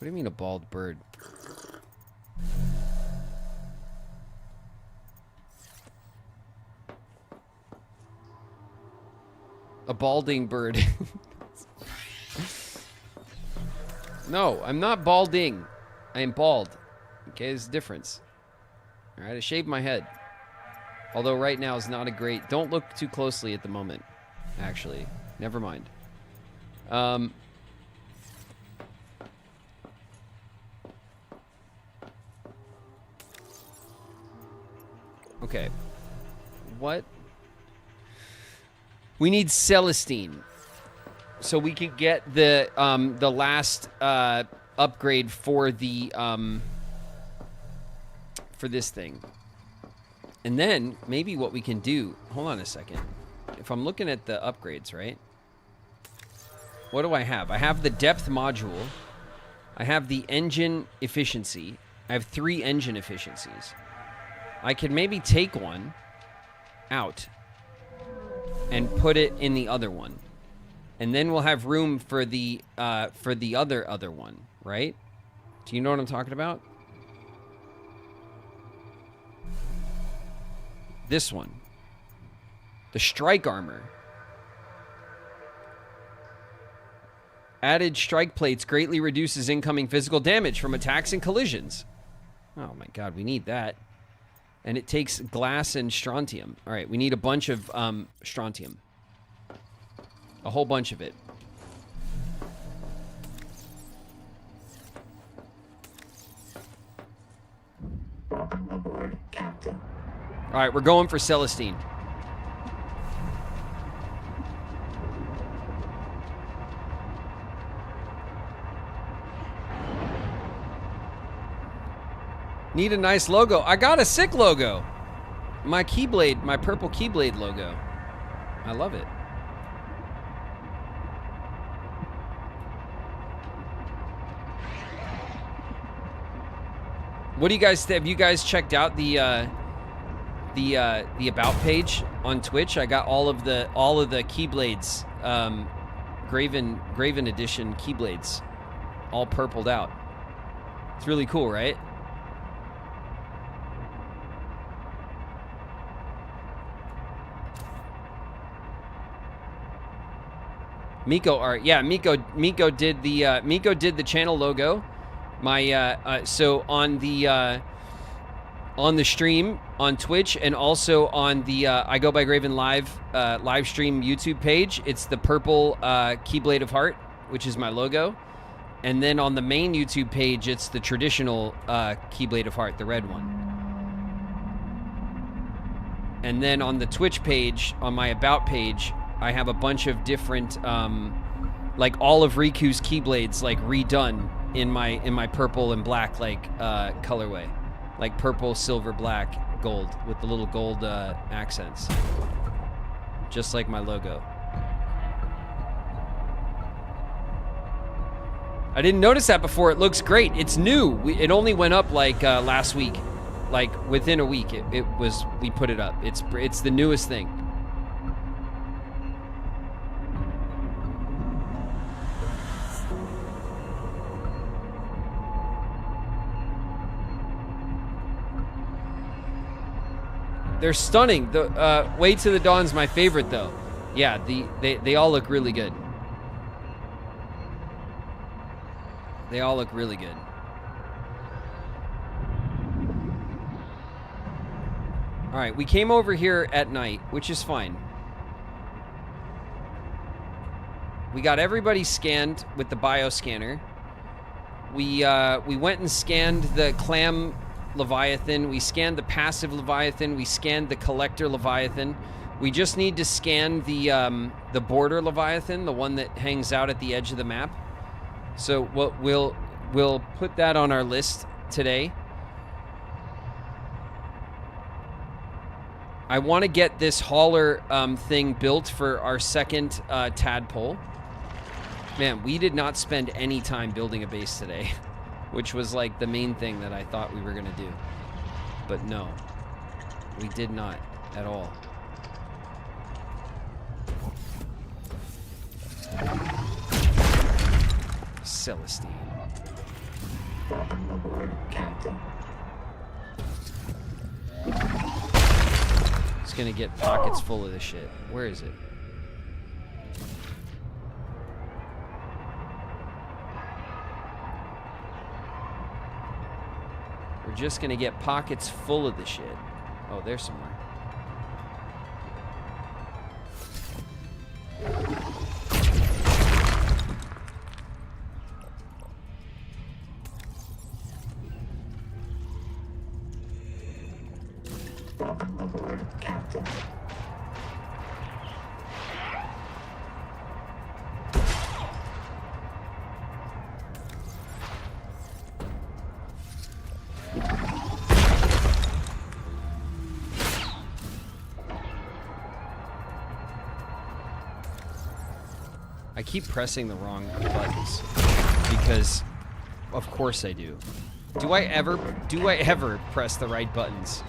do you mean a bald bird? A balding bird. No, I'm not balding. I am bald. Okay, there's a difference. Alright, I shaved my head. Although right now is not a great... Don't look too closely at the moment, actually. Never mind. Okay. What? We need Celestine, so we can get the last upgrade for the for this thing. And then maybe what we can do. Hold on a second. If I'm looking at the upgrades, right? What do I have? I have the depth module. I have the engine efficiency. I have 3 engine efficiencies. I could maybe take one out and put it in the other one, and then we'll have room for the other one, right? Do you know what I'm talking about? This one, the strike armor. Added strike plates greatly reduces incoming physical damage from attacks and collisions. Oh my god, we need that. And it takes glass and strontium. All right, we need a bunch of strontium. A whole bunch of it. Welcome aboard, Captain. All right, we're going for Celestine. Need a nice logo. I got a sick logo. My Keyblade, my purple Keyblade logo. I love it. What do you guys think? Have you guys checked out the about page on Twitch? I got all of the Keyblades, Graven edition Keyblades, all purpled out. It's really cool, right? Miko art, yeah. Miko did the channel logo. My so on the stream on Twitch, and also on the I Go by Graven live stream YouTube page, it's the purple Keyblade of Heart, which is my logo, and then on the main YouTube page, it's the traditional Keyblade of Heart, the red one. And then on the Twitch page, on my about page, I have a bunch of different like all of Riku's keyblades like redone in my purple and black like colorway, like purple, silver, black, gold with the little gold accents, just like my logo. I didn't notice that before. It looks great. It's new. It only went up like last week, like within a week. We put it up. It's the newest thing. They're stunning. The Way to the Dawn's my favorite though. Yeah, they all look really good. They all look really good. All right, we came over here at night, which is fine. We got everybody scanned with the bioscanner. We went and scanned the clam Leviathan. We scanned the passive Leviathan. We scanned the collector Leviathan. We just need to scan the border Leviathan, the one that hangs out at the edge of the map. So we'll put that on our list today. I want to get this hauler thing built for our second tadpole. Man, we did not spend any time building a base today, which was like the main thing that I thought we were going to do. But no, we did not at all. Celestine. It's gonna get pockets full of this shit. Where is it? We're just gonna get pockets full of the shit. Oh, there's some more. I keep pressing the wrong buttons because of course I do. Do I ever press the right buttons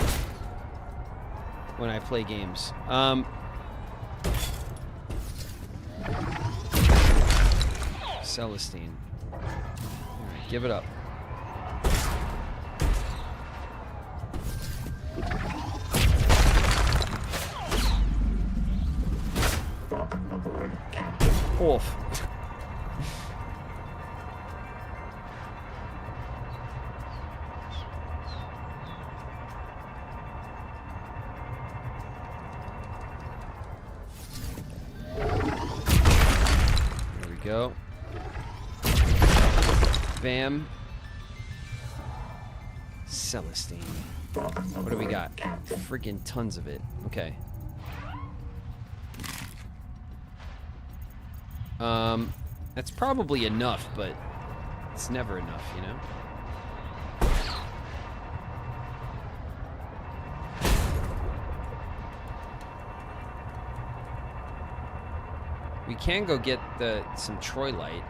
when I play games? Celestine. All right, give it up. Oof. There we go. Bam. Celestine. What do we got? Freaking tons of it. Okay. That's probably enough, but it's never enough, you know? We can go get some Troilite.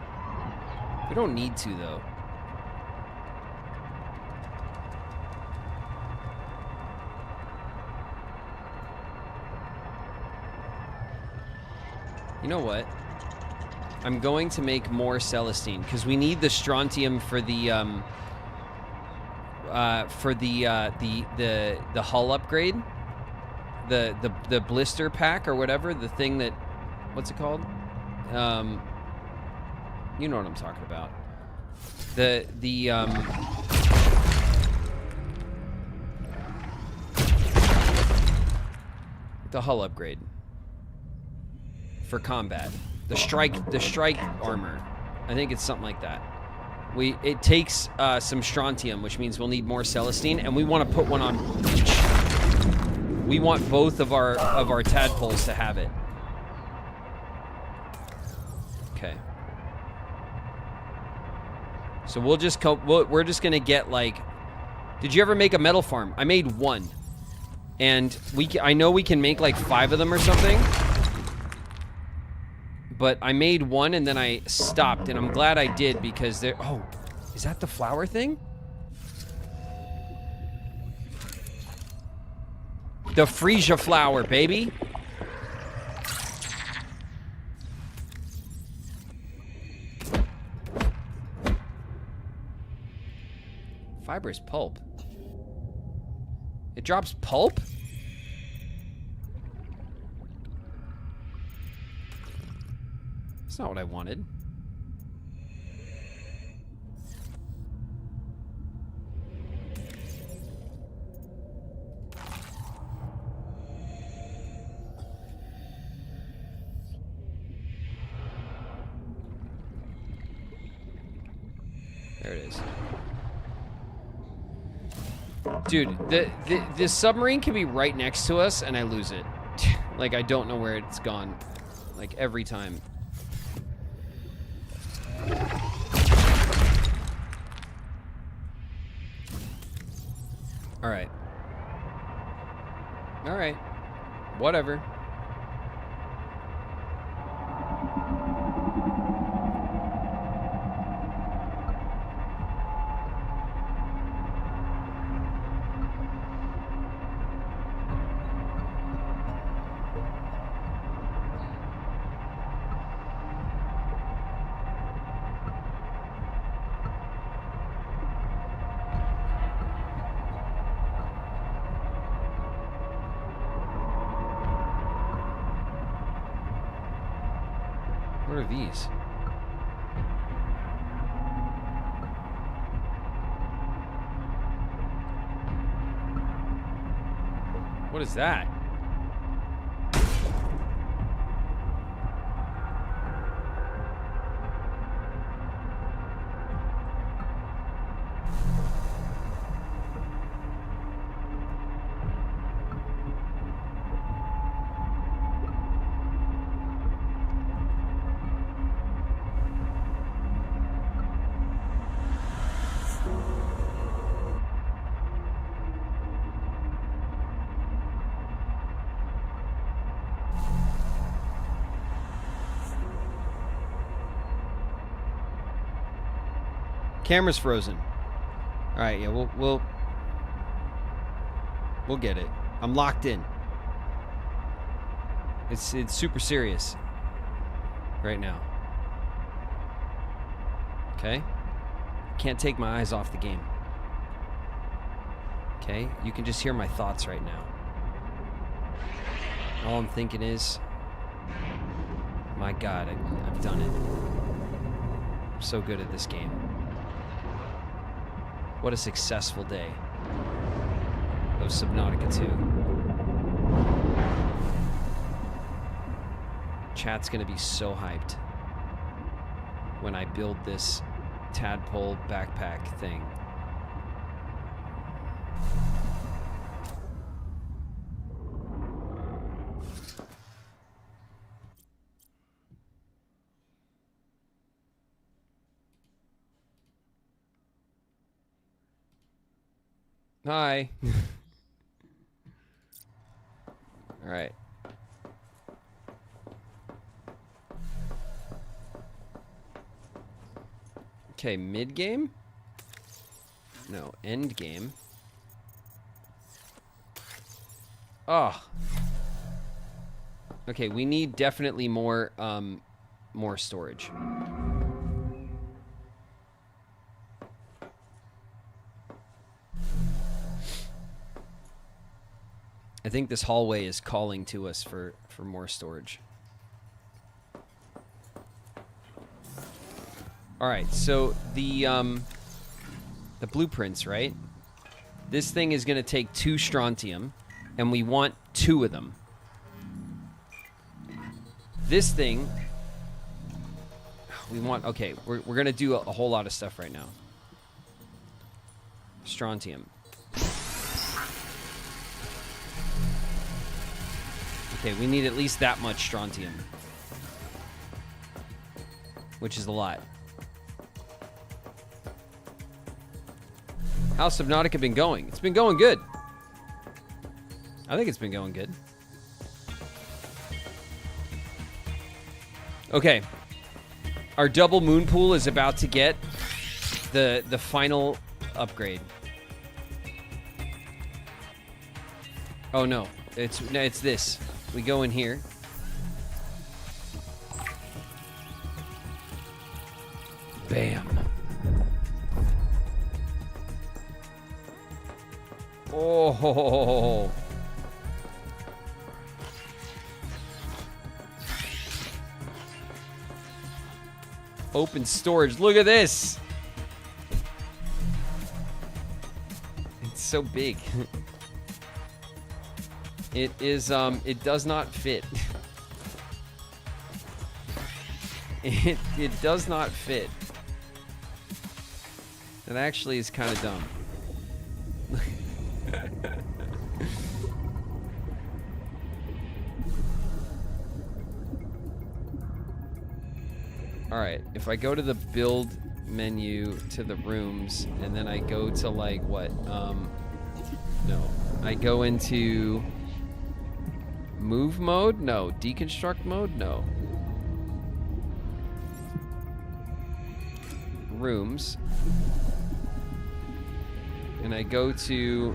We don't need to, though. You know what? I'm going to make more Celestine because we need the strontium for the hull upgrade, the blister pack or whatever, the thing that, what's it called? You know what I'm talking about. The hull upgrade for combat. The strike armor. I think it's something like that. It takes some strontium, which means we'll need more Celestine, and we want to put one on each. We want both of our tadpoles to have it. Okay. So we'll just we're just gonna get like. Did you ever make a metal farm? I made one, and I know we can make like 5 of them or something. But I made one and then I stopped, and I'm glad I did because there. Oh, is that the flower thing? The freesia flower, baby. Fibrous pulp. It drops pulp? That's not what I wanted. There it is. Dude, the submarine can be right next to us and I lose it. Like, I don't know where it's gone. Like, every time. Alright. Alright. Whatever. What are these? What is that? Camera's frozen. All right, yeah, we'll get it. I'm locked in. It's super serious right now. Okay? Can't take my eyes off the game. Okay? You can just hear my thoughts right now. All I'm thinking is, my God, I've done it. I'm so good at this game. What a successful day of Subnautica 2. Chat's gonna be so hyped when I build this tadpole backpack thing. Hi. All right. Okay, mid game? No, end game. Oh. Okay, we need definitely more storage. I think this hallway is calling to us for more storage. All right, so the blueprints, right? This thing is going to take 2 strontium, and we want 2 of them. This thing, we want. Okay, we're going to do a whole lot of stuff right now. Strontium. Okay, we need at least that much strontium. Which is a lot. How's Subnautica been going? It's been going good. I think it's been going good. Okay. Our double moon pool is about to get the final upgrade. Oh no, it's this. We go in here. Bam. Oh. Open storage. Look at this. It's so big. It is it does not fit. It does not fit. That actually is kind of dumb. Alright, if I go to the build menu to the rooms, and then I go to like what? No. I go into move mode? No. Deconstruct mode? No. Rooms. And I go to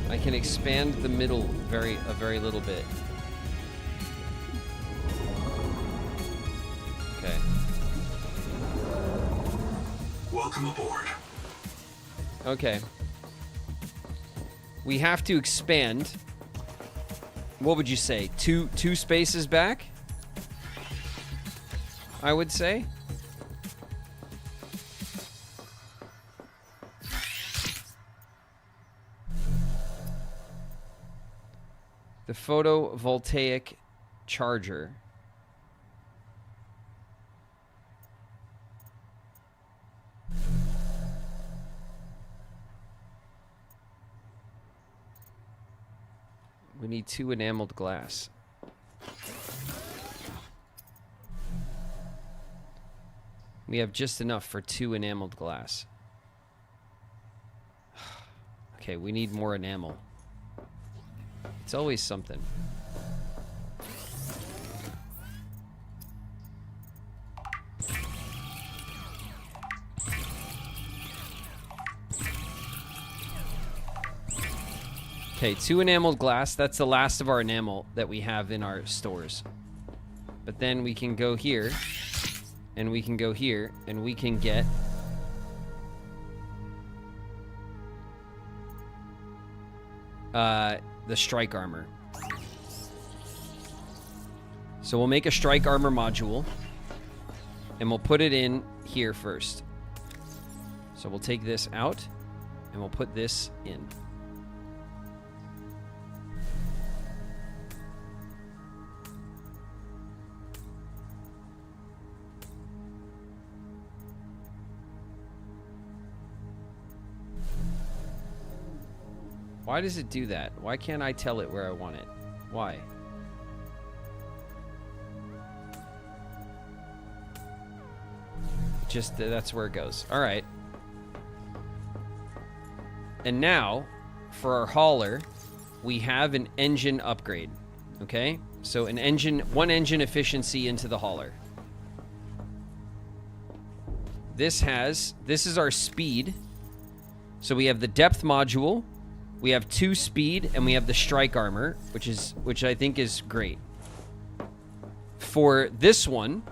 I can expand the middle a very little bit. Okay. Welcome aboard. Okay. We have to expand. What would you say? Two spaces back? I would say. The photovoltaic charger. We need 2 enameled glass. We have just enough for 2 enameled glass. Okay, we need more enamel. It's always something. Okay, 2 enameled glass. That's the last of our enamel that we have in our stores. But then we can go here, and we can go here, and we can get the strike armor. So we'll make a strike armor module, and we'll put it in here first. So we'll take this out, and we'll put this in. Why does it do that? Why can't I tell it where I want it? Why? Just that's where it goes. All right. And now, for our hauler, we have an engine upgrade. Okay? So an engine, 1 engine efficiency into the hauler. This is our speed. So we have the depth module. We have 2 speed, and we have the strike armor, which I think is great. For this one,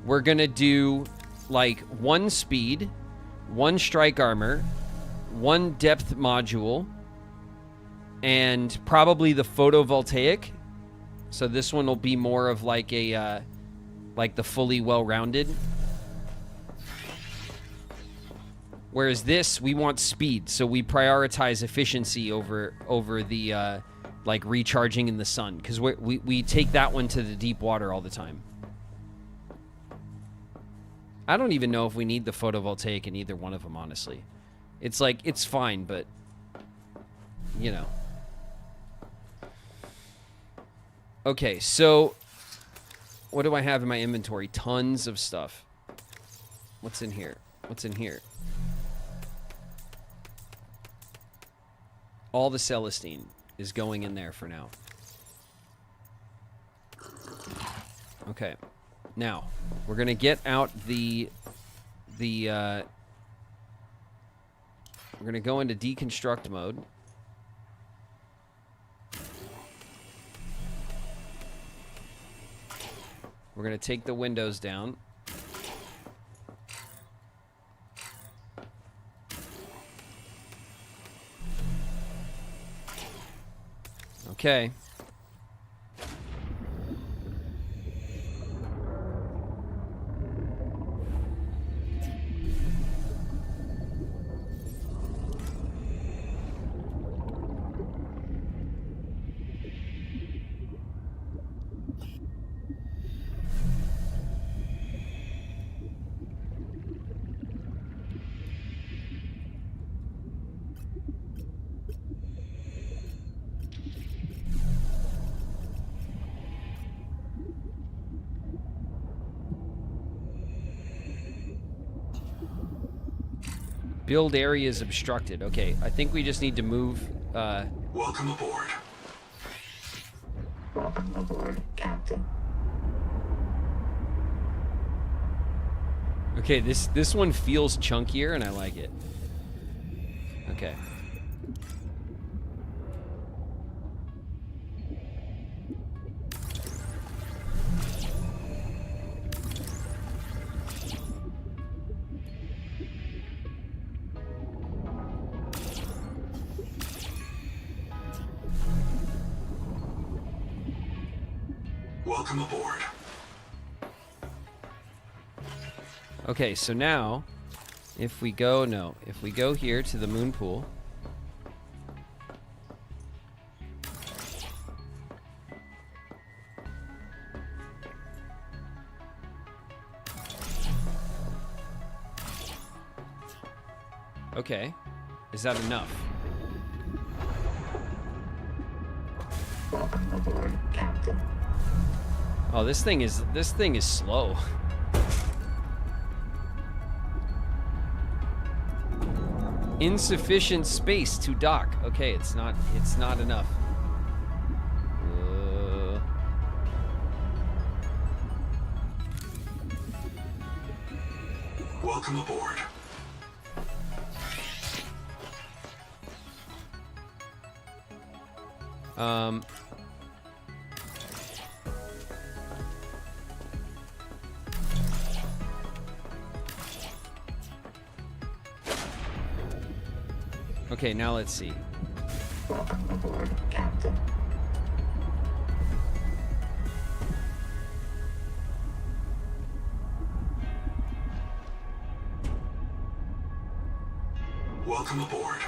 we're gonna do like 1 speed, 1 strike armor, 1 depth module, and probably the photovoltaic. So this one will be more of like a like the fully well-rounded. Whereas this, we want speed, so we prioritize efficiency over the like recharging in the sun, because we take that one to the deep water all the time. I don't even know if we need the photovoltaic in either one of them, honestly. It's like, it's fine, but you know. Okay, so what do I have in my inventory? Tons of stuff. What's in here? What's in here? All the Celestine is going in there for now. Okay. Now, we're going to get out we're going to go into deconstruct mode. We're going to take the windows down. Okay. Build area is obstructed. Okay, I think we just need to move. Welcome aboard. Welcome aboard, Captain. Okay, this one feels chunkier, and I like it. Okay. Welcome aboard. Okay, so now, if we go here to the moon pool. Okay, is that enough? Welcome aboard, Captain. Oh, this thing is slow. Insufficient space to dock. Okay, it's not enough. Welcome aboard. Okay, now let's see. Welcome aboard, Captain. Welcome aboard.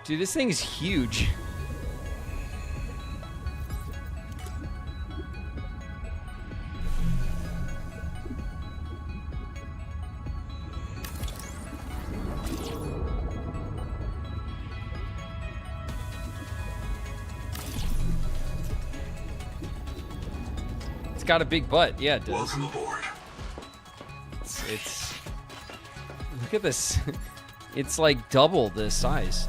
Dude, this thing is huge. It's got a big butt. Yeah, it does. Welcome aboard. It's look at this. It's like double the size.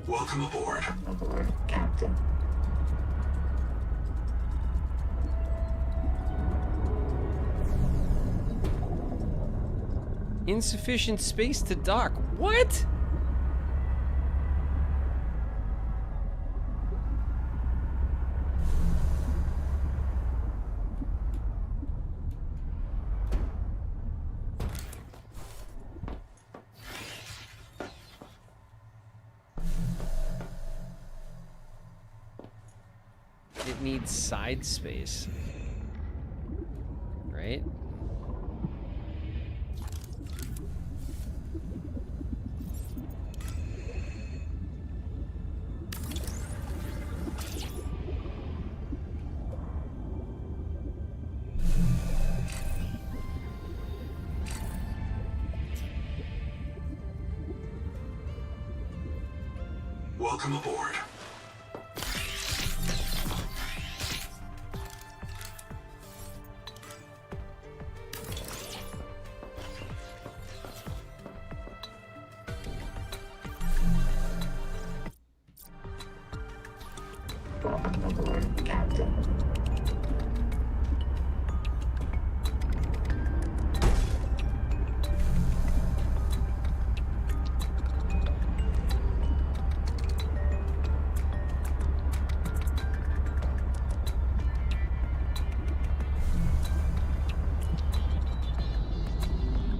Welcome aboard. Welcome aboard, Captain. Insufficient space to dock. What? needs side space. Right? Welcome aboard. Welcome aboard, Captain.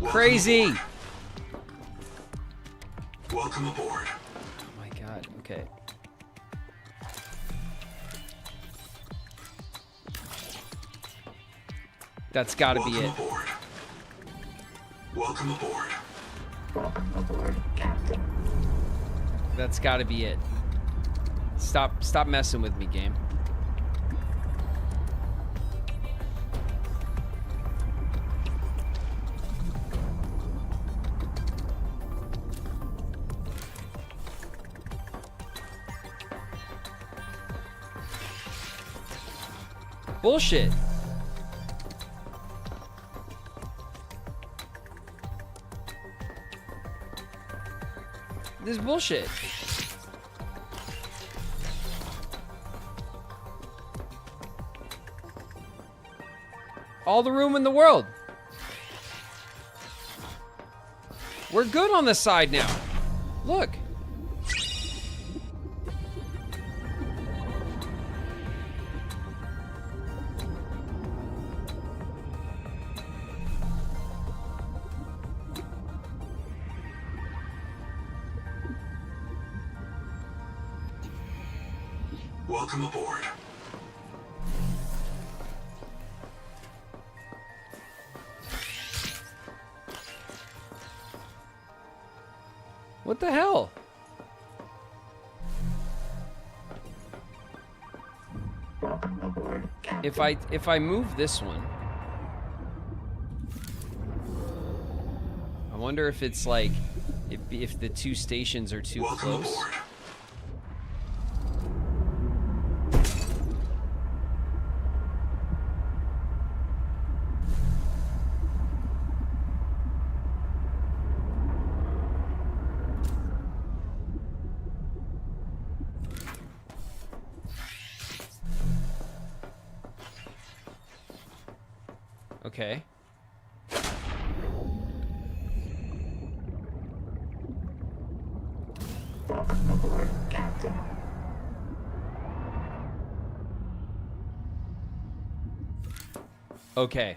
Crazy! Welcome aboard. Oh my god, okay. That's gotta be it. Aboard. Welcome aboard. Welcome aboard, Captain. That's gotta be it. Stop messing with me, game. Bullshit. This is bullshit. All the room in the world. We're good on this side now. Look. Welcome aboard. What the hell? Welcome aboard, Captain. If I move this one, I wonder if it's like if the two stations are too close. Aboard. Okay. Welcome aboard, Captain. Okay.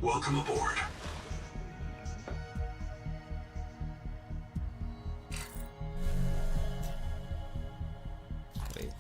Welcome aboard. Wait.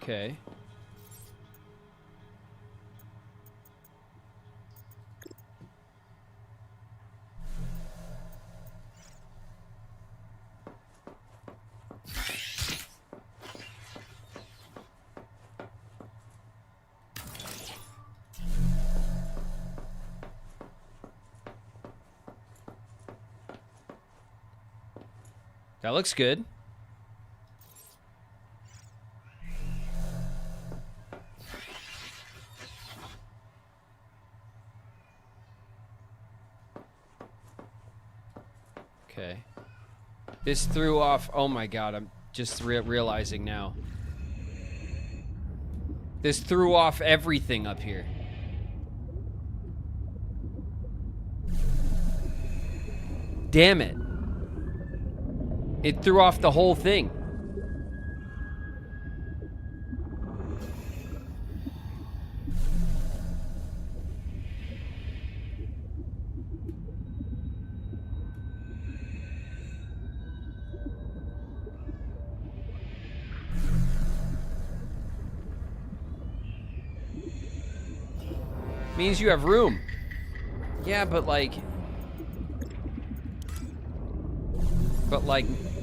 Okay. That looks good. Okay. This threw off. Oh my god, I'm just realizing now. This threw off everything up here. Damn it. It threw off the whole thing. Means you have room. Yeah, but like...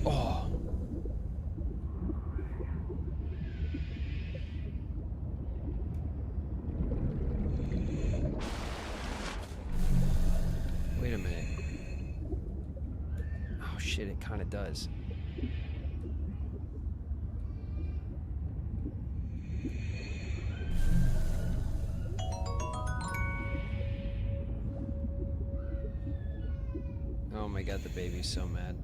oh. Wait a minute. Oh shit, it kind of does. Oh my god, the baby's so mad.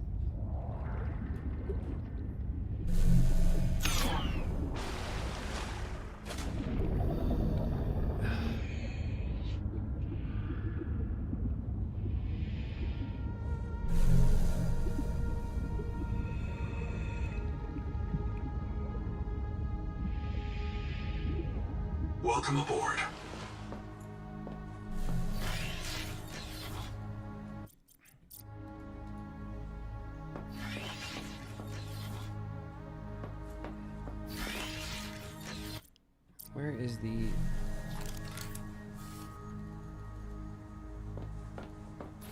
Welcome aboard. Where is the...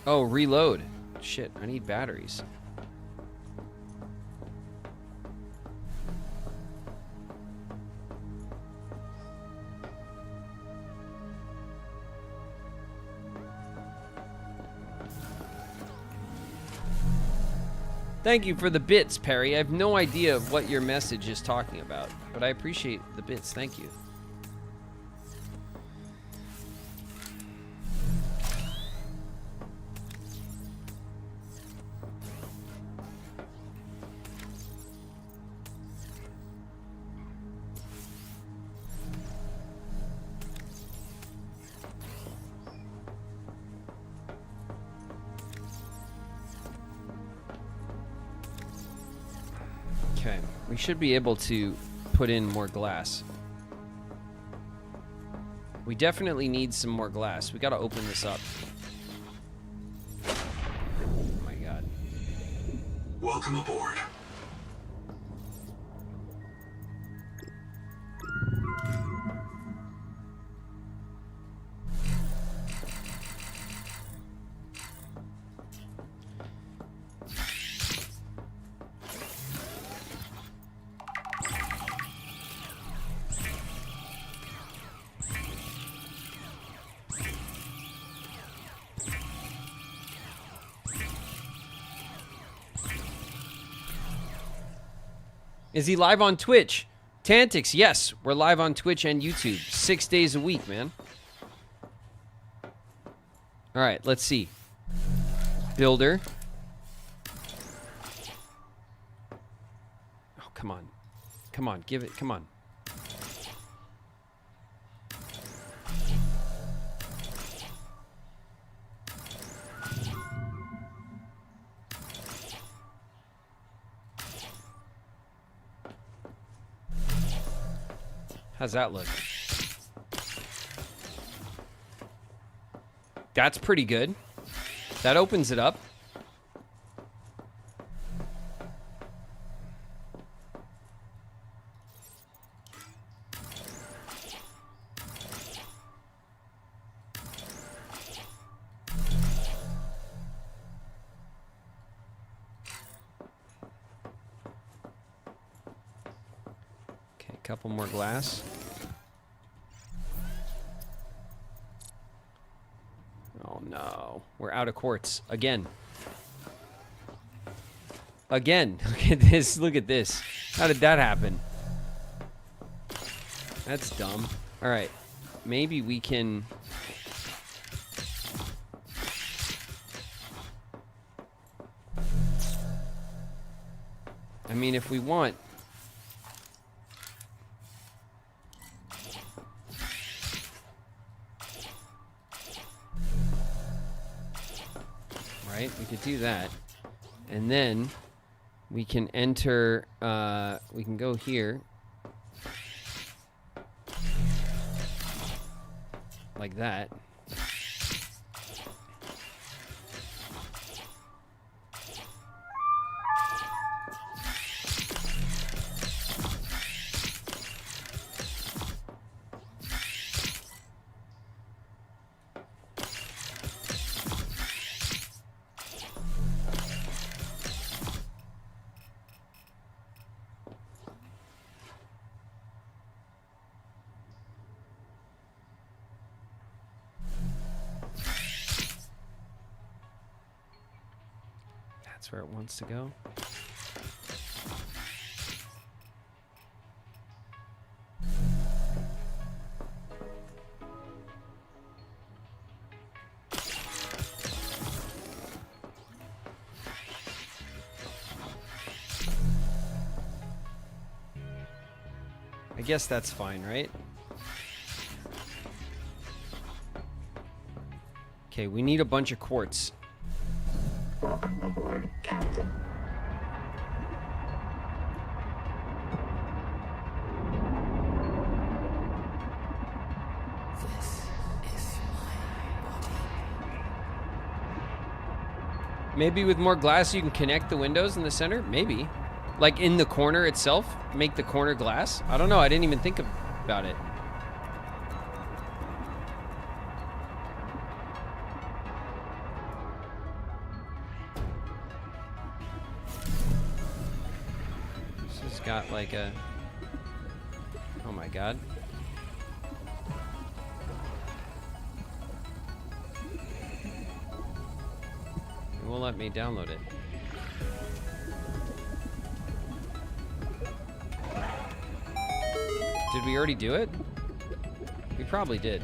Oh, reload. Shit, I need batteries. Thank you for the bits, Perry. I have no idea what your message is talking about, but I appreciate the bits. Thank you. Okay, we should be able to put in more glass. We definitely need some more glass. We gotta open this up. Oh my god. Welcome aboard. Is he live on Twitch? Tantix, yes. We're live on Twitch and YouTube. 6 days a week, man. All right, let's see. Builder. Oh, come on. Come on, give it. Come on. How's that look? That's pretty good. That opens it up. Okay, a couple more glass. Oh no, we're out of quartz again. Again, look at this, look at this. How did that happen? That's dumb. All right, maybe we can... I mean, if we want... Right, we could do that. And then we can enter, we can go here. Like that. That's where it wants to go. I guess that's fine, right? Okay, we need a bunch of quartz. Welcome aboard, Captain. This is my body. Maybe with more glass you can connect the windows in the center? Maybe. Like in the corner itself? Make the corner glass? I don't know, I didn't even think about it. Got like a... Oh my god. It won't let me download it. Did we already do it? We probably did.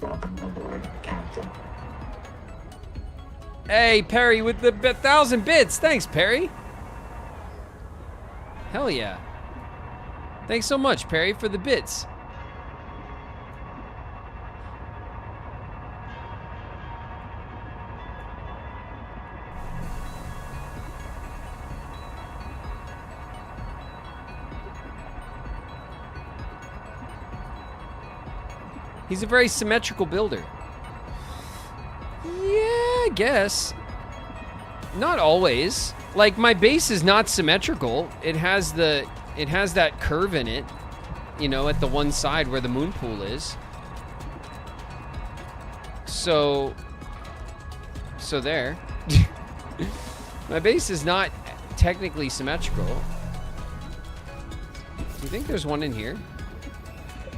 Welcome aboard, Captain. Hey, Perry with the 1,000 bits. Thanks, Perry. Hell yeah. Thanks so much, Perry, for the bits. He's a very symmetrical builder. Yeah, I guess. Not always. Like, my base is not symmetrical. It has that curve in it, you know, at the one side where the moon pool is. So there. My base is not technically symmetrical. Do you think there's one in here?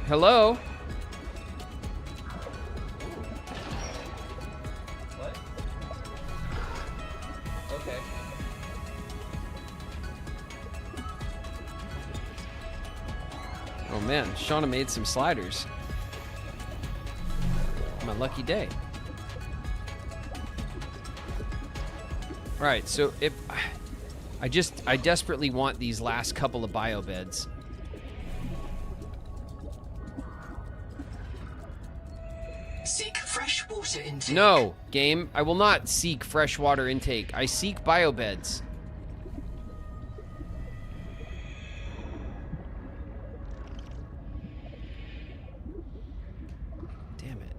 Hello? man, Shauna made some sliders. My lucky day. Alright, so if I desperately want these last couple of bio beds. Seek fresh water intake. No, game. I will not seek fresh water intake. I seek bio beds. Damn it.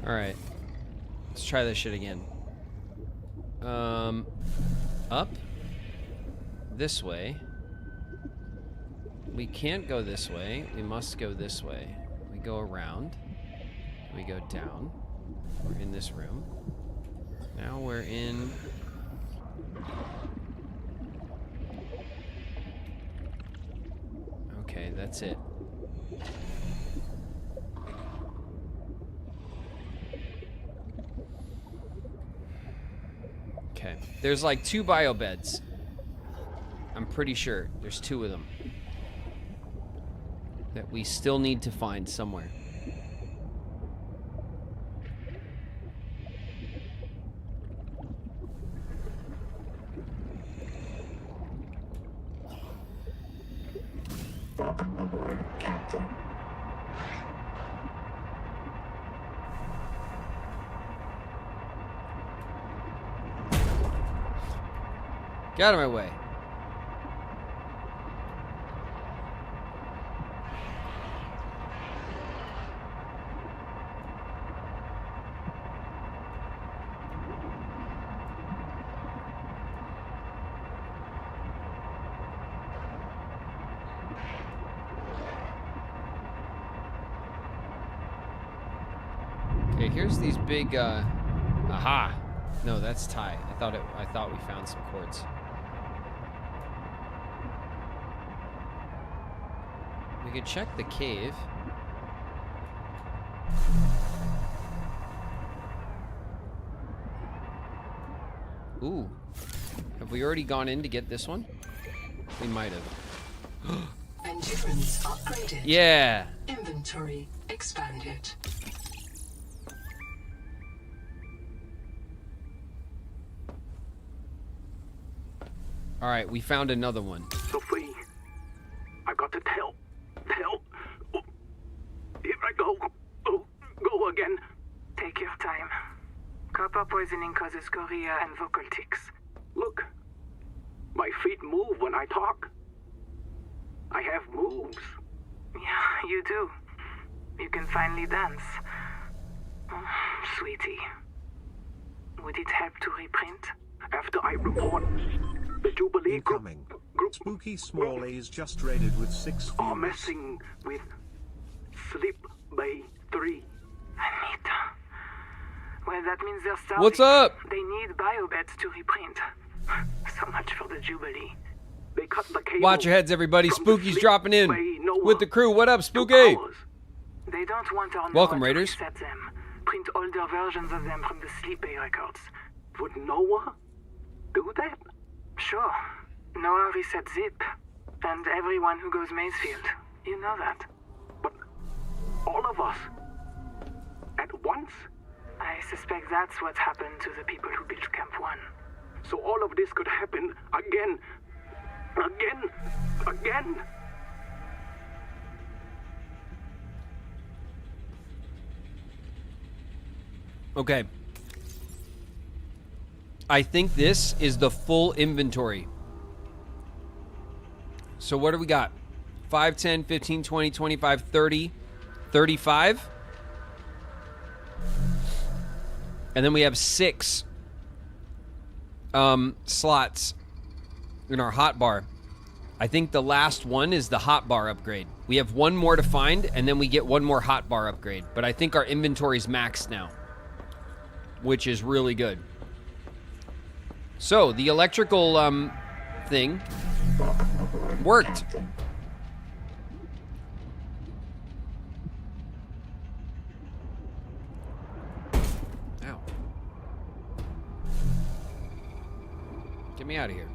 Alright. Let's try this shit again. Up. This way. We can't go this way. We must go this way. We go around. We go down. We're in this room. Now we're in... Okay, that's it. Okay. There's like 2 bio beds. I'm pretty sure there's 2 of them that we still need to find somewhere. Get out of my way. Okay, here's these big aha. No, that's Ty. I thought we found some quartz. We could check the cave. Ooh. Have we already gone in to get this one? We might have. Endurance upgraded. Yeah. Inventory expanded. All right, we found another one. Sophie, I got to tell. Oh, here I go. Oh, go again. Take your time. Copper poisoning causes chorea and vocal tics. Look, my feet move when I talk. I have moves. Yeah, you do. You can finally dance. Oh, sweetie. Would it help to reprint? After I report the Jubilee Incoming. Group Spooky Smallies just raided with 6 views. Are messing with Sleep Bay 3. Anita. Well, that means they're starving. What's up? They need biobeds to reprint. So much for the Jubilee. They cut the cable. Watch your heads, everybody. Spooky's dropping in with the crew. What up, Spooky? They don't want our Welcome, Noah Raiders. to reset them. Print older versions of them from the Sleep Bay records. Would Noah do that? Sure. Noah reset Zip. And everyone who goes Mazefield. You know that. But all of us at once? I suspect that's what happened to the people who built Camp 1. So all of this could happen again. Again. Okay. I think this is the full inventory. So what do we got? 5, 10, 15, 20, 25, 30, 35? And then we have 6 slots in our hotbar. I think the last one is the hotbar upgrade. We have 1 more to find, and then we get 1 more hotbar upgrade. But I think our inventory's maxed now, which is really good. So, the electrical thing worked. Ow. Get me out of here.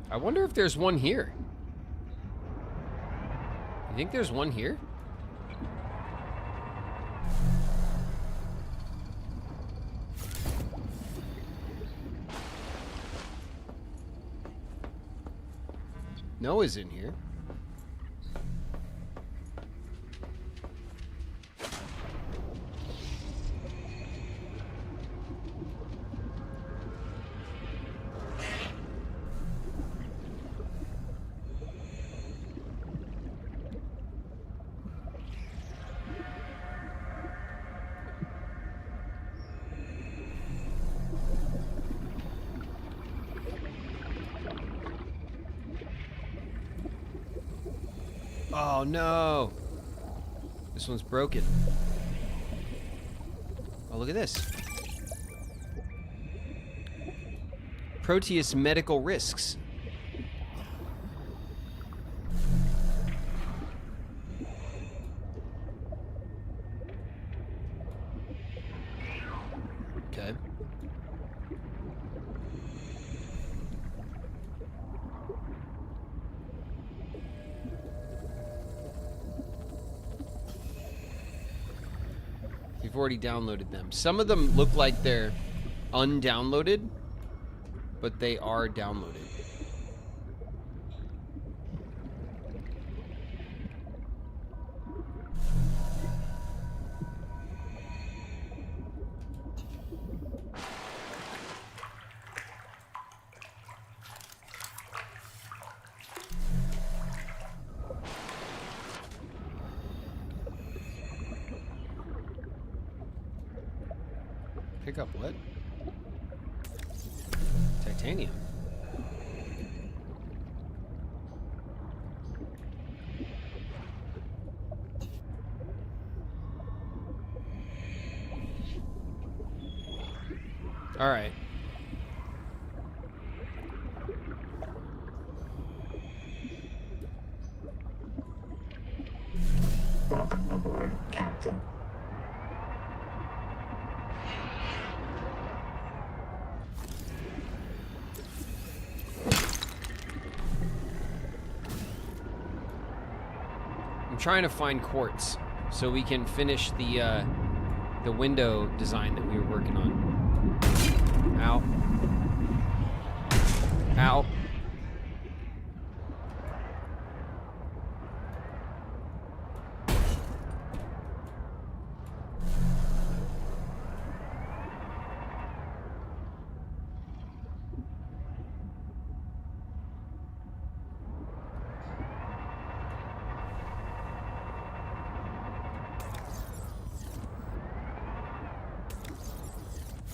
I wonder if there's one here. You think there's one here? Noah's in here. Oh no! This one's broken. Oh, look at this. Proteus medical risks. Okay. You've already downloaded them. Some of them look like they're undownloaded, but they are downloaded. Pick up what? Titanium. All right. Welcome aboard, Captain. I'm trying to find quartz so we can finish the window design that we were working on. Ow. Ow.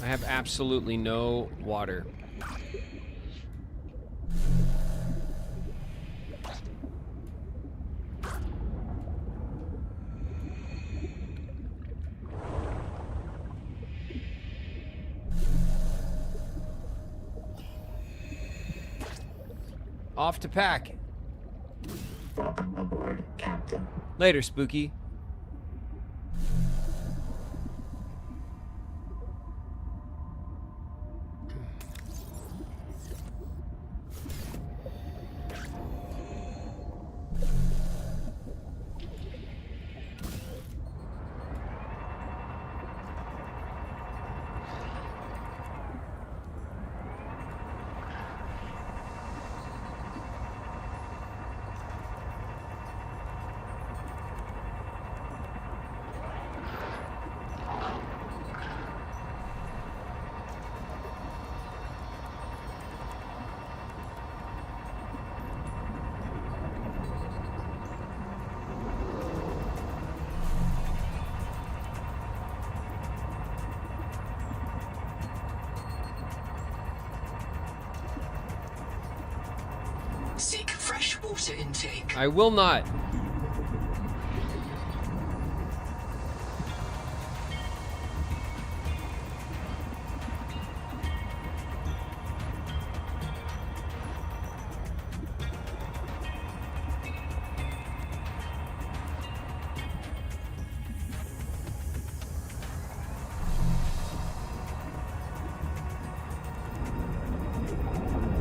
I have absolutely no water. Off to pack. Welcome aboard, Captain. Later, Spooky. water intake. I will not.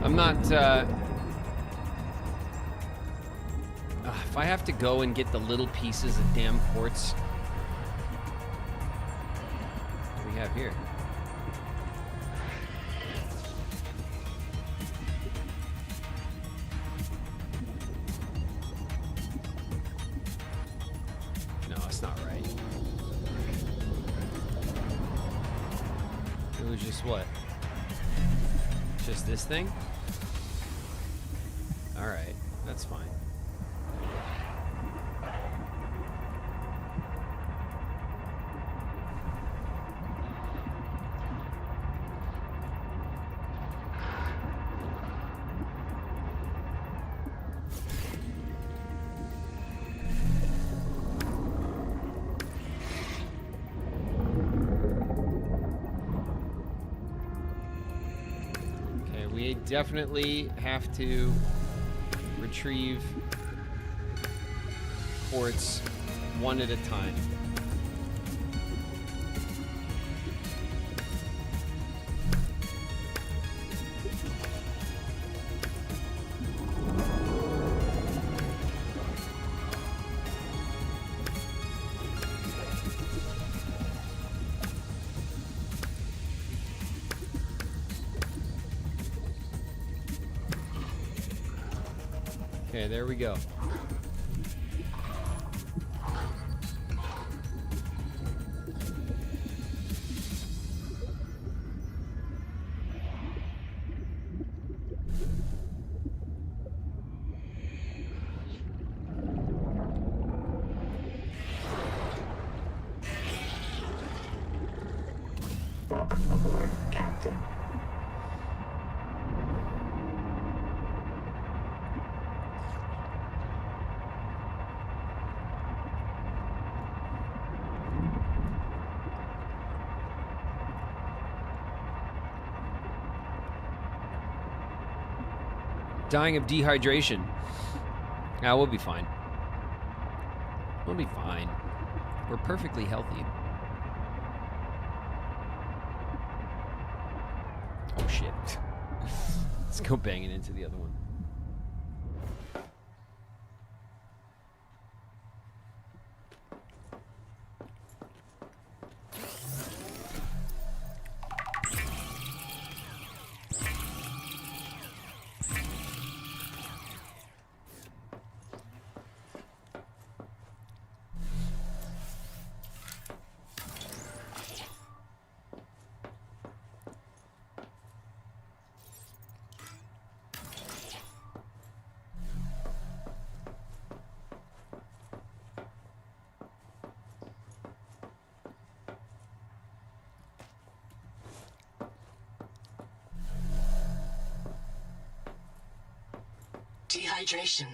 I'm not, if I have to go and get the little pieces of damn quartz. What do we have here? No, it's not right. It was just what? Just this thing? Alright, that's fine. Okay, we definitely have to retrieve quartz one at a time. Okay, there we go. Welcome aboard, Captain. Dying of dehydration. Ah, we'll be fine. We'll be fine. We're perfectly healthy. Oh shit. Let's go banging into the other one. Dehydration.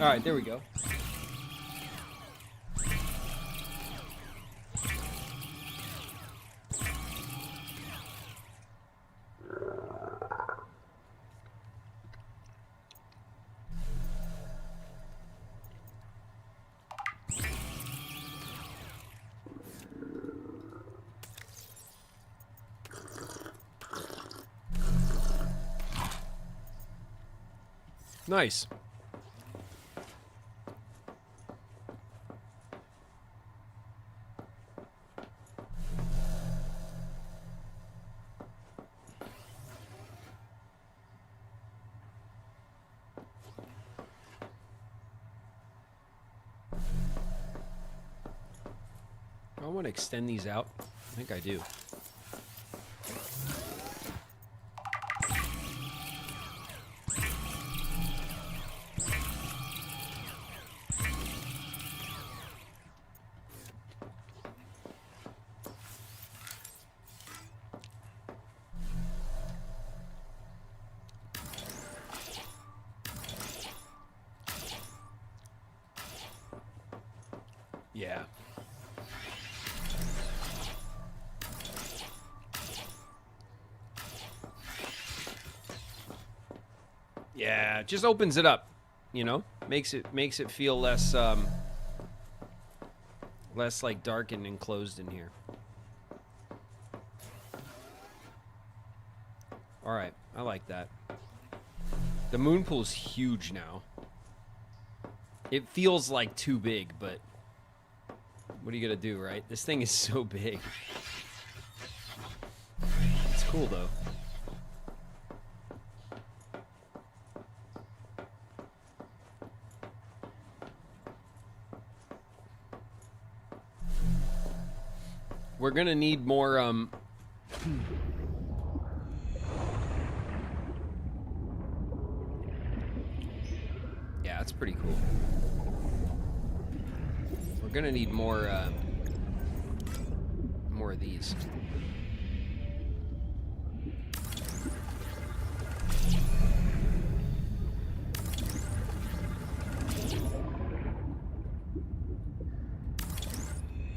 All right, there we go. Nice. I want to extend these out. I think I do. Yeah. Yeah, it just opens it up, you know? Makes it feel less less like dark and enclosed in here. All right, I like that. The moon pool's huge now. It feels like too big, but what are you gonna do, right? This thing is so big. It's cool though. We're gonna need more, yeah, that's pretty cool. We're gonna need more of these.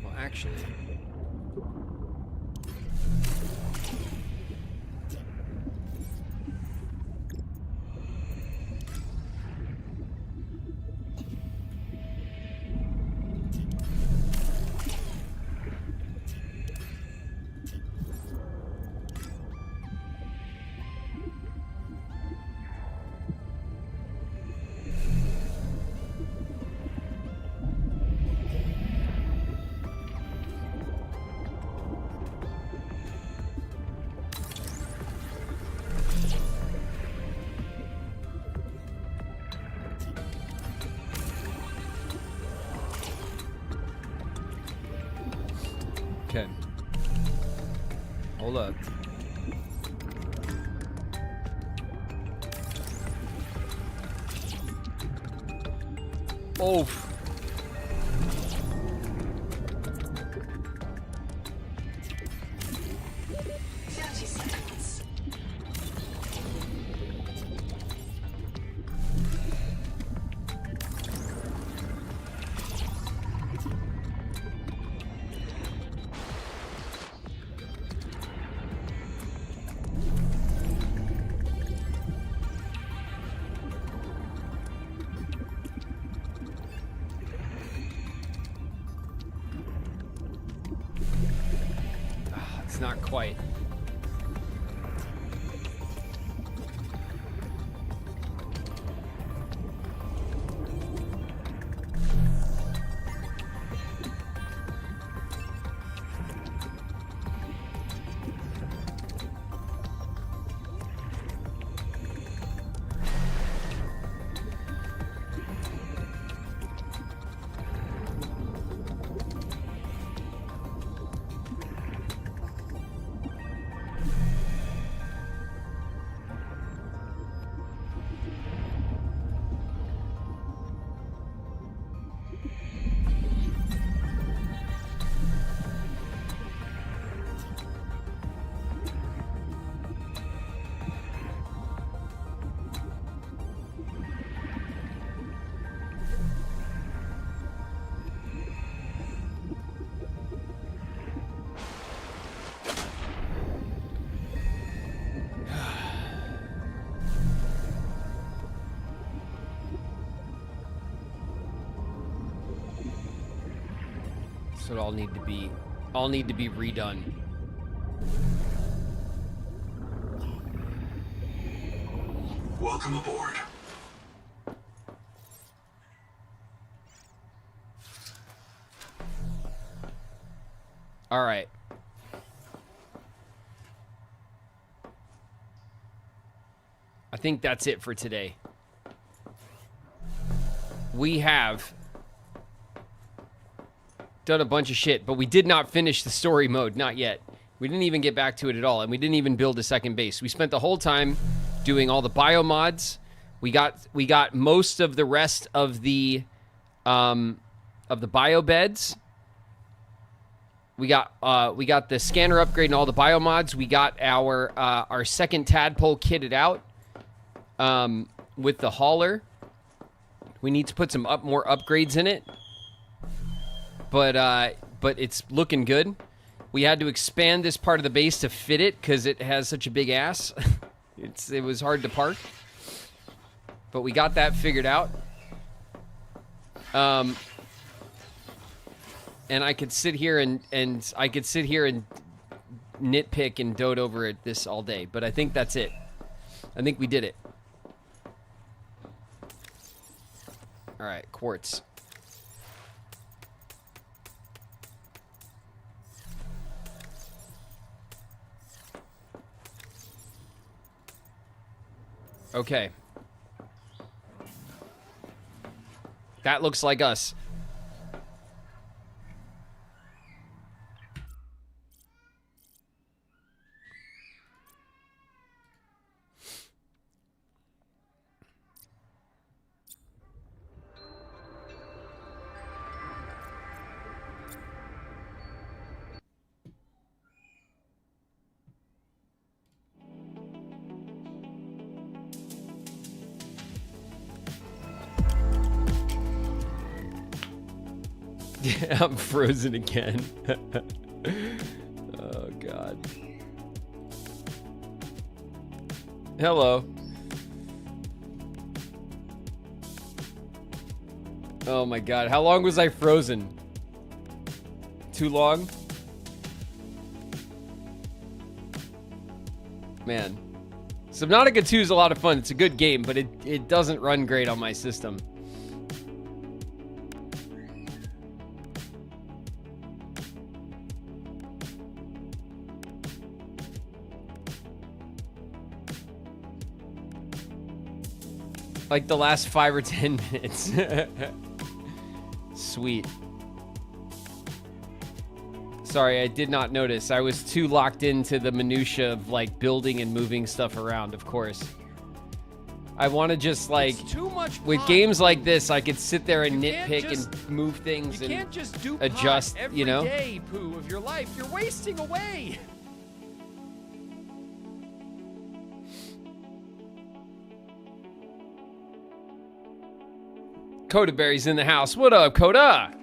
Well, actually... Okay. Hold up. Oh. 30 seconds. It's not quite. So it all need to be redone. Welcome aboard. All right. I think that's it for today. We have done a bunch of shit, but we did not finish the story mode, not yet. We didn't even get back to it at all, and we didn't even build a second base. We spent the whole time doing all the biomods. We got most of the rest of the bio beds. We got the scanner upgrade and all the biomods. We got our second tadpole kitted out with the hauler. We need to put some more upgrades in it. but it's looking good. We had to expand this part of the base to fit it because it has such a big ass. It was hard to park, but we got that figured out. And I could sit here and nitpick and dote over it this all day, but I think that's it. I think we did it. All right, quartz. Okay. That looks like us. I'm frozen again. Oh, God. Hello. Oh, my God. How long was I frozen? Too long? Man. Subnautica 2 is a lot of fun. It's a good game, but it doesn't run great on my system. Like the last 5 or 10 minutes. Sweet. Sorry, I did not notice. I was too locked into the minutia of like building and moving stuff around, of course. I want to just like, too much with games like this, I could sit there and nitpick and move things and can't just do adjust, every you know? day, Pooh, of your life. You're wasting away. Coda Berry's in the house. What up, Coda?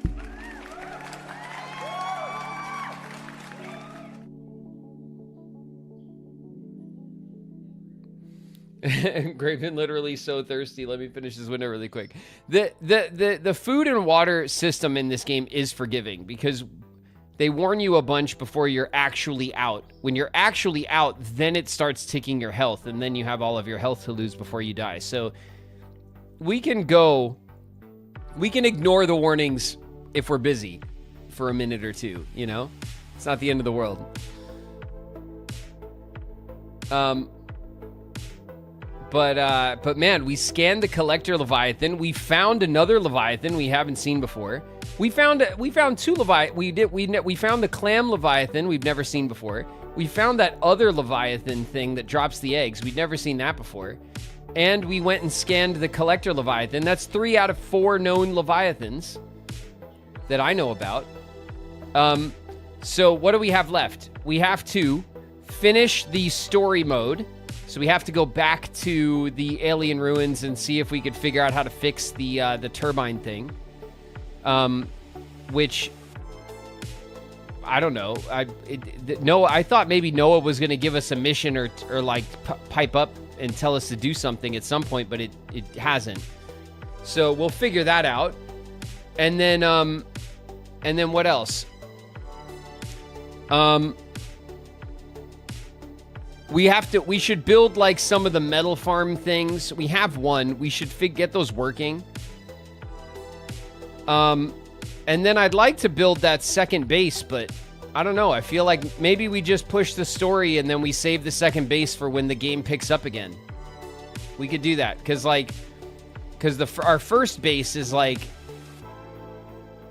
Graven literally so thirsty. Let me finish this window really quick. The food and water system in this game is forgiving because they warn you a bunch before you're actually out. When you're actually out, then it starts ticking your health, and then you have all of your health to lose before you die. So we can ignore the warnings if we're busy for a minute or two, you know? It's not the end of the world. But man, we scanned the collector Leviathan. We found another Leviathan we haven't seen before. We found two Leviathan. We found the clam Leviathan we've never seen before. We found that other Leviathan thing that drops the eggs. We'd never seen that before. And we went and scanned the collector Leviathan. That's 3 out of 4 known Leviathans that I know about. So what do we have left? We have to finish the story mode. So we have to go back to the alien ruins and see if we could figure out how to fix the turbine thing. Which I don't know. I thought maybe Noah was going to give us a mission or like pipe up and tell us to do something at some point, but it hasn't. So we'll figure that out. And then what else? We should build like some of the metal farm things. We have one. We should get those working. And then I'd like to build that second base, but I don't know. I feel like maybe we just push the story and then we save the second base for when the game picks up again. We could do that because our first base is like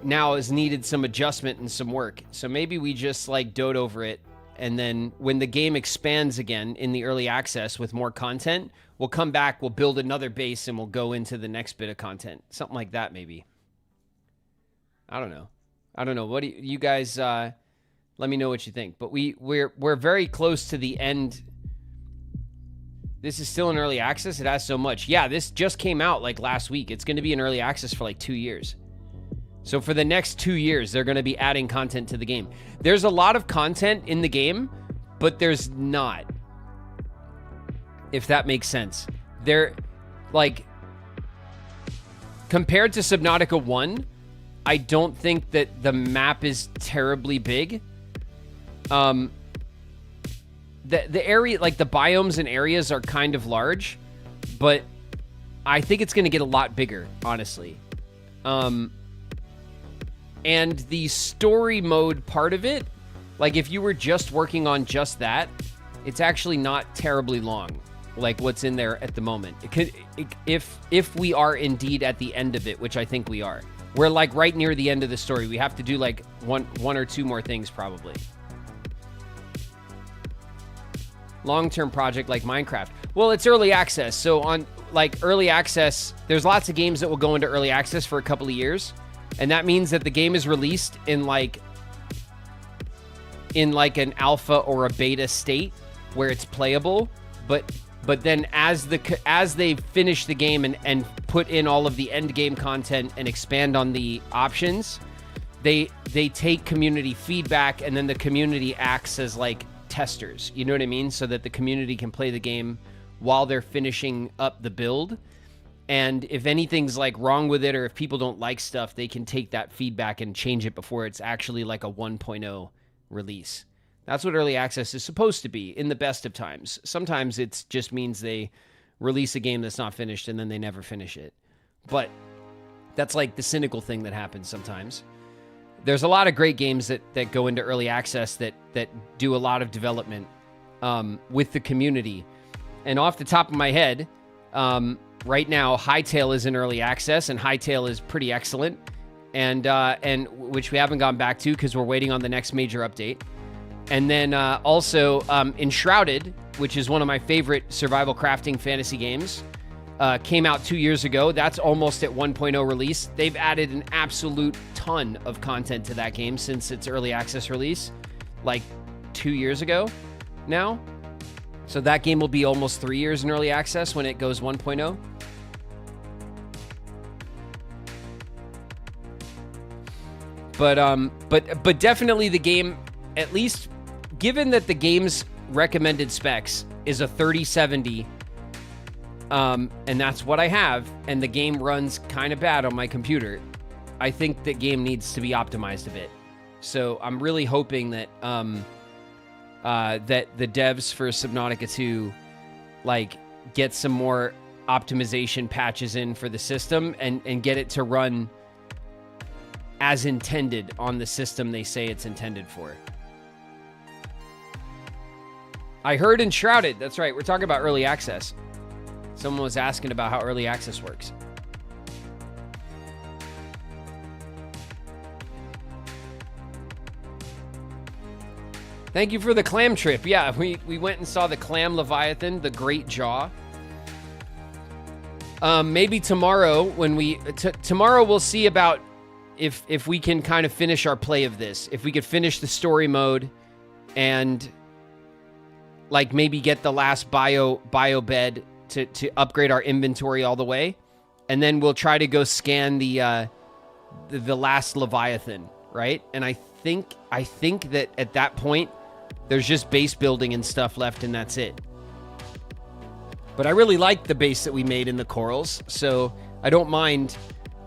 now has needed some adjustment and some work. So maybe we just like dote over it. And then when the game expands again in the early access with more content, we'll come back, we'll build another base, and we'll go into the next bit of content. Something like that, maybe. I don't know. What do you guys, let me know what you think. But we're very close to the end. This is still in early access. It has so much. Yeah, this just came out like last week. It's going to be in early access for like 2 years. So for the next 2 years, they're going to be adding content to the game. There's a lot of content in the game, but there's not. If that makes sense. They're like, compared to Subnautica 1, I don't think that the map is terribly big. The area, like the biomes and areas are kind of large, but I think it's going to get a lot bigger, honestly. And the story mode part of it, like if you were just working on just that, it's actually not terribly long, like what's in there at the moment. It could, if we are indeed at the end of it, which I think we are. We're like right near the end of the story. We have to do like one or two more things probably. Long-term project like Minecraft. Well, it's early access. So on like early access, there's lots of games that will go into early access for a couple of years. And that means that the game is released in like an alpha or a beta state where it's playable, but then as they finish the game and put in all of the end game content and expand on the options, they take community feedback, and then the community acts as like testers, you know what I mean? So that the community can play the game while they're finishing up the build. And if anything's like wrong with it, or if people don't like stuff, they can take that feedback and change it before it's actually like a 1.0 release. That's what early access is supposed to be in the best of times. Sometimes it just means they release a game that's not finished and then they never finish it. But that's like the cynical thing that happens sometimes. There's a lot of great games that go into early access that do a lot of development with the community. And off the top of my head, right now, Hytale is in early access, and Hytale is pretty excellent, and which we haven't gone back to because we're waiting on the next major update. And then also Enshrouded, which is one of my favorite survival crafting fantasy games, came out 2 years ago. That's almost at 1.0 release. They've added an absolute ton of content to that game since its early access release, like 2 years ago now. So that game will be almost 3 years in early access when it goes 1.0. But definitely the game, at least given that the game's recommended specs is a 3070, and that's what I have, and the game runs kind of bad on my computer, I think the game needs to be optimized a bit. So I'm really hoping that that the devs for Subnautica 2 like get some more optimization patches in for the system and get it to run as intended on the system they say it's intended for. I heard Enshrouded. That's right. We're talking about early access. Someone was asking about how early access works. Thank you for the clam trip. Yeah, we went and saw the clam leviathan, the great jaw. Maybe tomorrow when tomorrow we'll see about if we can kind of finish our play of this. If we could finish the story mode and like maybe get the last bio bed to upgrade our inventory all the way, and then we'll try to go scan the last leviathan, right? And I think that at that point there's just base building and stuff left, and that's it. But I really like the base that we made in the corals, so I don't mind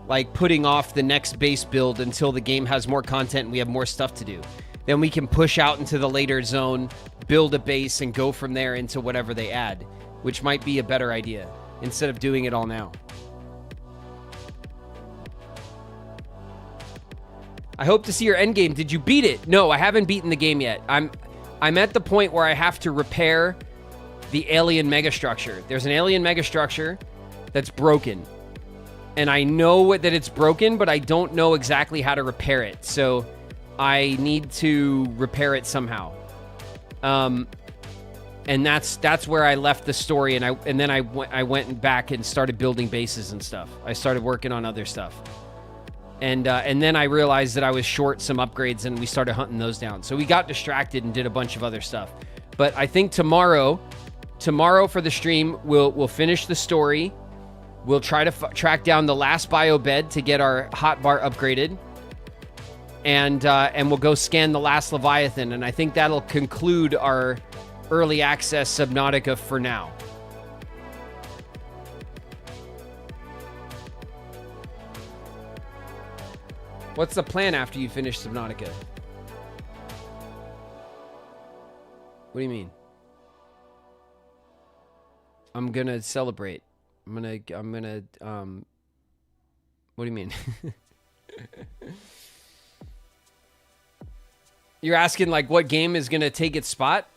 like putting off the next base build until the game has more content and we have more stuff to do. Then we can push out into the later zone, build a base, and go from there into whatever they add, which might be a better idea instead of doing it all now. I hope to see your end game. Did you beat it? No, I haven't beaten the game yet. I'm at the point where I have to repair the alien megastructure. There's an alien megastructure that's broken. And I know that it's broken, but I don't know exactly how to repair it. So I need to repair it somehow. And that's where I left the story, and then I went back and started building bases and stuff. I started working on other stuff. And then I realized that I was short some upgrades, and we started hunting those down. So we got distracted and did a bunch of other stuff. But I think tomorrow for the stream, we'll finish the story, We'll try to track down the last bio bed to get our hotbar upgraded. And we'll go scan the last Leviathan. And I think that'll conclude our early access Subnautica for now. What's the plan after you finish Subnautica? What do you mean? I'm gonna celebrate. I'm gonna what do you mean? You're asking like what game is gonna take its spot?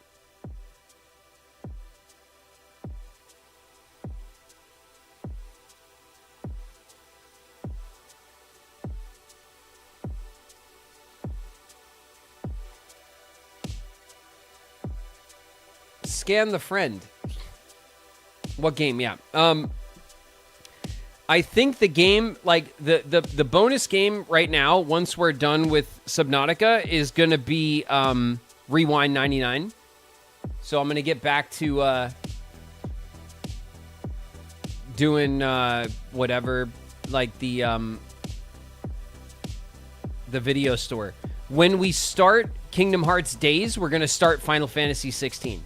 Scan the friend. What game? Yeah. I think the game, like the bonus game right now, once we're done with Subnautica, is gonna be Rewind 99. So I'm gonna get back to doing whatever, like the video store. When we start Kingdom Hearts Days, we're gonna start Final Fantasy 16.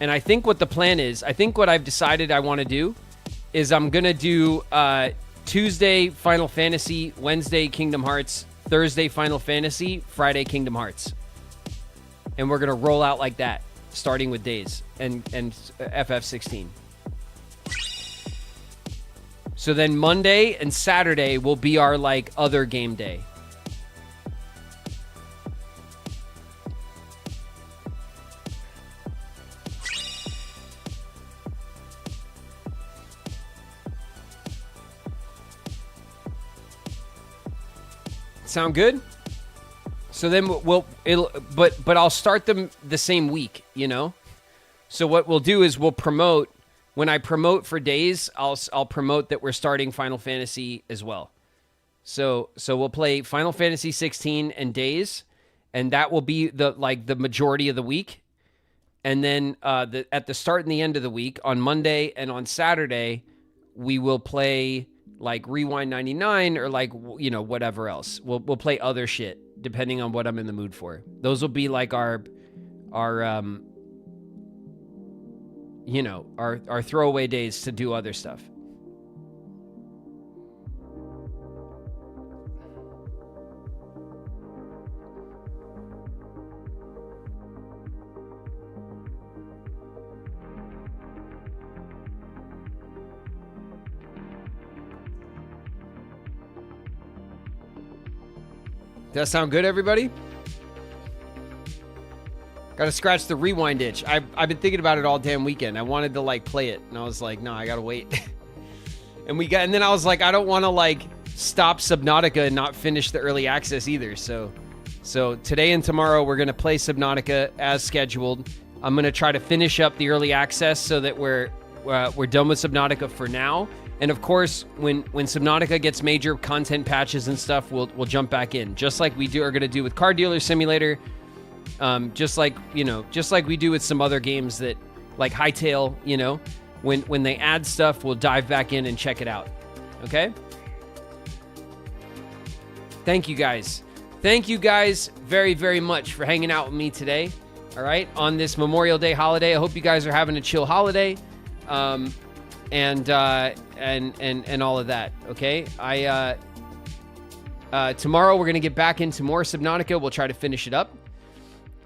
And I think what the plan is, I think what I've decided I want to do is I'm going to do Tuesday Final Fantasy, Wednesday Kingdom Hearts, Thursday Final Fantasy, Friday Kingdom Hearts. And we're going to roll out like that, starting with Days and FF16. So then Monday and Saturday will be our like other game day. Sound good? So then but I'll start them the same week, you know? So what we'll do is we'll promote, when I promote for Days, I'll promote that we're starting Final Fantasy as well. So we'll play Final Fantasy 16 and Days, and that will be the majority of the week. And then at the start and the end of the week, on Monday and on Saturday, we will play like Rewind 99 or like, you know, whatever else. We'll play other shit depending on what I'm in the mood for. Those will be like our you know, our throwaway days to do other stuff. Does that sound good, everybody? Gotta scratch the rewind itch. I've been thinking about it all damn weekend. I wanted to like play it, and I was like, no, I gotta wait. and then I was like, I don't want to like stop Subnautica and not finish the early access either. So today and tomorrow we're gonna play Subnautica as scheduled. I'm gonna try to finish up the early access so that we're done with Subnautica for now. And of course, when Subnautica gets major content patches and stuff, we'll jump back in, just like we are going to do with Car Dealer Simulator, just like we do with some other games that, like Hightail. You know, when they add stuff, we'll dive back in and check it out. Okay. Thank you guys. Thank you guys very, very much for hanging out with me today. All right, on this Memorial Day holiday. I hope you guys are having a chill holiday. And all of that. Okay. Tomorrow we're gonna get back into more Subnautica. We'll try to finish it up,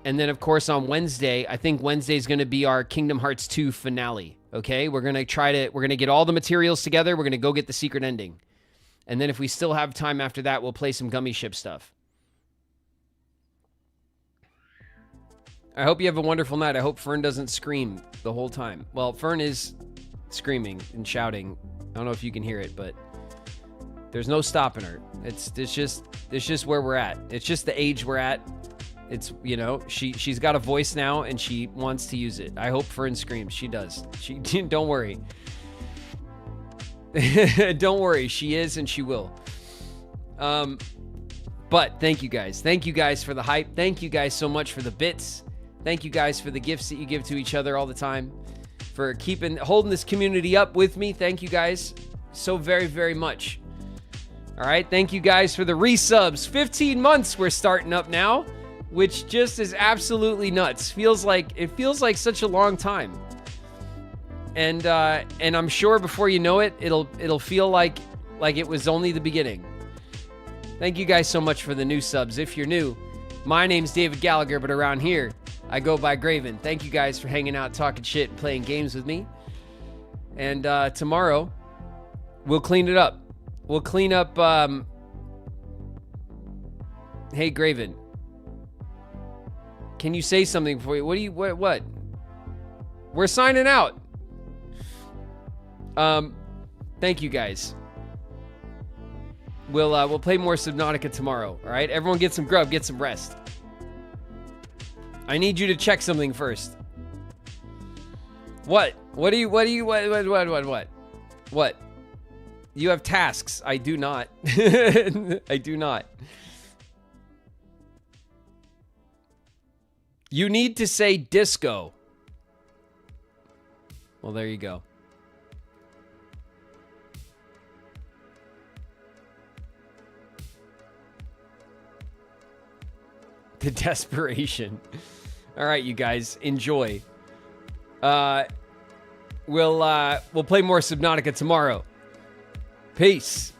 and then of course on Wednesday, I think Wednesday is gonna be our Kingdom Hearts 2 finale. Okay, we're gonna get all the materials together. We're gonna go get the secret ending, and then if we still have time after that, we'll play some Gummy Ship stuff. I hope you have a wonderful night. I hope Fern doesn't scream the whole time. Well, Fern is screaming and shouting. I don't know if you can hear it, but there's no stopping her. It's just where we're at. It's just the age we're at. It's, you know, she's got a voice now and she wants to use it. I hope Fern screams. She does. Don't worry. Don't worry. She is and she will. But thank you guys. Thank you guys for the hype. Thank you guys so much for the bits. Thank you guys for the gifts that you give to each other all the time. for holding this community up with me. Thank you guys so very, very much. All right, thank you guys for the resubs. 15 months we're starting up now, which just is absolutely nuts. It feels like such a long time. And I'm sure before you know it, it'll feel like it was only the beginning. Thank you guys so much for the new subs. If you're new, my name's David Gallagher, but around here, I go by Graven. Thank you guys for hanging out, talking shit, and playing games with me. And tomorrow, we'll clean it up. We'll clean up, hey, Graven. Can you say something before you, what? We're signing out. Thank you guys. We'll play more Subnautica tomorrow. All right, everyone, get some grub, get some rest. I need you to check something first. What? What? You have tasks. I do not. I do not. You need to say disco. Well, there you go. The desperation. All right, you guys, enjoy. We'll play more Subnautica tomorrow. Peace.